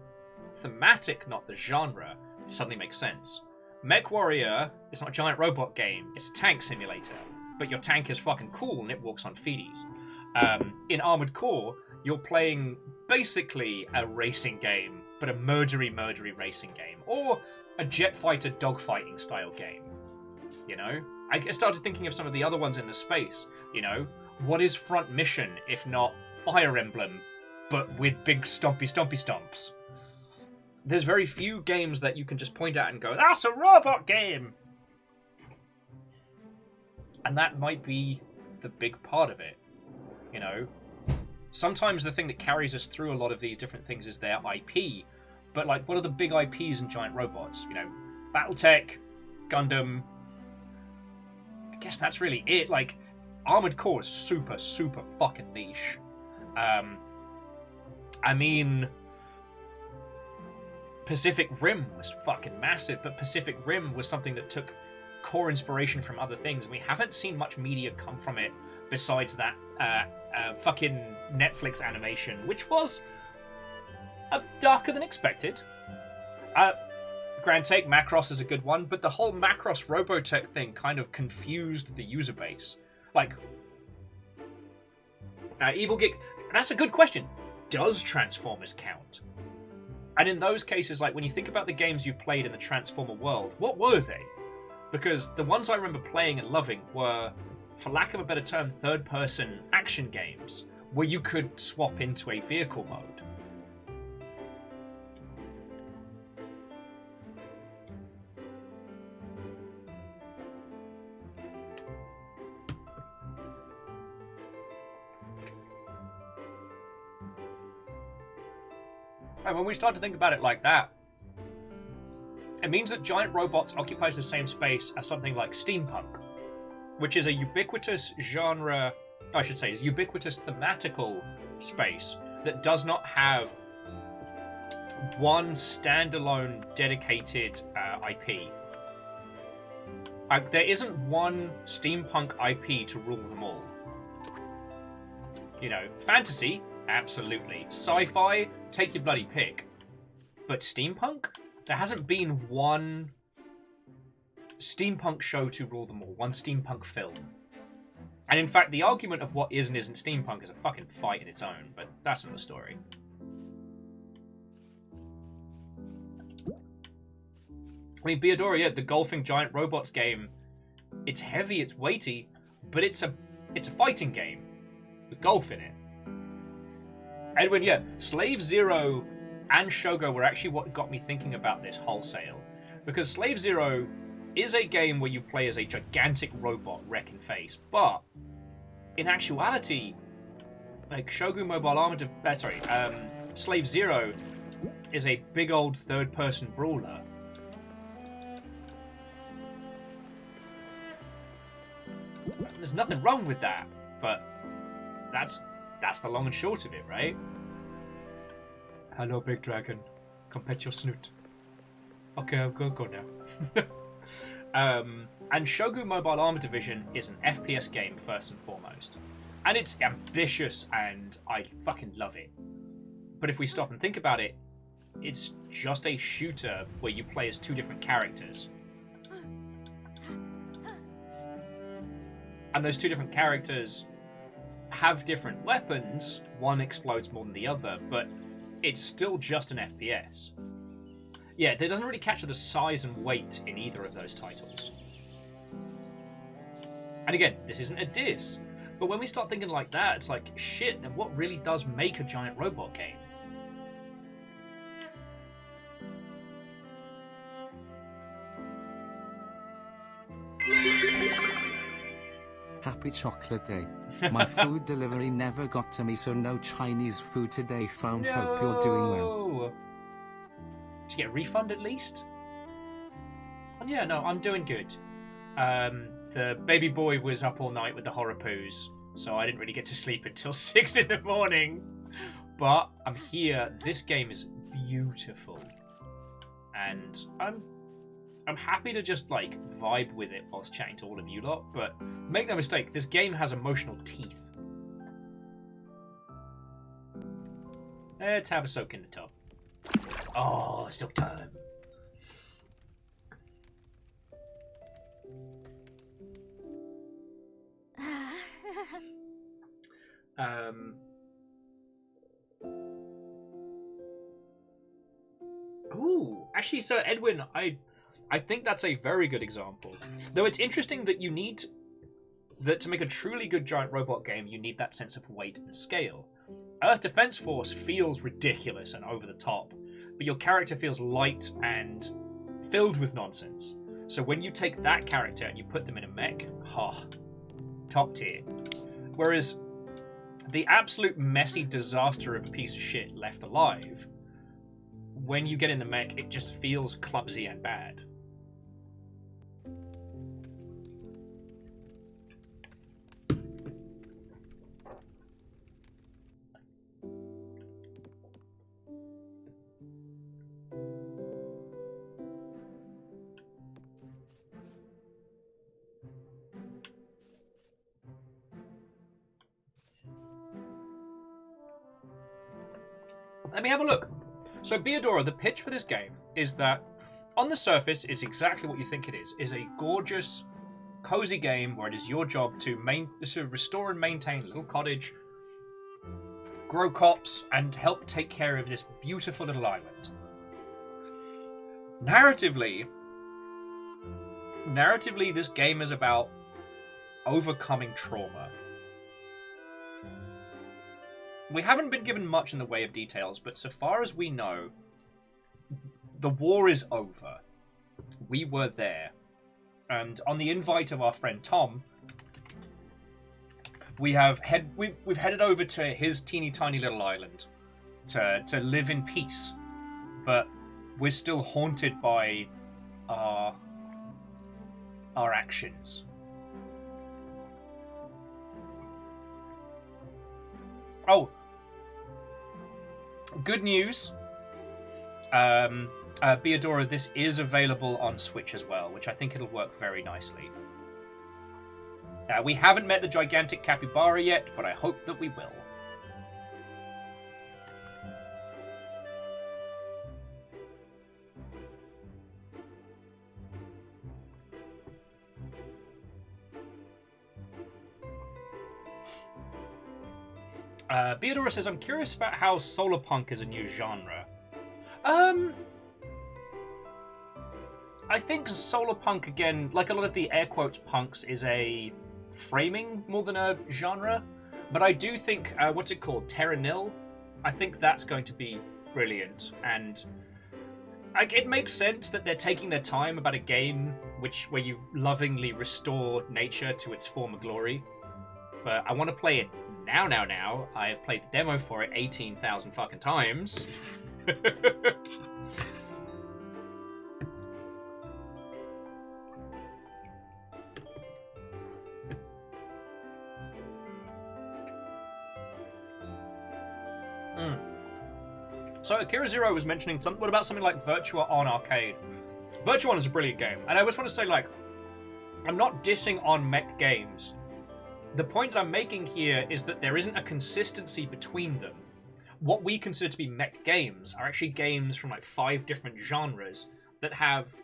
thematic, not the genre, it suddenly makes sense. MechWarrior is not a giant robot game, it's a tank simulator, but your tank is fucking cool and it walks on feeties. In Armored Core, you're playing basically a racing game, but a murdery racing game, or a jet fighter dogfighting style game. You know? I started thinking of some of the other ones in the space. You know, what is Front Mission if not Fire Emblem, but with big stompy stomps? There's very few games that you can just point at and go, that's a robot game! And that might be the big part of it. You know, sometimes the thing that carries us through a lot of these different things is their IP. But, like, what are the big IPs in giant robots? You know, Battletech, Gundam. I guess that's really it. Like, Armored Core is super fucking niche. I mean, Pacific Rim was fucking massive, but Pacific Rim was something that took core inspiration from other things, and we haven't seen much media come from it besides that fucking Netflix animation, which was darker than expected. Grand take, Macross is a good one, but the whole Macross Robotech thing kind of confused the user base. Like, Evil Geek, and that's a good question. Does Transformers count? And in those cases, like, when you think about the games you played in the Transformer world, what were they? Because the ones I remember playing and loving were, for lack of a better term, third-person action games, where you could swap into a vehicle mode. And when we start to think about it like that, it means that giant robots occupies the same space as something like steampunk, which is a ubiquitous genre, I should say, is a ubiquitous thematical space that does not have one standalone dedicated IP. There isn't one steampunk IP to rule them all. You know, fantasy, absolutely. Sci-fi, take your bloody pick. But steampunk? There hasn't been one steampunk show to rule them all, one steampunk film. And in fact, the argument of what is and isn't steampunk is a fucking fight in its own, but that's another story. I mean, Beadora, yeah, the golfing giant robots game, it's heavy, it's weighty, but it's a fighting game with golf in it. Edwin, yeah, Slave Zero and Shogo were actually what got me thinking about this wholesale. Because Slave Zero is a game where you play as a gigantic robot wrecking face, but in actuality, like Shogun Mobile Armored, Slave Zero is a big old third-person brawler. There's nothing wrong with that, but that's the long and short of it, right? Hello, big dragon. Come pet your snoot. Okay, I'll go now. And Shogun Mobile Armor Division is an FPS game first and foremost. And it's ambitious and I fucking love it. But if we stop and think about it, it's just a shooter where you play as two different characters. And those two different characters have different weapons. One explodes more than the other, but it's still just an FPS. Yeah, it doesn't really capture the size and weight in either of those titles. And again, this isn't a diss, but when we start thinking like that, it's like, shit, then what really does make a giant robot game? Happy Chocolate Day. My food delivery never got to me, so no Chinese food today. Hope you're doing well. Did you get a refund at least? Oh, yeah, no, I'm doing good. The baby boy was up all night with the horror poos, so I didn't really get to sleep until 6 in the morning. But I'm here. This game is beautiful. And I'm happy to just, like, vibe with it whilst chatting to all of you lot, but make no mistake, this game has emotional teeth. Let's have a soak in the tub. Oh, soak time. Ooh, actually, so Edwin, I think that's a very good example. Though it's interesting that you need that to make a truly good giant robot game, you need that sense of weight and scale. Earth Defense Force feels ridiculous and over the top, but your character feels light and filled with nonsense. So when you take that character and you put them in a mech, top tier. Whereas the absolute messy disaster of a piece of shit Left Alive, when you get in the mech, it just feels clumsy and bad. Let me have a look. So Beodora, the pitch for this game is that on the surface, it's exactly what you think it is a gorgeous, cozy game where it is your job to restore and maintain a little cottage, grow crops, and help take care of this beautiful little island. Narratively, this game is about overcoming trauma. We haven't been given much in the way of details, but so far as we know, the war is over. We were there. And on the invite of our friend Tom, we've headed over to his teeny tiny little island to live in peace. But we're still haunted by our actions. Oh, good news. Beodora, this is available on Switch as well, which I think it'll work very nicely. We haven't met the gigantic capybara yet, but I hope that we will. Beodora says, I'm curious about how solarpunk is a new genre. I think solarpunk, again, like a lot of the air quotes punks, is a framing more than a genre. But I do think, what's it called? Terra Nil? I think that's going to be brilliant. And it makes sense that they're taking their time about a game where you lovingly restore nature to its former glory. But I want to play it now. I have played the demo for it 18,000 fucking times. So Akira Zero was mentioning what about something like Virtua On Arcade? Virtua On is a brilliant game, and I just want to say, like, I'm not dissing on mech games. The point that I'm making here is that there isn't a consistency between them. What we consider to be mech games are actually games from like 5 different genres that have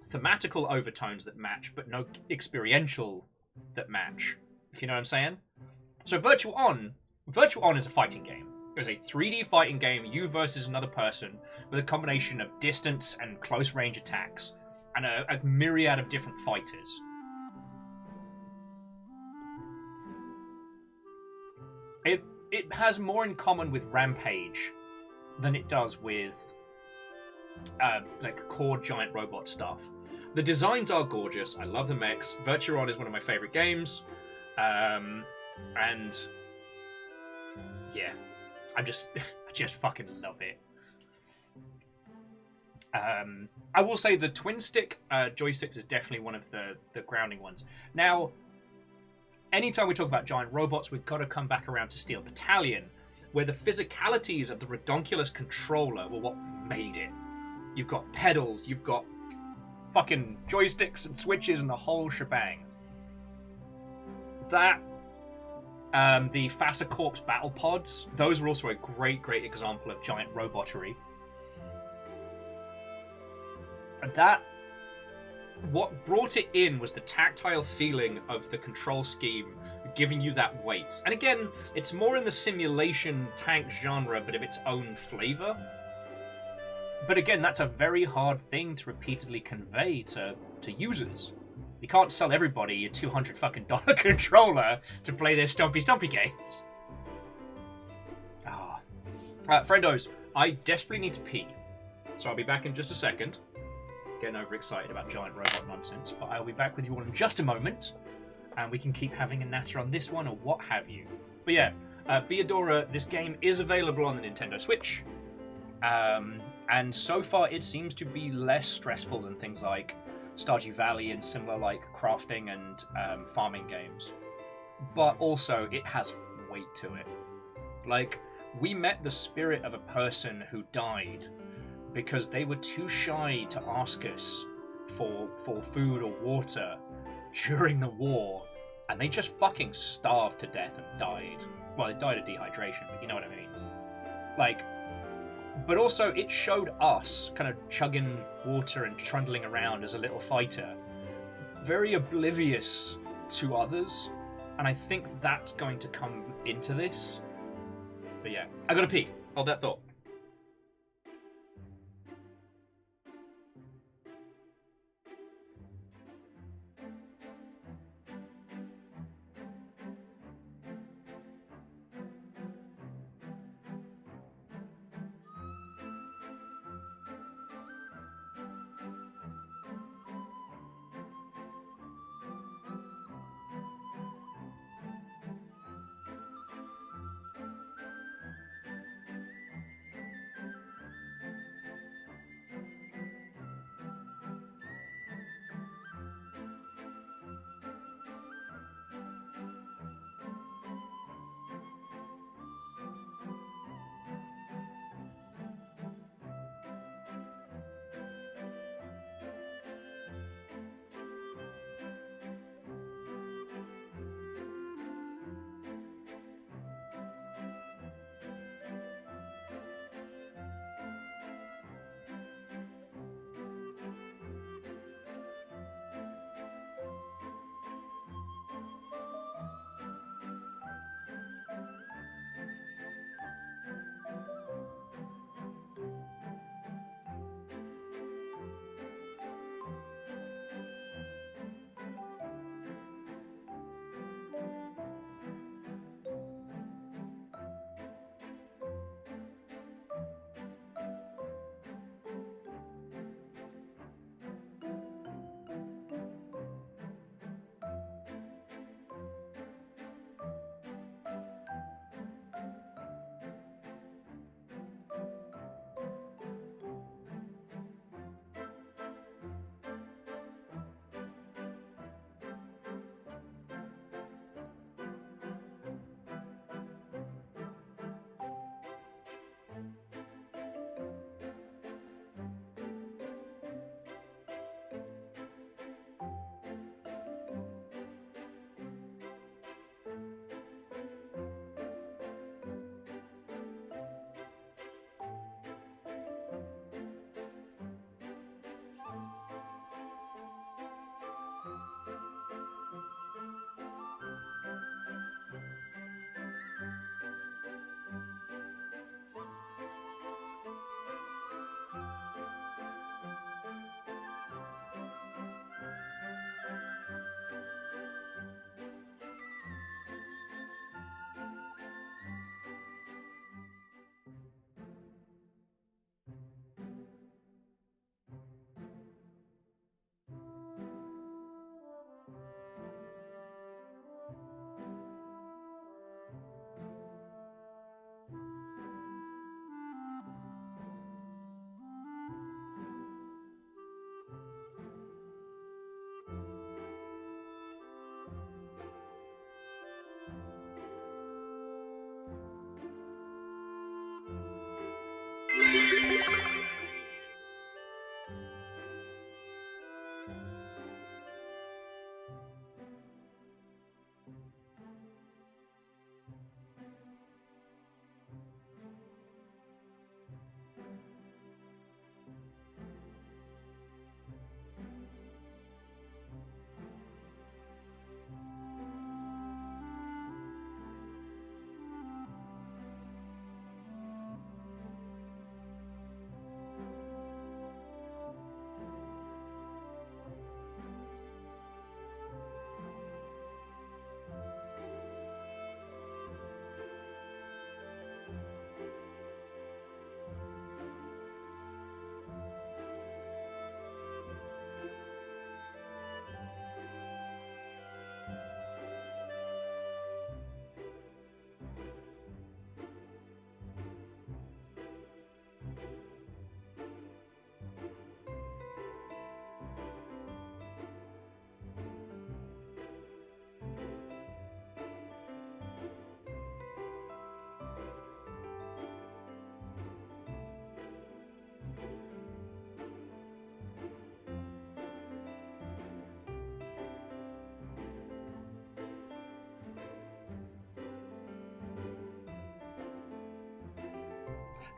thematical overtones that match, but no experiential that match, if you know what I'm saying. So Virtua On is a fighting game. It's a 3D fighting game, you versus another person, with a combination of distance and close range attacks, and a myriad of different fighters. It has more in common with Rampage than it does with like core giant robot stuff. The designs are gorgeous. I love the mechs. Virtua On is one of my favorite games, and yeah, I just fucking love it. I will say the twin stick joysticks is definitely one of the grounding ones. Now, anytime we talk about giant robots, we've got to come back around to Steel Battalion, where the physicalities of the redonkulous controller were what made it. You've got pedals, you've got fucking joysticks and switches and the whole shebang. That, the Fassa Corps battle pods, those were also a great example of giant robotry. And what brought it in was the tactile feeling of the control scheme giving you that weight. And again, it's more in the simulation tank genre, but of its own flavor. But again, that's a very hard thing to repeatedly convey to users. You can't sell everybody a $200 fucking controller to play their stompy games. Friendos, I desperately need to pee, so I'll be back in just a second. Getting overexcited about giant robot nonsense, but I'll be back with you all in just a moment, and we can keep having a natter on this one or what have you. But yeah, Beadora, this game is available on the Nintendo Switch, and so far it seems to be less stressful than things like Stardew Valley and similar like crafting and farming games. But also, it has weight to it. Like, we met the spirit of a person who died because they were too shy to ask us for food or water during the war, and they just fucking starved to death and died. Well, they died of dehydration, but you know what I mean. Like, but also it showed us kind of chugging water and trundling around as a little fighter, very oblivious to others, and I think that's going to come into this. But yeah, I gotta pee. Hold that thought.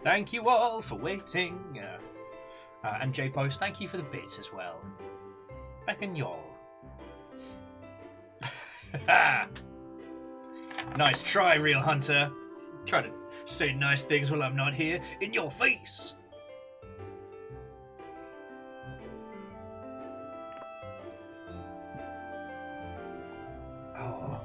Thank you all for waiting. And J-Post, thank you for the bits as well. Back in y'all. Nice try, Real Hunter. Try to say nice things while I'm not here. In your face. Oh.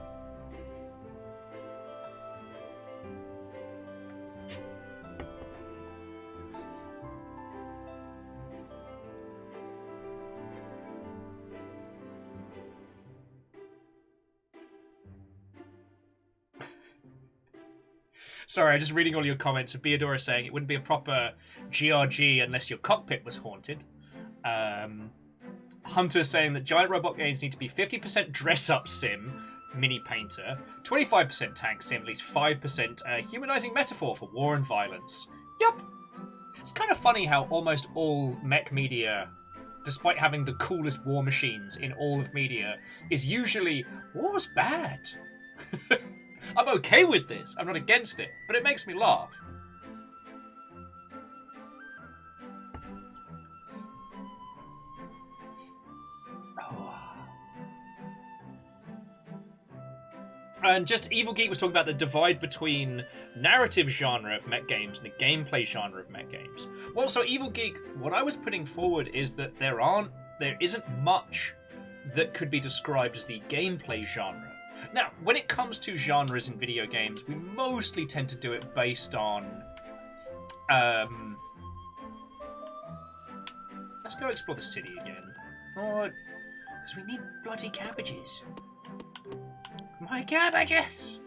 Sorry, I'm just reading all your comments. Beadora saying it wouldn't be a proper GRG unless your cockpit was haunted. Hunter saying that giant robot games need to be 50% dress-up sim, mini painter, 25% tank sim, at least 5% humanizing metaphor for war and violence. Yup. It's kind of funny how almost all mech media, despite having the coolest war machines in all of media, is usually, war's bad. I'm okay with this. I'm not against it, but it makes me laugh. And just Evil Geek was talking about the divide between narrative genre of mech games and the gameplay genre of mech games. Well, so Evil Geek, what I was putting forward is that there isn't much that could be described as the gameplay genre. Now, when it comes to genres in video games, we mostly tend to do it based on... let's go explore the city again. Because we need bloody cabbages. My cabbages!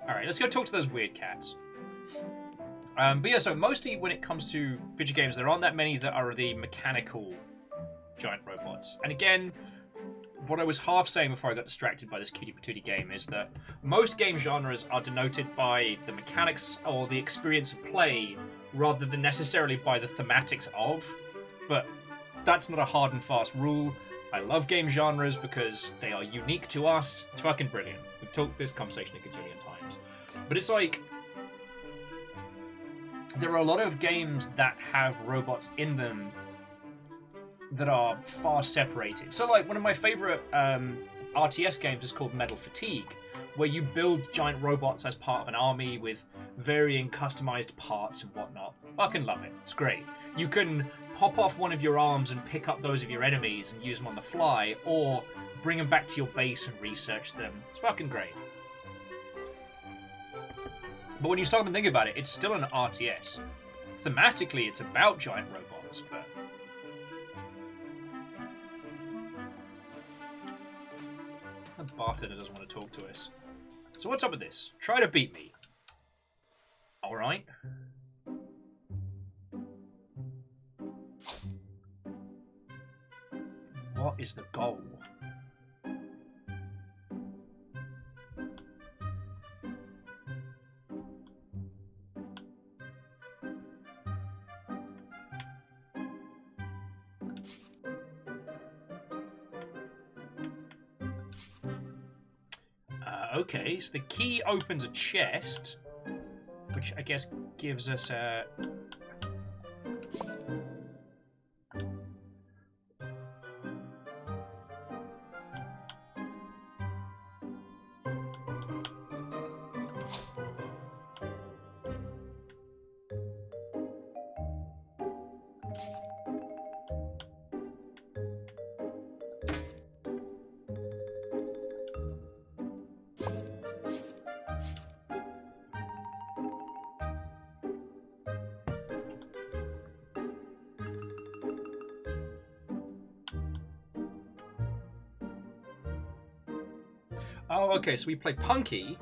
Alright, let's go talk to those weird cats. But yeah, so mostly when it comes to video games, there aren't that many that are the mechanical giant robots. And again, what I was half saying before I got distracted by this cutie patootie game is that most game genres are denoted by the mechanics or the experience of play rather than necessarily by the thematics of. But that's not a hard and fast rule. I love game genres because they are unique to us. It's fucking brilliant. We've talked this conversation a gajillion times. But it's like, there are a lot of games that have robots in them that are far separated. So like one of my favorite RTS games is called Metal Fatigue, where you build giant robots as part of an army with varying customized parts and whatnot. Fucking love it. It's great. You can pop off one of your arms and pick up those of your enemies and use them on the fly, or bring them back to your base and research them. It's fucking great. But when you stop and think about it, it's still an RTS. Thematically, it's about giant robots, but... the bartender doesn't want to talk to us. So what's up with this? Try to beat me. Alright. What is the goal? Okay, so the key opens a chest, which I guess gives us a... Oh, okay, so we play Punky.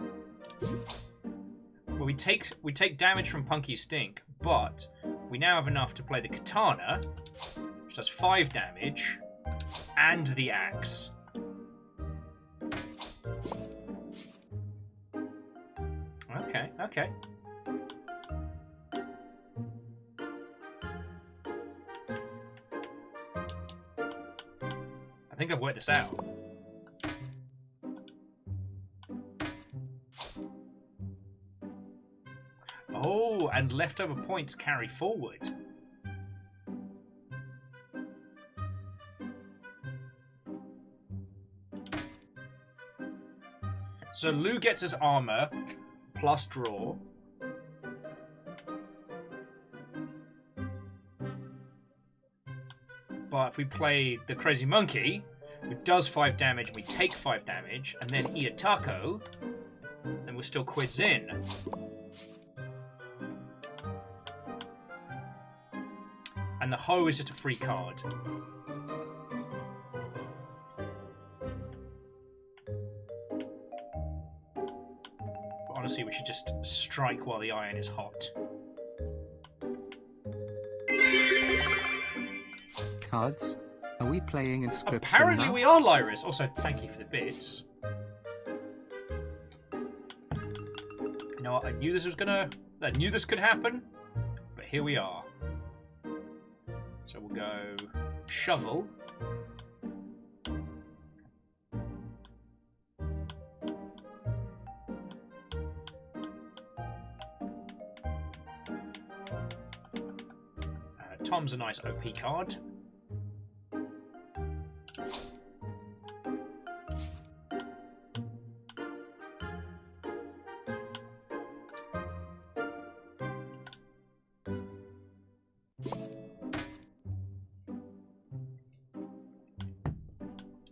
Well, we take damage from Punky's stink, but we now have enough to play the katana, which does 5 damage, and the axe. Okay, okay. I think I've worked this out. and leftover points carry forward. So Lou gets his armor plus draw. But if we play the Crazy Monkey, who does 5 damage and we take 5 damage, and then eat a taco, then we're still quids in. And the hoe is just a free card. But honestly, we should just strike while the iron is hot. Cards? Are we playing Inscription Apparently now? we are, Lyris. Also, thank you for the bits. You know what? I knew this could happen, but here we are. So we'll go shovel. Tom's a nice OP card.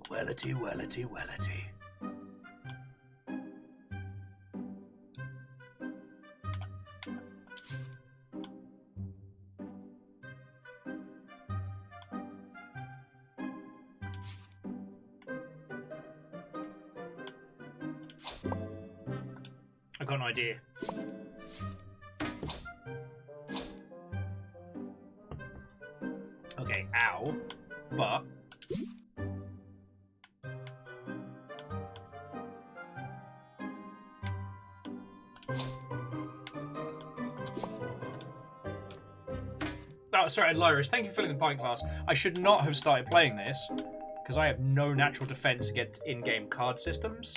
Wellity, wellity, wellity. I've got an idea. Okay, ow. But oh, sorry, Lyris, thank you for filling the pint glass. I should not have started playing this, because I have no natural defense against in-game card systems.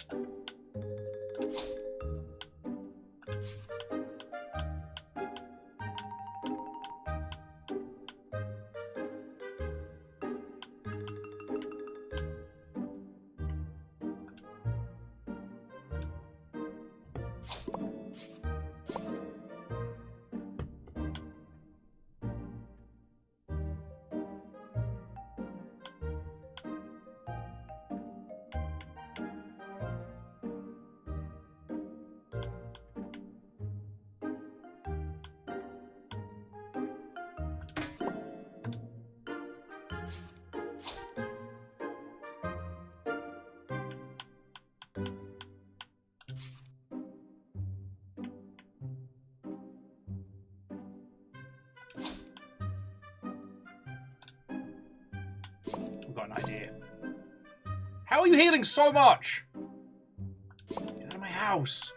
I've got an idea. How are you healing so much? Get out of my house.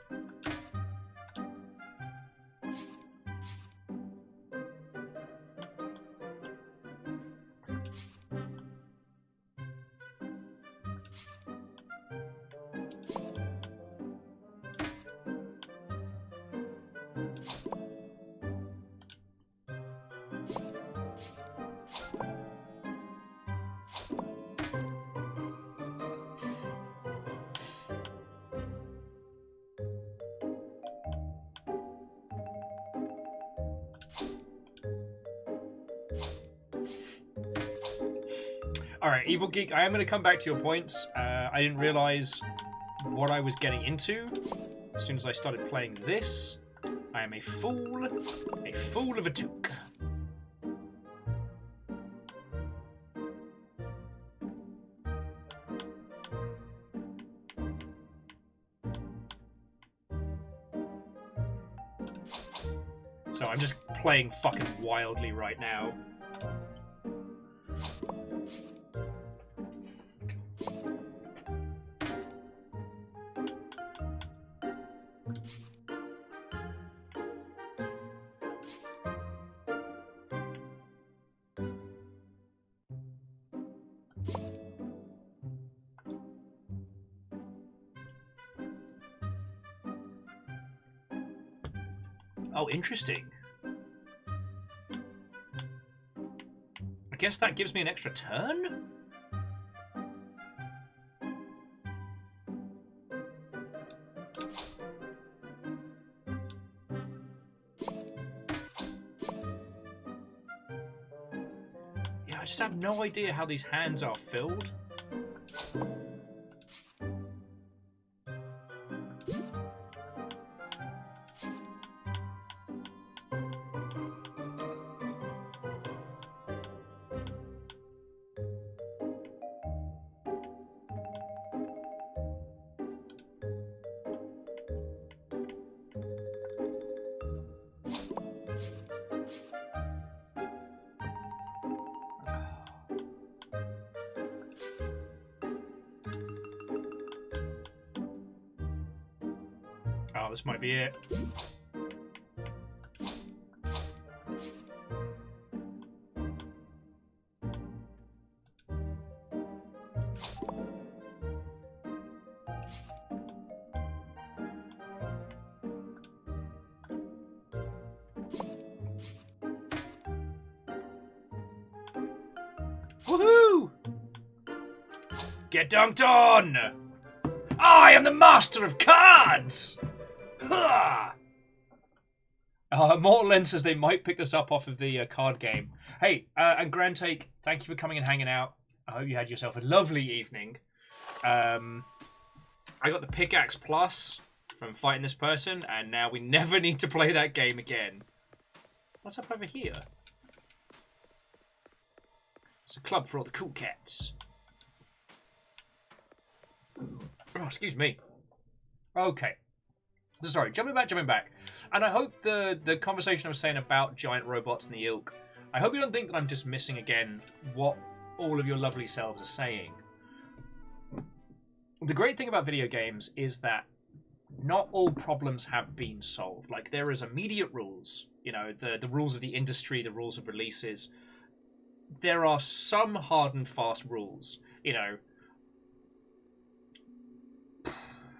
Alright, Evil Geek, I am going to come back to your points. I didn't realise what I was getting into as soon as I started playing this. I am a fool of a toque. So I'm just playing fucking wildly right now. Oh, interesting. I guess that gives me an extra turn? Yeah, I just have no idea how these hands are filled. Oh, this might be it. Woohoo! Get dunked on! I am the master of cards! Mortal Lens says they might pick this up off of the card game. Hey, and Grand Take, thank you for coming and hanging out. I hope you had yourself a lovely evening. I got the Pickaxe Plus from fighting this person, and now we never need to play that game again. What's up over here? It's a club for all the cool cats. Oh, excuse me. Okay. Sorry, jumping back. And I hope the conversation I was saying about giant robots and the ilk, I hope you don't think that I'm dismissing again what all of your lovely selves are saying. The great thing about video games is that not all problems have been solved. Like, there is immediate rules, you know, the rules of the industry, the rules of releases. There are some hard and fast rules, you know.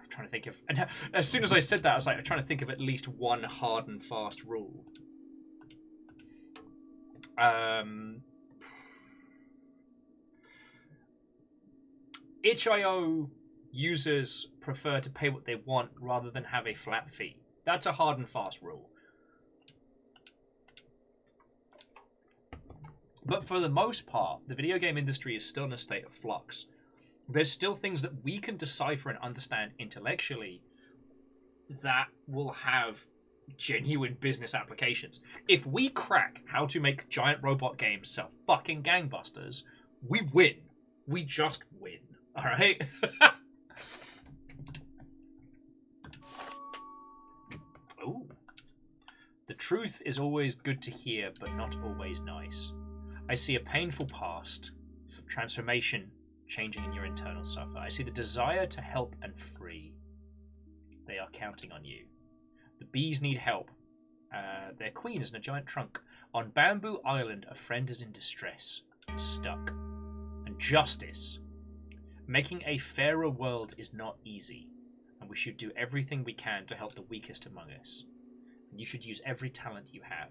Trying to think of, and as soon as I said that, I was like, I'm trying to think of at least one hard and fast rule. itch.io users prefer to pay what they want rather than have a flat fee. That's a hard and fast rule. But for the most part, the video game industry is still in a state of flux. There's still things that we can decipher and understand intellectually that will have genuine business applications. If we crack how to make giant robot games sell fucking gangbusters, we win. We just win. Alright? Ooh. The truth is always good to hear, but not always nice. I see a painful past. Transformation changing in your internal suffer. I see the desire to help and free. They are counting on you. The bees need help. Their queen is in a giant trunk. On Bamboo Island, a friend is in distress. Stuck. And justice. Making a fairer world is not easy, and we should do everything we can to help the weakest among us. And you should use every talent you have.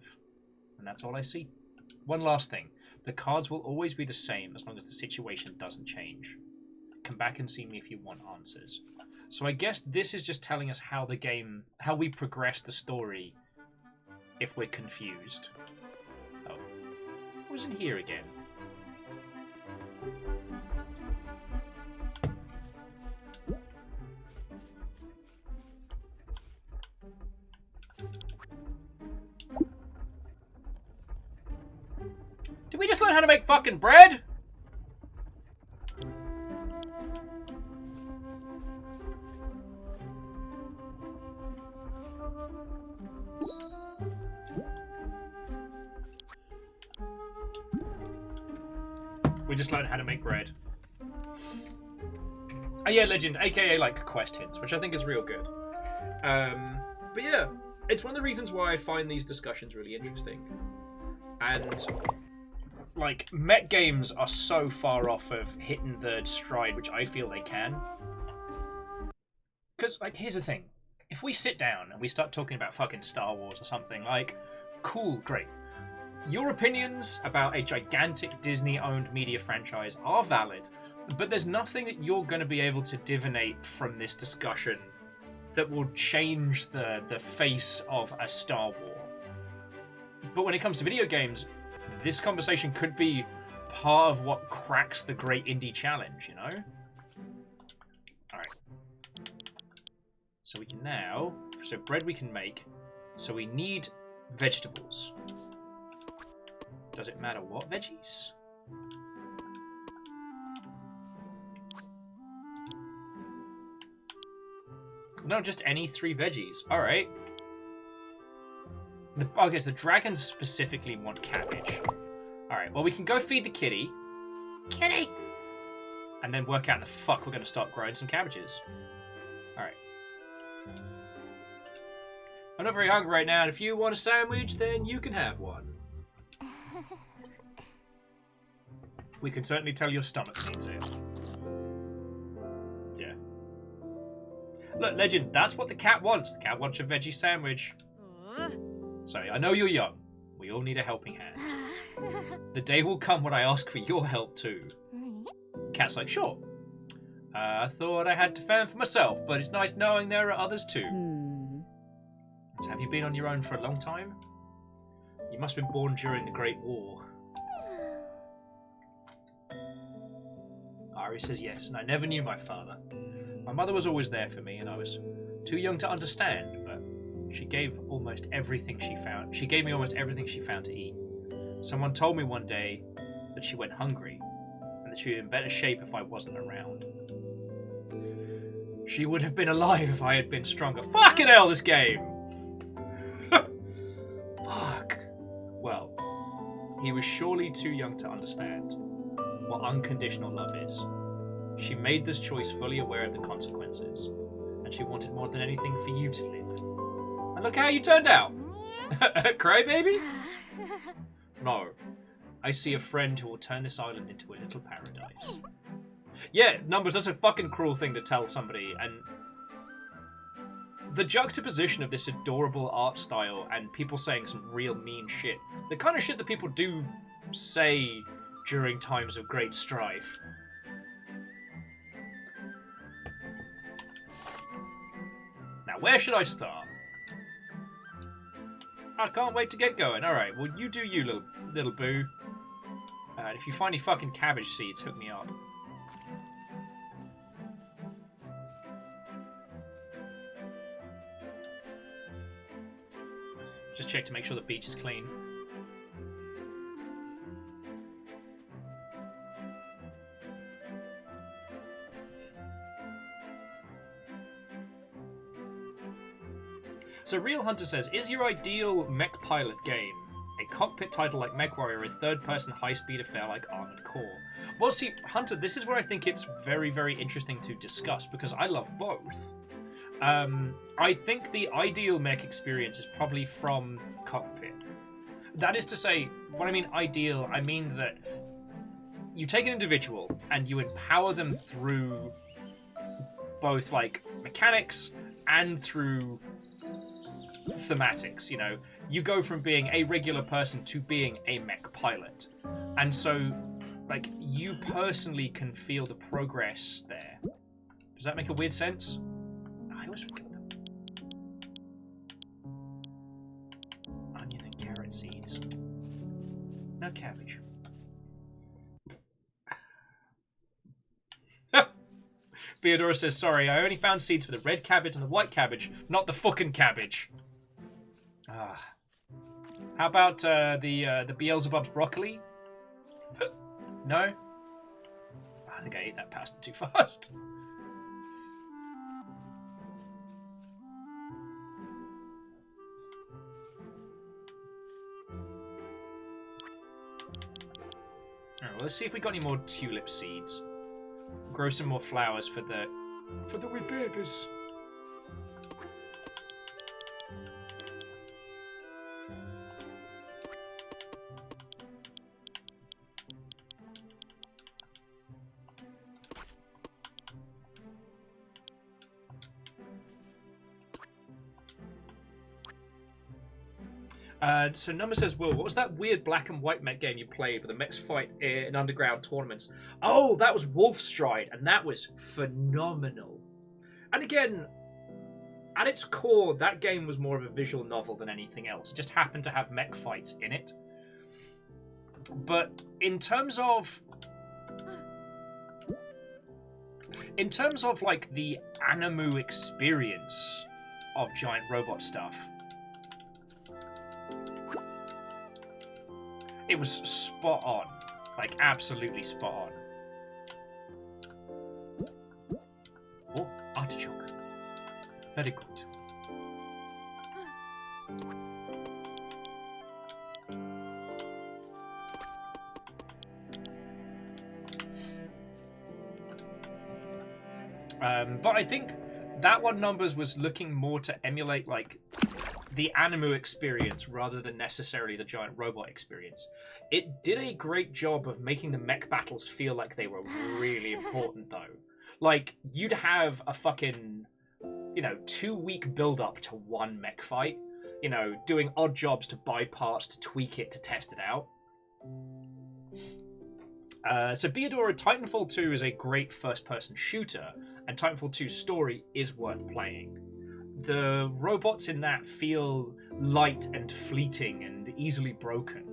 And that's all I see. One last thing. The cards will always be the same as long as the situation doesn't change. Come back and see me if you want answers. So I guess this is just telling us how the game, how we progress the story if we're confused. Oh. What was in here again? Did we just learn how to make fucking bread? We just learned how to make bread. Oh yeah, Legend, aka like quest hints, which I think is real good. But yeah, it's one of the reasons why I find these discussions really interesting. And like, mech games are so far off of hitting the stride which I feel they can. Because, like, here's the thing. If we sit down and we start talking about fucking Star Wars or something, like, cool, great. Your opinions about a gigantic Disney-owned media franchise are valid, but there's nothing that you're going to be able to divinate from this discussion that will change the face of a Star War. But when it comes to video games, this conversation could be part of what cracks the great indie challenge, you know? Alright. So we can now... So bread we can make. So we need vegetables. Does it matter what veggies? No, just any 3 veggies. Alright. Okay, so the dragons specifically want cabbage. Alright, well we can go feed the kitty. Kitty! And then work out the fuck we're going to start growing some cabbages. Alright. I'm not very hungry right now, and if you want a sandwich, then you can have one. We can certainly tell your stomach needs it. Yeah. Look, Legend, that's what the cat wants. The cat wants a veggie sandwich. Sorry, I know you're young. We all need a helping hand. The day will come when I ask for your help too. Cat's like, sure. I thought I had to fend for myself, but it's nice knowing there are others too. So have you been on your own for a long time? You must have been born during the Great War. Ari says yes, and I never knew my father. My mother was always there for me, and I was too young to understand, but she gave almost everything she found. She gave me almost everything she found to eat. Someone told me one day that she went hungry, and that she was in better shape if I wasn't around. She would have been alive if I had been stronger. Fucking hell, this game! Fuck. Well, he was surely too young to understand what unconditional love is. She made this choice fully aware of the consequences, and she wanted more than anything for you to live. And look how you turned out! Crybaby? No. I see a friend who will turn this island into a little paradise. Yeah, Numbers, that's a fucking cruel thing to tell somebody, and the juxtaposition of this adorable art style and people saying some real mean shit, the kind of shit that people do say during times of great strife. Now, where should I start? I can't wait to get going. Alright, well, you do you, little boo. If you find any fucking cabbage seeds, hook me up. Just check to make sure the beach is clean. So Real Hunter says, is your ideal mech pilot game a cockpit title like MechWarrior, a third-person high-speed affair like Armored Core? Well, see, Hunter, this is where I think it's very, very interesting to discuss, because I love both. I think the ideal mech experience is probably from cockpit. That is to say, when I mean ideal, I mean that you take an individual and you empower them through both, like, mechanics and through thematics, you know. You go from being a regular person to being a mech pilot. And so, like, you personally can feel the progress there. Does that make a weird sense? I always forget them. Onion and carrot seeds. No cabbage. Theodora says, sorry, I only found seeds for the red cabbage and the white cabbage, not the fucking cabbage. Ah. How about the Beelzebub's broccoli? No? I think I ate that pasta too fast. Alright, well, let's see if we got any more tulip seeds. Grow some more flowers for the wee babies. So Number says, Will, what was that weird black and white mech game you played where the mechs fight in underground tournaments? Oh, that was Wolfstride, and that was phenomenal. And again, at its core, that game was more of a visual novel than anything else. It just happened to have mech fights in it. But in terms of like the Animu experience of giant robot stuff, it was spot on. Like, absolutely spot on. Oh, artichoke. Very good. But I think that one Numbers was looking more to emulate like the Animu experience rather than necessarily the giant robot experience. It did a great job of making the mech battles feel like they were really important though. Like, you'd have a fucking, 2-week build-up to one mech fight, doing odd jobs to buy parts, to tweak it, to test it out. So Beodora, Titanfall 2 is a great first-person shooter, and Titanfall 2's story is worth playing. The robots in that feel light and fleeting and easily broken,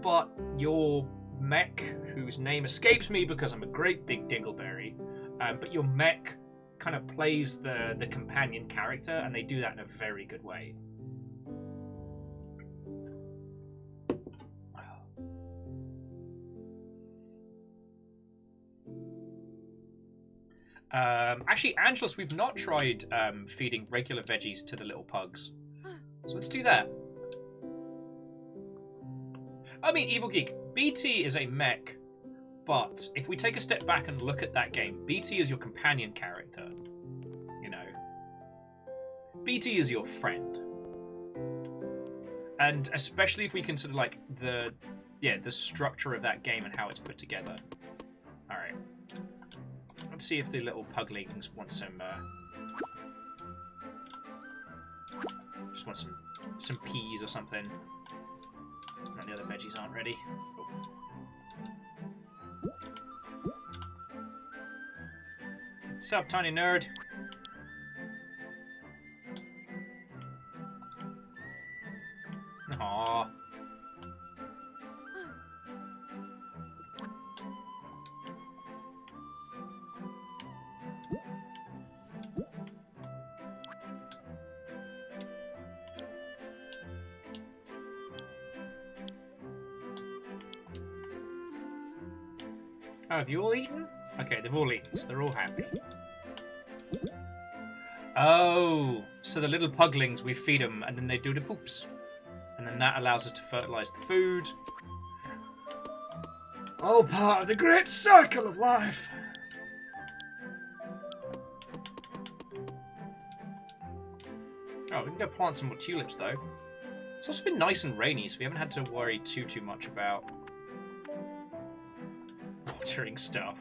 but your mech, whose name escapes me because I'm a great big dingleberry, but your mech kind of plays the companion character, and they do that in a very good way. Actually, Angelus, we've not tried feeding regular veggies to the little pugs. So let's do that. I mean, Evil Geek, BT is a mech, but if we take a step back and look at that game, BT is your companion character. BT is your friend. And especially if we consider, like, the structure of that game and how it's put together. Alright. Let's see if the little puglings want some, just want some peas or something. And the other veggies aren't ready. Oh. What's up, tiny nerd? Aww. Oh, have you all eaten? Okay, they've all eaten, so they're all happy. Oh, so the little puglings, we feed them, and then they do the poops. And then that allows us to fertilize the food. All part of the great circle of life. Oh, we can go plant some more tulips, though. It's also been nice and rainy, so we haven't had to worry too much about watering stuff.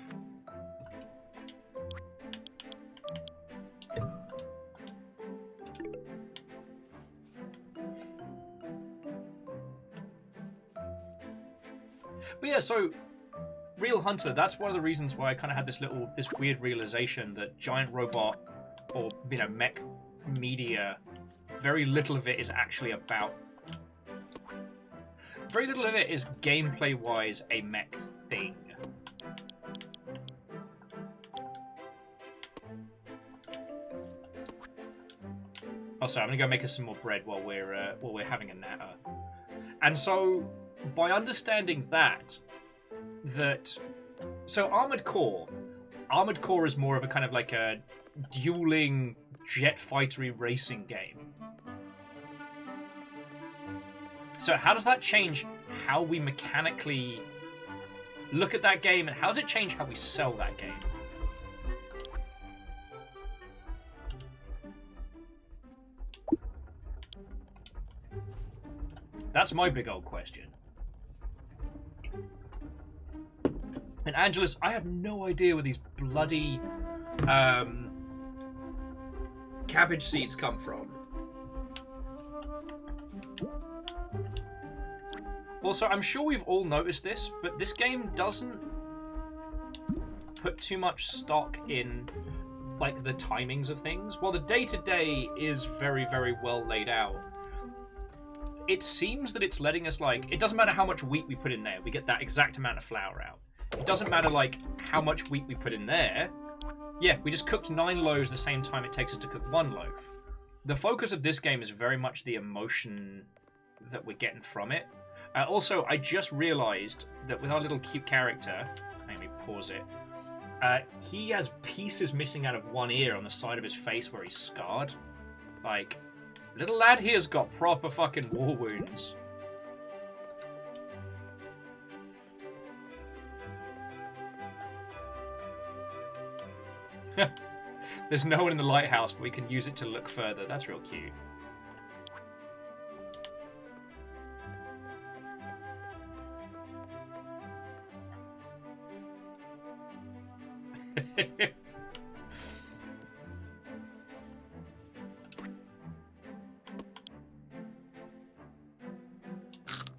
But yeah, so Real Hunter, that's one of the reasons why I kind of had this weird realization that giant robot or mech media, very little of it is actually about. Very little of it is gameplay wise a mech thing. Oh, sorry, I'm gonna go make us some more bread while we're having a natter. And so, by understanding so Armored Core is more of a kind of like a dueling jet fightery racing game. So how does that change how we mechanically look at that game, and how does it change how we sell that game? That's my big old question. And Angelus, I have no idea where these bloody cabbage seeds come from. Also, I'm sure we've all noticed this, but this game doesn't put too much stock in like the timings of things. While the day-to-day is very, very well laid out, it seems that it's letting us, like, it doesn't matter how much wheat we put in there, we get that exact amount of flour out. It doesn't matter, like, how much wheat we put in there. Yeah, we just cooked 9 loaves the same time it takes us to cook 1 loaf. The focus of this game is very much the emotion that we're getting from it. Also, I just realized that with our little cute character, let me pause it, he has pieces missing out of one ear on the side of his face where he's scarred. Like, little lad here's got proper fucking war wounds. There's no one in the lighthouse, but we can use it to look further. That's real cute.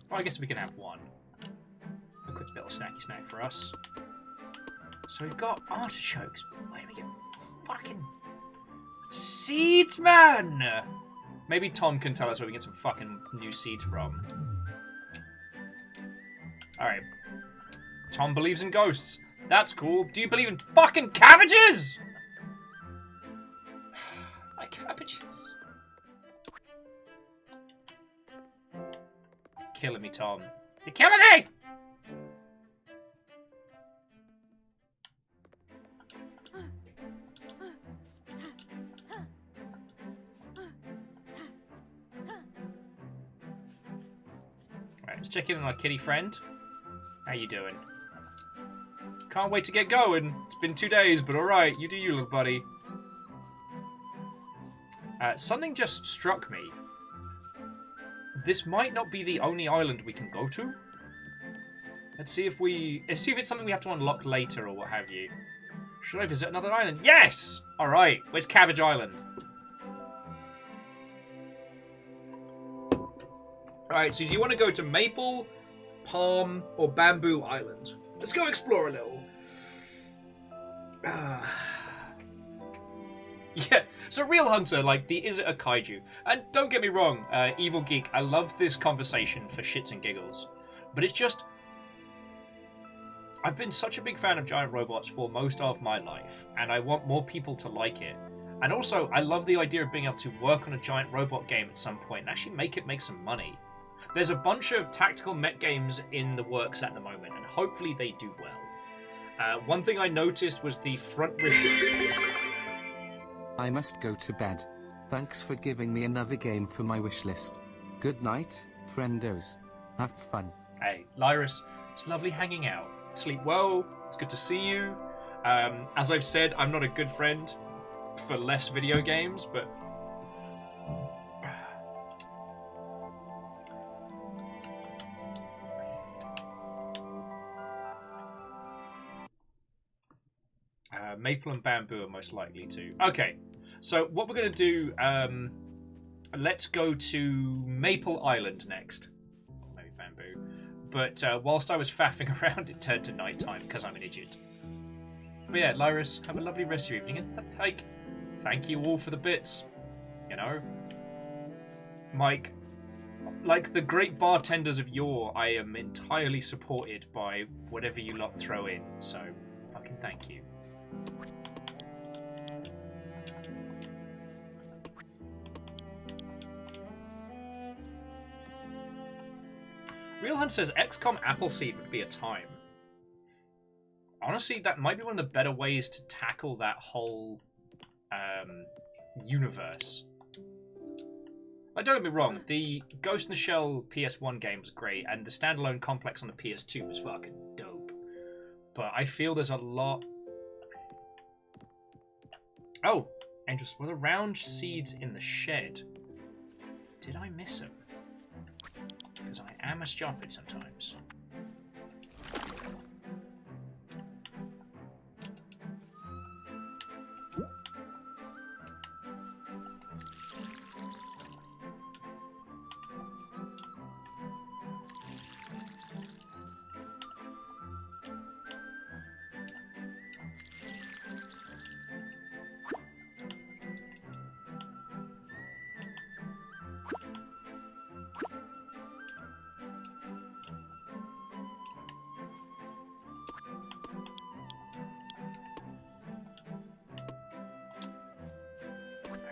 Well, I guess we can have one. A quick little snacky snack for us. So we've got artichokes, but where do we get fucking seeds, man? Maybe Tom can tell us where we get some fucking new seeds from. Alright. Tom believes in ghosts. That's cool. Do you believe in fucking cabbages? My cabbages. Killing me, Tom. You're killing me! Alright, let's check in on our kitty friend. How you doing? Can't wait to get going. It's been 2 days, but alright, you do you, little buddy. Something just struck me. This might not be the only island we can go to. Let's see if it's something we have to unlock later or what have you. Should I visit another island? Yes! Alright, where's Cabbage Island? Alright, so do you want to go to Maple, Palm, or Bamboo Island? Let's go explore a little. Yeah, so Real Hunter, like, is it a kaiju? And don't get me wrong, Evil Geek, I love this conversation for shits and giggles. But it's just... I've been such a big fan of giant robots for most of my life, and I want more people to like it. And also, I love the idea of being able to work on a giant robot game at some point and actually make it make some money. There's a bunch of tactical mech games in the works at the moment, and hopefully they do well. One thing I noticed was the front... I must go to bed. Thanks for giving me another game for my wish list. Good night, friendos. Have fun. Hey, Lyrus, it's lovely hanging out. Sleep well, it's good to see you. As I've said, I'm not a good friend for less video games, but... Maple and Bamboo are most likely to. Okay, so what we're going to do, let's go to Maple Island next. Or maybe Bamboo. But whilst I was faffing around, it turned to nighttime because I'm an idiot. But yeah, Lyrus, have a lovely rest of your evening. And thank you all for the bits. You know? Mike, like the great bartenders of yore, I am entirely supported by whatever you lot throw in. So, fucking thank you. Real Hunt says XCOM Appleseed would be a time. Honestly, that might be one of the better ways to tackle that whole universe. Like, don't get me wrong, the Ghost in the Shell PS1 game was great, and the standalone complex on the PS2 was fucking dope. But I feel there's a lot... Oh, Angels, were the round seeds in the shed? Did I miss them? Because I am a stupid sometimes.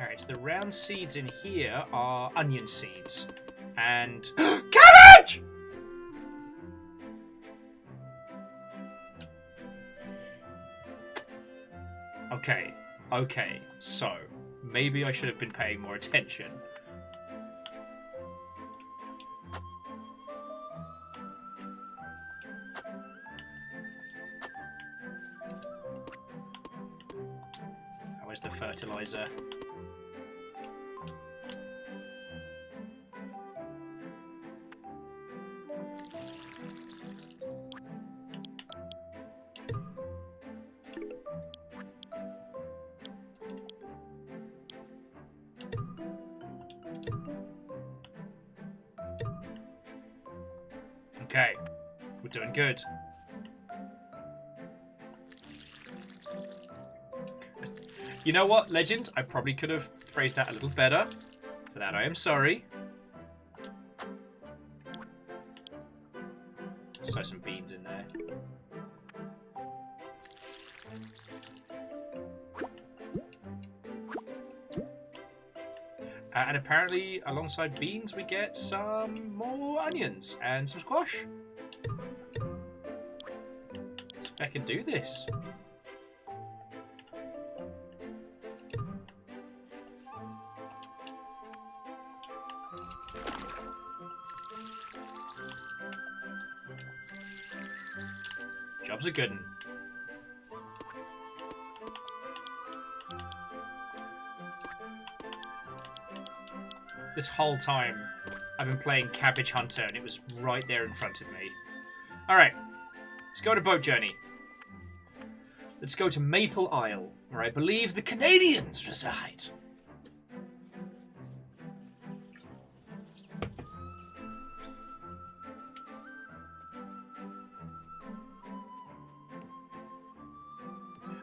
Alright, so the round seeds in here are onion seeds. And... Cabbage! Okay, so maybe I should have been paying more attention. Where's the fertilizer? Okay, we're doing good. You know what, Legend? I probably could have phrased that a little better. For that, I am sorry. Sow some beans in there. And apparently, alongside beans, we get some more onions and some squash. Let's see if I can do this. Job's a good one. This whole time, I've been playing Cabbage Hunter, and it was right there in front of me. Alright, let's go on a boat journey. Let's go to Maple Isle, where I believe the Canadians reside.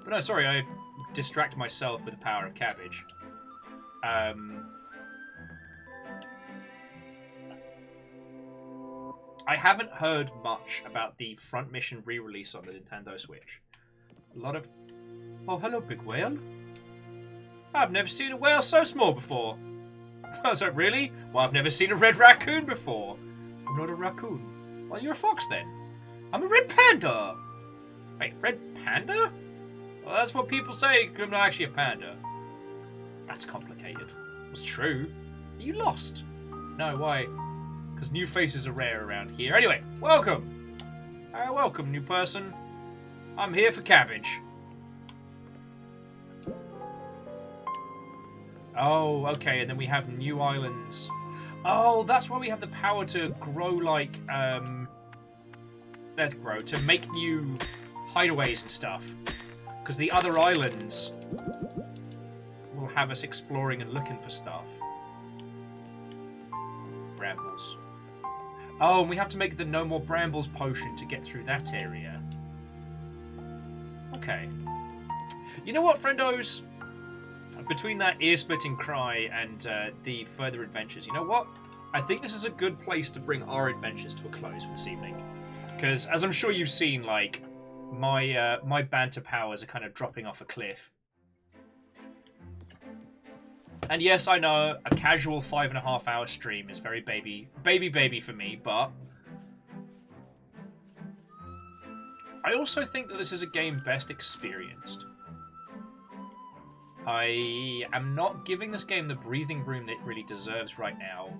But no, sorry, I distract myself with the power of cabbage. I haven't heard much about the Front Mission re-release on the Nintendo Switch. A lot of... Oh, hello, big whale. I've never seen a whale so small before. Oh, so really? Well, I've never seen a red raccoon before. I'm not a raccoon. Well, you're a fox then. I'm a red panda. Wait, red panda? Well, that's what people say. I'm not actually a panda. That's complicated. It's true. Are you lost? No, why? Because new faces are rare around here. Anyway, welcome. Welcome, new person. I'm here for cabbage. Oh, okay, and then we have new islands. Oh, that's why we have the power to grow like, to make new hideaways and stuff. Because the other islands will have us exploring and looking for stuff. Brambles. Oh, and we have to make the No More Brambles potion to get through that area. Okay. You know what, friendos? Between that ear-splitting cry and the further adventures, you know what? I think this is a good place to bring our adventures to a close for this evening. Because, as I'm sure you've seen, like, my banter powers are kind of dropping off a cliff. And yes, I know, a casual 5.5 hour stream is very baby for me, but I also think that this is a game best experienced. I am not giving this game the breathing room that it really deserves right now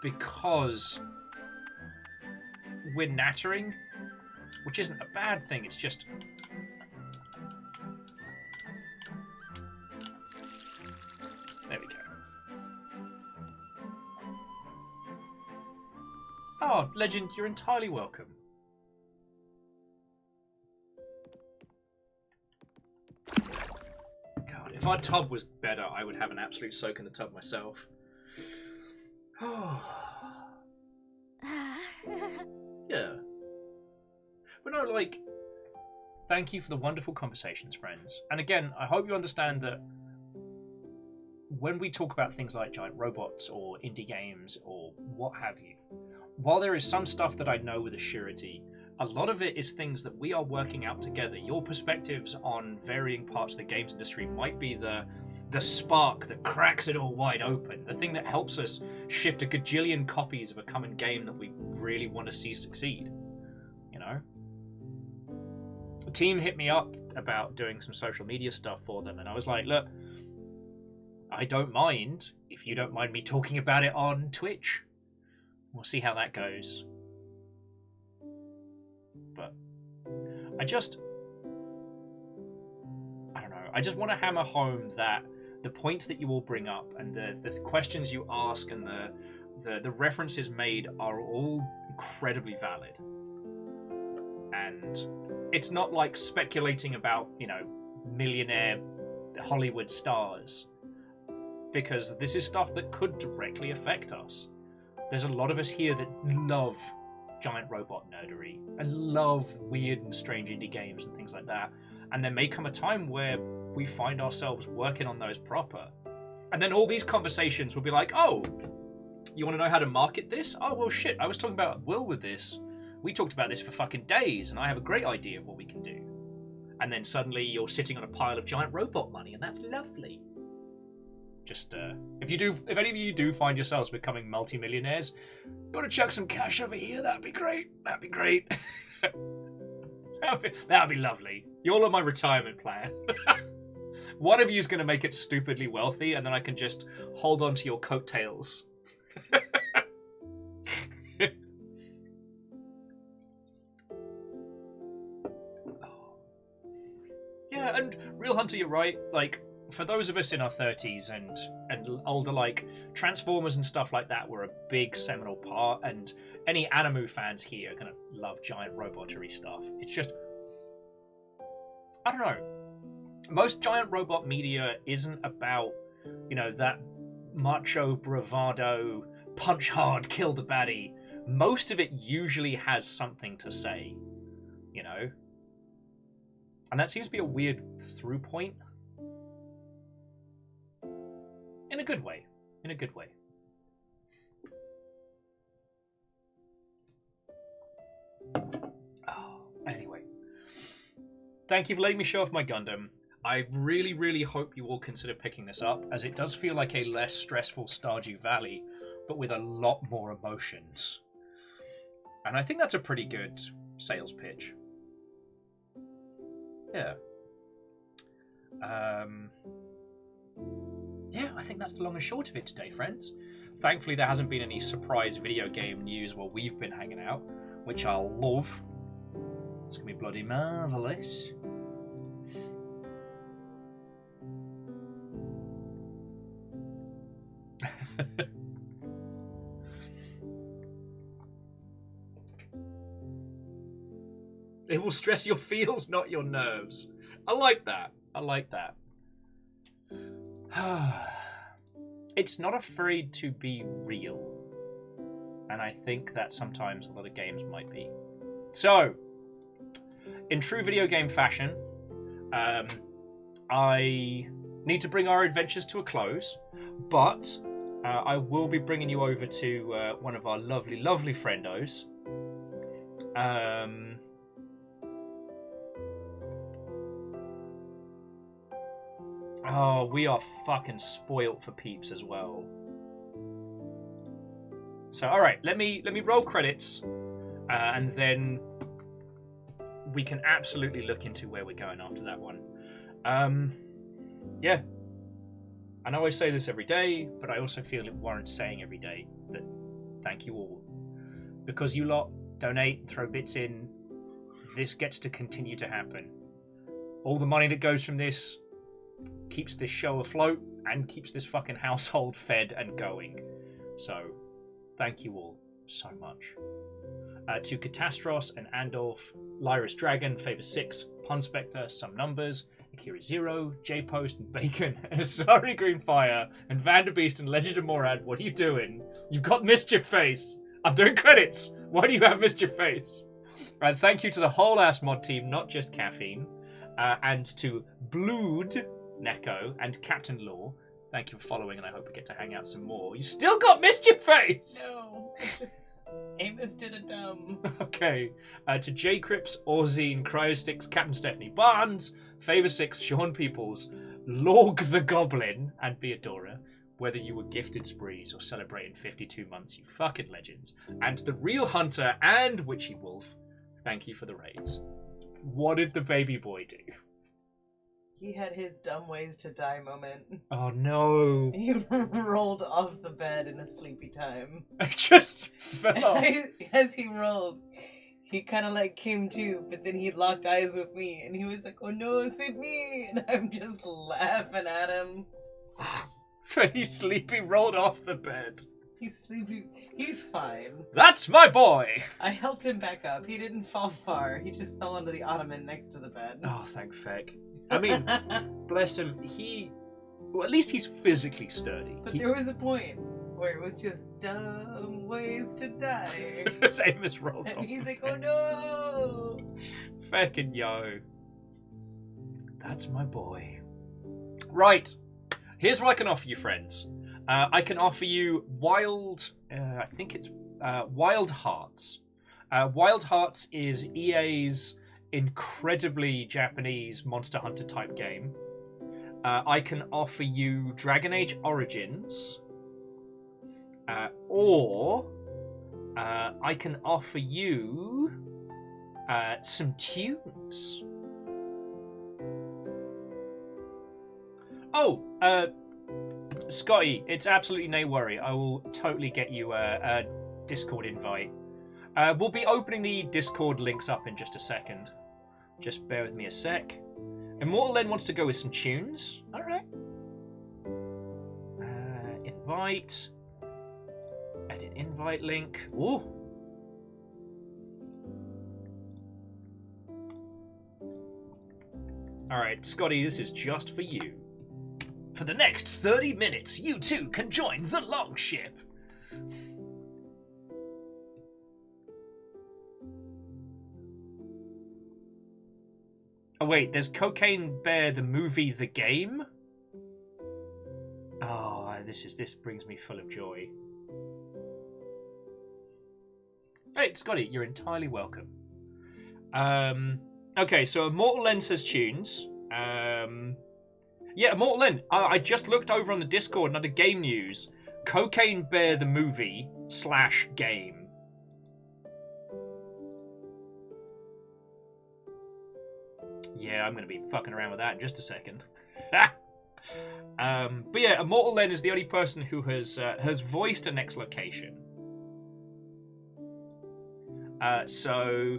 because we're nattering, which isn't a bad thing, it's just... There we go. Oh, Legend, you're entirely welcome. God, if our tub was better, I would have an absolute soak in the tub myself. Yeah. But no, like, thank you for the wonderful conversations, friends. And again, I hope you understand that when we talk about things like giant robots or indie games or what have you, while there is some stuff that I know with a surety, a lot of it is things that we are working out together. Your perspectives on varying parts of the games industry might be the spark that cracks it all wide open, the thing that helps us shift a gajillion copies of a common game that we really want to see succeed. You know? The team hit me up about doing some social media stuff for them, and I was like, look, I don't mind if you don't mind me talking about it on Twitch. We'll see how that goes. But I don't know. I just want to hammer home that the points that you all bring up and the questions you ask and the references made are all incredibly valid. And it's not like speculating about, you know, millionaire Hollywood stars, because this is stuff that could directly affect us. There's a lot of us here that love giant robot nerdery and love weird and strange indie games and things like that. And there may come a time where we find ourselves working on those proper. And then all these conversations will be like, oh, you want to know how to market this? Oh, well, shit, I was talking about Will with this. We talked about this for fucking days, and I have a great idea of what we can do. And then suddenly you're sitting on a pile of giant robot money, and that's lovely. Just, if any of you do find yourselves becoming multi-millionaires, you want to chuck some cash over here, that'd be great. That'd be great. That'd be lovely. You're on my retirement plan. One of you's going to make it stupidly wealthy, and then I can just hold on to your coattails. Yeah, and Real Hunter, you're right. Like, for those of us in our 30s and older, like, Transformers and stuff like that were a big seminal part, and any Animu fans here are going to love giant robotry stuff. It's just, I don't know. Most giant robot media isn't about, you know, that macho bravado, punch hard, kill the baddie. Most of it usually has something to say, you know? And that seems to be a weird through point. In a good way. In a good way. Oh, anyway. Thank you for letting me show off my Gundam. I really, really hope you all consider picking this up, as it does feel like a less stressful Stardew Valley, but with a lot more emotions. And I think that's a pretty good sales pitch. Yeah. Yeah, I think that's the long and short of it today, friends. Thankfully, there hasn't been any surprise video game news while we've been hanging out, which I'll love. It's going to be bloody marvellous. It will stress your feels, not your nerves. I like that. I like that. It's not afraid to be real. And I think that sometimes a lot of games might be. So, in true video game fashion, I need to bring our adventures to a close, but I will be bringing you over to one of our lovely, lovely friendos. Oh, we are fucking spoilt for peeps as well. So, all right, let me roll credits, and then we can absolutely look into where we're going after that one. Yeah. I know I say this every day, but I also feel it warrants saying every day that thank you all. Because you lot donate, throw bits in, this gets to continue to happen. All the money that goes from this keeps this show afloat and keeps this fucking household fed and going. So, thank you all so much. To Catastros and Andolf, Lyra's Dragon, Favor 6, Pun Spectre, Some Numbers, Akira Zero, J-Post and Bacon, and Sorry Green Fire, and Vanderbeest and Legend of Morad, what are you doing? You've got Mischief Face. I'm doing credits. Why do you have Mischief Face? And thank you to the whole ass mod team, not just Caffeine, and to Blood, Neko, and Captain Law. Thank you for following, and I hope we get to hang out some more. You still got Mischief Face! No, it's just... Amos did a dumb. Okay. To J. Crips, Orzine, Cryostix, Captain Stephanie Barnes, Favor 6, Sean Peoples, Lorg the Goblin, and Beadora. Whether you were gifted sprees or celebrating 52 months, you fucking legends. And the Real Hunter and Witchy Wolf, thank you for the raids. What did the baby boy do? He had his dumb ways to die moment. Oh no. He rolled off the bed in a sleepy time. I just fell. As he rolled, he kind of like came to, but then he locked eyes with me, and he was like, "Oh no, save me!" And I'm just laughing at him. So he's sleepy, rolled off the bed. He's sleepy. He's fine. That's my boy! I helped him back up. He didn't fall far. He just fell onto the ottoman next to the bed. Oh, thank feck. I mean, bless him, well, at least he's physically sturdy. But there was a point where it was just dumb ways to die. Amos rolls off. And he's like, "Oh no!" Feckin' yo. That's my boy. Right. Here's what I can offer you, friends. I can offer you Wild Hearts. Wild Hearts is EA's incredibly Japanese Monster Hunter type game. I can offer you Dragon Age Origins. Or I can offer you some tunes. Oh, Scotty, it's absolutely no worry. I will totally get you a Discord invite. We'll be opening the Discord links up in just a second. Just bear with me a sec. Immortal Len wants to go with some tunes. Alright. Invite. Edit invite link. Ooh. Alright, Scotty, this is just for you. For the next 30 minutes, you too can join the Longship. Oh wait, there's Cocaine Bear the movie, the game? Oh, this brings me full of joy. Hey, Scotty, you're entirely welcome. Okay, so Immortal Len says tunes. Yeah, Immortal Len, I just looked over on the Discord and under game news. Cocaine Bear the movie / game. Yeah, I'm going to be fucking around with that in just a second. But yeah, Immortal Len is the only person who has voiced a next location. So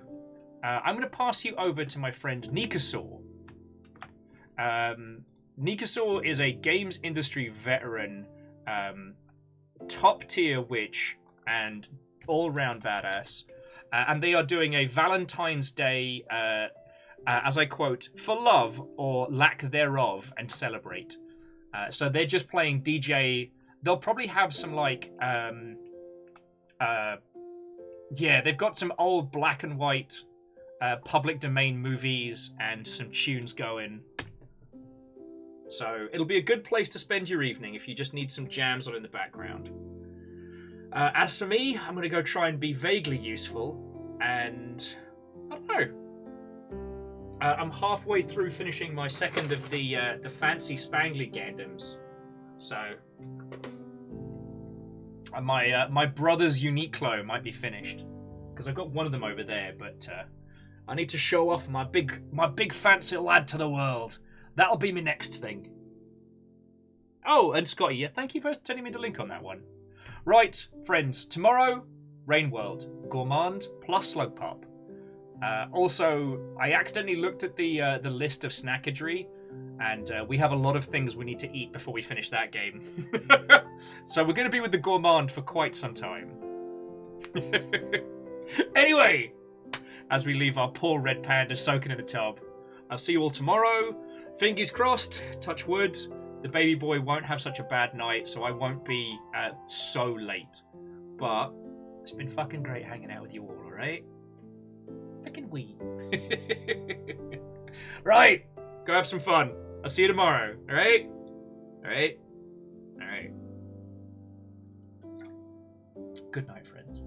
I'm going to pass you over to my friend Nikasaur. Nikasaur is a games industry veteran, top tier witch, and all round badass. And they are doing a Valentine's Day, as I quote, for love or lack thereof and celebrate. So they're just playing DJ. They'll probably have some like, yeah, they've got some old black and white public domain movies and some tunes going. So it'll be a good place to spend your evening if you just need some jams on in the background. As for me, I'm going to go try and be vaguely useful, and I don't know. I'm halfway through finishing my second of the fancy spangly Gandams, so my brother's Uniqlo might be finished because I've got one of them over there, but I need to show off my big fancy lad to the world. That'll be my next thing. Oh, and Scotty, yeah, thank you for sending me the link on that one. Right, friends, tomorrow, Rain World, Gourmand plus Slug Pop. Also, I accidentally looked at the list of snackadry, and we have a lot of things we need to eat before we finish that game. So we're going to be with the Gourmand for quite some time. Anyway, as we leave our poor red panda soaking in the tub, I'll see you all tomorrow. Fingers crossed, touch wood, the baby boy won't have such a bad night, so I won't be so late. But it's been fucking great hanging out with you all, alright? Fucking wee. Right, go have some fun. I'll see you tomorrow, alright? Alright? Alright. Good night, friends.